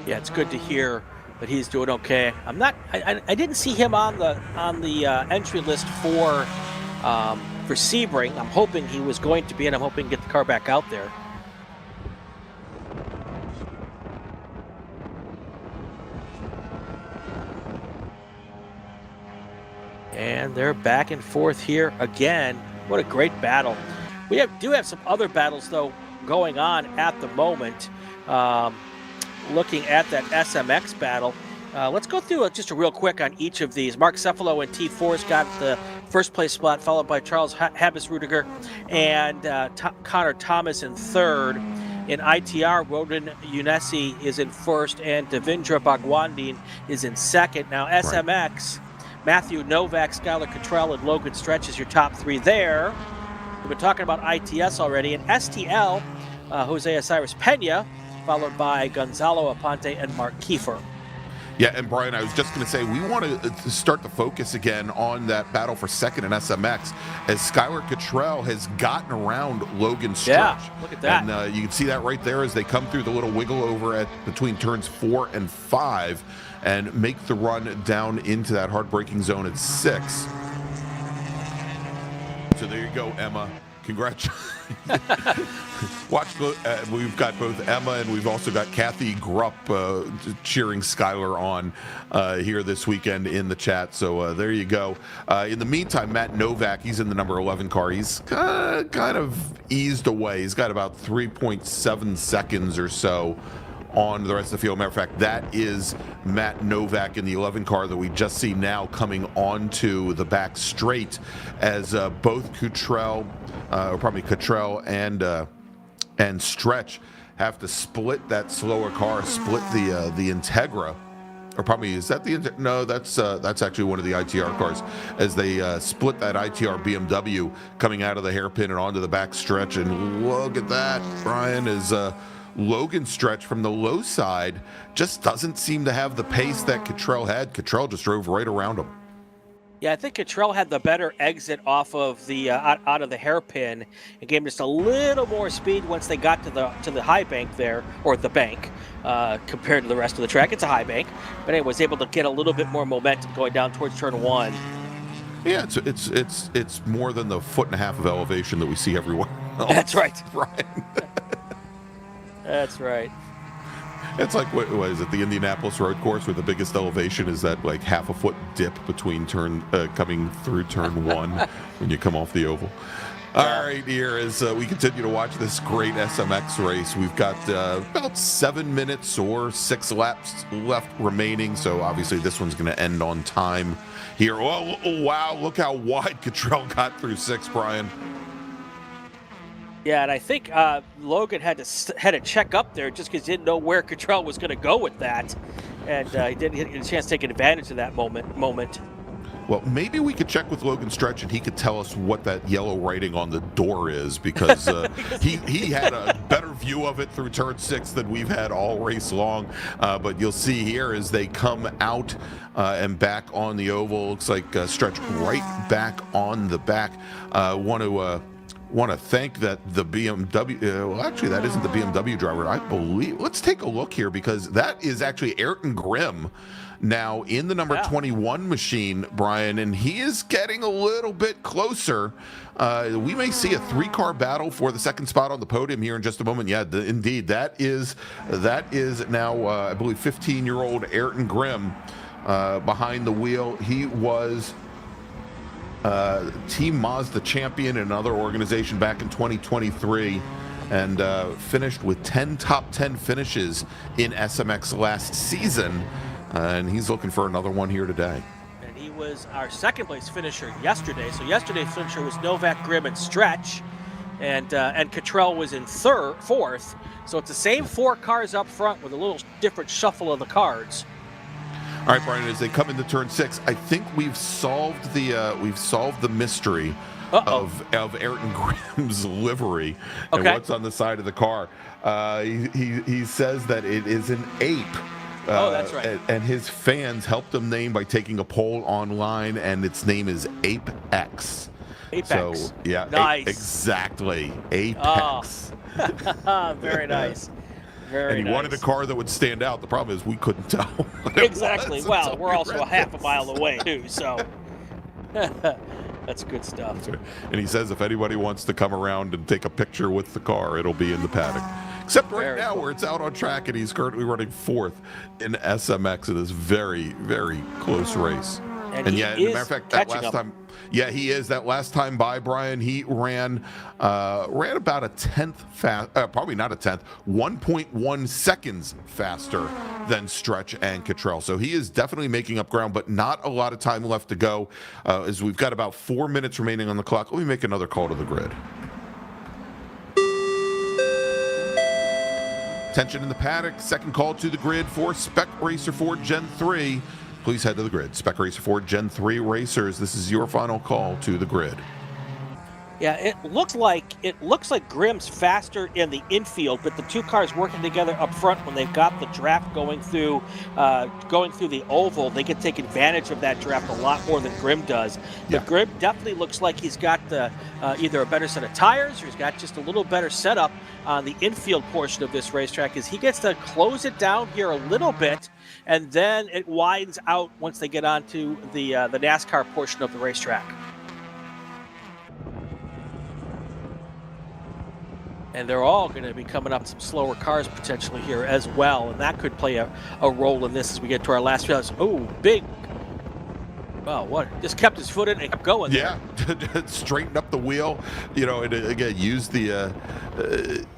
Yeah, it's good to hear that he's doing okay. I didn't see him on the entry list for Sebring. I'm hoping he was going to be, and I'm hoping to get the car back out there. And they're back and forth here again. What a great battle. We do have some other battles, though, going on at the moment. Looking at that SMX battle. Let's go through just a real quick on each of these. Mark Cephalo and T4's got the first place spot, followed by Charles Habis-Rudiger and Connor Thomas in third. In ITR, Roden Unesi is in first, and Devindra Bhagwandin is in second. Now, SMX, Matthew Novak, Skylar Cottrell, and Logan Stretch is your top three there. We've been talking about ITS already. And STL, Jose Osiris Pena, followed by Gonzalo Aponte and Mark Kiefer. Yeah, and Brian, I was just going to say, we want to start the focus again on that battle for second in SMX, as Skylar Cottrell has gotten around Logan Stretch. Yeah, look at that. And you can see that right there as they come through the little wiggle over between turns 4 and 5 and make the run down into that heartbreaking zone at 6. So there you go, Emma. Congratulations. We've got both Emma and we've also got Kathy Grupp cheering Skylar on here this weekend in the chat. So there you go. In the meantime, Matt Novak, he's in the number 11 car. He's kind of eased away. He's got about 3.7 seconds or so on the rest of the field. Matter of fact, that is Matt Novak in the 11 car that we just see now coming onto the back straight, as both Cottrell and Stretch have to split that slower car, split the Integra. Or probably, is that the no? That's actually one of the ITR cars, as they split that ITR BMW coming out of the hairpin and onto the back stretch. And look at that, Brian, is Logan Stretch from the low side just doesn't seem to have the pace that Cottrell had. Cottrell just drove right around him. Yeah, I think Cottrell had the better exit off of the out of the hairpin and gave him just a little more speed once they got to the high bank there, or the bank, compared to the rest of the track. It's a high bank, but anyway, was able to get a little bit more momentum going down towards turn 1. Yeah, it's more than the 1.5 foot of elevation that we see everywhere else. That's right, Brian. That's right. It's like, what is it, the Indianapolis road course where the biggest elevation is that like 1/2 foot dip between coming through turn 1 when you come off the oval. All right, here as we continue to watch this great SMX race, we've got about 7 minutes or 6 laps left remaining, so obviously this one's going to end on time here. Oh, wow, look how wide Cottrell got through 6, Brian. Yeah, and I think Logan had to check up there just because he didn't know where Cottrell was going to go with that, and he didn't get a chance to take advantage of that moment. Well, maybe we could check with Logan Stretch and he could tell us what that yellow writing on the door is, because he had a better view of it through turn 6 than we've had all race long. But you'll see here as they come out and back on the oval, looks like Stretch right back on the back. Want to thank that the BMW, well, actually, that isn't the BMW driver, I believe. Let's take a look here, because that is actually Ayrton Grimm now in the number 21 machine, Brian, and he is getting a little bit closer. We may see a 3-car battle for the second spot on the podium here in just a moment. Yeah, indeed, that is now, I believe, 15-year-old Ayrton Grimm behind the wheel. He was Team Mazda champion in another organization back in 2023, and finished with 10 top 10 finishes in SMX last season, and he's looking for another one here today. And he was our second place finisher yesterday. So yesterday's finisher was Novak, Grimm, and Stretch, and Cottrell was in fourth. So it's the same 4 cars up front with a little different shuffle of the cards. All right, Brian, as they come into turn 6, I think we've solved the mystery of Ayrton Grimm's livery and what's on the side of the car. He says that it is an ape. That's right. And his fans helped him name by taking a poll online, and its name is Apex. Apex. So, yeah, nice. Exactly. Apex. Oh. Very nice. And he wanted a car that would stand out. The problem is we couldn't tell. Exactly. Well, we're also a half a mile away, too, so that's good stuff. And he says if anybody wants to come around and take a picture with the car, it'll be in the paddock. Except right now where it's out on track, and he's currently running 4th in SMX in this very, very close race. And he yeah, as a is matter of fact, that catching last up. time, yeah, he is. That last time by, Brian, he ran about a tenth fast, probably not a tenth, 1.1 seconds faster than Stretch and Cottrell. So he is definitely making up ground, but not a lot of time left to go, as we've got about 4 minutes remaining on the clock. Let me make another call to the grid. Tension in the paddock. Second call to the grid for Spec Racer 4 Gen 3. Please head to the grid. Spec Racer 4 Gen 3 racers, this is your final call to the grid. Yeah, it looks like Grimm's faster in the infield, but the two cars working together up front when they've got the draft going through the oval, they can take advantage of that draft a lot more than Grimm does. But Grimm definitely looks like he's got either a better set of tires or he's got just a little better setup on the infield portion of this racetrack, as he gets to close it down here a little bit, and then it widens out once they get onto the NASCAR portion of the racetrack. And they're all going to be coming up some slower cars potentially here as well, and that could play a role in this as we get to our last few hours. Oh, big. Well, what? Just kept his foot in and kept going. Yeah, straightened up the wheel. You know, and again, used the.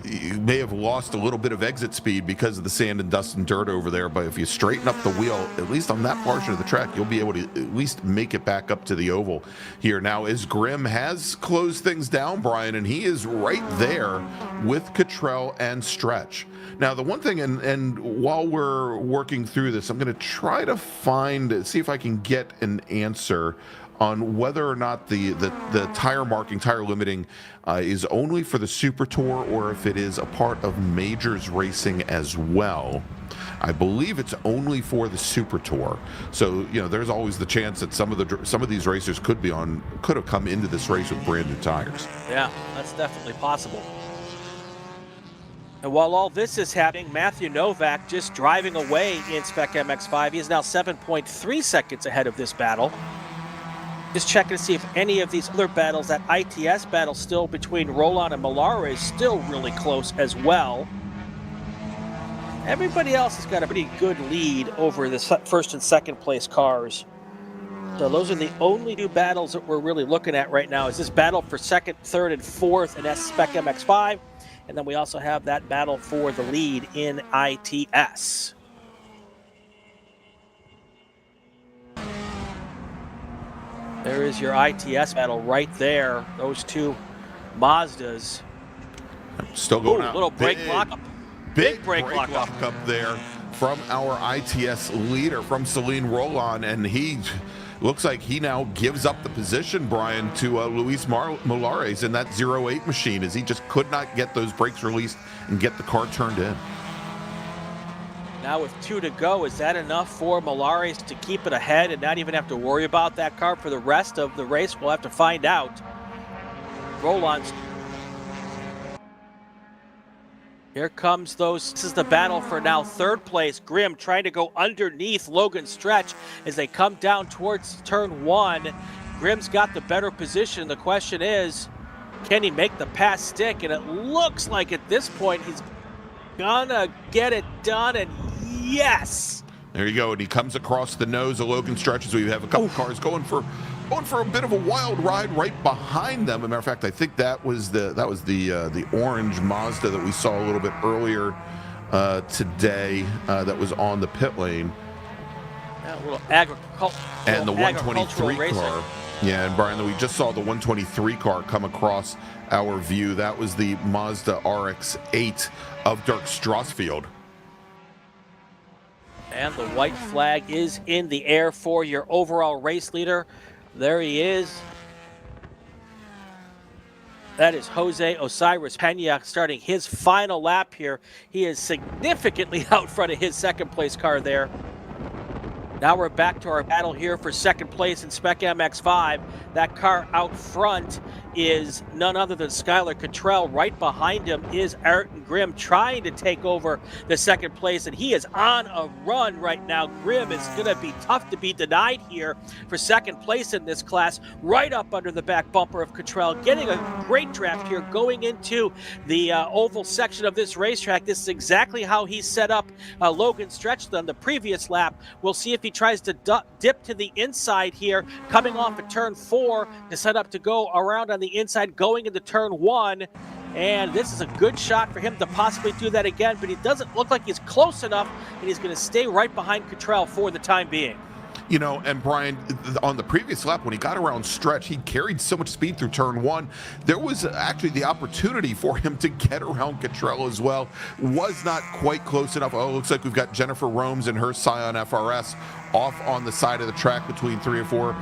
You may have lost a little bit of exit speed because of the sand and dust and dirt over there, but if you straighten up the wheel, at least on that portion of the track, you'll be able to at least make it back up to the oval here. Now, as Grimm has closed things down, Brian, and he is right there with Cottrell and Stretch. Now, the one thing, and while we're working through this, I'm going to try to see if I can get an answer on whether or not the tire marking, tire limiting is only for the Super Tour or if it is a part of Majors racing as well. I believe it's only for the Super Tour. So, you know, there's always the chance that some of these racers could have come into this race with brand new tires. Yeah, that's definitely possible. And while all this is happening, Matthew Novak just driving away in Spec MX-5. He is now 7.3 seconds ahead of this battle. Just checking to see if any of these other battles, that ITS battle still between Roland and Millar, is still really close as well. Everybody else has got a pretty good lead over the first and second place cars. So those are the only two battles that we're really looking at right now. Is this battle for second, third, and fourth in Spec MX-5. And then we also have that battle for the lead in ITS. There is your ITS battle right there. Those two Mazdas. Still going out. Little brake lockup. Big brake lockup there from our ITS leader, from Celine Roland, and he looks like he now gives up the position, Brian, to Luis Molares in that 08 machine, as he just could not get those brakes released and get the car turned in. Now with 2 to go, is that enough for Molares to keep it ahead and not even have to worry about that car for the rest of the race? We'll have to find out. Roland's. Here comes those. This is the battle for now third place. Grimm trying to go underneath Logan Stretch as they come down towards turn 1. Grimm's got the better position. The question is, can he make the pass stick? And it looks like at this point he's gonna get it done, and yes! There you go, and he comes across the nose of Logan Stretch as we have a couple cars going for a bit of a wild ride right behind them. As a matter of fact, I think that was the orange Mazda that we saw a little bit earlier today that was on the pit lane. A little agricultural. And the 123 car. Yeah, and Brian, we just saw the 123 car come across our view. That was the Mazda RX-8 of Dirk Strasfield. And the white flag is in the air for your overall race leader. There he is. That is Jose Osiris Pena starting his final lap here. He is significantly out front of his second place car there. Now we're back to our battle here for second place in Spec MX-5. That car out front is none other than Skylar Cottrell. Right behind him is Ayrton Grimm trying to take over the second place, and he is on a run right now. Grimm is going to be tough to be denied here for second place in this class, right up under the back bumper of Cottrell, getting a great draft here going into the oval section of this racetrack. This is exactly how he set up Logan Stretch on the previous lap. We'll see if he tries to dip to the inside here, coming off of turn 4 to set up to go around on the inside, going into turn 1. And this is a good shot for him to possibly do that again, but he doesn't look like he's close enough, and he's going to stay right behind Cottrell for the time being. You know, and Brian, on the previous lap, when he got around Stretch, he carried so much speed through turn 1. There was actually the opportunity for him to get around Cottrell as well. Was not quite close enough. Oh, it looks like we've got Jennifer Romes and her Scion FRS off on the side of the track between 3 and 4.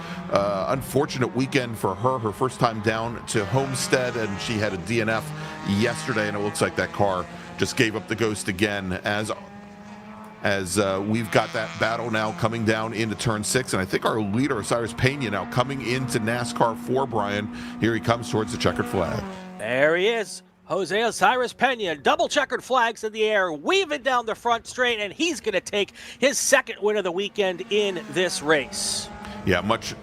Unfortunate weekend for her. Her first time down to Homestead, and she had a DNF yesterday, and it looks like that car just gave up the ghost again as we've got that battle now coming down into turn 6. And I think our leader, Osiris Pena, now coming into NASCAR 4, Brian. Here he comes towards the checkered flag. There he is. Jose Osiris Pena, double checkered flags in the air, weaving down the front straight, and he's going to take his second win of the weekend in this race. Yeah, much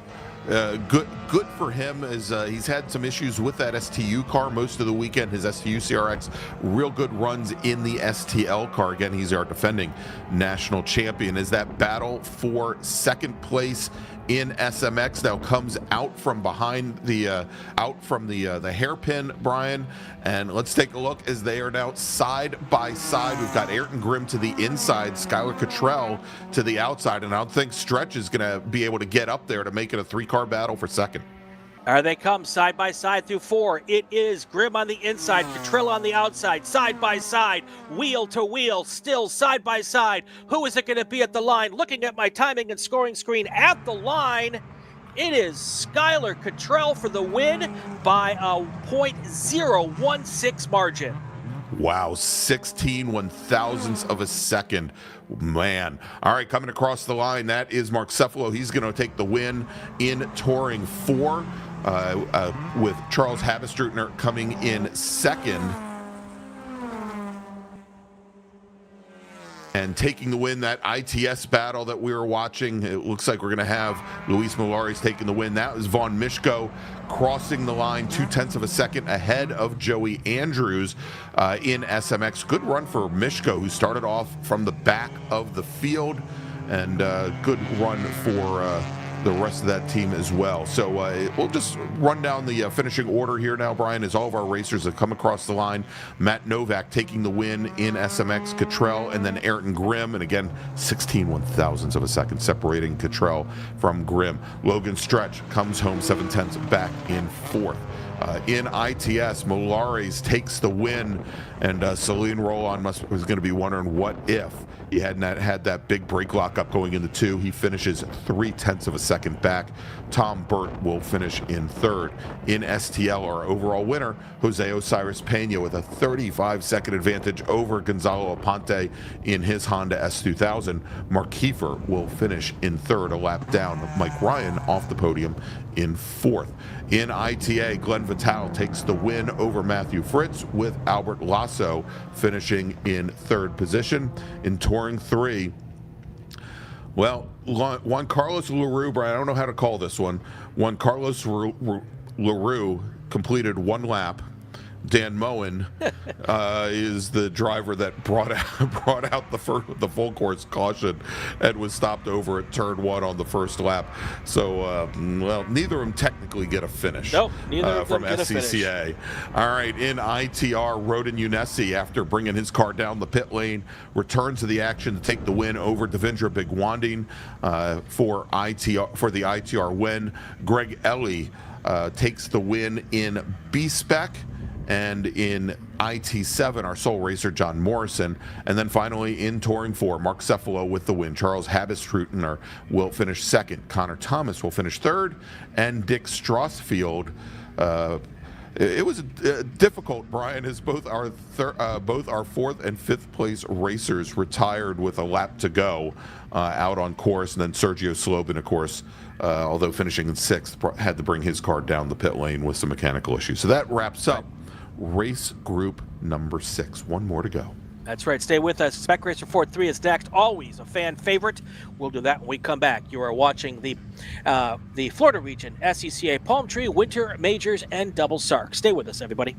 good for him, as he's had some issues with that STU car most of the weekend. His STU CRX, real good runs in the STL car. Again, he's our defending national champion. As that battle for second place in SMX now comes out from behind the hairpin, Brian, and let's take a look as they are now side by side. We've got Ayrton Grimm to the inside, Skylar Cottrell to the outside, and I don't think Stretch is going to be able to get up there to make it a 3-car battle for second. There they come, side by side through 4. It is Grimm on the inside, Cottrell on the outside, side by side, wheel to wheel, still side by side. Who is it going to be at the line? Looking at my timing and scoring screen, at the line, it is Skylar Cottrell for the win by a .016 margin. Wow, 16 one-thousandths of a second. Man. All right, coming across the line, that is Mark Cephalo. He's going to take the win in Touring 4, with Charles Habestrutner coming in second. And taking the win, that ITS battle that we were watching, it looks like we're going to have Luis Molares taking the win. That was Vaughn Mishko crossing the line 0.2 of a second ahead of Joey Andrews in SMX. Good run for Mishko, who started off from the back of the field, and good run for the rest of that team as well. So we'll just run down the finishing order here now, Brian, as all of our racers have come across the line. Matt Novak taking the win in SMX, Cottrell, and then Ayrton Grimm, and again 16 one-thousandths of a second separating Cottrell from Grimm. Logan Stretch comes home 7/10 back in 4th. In ITS, Molares takes the win, and Celine Roland was going to be wondering what if he hadn't had that big brake lockup going into 2. He finishes 0.3 of a second back. Tom Burt will finish in 3rd. In STL, our overall winner, Jose Osiris Pena, with a 35-second advantage over Gonzalo Aponte in his Honda S2000. Mark Kiefer will finish in 3rd, a lap down. Mike Ryan off the podium in 4th. In ITA, Glenn Vital takes the win over Matthew Fritz, with Albert Lasso finishing in 3rd position. In Touring 3, well, Juan Carlos Leroux, Brian, I don't know how to call this one. Juan Carlos Leroux completed 1 lap. Dan Moen is the driver that brought out the full course caution and was stopped over at turn 1 on the first lap. So, well, neither of them technically get a finish. Nope, neither of them from get SCCA. a finish. All right, in ITR, Rodin Unesi, after bringing his car down the pit lane, returns to the action to take the win over Devendra Bigwandine for the ITR win. Greg Ellie takes the win in B-Spec. And in IT7, our sole racer, John Morrison. And then finally in Touring 4, Mark Cephalo with the win. Charles Habestrutner will finish 2nd. Connor Thomas will finish 3rd. And Dick Strassfield It was difficult, Brian, as both our fourth and fifth place racers retired with a lap to go out on course, and then Sergio Slobin, of course, although finishing in sixth, had to bring his car down the pit lane with some mechanical issues. So that wraps up race group number 6. One more to go. That's right. Stay with us. Spec Racer 4-3 is next. Always a fan favorite. We'll do that when we come back. You are watching the Florida region, SCCA Palm Tree, Winter Majors, and Double SARRC. Stay with us, everybody.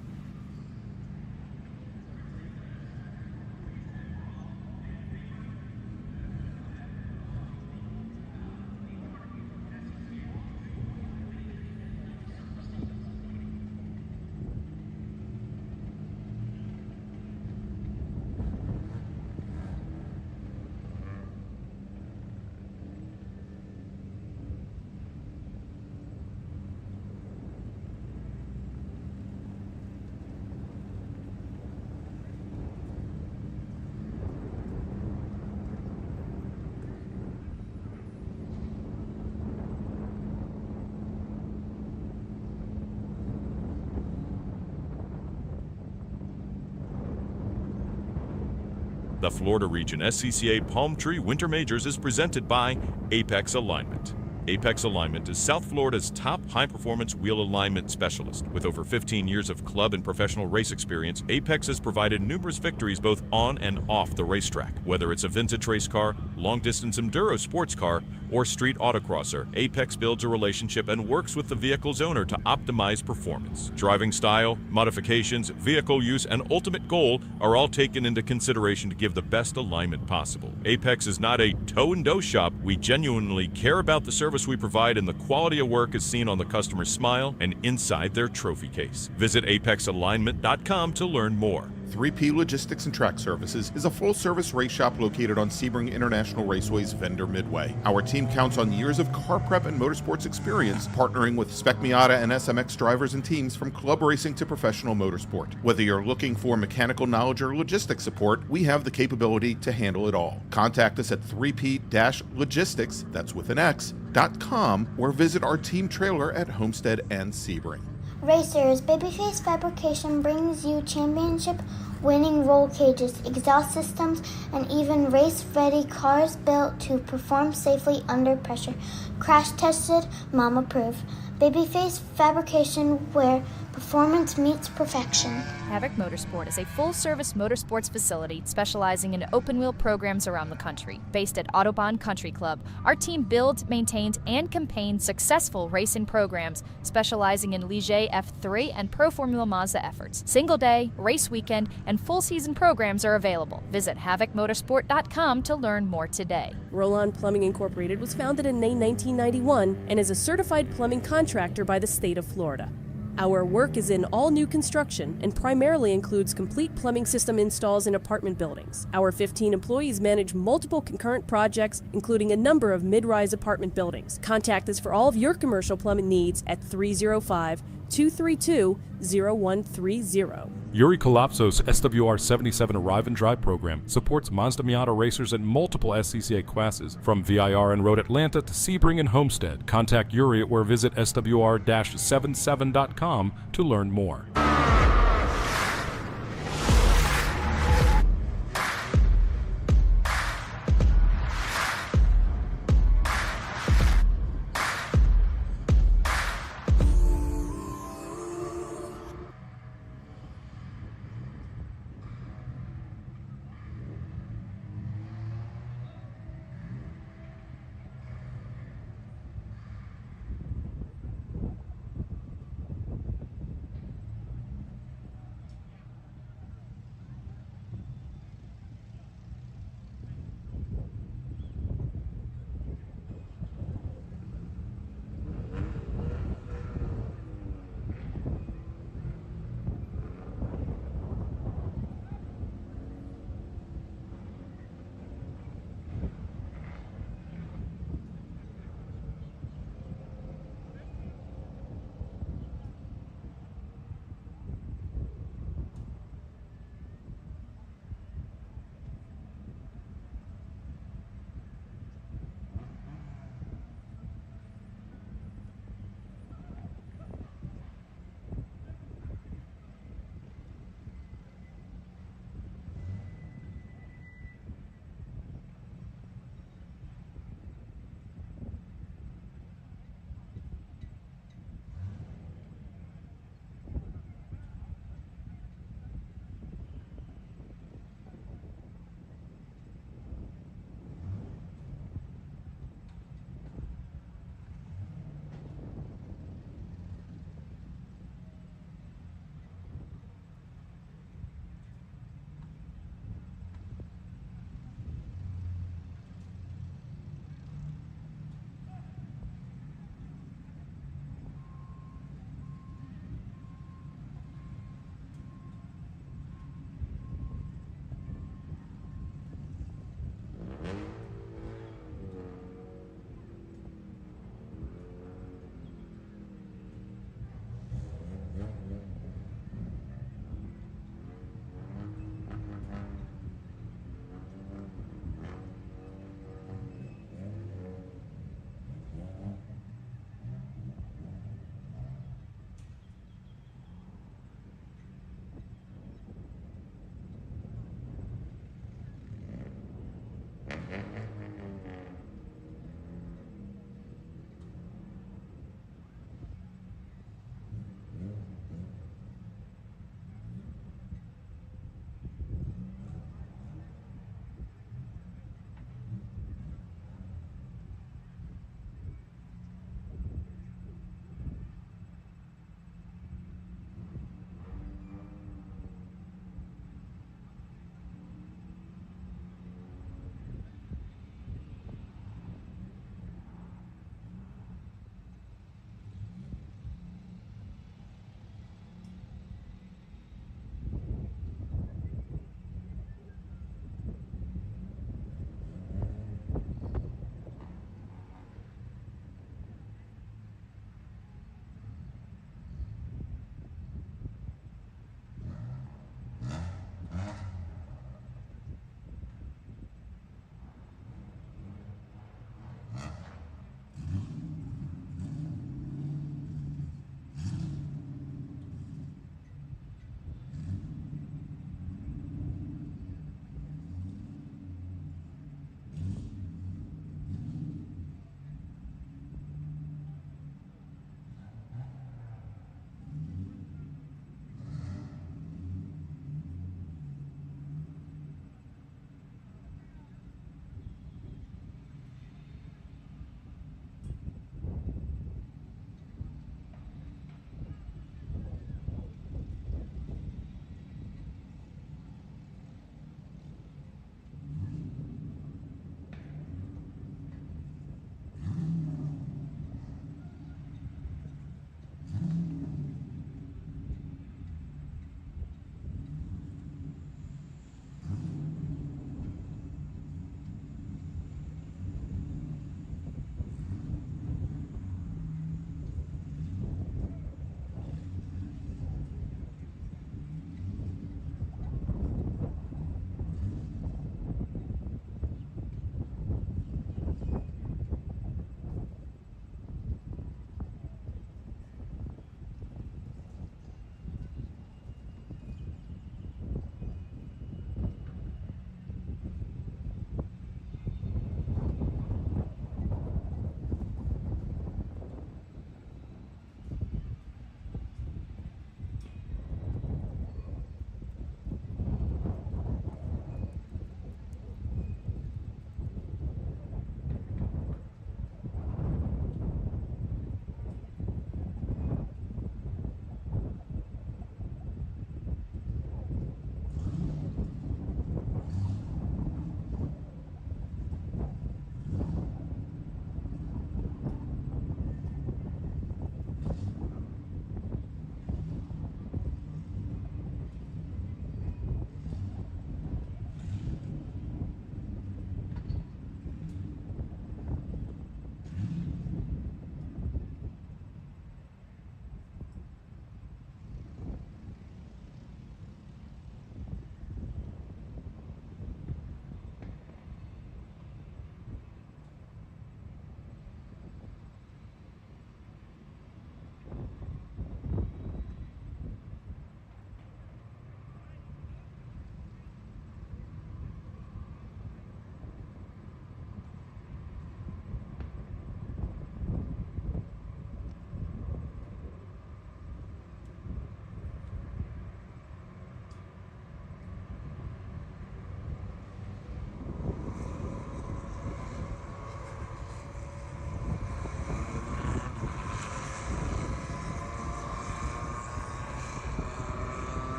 The Florida Region SCCA Palm Tree Winter Majors is presented by Apex Alignment. Apex Alignment is South Florida's top high-performance wheel alignment specialist. With over 15 years of club and professional race experience, Apex has provided numerous victories both on and off the racetrack. Whether it's a vintage race car, long-distance enduro sports car, or street autocrosser, Apex builds a relationship and works with the vehicle's owner to optimize performance. Driving style, modifications, vehicle use, and ultimate goal are all taken into consideration to give the best alignment possible. Apex is not a toe-and-do shop. We genuinely care about the service we provide, and the quality of work is seen on the customer's smile and inside their trophy case. Visit apexalignment.com to learn more. 3P Logistics and Track Services is a full-service race shop located on Sebring International Raceway's Vendor Midway. Our team counts on years of car prep and motorsports experience, partnering with Spec Miata and SMX drivers and teams from club racing to professional motorsport. Whether you're looking for mechanical knowledge or logistics support, we have the capability to handle it all. Contact us at 3P-Logistics, that's with an X.com, or visit our team trailer at Homestead and Sebring. Racers, Babyface Fabrication brings you championship-winning roll cages, exhaust systems, and even race-ready cars built to perform safely under pressure. Crash-tested, mom-approved. Babyface Fabrication, where performance meets perfection. Havoc Motorsport is a full-service motorsports facility specializing in open-wheel programs around the country. Based at Autobahn Country Club, our team builds, maintains, and campaigns successful racing programs specializing in Ligier F3 and Pro Formula Mazda efforts. Single-day, race weekend, and full-season programs are available. Visit havocmotorsport.com to learn more today. Roll-On Plumbing Incorporated was founded in May 1991 and is a certified plumbing contractor by the state of Florida. Our work is in all new construction and primarily includes complete plumbing system installs in apartment buildings. Our 15 employees manage multiple concurrent projects, including a number of mid-rise apartment buildings. Contact us for all of your commercial plumbing needs at 305-232-0130. Yuri Kolapso's SWR-77 Arrive and Drive program supports Mazda Miata racers in multiple SCCA classes, from VIR and Road Atlanta to Sebring and Homestead. Contact Yuri or visit SWR-77.com to learn more.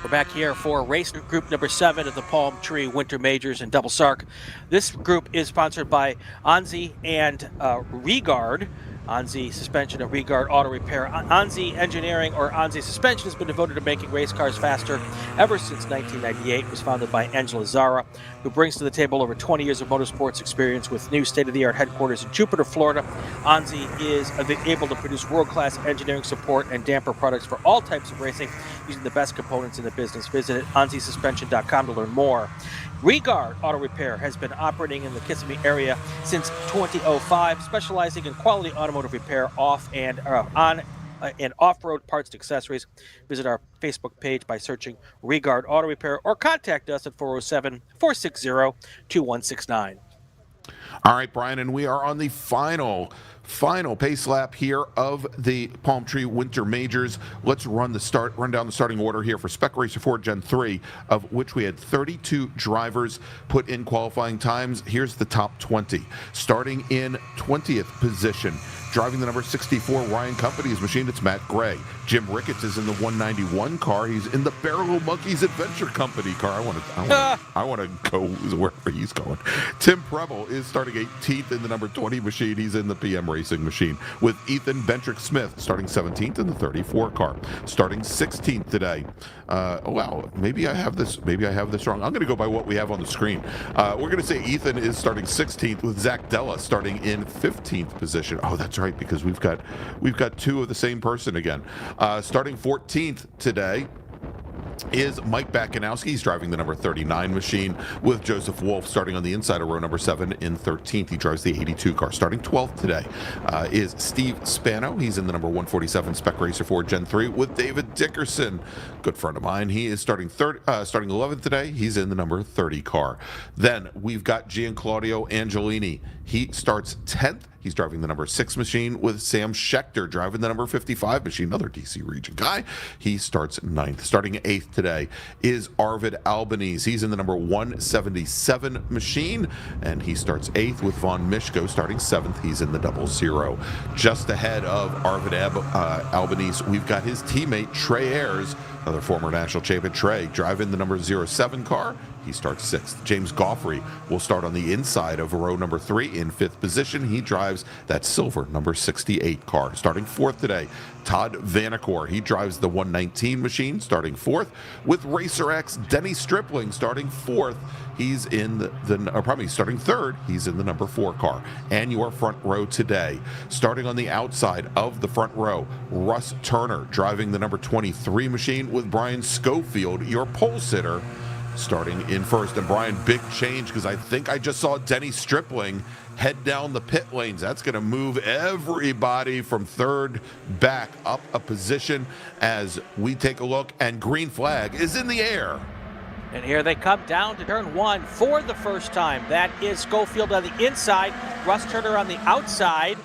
We're back here for race group number 7 of the Palm Tree Winter Majors in Double SARRC. This group is sponsored by Anzi and Regard. Anzi Suspension and Regard Auto Repair. Anzi Engineering or Anzi Suspension has been devoted to making race cars faster ever since 1998. It was founded by Angela Zara, who brings to the table over 20 years of motorsports experience with new state-of-the-art headquarters in Jupiter, Florida. Anzi is able to produce world-class engineering support and damper products for all types of racing using the best components in the business. Visit AnziSuspension.com to learn more. Regard Auto Repair has been operating in the Kissimmee area since 2005, specializing in quality automotive repair on and off-road parts and accessories. Visit our Facebook page by searching Regard Auto Repair or contact us at 407-460-2169. All right, Brian, and we are on the final pace lap here of the Palm Tree Winter Majors. Let's run down the starting order here for Spec Racer 4 Gen 3, of which we had 32 drivers put in qualifying times. Here's the top 20. Starting in 20th position, driving the number 64 Ryan Company's machine, it's Matt Gray. Jim Ricketts is in the 191 car. He's in the Barrel Monkeys Adventure Company car. I want to go wherever he's going. Tim Preble is starting 18th in the number 20 machine. He's in the PM Racing machine, with Ethan Bentrick Smith starting 17th in the 34 car. Starting 16th today. Maybe I have this wrong. I'm going to go by what we have on the screen. We're going to say Ethan is starting 16th, with Zach Della starting in 15th position. Oh, that's right, because we've got two of the same person again. Starting 14th today is Mike Bakanowski. He's driving the number 39 machine, with Joseph Wolf starting on the inside of row number 7 in 13th. He drives the 82 car. Starting 12th today is Steve Spano. He's in the number 147 Spec Racer 4 Gen 3, with David Dickerson, good friend of mine. He is starting 11th today. He's in the number 30 car. Then we've got Gianclaudio Angelini. He starts 10th. He's driving the number 6 machine, with Sam Schechter driving the number 55 machine, another DC region guy. He starts 9th. Starting 8th today is Arvid Albanese. He's in the number 177 machine, and he starts 8th, with Von Mishko starting 7th. He's in the 00. Just ahead of Arvid Albanese, we've got his teammate Trey Ayers, another former national champion. Trey driving the number 07 car. He starts 6th. James Goffrey will start on the inside of row number 3 in 5th position. He drives that silver number 68 car. Starting 4th today, Todd Vanacore. He drives the 119 machine, starting 4th, with Racer X Denny Stripling starting 4th. He's in starting 3rd. He's in the number 4 car. And your front row today, starting on the outside of the front row, Russ Turner driving the number 23 machine, with Brian Schofield, your pole sitter, starting in 1st. And Brian, big change, because I think I just saw Denny Stripling head down the pit lanes. That's going to move everybody from 3rd back up a position as we take a look, and green flag is in the air. And here they come down to turn 1 for the first time. That is Schofield on the inside, Russ Turner on the outside,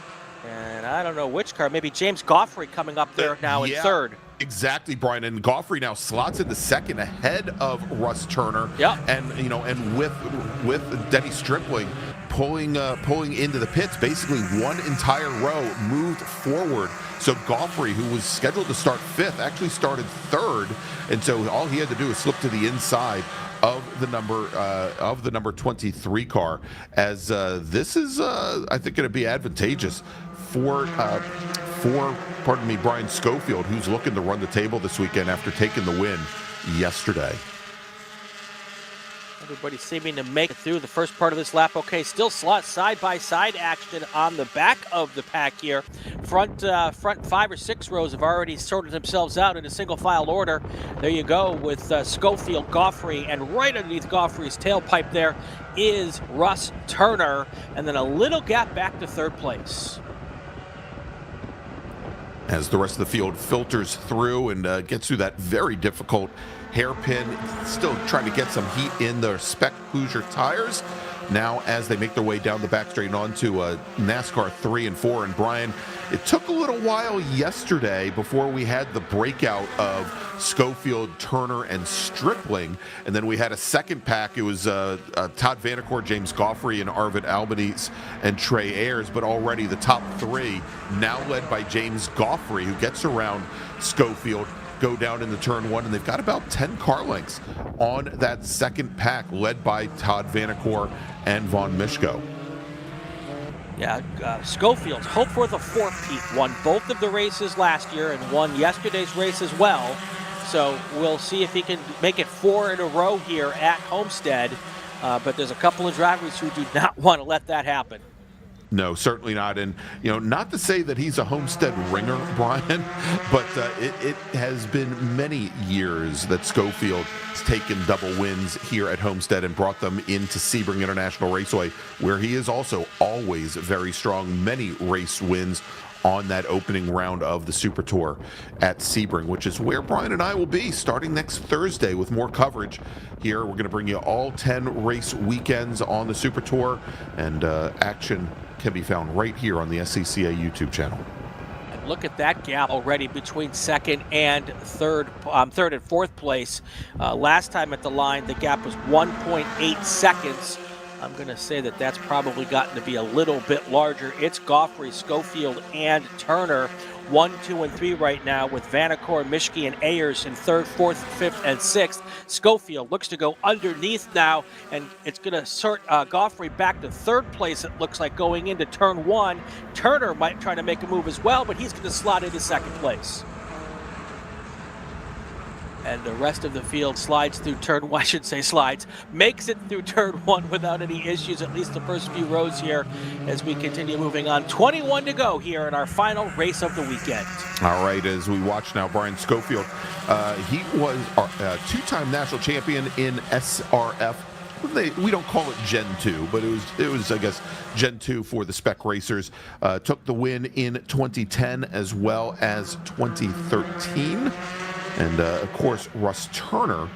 and I don't know which car, maybe James Goffrey coming up there now in 3rd. Exactly, Brian. And Goffrey now slots into 2nd ahead of Russ Turner. Yep. And with Denny Stripling pulling into the pits, basically one entire row moved forward. So Goffrey, who was scheduled to start 5th, actually started 3rd, and so all he had to do was slip to the inside of the number 23 car. As this is, I think, going to be advantageous for Brian Schofield, who's looking to run the table this weekend after taking the win yesterday. Everybody seeming to make it through the first part of this lap. Okay, still side-by-side action on the back of the pack here. Front 5 or 6 rows have already sorted themselves out in a single file order. There you go with Schofield, Goffrey, and right underneath Goffrey's tailpipe there is Russ Turner, and then a little gap back to 3rd place. As the rest of the field filters through and gets through that very difficult hairpin, still trying to get some heat in the Spec Hoosier tires. Now, as they make their way down the back straight and onto NASCAR 3 and 4, and Brian, it took a little while yesterday before we had the breakout of Schofield, Turner, and Stripling, and then we had a second pack. It was Todd Vanacore, James Goffrey, and Arvid Albanese and Trey Ayers, but already the top 3 now led by James Goffrey, who gets around Schofield, go down into turn one, and they've got about 10 car lengths on that second pack, led by Todd Vanacore and Von Mishko. Yeah, Schofield, hope for the four-peat, won both of the races last year and won yesterday's race as well. So we'll see if he can make it 4 in a row here at Homestead. But there's a couple of drivers who do not want to let that happen. No, certainly not. And, not to say that he's a Homestead ringer, Brian, but it has been many years that Schofield has taken double wins here at Homestead and brought them into Sebring International Raceway, where he is also always very strong. Many race wins on that opening round of the Super Tour at Sebring, which is where Brian and I will be starting next Thursday with more coverage here. We're going to bring you all 10 race weekends on the Super Tour, and action can be found right here on the SCCA YouTube channel. And look at that gap already between second and third and fourth place. Last time at the line, the gap was 1.8 seconds. I'm going to say that that's probably gotten to be a little bit larger. It's Goffrey, Schofield, and Turner, 1, 2, and 3 right now, with Vanacore, Mischke, and Ayers in third, fourth, fifth, and sixth. Schofield looks to go underneath now, and it's going to sort Goffrey back to third place, it looks like, going into turn one. Turner might try to make a move as well, but he's going to slot into second place. And the rest of the field slides through turn one, I should say slides, makes it through turn one without any issues, at least the first few rows here as we continue moving on. 21 to go here in our final race of the weekend. All right, as we watch now, Brian Schofield, he was a two-time national champion in SRF. We don't call it Gen 2, but it was I guess Gen 2 for the spec racers. Took the win in 2010 as well as 2013. And, of course, Russ Turner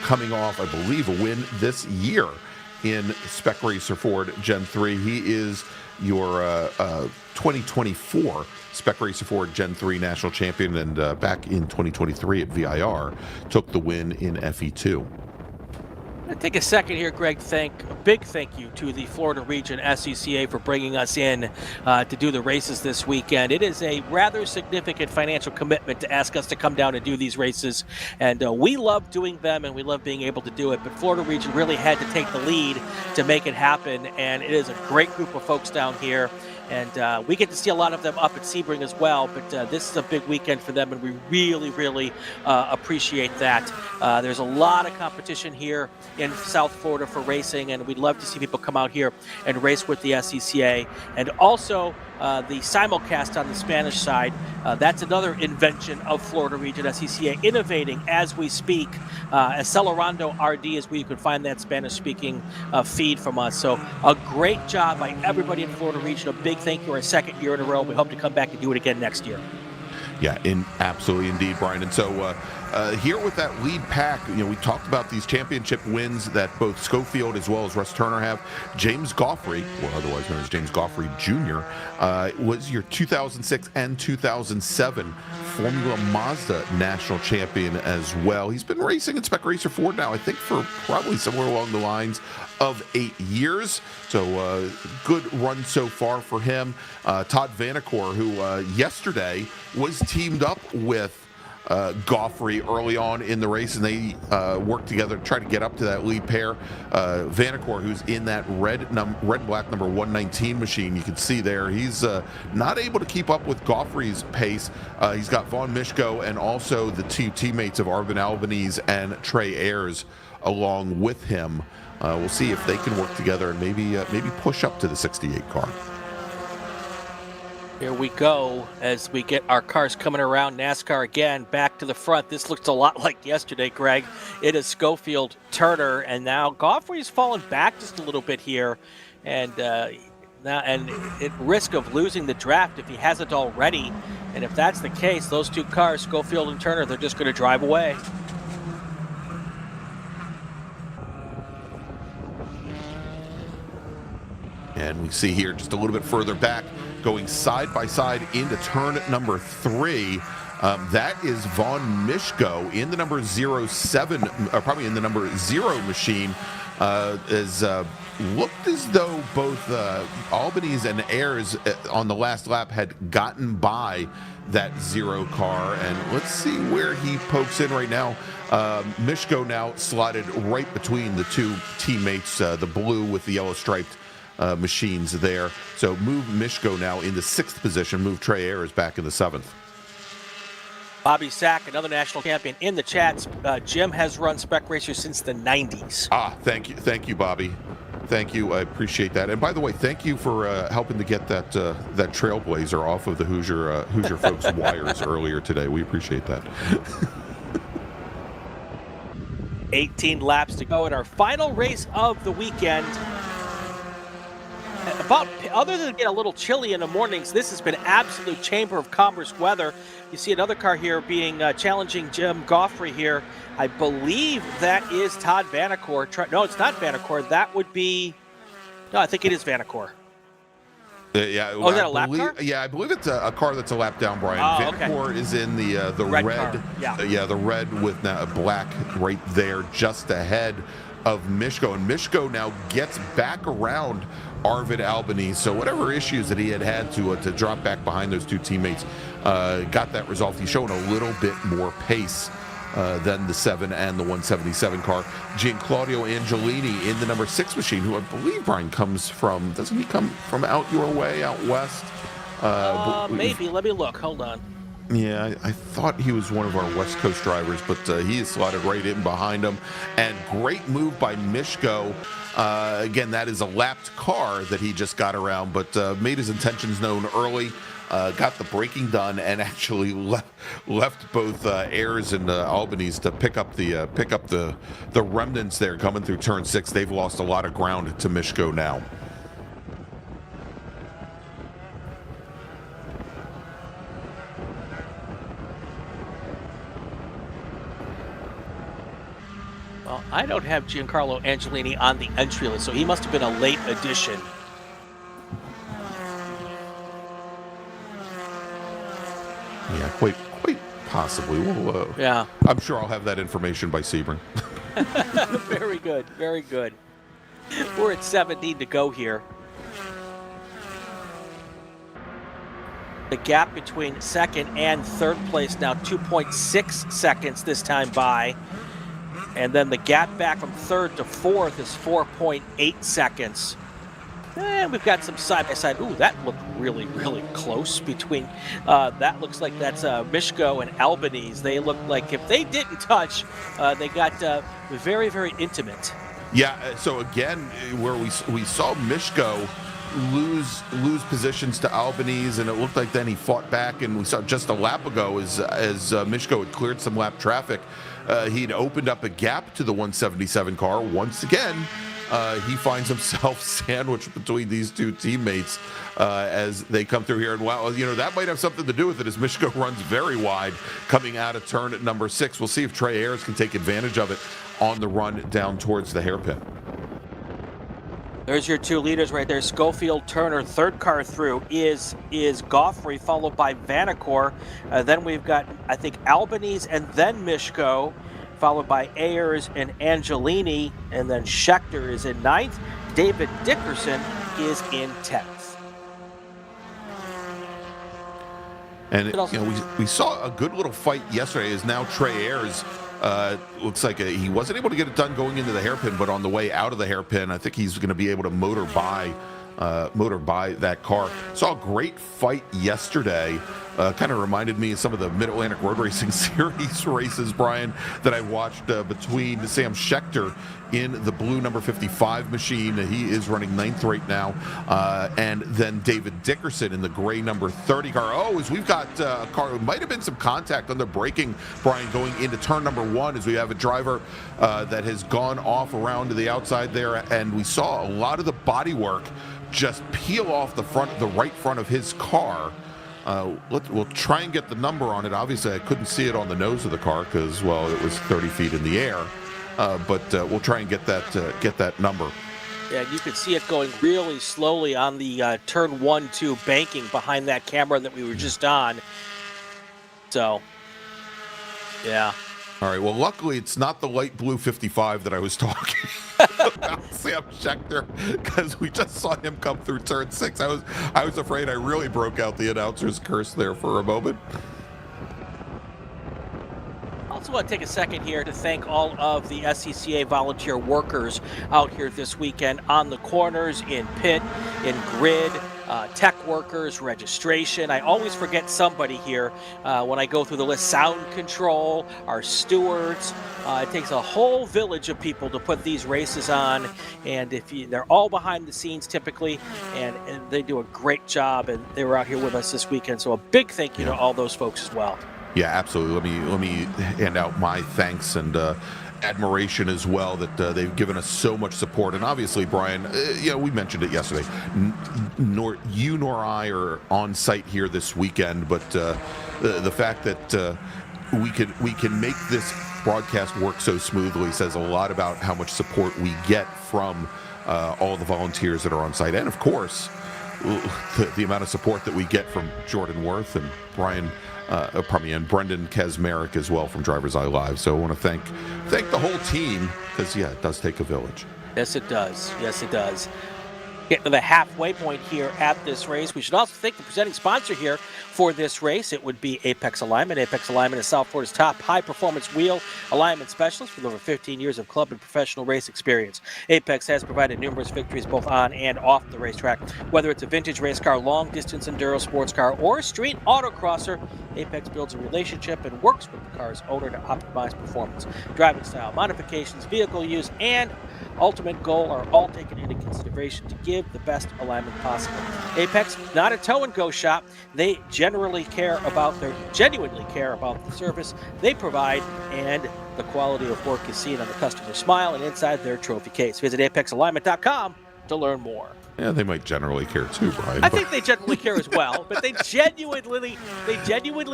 coming off, I believe, a win this year in Spec Racer Ford Gen 3. He is your 2024 Spec Racer Ford Gen 3 national champion, and back in 2023 at VIR, took the win in FE2. I'm going to take a second here, Greg. A big thank you to the Florida Region SCCA for bringing us in to do the races this weekend. It is a rather significant financial commitment to ask us to come down and do these races, and we love doing them and we love being able to do it, but Florida Region really had to take the lead to make it happen, and it is a great group of folks down here. And we get to see a lot of them up at Sebring as well, but this is a big weekend for them, and we really, really appreciate that. There's a lot of competition here in South Florida for racing, and we'd love to see people come out here and race with the SCCA. And also the simulcast on the Spanish side, that's another invention of Florida Region SCCA, innovating as we speak. Acelerando RD is where you can find that Spanish-speaking feed from us. So a great job by everybody in Florida Region. A big thank you, our second year in a row. We hope to come back and do it again next year. Yeah, absolutely indeed, Brian. And so here with that lead pack, we talked about these championship wins that both Schofield as well as Russ Turner have. James Goffrey, or otherwise known as James Goffrey Jr., was your 2006 and 2007 Formula Mazda national champion as well. He's been racing in Spec Racer Ford now, I think, for probably somewhere along the lines of 8 years. So good run so far for him. Todd Vanacore, who yesterday was teamed up with Goffrey early on in the race, and they worked together to try to get up to that lead pair. Vanacore, who's in that red black number 119 machine, you can see there, he's not able to keep up with Goffrey's pace. He's got Von Mishko and also the two teammates of Arvin Albanese and Trey Ayers along with him. We'll see if they can work together and maybe push up to the 68 car. Here we go as we get our cars coming around. NASCAR again, back to the front. This looked a lot like yesterday, Greg. It is Schofield, Turner, and now Goffrey's fallen back just a little bit here, and now at risk of losing the draft if he hasn't already. And if that's the case, those two cars, Schofield and Turner, they're just going to drive away. And we see here just a little bit further back, going side by side into turn number 3. That is Von Mishko in the number 07, probably in the number 0 machine, as looked as though both Albany's and Ayers on the last lap had gotten by that 0 car, and let's see where he pokes in right now. Mishko now slotted right between the two teammates, the blue with the yellow striped machines there. So move Mishko now into 6th position, move Trey Ayers back in the 7th. Bobby Sack, another national champion in the chats. Jim has run Spec Racer since the 90s. Thank you, Bobby. Thank you. I appreciate that. And by the way, thank you for helping to get that Trailblazer off of the Hoosier folks' wires earlier today. We appreciate that. 18 laps to go in our final race of the weekend. Other than getting a little chilly in the mornings, this has been absolute Chamber of Commerce weather. You see another car here being challenging Jim Goffrey here. I believe that is Todd Vanacore. No, it's not Vanacore. That would be... No, I think it is Vanacore. Yeah. Oh, is that a lap car? Yeah, I believe it's a car that's a lap down, Brian. Vanacore is in the red. Yeah. The red with black right there just ahead of Mishko. And Mishko now gets back around Arvid Albany. So whatever issues that he had to drop back behind those two teammates, got that resolved. He's showing a little bit more pace than the 7 and the 177 car. Gianclaudio Angelini in the number 6 machine, who I believe, Brian, comes from, doesn't he come from out your way, out west? Maybe. Let me look. Hold on. Yeah, I thought he was one of our West Coast drivers, but he is slotted right in behind him. And great move by Mishko. Again, that is a lapped car that he just got around, but made his intentions known early. Got the braking done, and actually left both Ayers and Albany's to pick up the remnants there coming through turn 6. They've lost a lot of ground to Mishko now. Well, I don't have Giancarlo Angelini on the entry list, so he must have been a late addition. Yeah, quite possibly. Well, yeah. I'm sure I'll have that information by Sebring. Very good, very good. We're at 17 to go here. The gap between second and third place now 2.6 seconds this time by. And then the gap back from third to fourth is 4.8 seconds. And we've got some side-by-side. Ooh, that looked really, really close between. That looks like that's Mishko and Albany's. They look like if they didn't touch, they got very, very intimate. Yeah, so again, where we saw Mishko lose positions to Albany's, and it looked like then he fought back, and we saw just a lap ago as Mishko had cleared some lap traffic, he'd opened up a gap to the 177 car. Once again, he finds himself sandwiched between these two teammates as they come through here. And wow, that might have something to do with it as Mishko runs very wide coming out of turn at number 6. We'll see if Trey Ayers can take advantage of it on the run down towards the hairpin. There's your two leaders right there. Schofield, Turner, third car through is Goffrey, followed by Vanacore. Then we've got, I think, Albany's and then Mishko, followed by Ayers and Angelini, and then Schechter is in 9th. David Dickerson is in 10th. And we saw a good little fight yesterday. Is now Trey Ayers looks like he wasn't able to get it done going into the hairpin, but on the way out of the hairpin, I think he's going to be able to motor by that car. Saw a great fight yesterday. Kind of reminded me of some of the Mid-Atlantic Road Racing Series races, Brian, that I watched between Sam Schechter in the blue number 55 machine. He is running 9th right now. And then David Dickerson in the gray number 30 car. Oh, as we've got a car, it might have been some contact on the braking, Brian, going into turn number 1 as we have a driver that has gone off around to the outside there. And we saw a lot of the bodywork just peel off the right front of his car. We'll try and get the number on it. Obviously, I couldn't see it on the nose of the car because, well, it was 30 feet in the air. But we'll try and get that number. Yeah, you could see it going really slowly on the turn 1-2 banking behind that camera that we were just on. So, yeah. All right. Well, luckily, it's not the light blue 55 that I was talking about. Sam Schechter, because we just saw him come through turn 6. I was afraid I really broke out the announcer's curse there for a moment. I also want to take a second here to thank all of the SCCA volunteer workers out here this weekend on the corners, in pit, in grid, tech workers, registration. I always forget somebody here when I go through the list. Sound control, our stewards. It takes a whole village of people to put these races on, and they're all behind the scenes typically, and they do a great job, and they were out here with us this weekend. So a big thank you to all those folks as well. Yeah, absolutely. Let me hand out my thanks and admiration as well that they've given us so much support. And obviously, Brian, we mentioned it yesterday. Nor you nor I are on site here this weekend, but the fact that we can make this broadcast work so smoothly says a lot about how much support we get from all the volunteers that are on site, and of course, the amount of support that we get from Jordan Worth and and Brendan Kaczmarek as well from DriversEye Live. So I want to thank the whole team, because it does take a village. Yes, it does. Yes, it does. Getting to the halfway point here at this race. We should also thank the presenting sponsor here for this race. It would be Apex Alignment. Apex Alignment is South Florida's top high-performance wheel alignment specialist with over 15 years of club and professional race experience. Apex has provided numerous victories both on and off the racetrack. Whether it's a vintage race car, long-distance enduro sports car, or street autocrosser, Apex builds a relationship and works with the car's owner to optimize performance. Driving style, modifications, vehicle use, and ultimate goal are all taken into consideration to give the best alignment possible. Apex, not a tow-and-go shop. They genuinely care about the service they provide, and the quality of work is seen on the customer smile and inside their trophy case. Visit apexalignment.com to learn more. Yeah, they might generally care too, Brian. I think they generally care as well, but they genuinely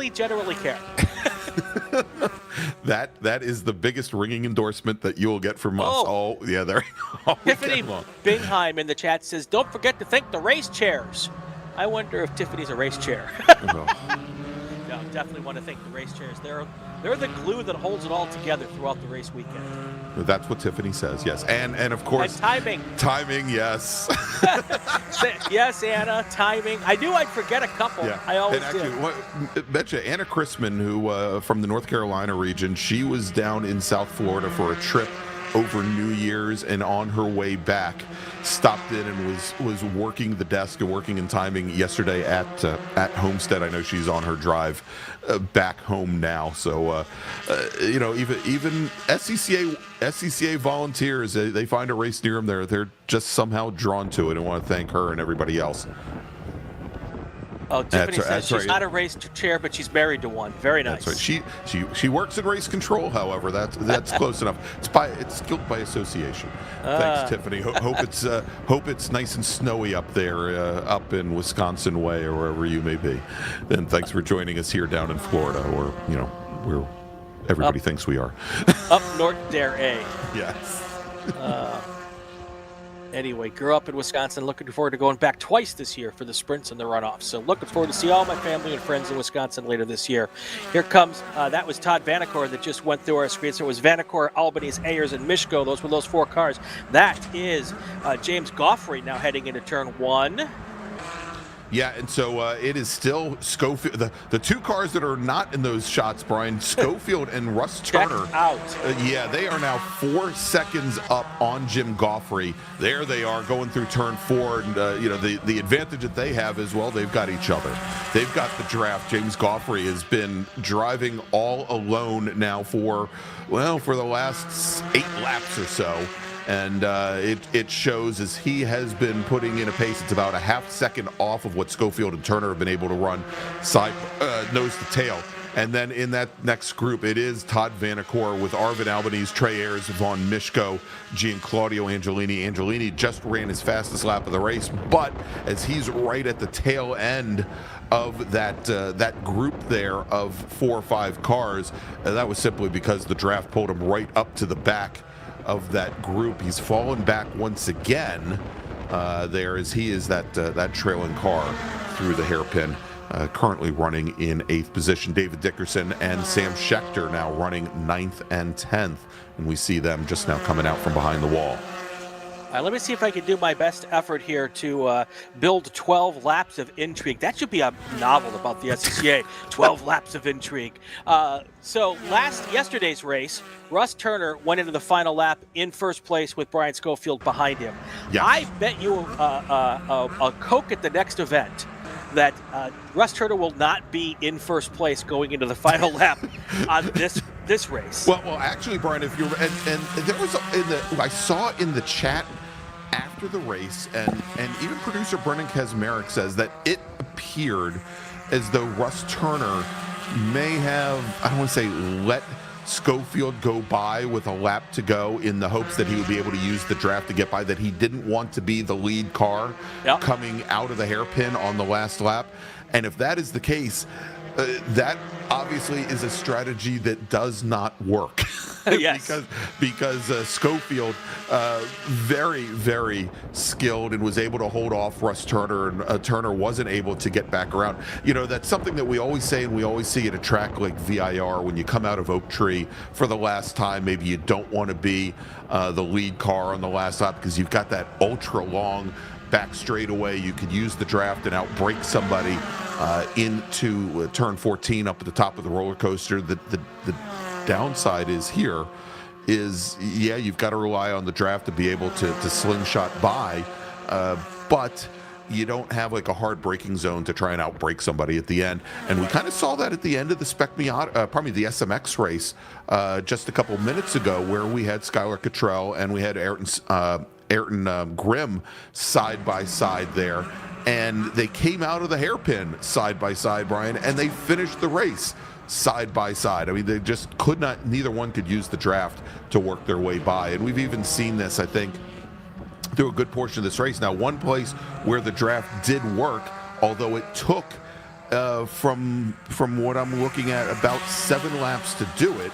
care. That is the biggest ringing endorsement that you will get from us all. Yeah, there. Tiffany Bingheim in the chat says, "Don't forget to thank the race chairs." I wonder if Tiffany's a race chair. No, definitely want to thank the race chairs. They're the glue that holds it all together throughout the race weekend. That's what Tiffany says. Yes, and of course, and timing. Yes. Yes, Anna. Timing. I knew I'd forget a couple. Yeah. I always do. Betcha Anna Chrisman, who from the North Carolina region, she was down in South Florida for a trip over New Year's, and on her way back, stopped in and was working the desk and working in timing yesterday at Homestead. I know she's on her drive back home now. So even SCCA volunteers, they find a race near them, they're just somehow drawn to it, and want to thank her and everybody else. Oh, Tiffany says she's not a race chair, but she's married to one. Very nice. That's right. She works in race control, however. That's close enough. It's guilt by association. Thanks, Tiffany. Hope it's nice and snowy up there, up in Wisconsin way or wherever you may be. Then thanks for joining us here down in Florida, or where everybody thinks we are. Up north, dare A. Yes. Anyway, grew up in Wisconsin, looking forward to going back twice this year for the sprints and the runoffs. So looking forward to see all my family and friends in Wisconsin later this year. Here comes, that was Todd Vanacore that just went through our screen. So it was Vanacore, Albany's, Ayers, and Mishko. Those were those 4 cars. That is James Goffrey now heading into turn 1. Yeah, and so it is still Schofield. The 2 cars that are not in those shots, Brian, Schofield and Russ Turner. Out. They are now 4 seconds up on Jim Goffrey. There they are going through turn 4, and the advantage that they have is, well, they've got each other. They've got the draft. James Goffrey has been driving all alone now for the last 8 laps or so. And it shows as he has been putting in a pace. It's about a half second off of what Schofield and Turner have been able to run side nose to tail. And then in that next group, it is Todd Vanacore with Arvin Albanese, Trey Ayers, Vaughn Mishko, Gianclaudio Angelini. Angelini just ran his fastest lap of the race, but as he's right at the tail end of that group there of 4 or 5 cars, that was simply because the draft pulled him right up to the back of that group. He's fallen back once again there as he is that trailing car through the hairpin, currently running in 8th position. David Dickerson and Sam Schechter now running 9th and 10th, and we see them just now coming out from behind the wall. Let me see if I can do my best effort here to build 12 laps of intrigue. That should be a novel about the SCCA, 12 laps of intrigue. So yesterday's race, Russ Turner went into the final lap in first place with Brian Schofield behind him. Yes. I bet you a Coke at the next event that Russ Turner will not be in first place going into the final lap on this race. Well, actually, Brian, if you're and there was I saw in the chat after the race, and even producer Brendan Kaczmarek says that it appeared as though Russ Turner may have, I don't want to say let Schofield go by with a lap to go in the hopes that he would be able to use the draft to get by, that he didn't want to be the lead car coming out of the hairpin on the last lap. And if that is the case, that obviously is a strategy that does not work. Yes. because Schofield, very, very skilled and was able to hold off Russ Turner, and Turner wasn't able to get back around. You know, that's something that we always say and we always see at a track like VIR when you come out of Oak Tree for the last time. Maybe you don't want to be the lead car on the last lap because you've got that ultra long back straightaway. You could use the draft and outbrake somebody into turn 14 up at the top of the roller coaster. The downside is you've got to rely on the draft to be able to slingshot by, but you don't have like a hard braking zone to try and outbrake somebody at the end. And we kind of saw that at the end of the the SMX race just a couple minutes ago, where we had Skylar Cottrell and we had Ayrton Grimm side by side there, and they came out of the hairpin side by side, Brian, and they finished the race side by side. I mean, they just could not, neither one could use the draft to work their way by. And we've even seen this, I think, through a good portion of this race. Now, one place where the draft did work, although it took, from what I'm looking at, about 7 laps to do it,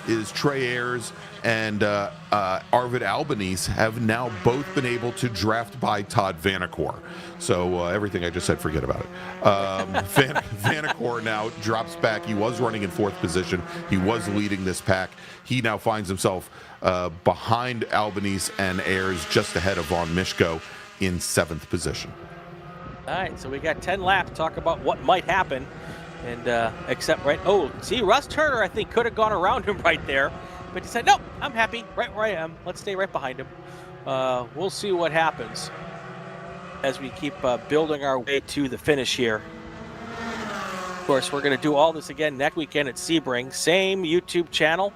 is Trey Ayers and Arvid Albanese have now both been able to draft by Todd Vanacore. So everything I just said, forget about it. Vanacore now drops back. He was running in 4th position. He was leading this pack. He now finds himself behind Albanese and Ayers, just ahead of Von Mishko in 7th position. All right, so we got 10 laps to talk about what might happen. And Russ Turner, I think, could have gone around him right there. But he said, nope, I'm happy right where I am. Let's stay right behind him. We'll see what happens as we keep building our way to the finish here. Of course, we're going to do all this again next weekend at Sebring. Same YouTube channel.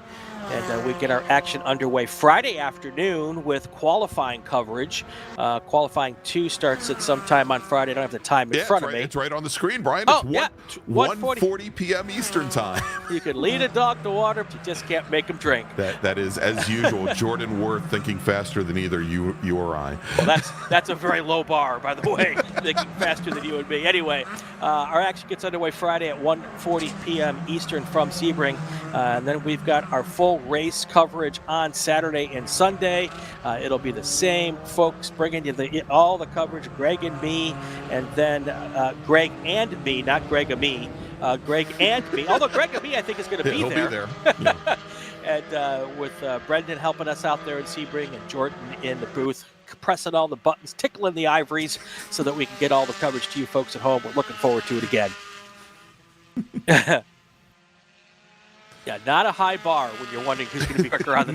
And we get our action underway Friday afternoon with qualifying coverage. Qualifying 2 starts at some time on Friday. I don't have the time in front of me. It's right on the screen, Brian. Oh, it's 1:40 p.m. Eastern time. You can lead a dog to water, but you just can't make him drink. That is, as usual, Jordan Worth thinking faster than either you or I. Well, that's a very low bar, by the way, thinking faster than you and me. Anyway, our action gets underway Friday at 1:40 p.m. Eastern from Sebring. And then we've got our full race coverage on Saturday and Sunday. It'll be the same folks bringing you all the coverage, Greg and me, and then Greg and me, not Greg and me, Greg and me. Although Greg and me, I think, is going to be there. He'll be there. Yeah. And with Brendan helping us out there in Sebring and Jordan in the booth, pressing all the buttons, tickling the ivories so that we can get all the coverage to you folks at home. We're looking forward to it again. Yeah, not a high bar when you're wondering who's going to be quicker on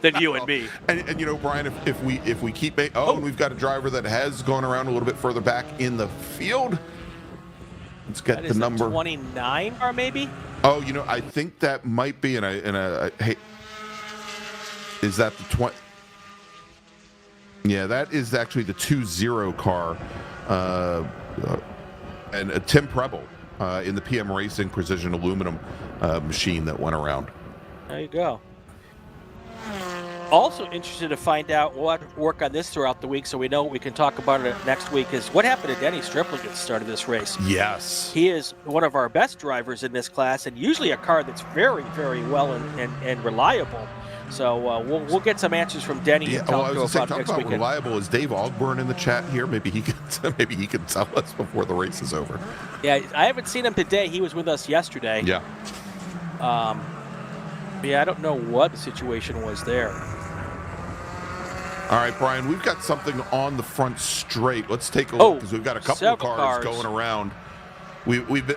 than you and me. And you know, Brian, if we keep and we've got a driver that has gone around a little bit further back in the field. Let's get the number 29 or maybe. Oh, you know, I think that might be hey, is that the 20? Yeah, that is actually the 2-0 car, and Tim Preble in the PM Racing Precision Aluminum machine that went around. There you go. Also interested to find out what work on this throughout the week, so we know we can talk about it next week, is what happened to Denny Stripling at the start of this race. Yes. He is one of our best drivers in this class, and usually a car that's very, very well and reliable. So we'll get some answers from Denny. Yeah, I was going to say, talk about reliable. Is Dave Ogburn in the chat here? Maybe he can tell us before the race is over. Yeah, I haven't seen him today. He was with us yesterday. Yeah. Yeah, I don't know what the situation was there. All right, Brian, we've got something on the front straight. Let's take a look because we've got a couple of cars going around. We've been.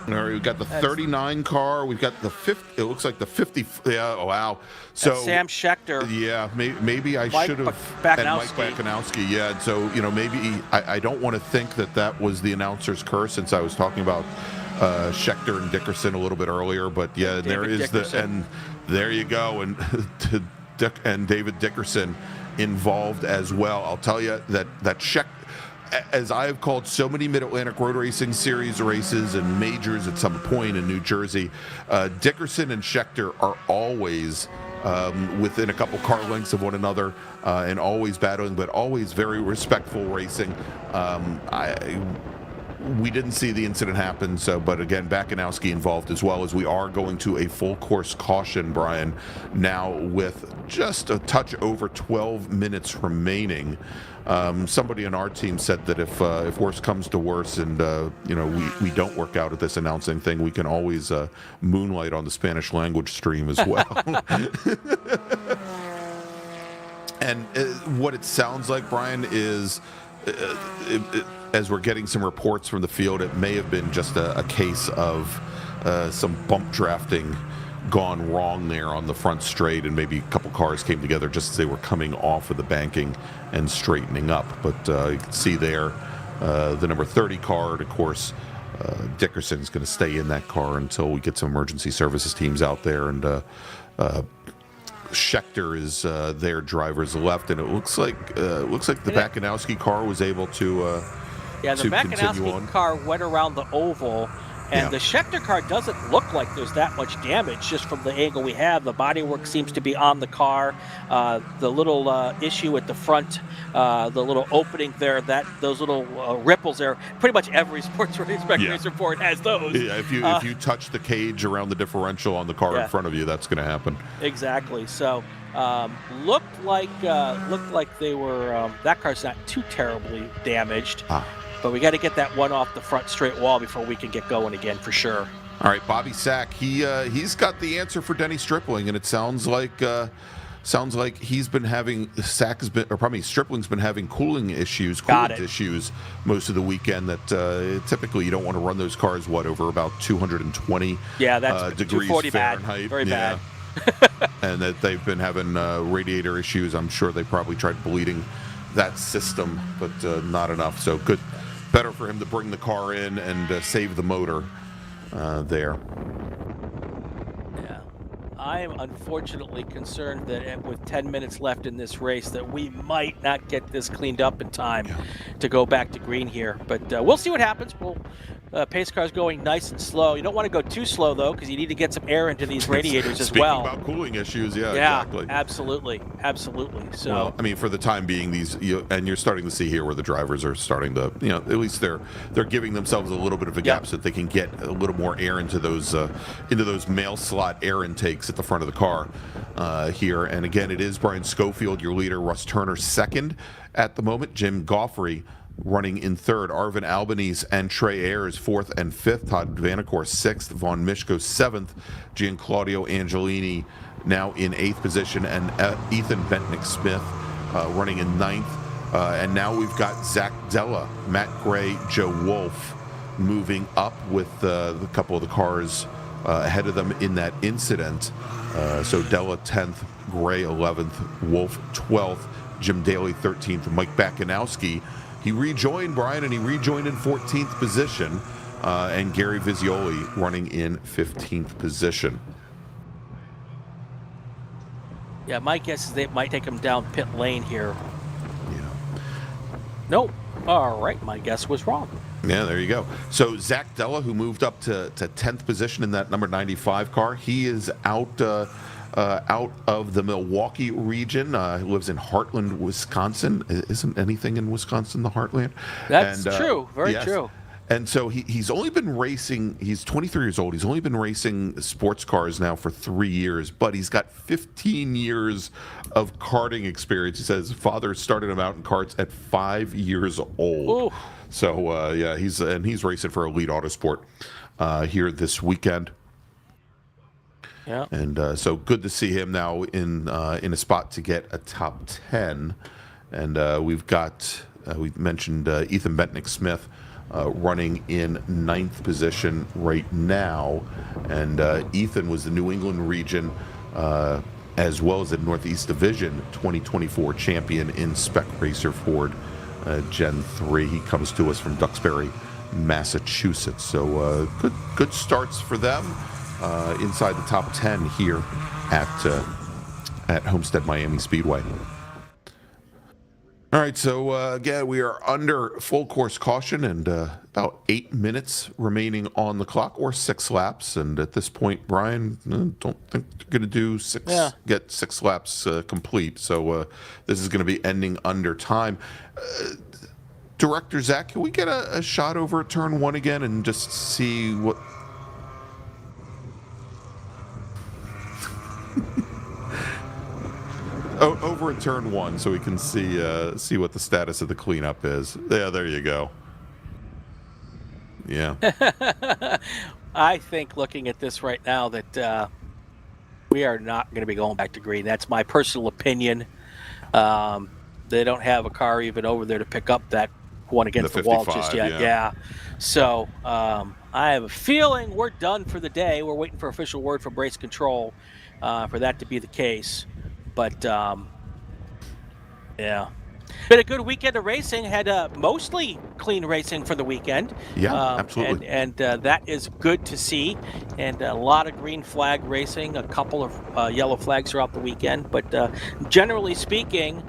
All right, we've got the 39 car. We've got the 50. It looks like the 50. Yeah. Oh wow. So Sam Schechter. Yeah. Maybe I should have. And Mike Bakanowski. Yeah. So maybe I don't want to think that was the announcer's curse, since I was talking about Schechter and Dickerson a little bit earlier. But yeah, there is and there you go, and and David Dickerson involved as well. I'll tell you that Schechter, as I have called so many Mid-Atlantic Road Racing Series races and majors at some point in New Jersey, Dickerson and Schechter are always within a couple car lengths of one another and always battling, but always very respectful racing. We didn't see the incident happen, but again, Bakanowski involved as well, as we are going to a full course caution, Brian, now with just a touch over 12 minutes remaining. Somebody on our team said that if worse comes to worse and we don't work out at this announcing thing, we can always moonlight on the Spanish language stream as well. And what it sounds like, Brian, is as we're getting some reports from the field, it may have been just a case of some bump drafting gone wrong there on the front straight, and maybe a couple cars came together just as they were coming off of the banking and straightening up. But you can see there the number 30 car, and of course Dickerson's going to stay in that car until we get some emergency services teams out there, and Schechter is their driver's left, and it looks like the Bakanowski car was able to the Bakanowski car went around the oval, and the Schechter car doesn't look like there's that much damage just from the angle we have. The bodywork seems to be on the car. The little issue at the front, the little opening there, those little ripples there, pretty much every sports race report has those. Yeah, if you touch the cage around the differential on the car in front of you, that's going to happen. Exactly. So looked like they were. That car's not too terribly damaged. But we got to get that one off the front straight wall before we can get going again for sure. All right, Bobby Sack. He's got the answer for Denny Stripling, and it sounds like he's been having Stripling's been having coolant issues most of the weekend. That typically you don't want to run those cars over about 220 that's degrees 240 Fahrenheit. Bad. Very bad. And that they've been having radiator issues. I'm sure they probably tried bleeding that system, but not enough. So good. Better for him to bring the car in and save the motor there. Yeah. I am unfortunately concerned that with 10 minutes left in this race that we might not get this cleaned up in time to go back to green here. But we'll see what happens. Pace car's going nice and slow. You don't want to go too slow, though, because you need to get some air into these radiators as well. Speaking about cooling issues, exactly. Absolutely. So, for the time being, and you're starting to see here where the drivers are starting to, at least they're giving themselves a little bit of a gap so that they can get a little more air into those mail slot air intakes at the front of the car here. And again, it is Brian Schofield, your leader, Russ Turner second at the moment, Jim Goffrey running in third, Arvin Albanese and Trey Ayers fourth and fifth, Todd Vanacore sixth, Vaughn Mishko seventh, Gianclaudio Angelini now in eighth position, and Ethan Bentnick-Smith running in ninth. And now we've got Zach Della, Matt Gray, Joe Wolf moving up with a couple of the cars ahead of them in that incident. So Della 10th, Gray 11th, Wolf 12th, Jim Daly 13th, Mike Bakanowski. He rejoined, Brian, and he rejoined in 14th position, and Gary Visioli running in 15th position. Yeah, my guess is they might take him down pit lane here. Yeah. Nope. All right, my guess was wrong. Yeah, there you go. So Zach Della, who moved up to 10th position in that number 95 car, he is out of the Milwaukee region. He lives in Heartland, Wisconsin. Isn't anything in Wisconsin the Heartland? That's true. Very true. And so he's only been racing, he's 23 years old. He's only been racing sports cars now for 3 years, but he's got 15 years of karting experience. He says his father started him out in karts at 5 years old. Ooh. So, he's racing for Elite Autosport here this weekend. Yeah. And so good to see him now in a spot to get a top 10. And we've got, we've mentioned Ethan Bentnick-Smith running in 9th position right now. And Ethan was the New England region, as well as the Northeast Division 2024 champion in Spec Racer Ford Gen 3. He comes to us from Duxbury, Massachusetts. So good starts for them inside the top 10 here at Homestead-Miami Speedway. All right, so again, we are under full course caution and about 8 minutes remaining on the clock, or 6 laps. And at this point, Brian, don't think you're going to do get 6 laps complete. So this is going to be ending under time. Director Zach, can we get a shot over at turn 1 again and just see what... over at turn 1, so we can see what the status of the cleanup is. Yeah, there you go. Yeah. I think looking at this right now that we are not going to be going back to green. That's my personal opinion. They don't have a car even over there to pick up that one against the wall just yet. Yeah. So I have a feeling we're done for the day. We're waiting for official word from race control for that to be the case. But, yeah. Been a good weekend of racing. Had mostly clean racing for the weekend. Yeah, absolutely. And that is good to see. And a lot of green flag racing, a couple of yellow flags throughout the weekend. But generally speaking,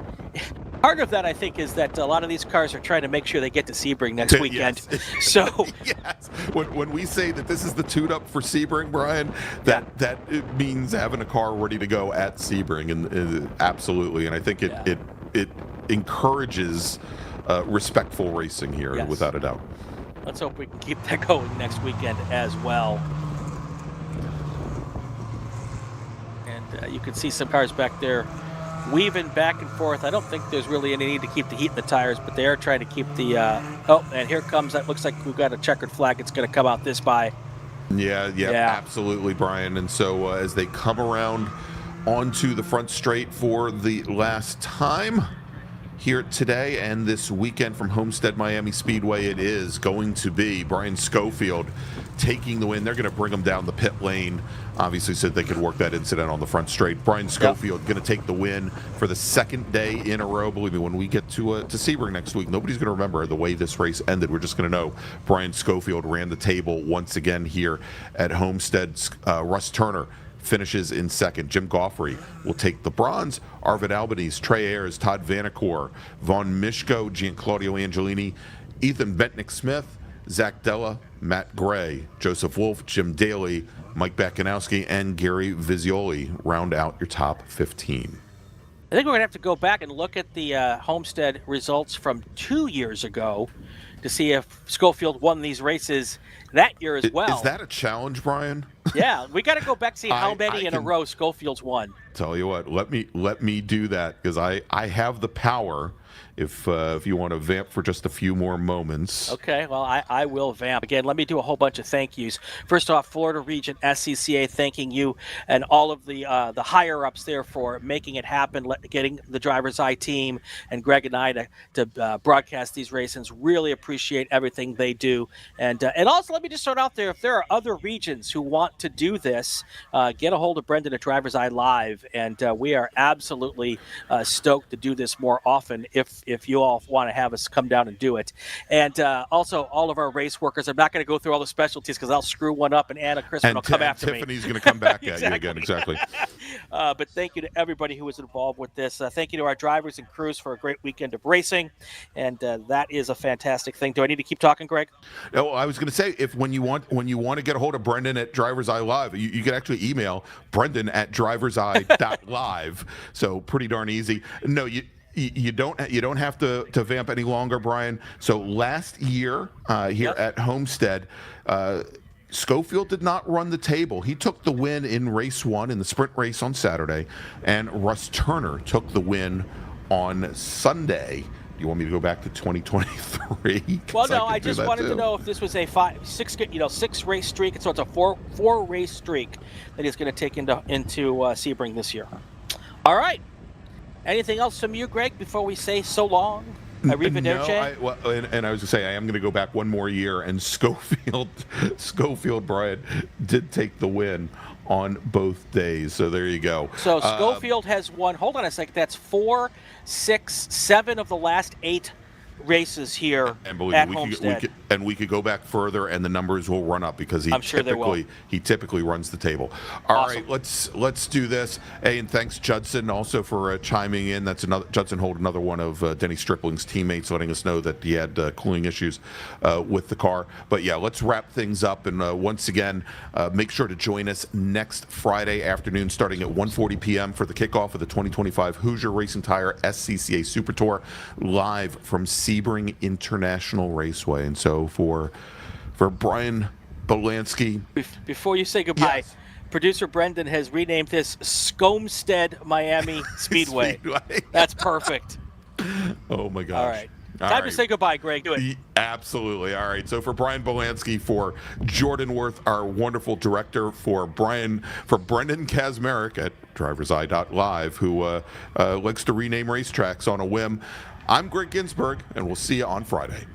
part of that, I think, is that a lot of these cars are trying to make sure they get to Sebring next weekend. Yes. So yes, when we say that this is the tune-up for Sebring, Brian, that it means having a car ready to go at Sebring, and absolutely. And I think it encourages respectful racing here, without a doubt. Let's hope we can keep that going next weekend as well. And you can see some cars back there weaving back and forth. I don't think there's really any need to keep the heat in the tires, but they are trying to keep the and here comes, that looks like we've got a checkered flag. It's going to come out this by. Yeah, absolutely, Brian. And so as they come around onto the front straight for the last time here today and this weekend from Homestead-Miami Speedway, it is going to be Brian Schofield taking the win. They're going to bring him down the pit lane, obviously, so that they could work that incident on the front straight. Brian Schofield going to take the win for the 2nd day in a row. Believe me, when we get to Sebring next week, nobody's going to remember the way this race ended. We're just going to know Brian Schofield ran the table once again here at Homestead. Russ Turner finishes in 2nd. Jim Goffrey will take the bronze. Arvid Albanese, Trey Ayers, Todd Vanacore, Vaughn Mishko, Gianclaudio Angelini, Ethan Bentnick-Smith, Zach Della, Matt Gray, Joseph Wolf, Jim Daly, Mike Bakanowski, and Gary Vizioli round out your top 15. I think we're going to have to go back and look at the Homestead results from 2 years ago to see if Schofield won these races that year as well. Is that a challenge, Brian? Yeah, we got to go back and see how many in a row Schofield's won. Tell you what, let me do that, because I have the power. If you want to vamp for just a few more moments. Okay, well, I will vamp. Again, let me do a whole bunch of thank yous. First off, Florida Region SCCA, thanking you and all of the higher-ups there for making it happen, getting the DriversEye team and Greg and I to broadcast these races. Really appreciate everything they do. And also, let me just start out there, if there are other regions who want to do this, get a hold of Brendan at DriversEye Live, and we are absolutely stoked to do this more often if you all want to have us come down and do it. And also, all of our race workers, I'm not going to go through all the specialties because I'll screw one up and Anna Crispin will come after me. Tiffany's going to come back at you again, exactly. But thank you to everybody who was involved with this. Thank you to our drivers and crews for a great weekend of racing. And that is a fantastic thing. Do I need to keep talking, Greg? No, I was going to say, when you want to get a hold of Brendan at DriversEye Live, you can actually email Brendan at driverseye.live. So pretty darn easy. No, you don't have to vamp any longer, Brian. So last year here at Homestead, Schofield did not run the table. He took the win in race 1 in the sprint race on Saturday, and Russ Turner took the win on Sunday You want me to go back to 2023? Well, no, I just wanted to know if this was a 6 race streak. So it's a four race streak that he's going to take into Sebring this year. All right. Anything else from you, Greg, before we say so long? Arrivederci? And I was going to say, I am going to go back one more year, and Schofield Brian did take the win on both days. So there you go. So Schofield has won, hold on a second, that's 4, 6, 7 of the last 8 races here and believe at me, Homestead. we could go back further, and the numbers will run up because I'm sure he typically runs the table. All right, let's do this. Hey, and thanks Judson also for chiming in. That's Judson Holt, another one of Denny Stripling's teammates, letting us know that he had cooling issues with the car. But yeah, let's wrap things up. And once again, make sure to join us next Friday afternoon, starting at 1:40 p.m. for the kickoff of the 2025 Hoosier Racing Tire SCCA Super Tour, live from Sebring International Raceway. And so for Brian Bielanski. Before you say goodbye, yes. Producer Brendan has renamed this Homestead-Miami Speedway. That's perfect. Oh my gosh. All right. Time to say goodbye, Greg. Do it. Absolutely. All right. So for Brian Bielanski, for Jordan Worth, our wonderful director, for Brendan Kaczmarek at DriversEye.live, who likes to rename racetracks on a whim, I'm Gregg Ginsberg, and we'll see you on Friday.